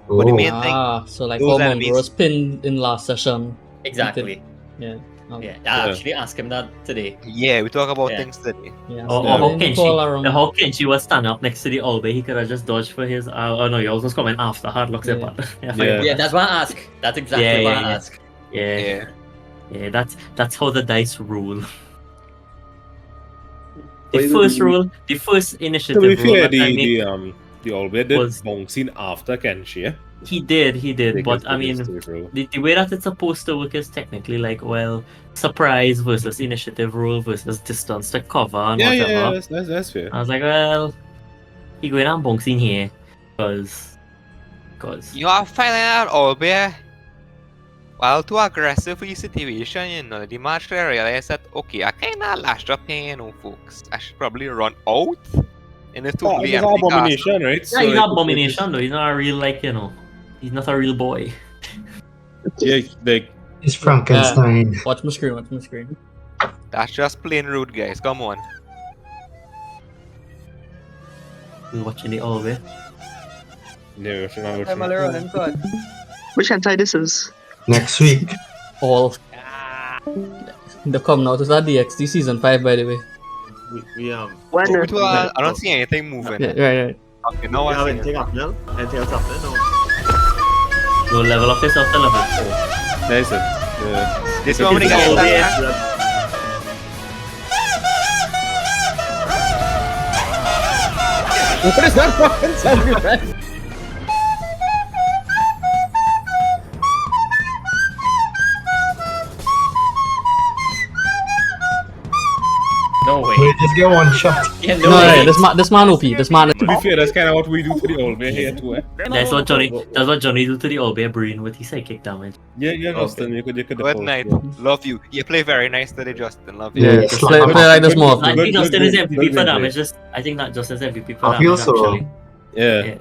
But the main thing, so how Mongo was pinned in last session, Exactly. Yeah. Yeah, I actually asked him that today. Yeah, we talk about Yeah. things today. Yeah. Or So how maybe call Kenshi, around. how Kenshi was standing up next to the Albe, he could have just dodged for his. Oh no, yours was coming after hard looks Yeah. apart. Yeah, that's why I ask. That's exactly why I ask. Yeah, Yeah. that's how the dice rule. The But first to rule, the first To be initiative rule fair, that I made the Albion did was bounce in after Kenshi. Yeah? he did, They but I can mean, stay through. the way that it's supposed to work is technically like, well, surprise versus initiative rule versus distance to cover and Yeah, whatever. that's fair. I was like, well, he going on bouncing here because You are finding out, Albert. While too aggressive for your situation, you know, the match I realized that, okay, I kinda lashed up here, you know, folks. I should probably run out in a totally It's an empty abomination, castle. right? yeah, So he's it- not it is- abomination though. He's not a real he's not a real boy. Yeah, like It's Frankenstein. Watch my screen. Watch my screen. That's just plain rude, guys. Come on. We're watching the Albe. no, it's not. I'm only running good. Which hentai this is? Next week. All. They're coming out. Is that DXD season 5, by the way? We When Oh, but, I don't see anything moving. Yeah, right. Okay, now we I have see anything it. up now? Anything else happening? No. You'll level up yourself to level 4. There's it. This If one, when it's you all guys there, What is that fucking sound? No way. We just get one shot. Yeah, No, way. this man OP. This man. To be fair, that's kind of what we do to the Albion here too. Eh? that's what Johnny do to the Albe brain with his psychic damage. Yeah, Okay. Justin, you could Good approach, night. yeah. Love you. You play very nice today, Justin. Love you. Yeah, Yeah, slap play, him play up. like this more I often. think Justin is good MVP for gameplay. damage. I think that Justin is MVP for I feel damage so. actually. Yeah.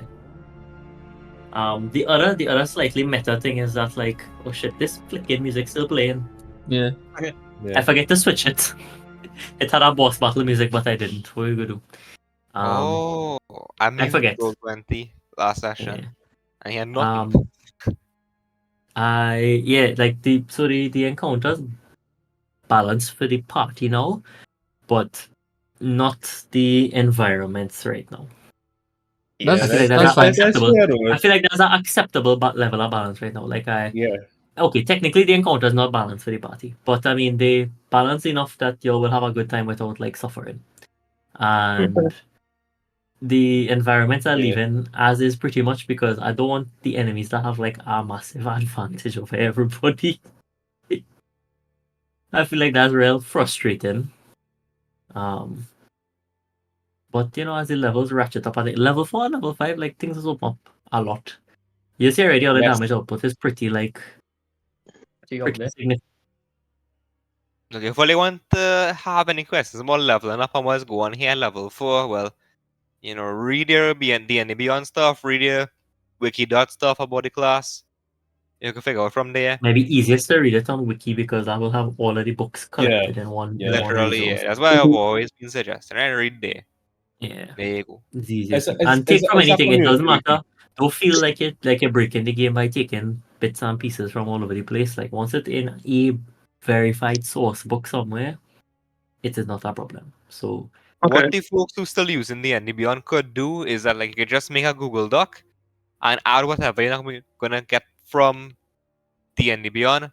The other slightly meta thing is that like, oh shit, this flicking music still playing. Yeah. I forget to switch it. It had a boss battle music, but I didn't. What are you gonna do? I missed forget. Roll 20 last session. Yeah. And he had nothing. The encounters balance for the party now, but not the environments right now. That's, I feel like that's fine. acceptable. fair, though. I feel like there's an acceptable level of balance right now. Yeah. Okay, technically the encounter is not balanced for the party, but I mean they balance enough that you will have a good time without like suffering. And the environments are Yeah. leaving as is pretty much because I don't want the enemies to have like a massive advantage over everybody. I feel like that's real frustrating. But you know, as the levels ratchet up, I think level 4 and level 5, like things will open up a lot. You see already all the Yes. damage output is pretty significant. Look, if you want to have any questions about leveling up and what's going here, level 4, well, you know, read your D&D Beyond stuff, read your wiki dot stuff about the class. You can figure out from there. Maybe easiest to read it on wiki because I will have all of the books collected in one. Yeah. in one Literally, resource. yeah. That's why I've always been suggesting. I read there. Yeah, There you go. it's easiest. It's- And take from it's a anything. It doesn't community matter. Don't feel like you're breaking the game by taking bits and pieces from all over the place. Like once it's in a verified source book somewhere, it is not a problem. So What the folks who still using D&D Beyond could do is that like you could just make a Google Doc and add whatever you're gonna get from D&D Beyond.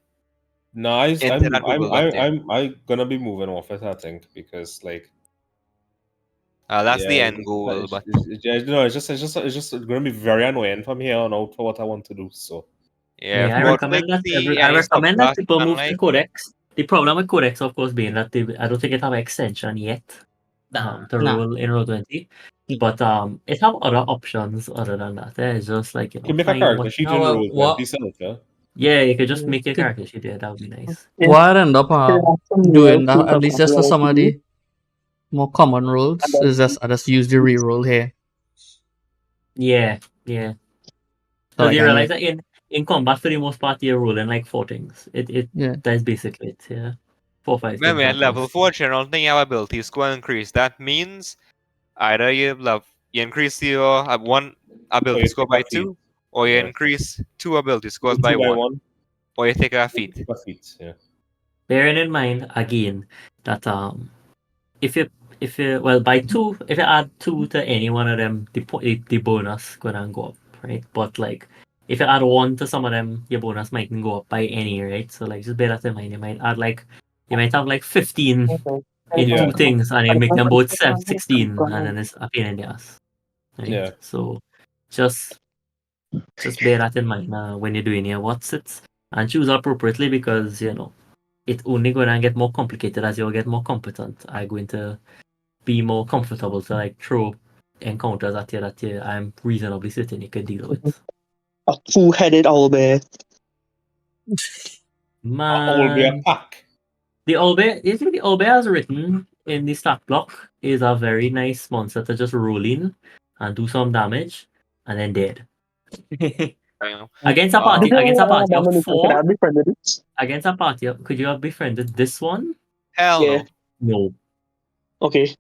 Nice. Into that Google Doc there. I'm gonna be moving off it, I think, because like That's the yeah, end goal, but it's just gonna be very annoying from here on out for what I want to do. So yeah, I but recommend like that the I any recommend that subclass people and move like to Codex. The problem with Codex, of course, being that I don't think it have an extension yet to Nah. roll in Roll20. But it have other options other than that. It's just like you can make a find character what- sheet No, in well, roll what- 20 self, yeah. Yeah, you could just make your Could- character sheet there. That would be nice. What I end up doing that, at least just for some of the more common roles, is I just use the reroll here. Yeah. So, So like, you I realize make- that in combat for the most part you're rolling like 4 things. Yeah. That's basically it. Yeah. 4 or 5 when things. we're at at level most. 4 general thing your ability score increase. That means either you increase your one ability you score take by a feat. 2, or you Yeah. increase 2 ability scores 2 by by 1. 1. Or you take a feat. Per feet, yeah. Bearing in mind again that if you well by 2, if you add 2 to any one of them, the bonus gonna go up, right? But like if you add 1 to some of them, your bonus mightn't go up by any, right? So like just bear that in mind. You might have like 15 in Yeah. 2 things, and you make them both 16, and then it's a pain in the ass, right? Yeah. So just bear that in mind when you're doing your what's it, and choose appropriately, because it's only going to get more complicated as you get more competent. I'm going to be more comfortable to like throw encounters at you that I'm reasonably certain you can deal with. A two-headed owlbear. All be a Man, pack. the owlbear, you think the owlbear as written in the stat block is a very nice monster to just roll in and do some damage and then dead. Against a party of Could I 4, have befriended it? against a party of, could you have befriended this one? Hell Yeah. no. No. Okay.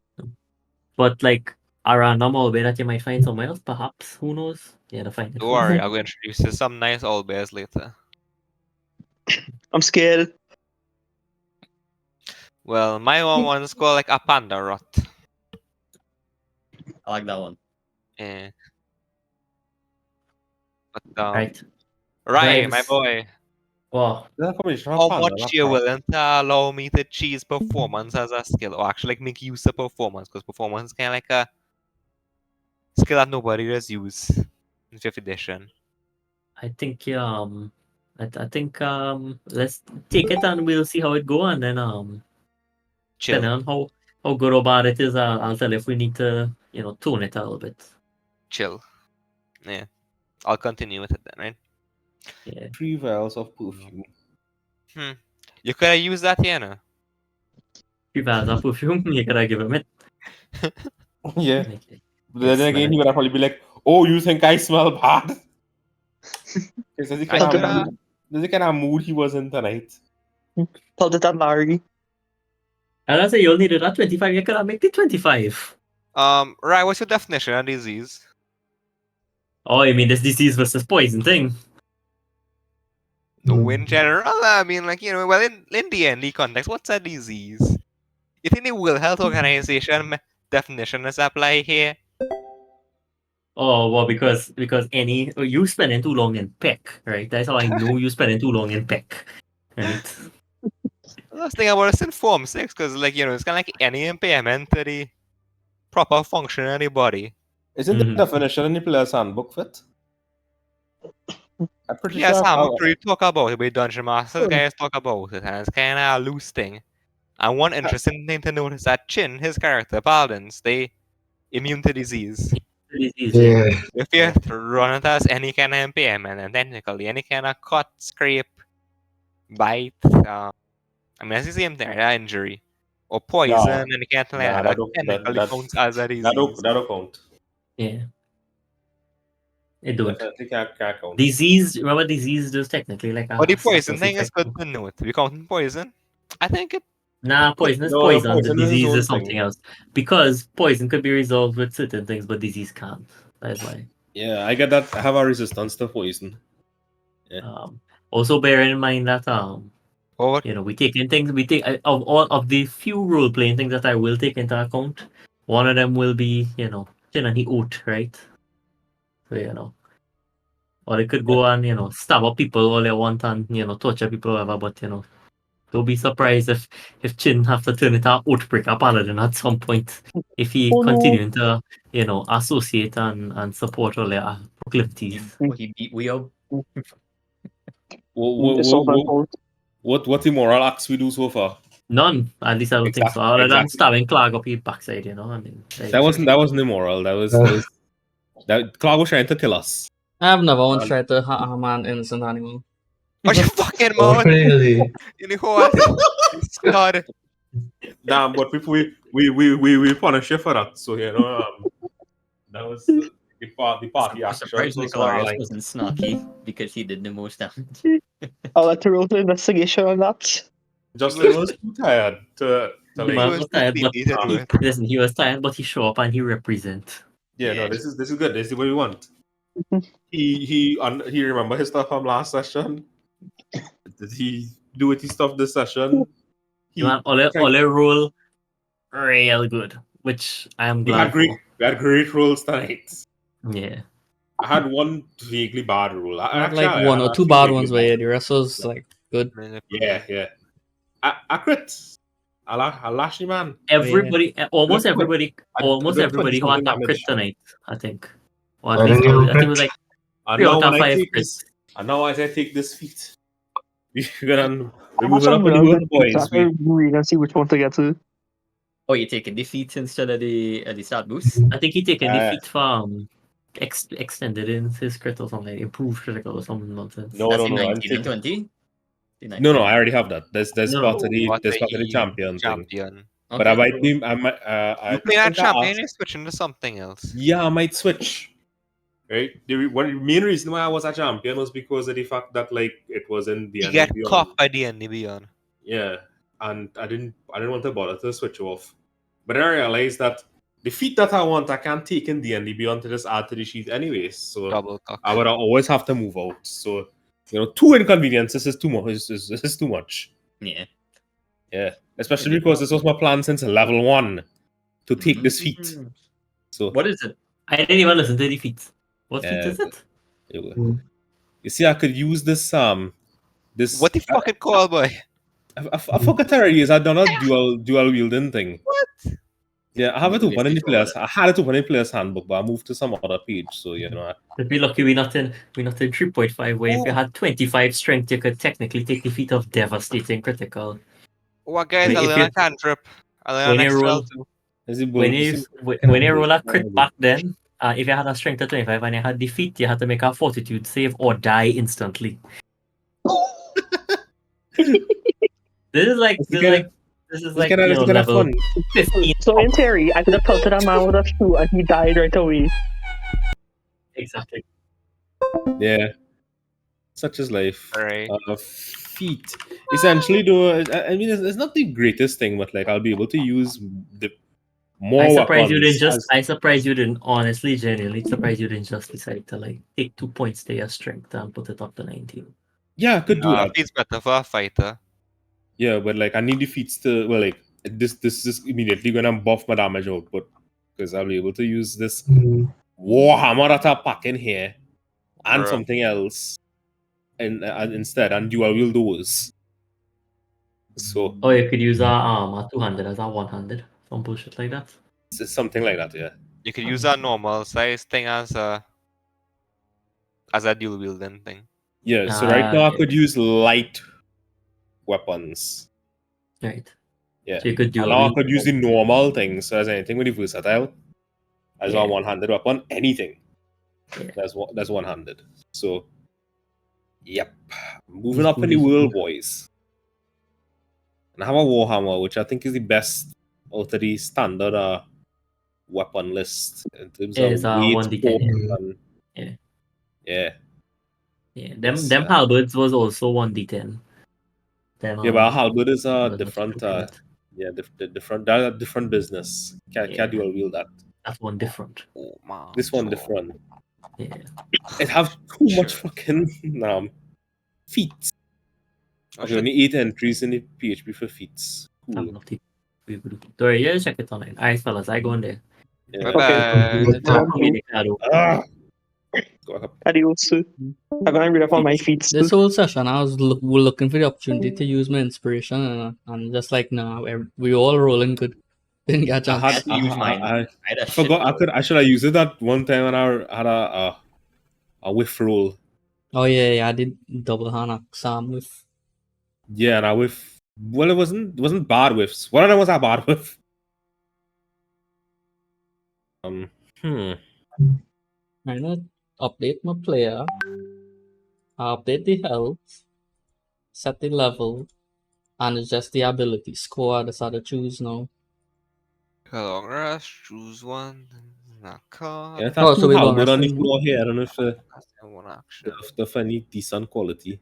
But like a random owlbear that you might find somewhere else, perhaps. Who knows? Yeah, to find it. Don't worry, I'll introduce you to some nice old bears later. I'm scared. Well, my one's called like a panda rot. I like that one. Yeah. But Right. Ryan, my Vibes. boy, Wow. There's a combination of how panda, much not you rat. willing to allow me to cheese performance as a skill, or actually like make use of performance? Because performance is kind of like a skill that nobody does use in 5th edition. I think I think let's take it and we'll see how it go, and then Chill. depending on how good or bad it is, I'll tell you if we need to tone it a little bit. Chill. Yeah. I'll continue with it then, right? Yeah. 3 vials of perfume. You could have used that, you know. 3 vials of perfume, you gotta give him it. Yeah. Like, Then smell again, it. he would have probably be like, "Oh, you think I smell bad?" Because that's the kind Thought of mood, that's the kind of mood he was in tonight. it at Larry. And I say you only did that 25, you could have made it 25. Right, what's your definition of disease? Oh, you mean this disease versus poison thing? No, in general, I mean, like, well, in the ND context, what's a disease? You think the World Health Organization definition is apply here? Oh, well, because you spending too long in Peck, right? That's how I know you spending too long in Peck, right? I was thinking about it in Form 6, because, like, it's kind of like any impairment to the proper function of the body. Isn't the definition in the player's handbook fit? I'm pretty Yes, sure. I'm sure you talk about it with Dungeon Masters, guys talk about it, and it's kind of a loose thing. And one interesting thing to note is that Chin, his character, Paladins, they immune to disease. Yeah. If you run it as any kind of impairment, and technically any kind of cut, scrape, bite, I mean, that's the same thing, right? Injury. Or poison, and you can't like Nah, that technically counts as a disease. That'll count. Yeah. It don't. Definitely can't count. Disease, remember disease is technically like a But the poison status thing is effect. good to note. We counting poison? I think it. Nah, poison is No, poison. The poison is its disease own is something thing. else. Because poison could be resolved with certain things, but disease can't. That's why. Yeah, I get that. I have a resistance to poison. Yeah. Also bear in mind that What? we take of all of the few role playing things that I will take into account, one of them will be, Chin and the oath, right? So or they could go and, stab up people all they want and, torture people or whatever, but don't be surprised if Chin have to turn into an Oathbreaker Paladin at some point. If he continuing to, associate and support all their proclivities. He beat we up. What immoral acts we do so far? None. At least I don't think so. Other than stabbing Clag up his backside, I mean That wasn't immoral. That was Clark was trying to kill us. I've never once tried to harm an innocent animal. What you fucking Oh, mouth? really? You know what? God. Damn, but we punish you for that. So that was the party action. Surprised So Nicolarius like, wasn't snarky because he did the most damage. I'll let you roll the investigation on that. Justin was too tired to The like. man was tired, but to listen, he was tired, but he show up and he represent. Yeah, no, this is good. This is what we want. He remember his stuff from last session. Did he do it stuff this session? You know, Ole roll real good, which I am We had glad for. great rolls tonight. Yeah. I had one vaguely bad roll. I had like one or two bad ones where the rest was like good. Yeah. I crit. I lash you, man. Everybody, almost Look, everybody, I almost did everybody who 20 attacked crit damage. tonight, I think. Or I at least, didn't I think it was like And 3 now out when of I 5 take crits. this, and now as I take this feat, we're gonna I we're have moving some up in the real world, good pizza. boys. I read and see which one to get to. Oh, you're taking defeats instead of the start boost? I think he taken defeat from extended in his crit or something, improved critical or some nonsense. No, That's no, the no. I'm 19 and taking. 20? No, I already have that. There's No, part of What there's the part of the champion thing. champion. But I Okay. might be I might You play that champion, you're switching to something else. yeah, I might switch. Right? One main reason why I was a champion was because of the fact that like it was in the You end get beyond. caught by the end beyond. Yeah. And I didn't want to bother to switch off. But then I realized that the feat that I want, I can't take in D&D Beyond to just add to the sheet anyways. So Double cock. I would always have to move out. So, 2 inconveniences is too much. Is too much. Yeah. Yeah. Especially because this was my plan since level 1 to take this feat. Mm. So What is it? I didn't even listen to the feats. What feat is it? You see, I could use this this. What the fucking call, boy? I forgot already. Is I done a dual wielding thing. What? Yeah, I have it You open in the basically draw players. I had it open in the players handbook, but I moved to some other page. So If we're lucky, we're not in 3.5 where if you had 25 strength, you could technically take the feat of devastating critical. What guys? Wait, I if learn you- a cantrip. I learn when an you extra roll- too. When you roll a crit back then, if you had a strength of 25 and you had defeat, you had to make a fortitude save or die instantly. This is like level fun. 15. So in theory, I could have pelted a man with a shoe and he died right away. Exactly. Yeah, such is life. Right. Feet. Essentially, though, I mean, it's not the greatest thing, but like I'll be able to use the more I surprised you weapons. didn't just. I surprised you didn't. Honestly, genuinely surprised you didn't just decide to like take 2 points to your strength and put it up to 19. Yeah, I could do that. It's better for a fighter. Yeah, but like I need the feats to this is immediately gonna buff my damage output because I'll be able to use this Warhammer that I pack in here and Bruh. something else and instead and dual wield those. So Oh, you could use a 200 as a 100. Some bullshit like that. it's something like that, yeah. You could use a normal size thing as a dual wielding thing. Yeah, so right now I okay. could use light weapons. Right. Yeah. So you could do And now I could use the normal things, so as anything with the versatile. As Yeah. a one-handed weapon, anything. Yeah. That's one-handed. So yep. Moving up in the world, boys. And I have a Warhammer, which I think is the best out of the standard weapon list in terms It's of weight, 1d10. force, and Yeah. yeah. Yeah. Them It's, halberds was also 1d10. Them, Yeah, but a halberd is a was different not different business. Can't dual wield that. That's one different. Oh man. This one different. Yeah. It have too much fucking feats. Okay, only 8 entries in the PHP for feats. Cool. Sorry, yeah, check it online. Alright, fellas, I go in there. Yeah. Adios. I'm gonna read up on my feet. This whole session, I was looking for the opportunity to use my inspiration, and just like now, we all rolling good. Didn't get a chance. I forgot. I should have used it that one time when I had a whiff roll. Oh yeah, I did double hand Sam with. Yeah, and I whiff. Well, it wasn't bad whiffs. One of them was a bad whiff. I'm gonna update my player. Update the health. Set the level, and it's just the ability score. I decided to choose now. Long rest, choose one. Not card. Yeah, that's so we long halberd on the resting. floor here. I don't know if One action. the any decent quality.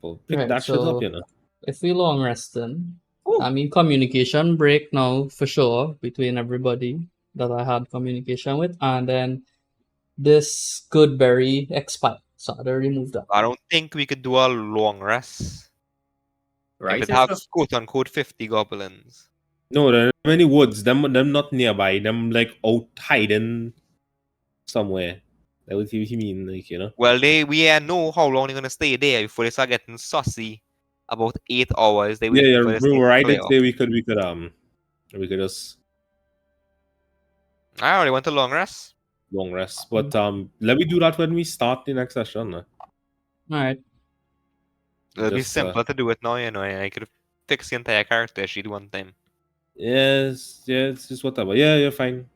Well, pick Right, that shit so up, you know. if we long resting, I mean communication break now for sure between everybody that I had communication with, and then this good berry expires. So I remove that. I don't think we could do a long rest. Right? If it and have stuff? quote unquote 50 goblins. No, there are many woods. Them not nearby. Them like out hiding somewhere. That what you mean, like, you know? Well, we know how long they're gonna stay there before they start getting saucy. About 8 hours. They wait Yeah, for this we thing were to right. clear. I'd say we could just I already went to long rest. long rest. But let me do that when we start the next session. All right. It'll be Just, simpler to do it now, you know. I could fix the entire character sheet one time. Yes, yeah, it's just whatever. Yeah, you're fine.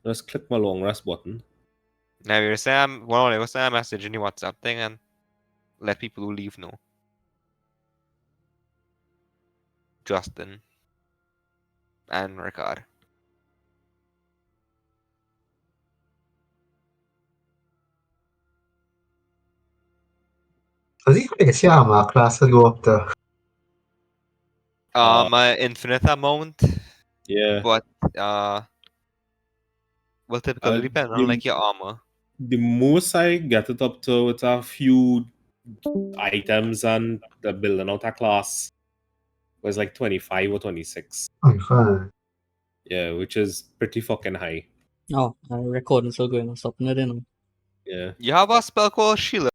Just click my long rest button. Now you're saying, well, I was saying a message in the WhatsApp thing and let people who leave know. Justin and Ricard. So the crazy armor class will go up there. Infinite amount. Yeah. But well, typically depend on like your armor. The most I get it up to, it's a few items and the building out a class was like 25 or 26. Fine. Yeah, which is pretty fucking high. Oh, recording still going on. Stopping it in. Yeah. You have a spell called Shield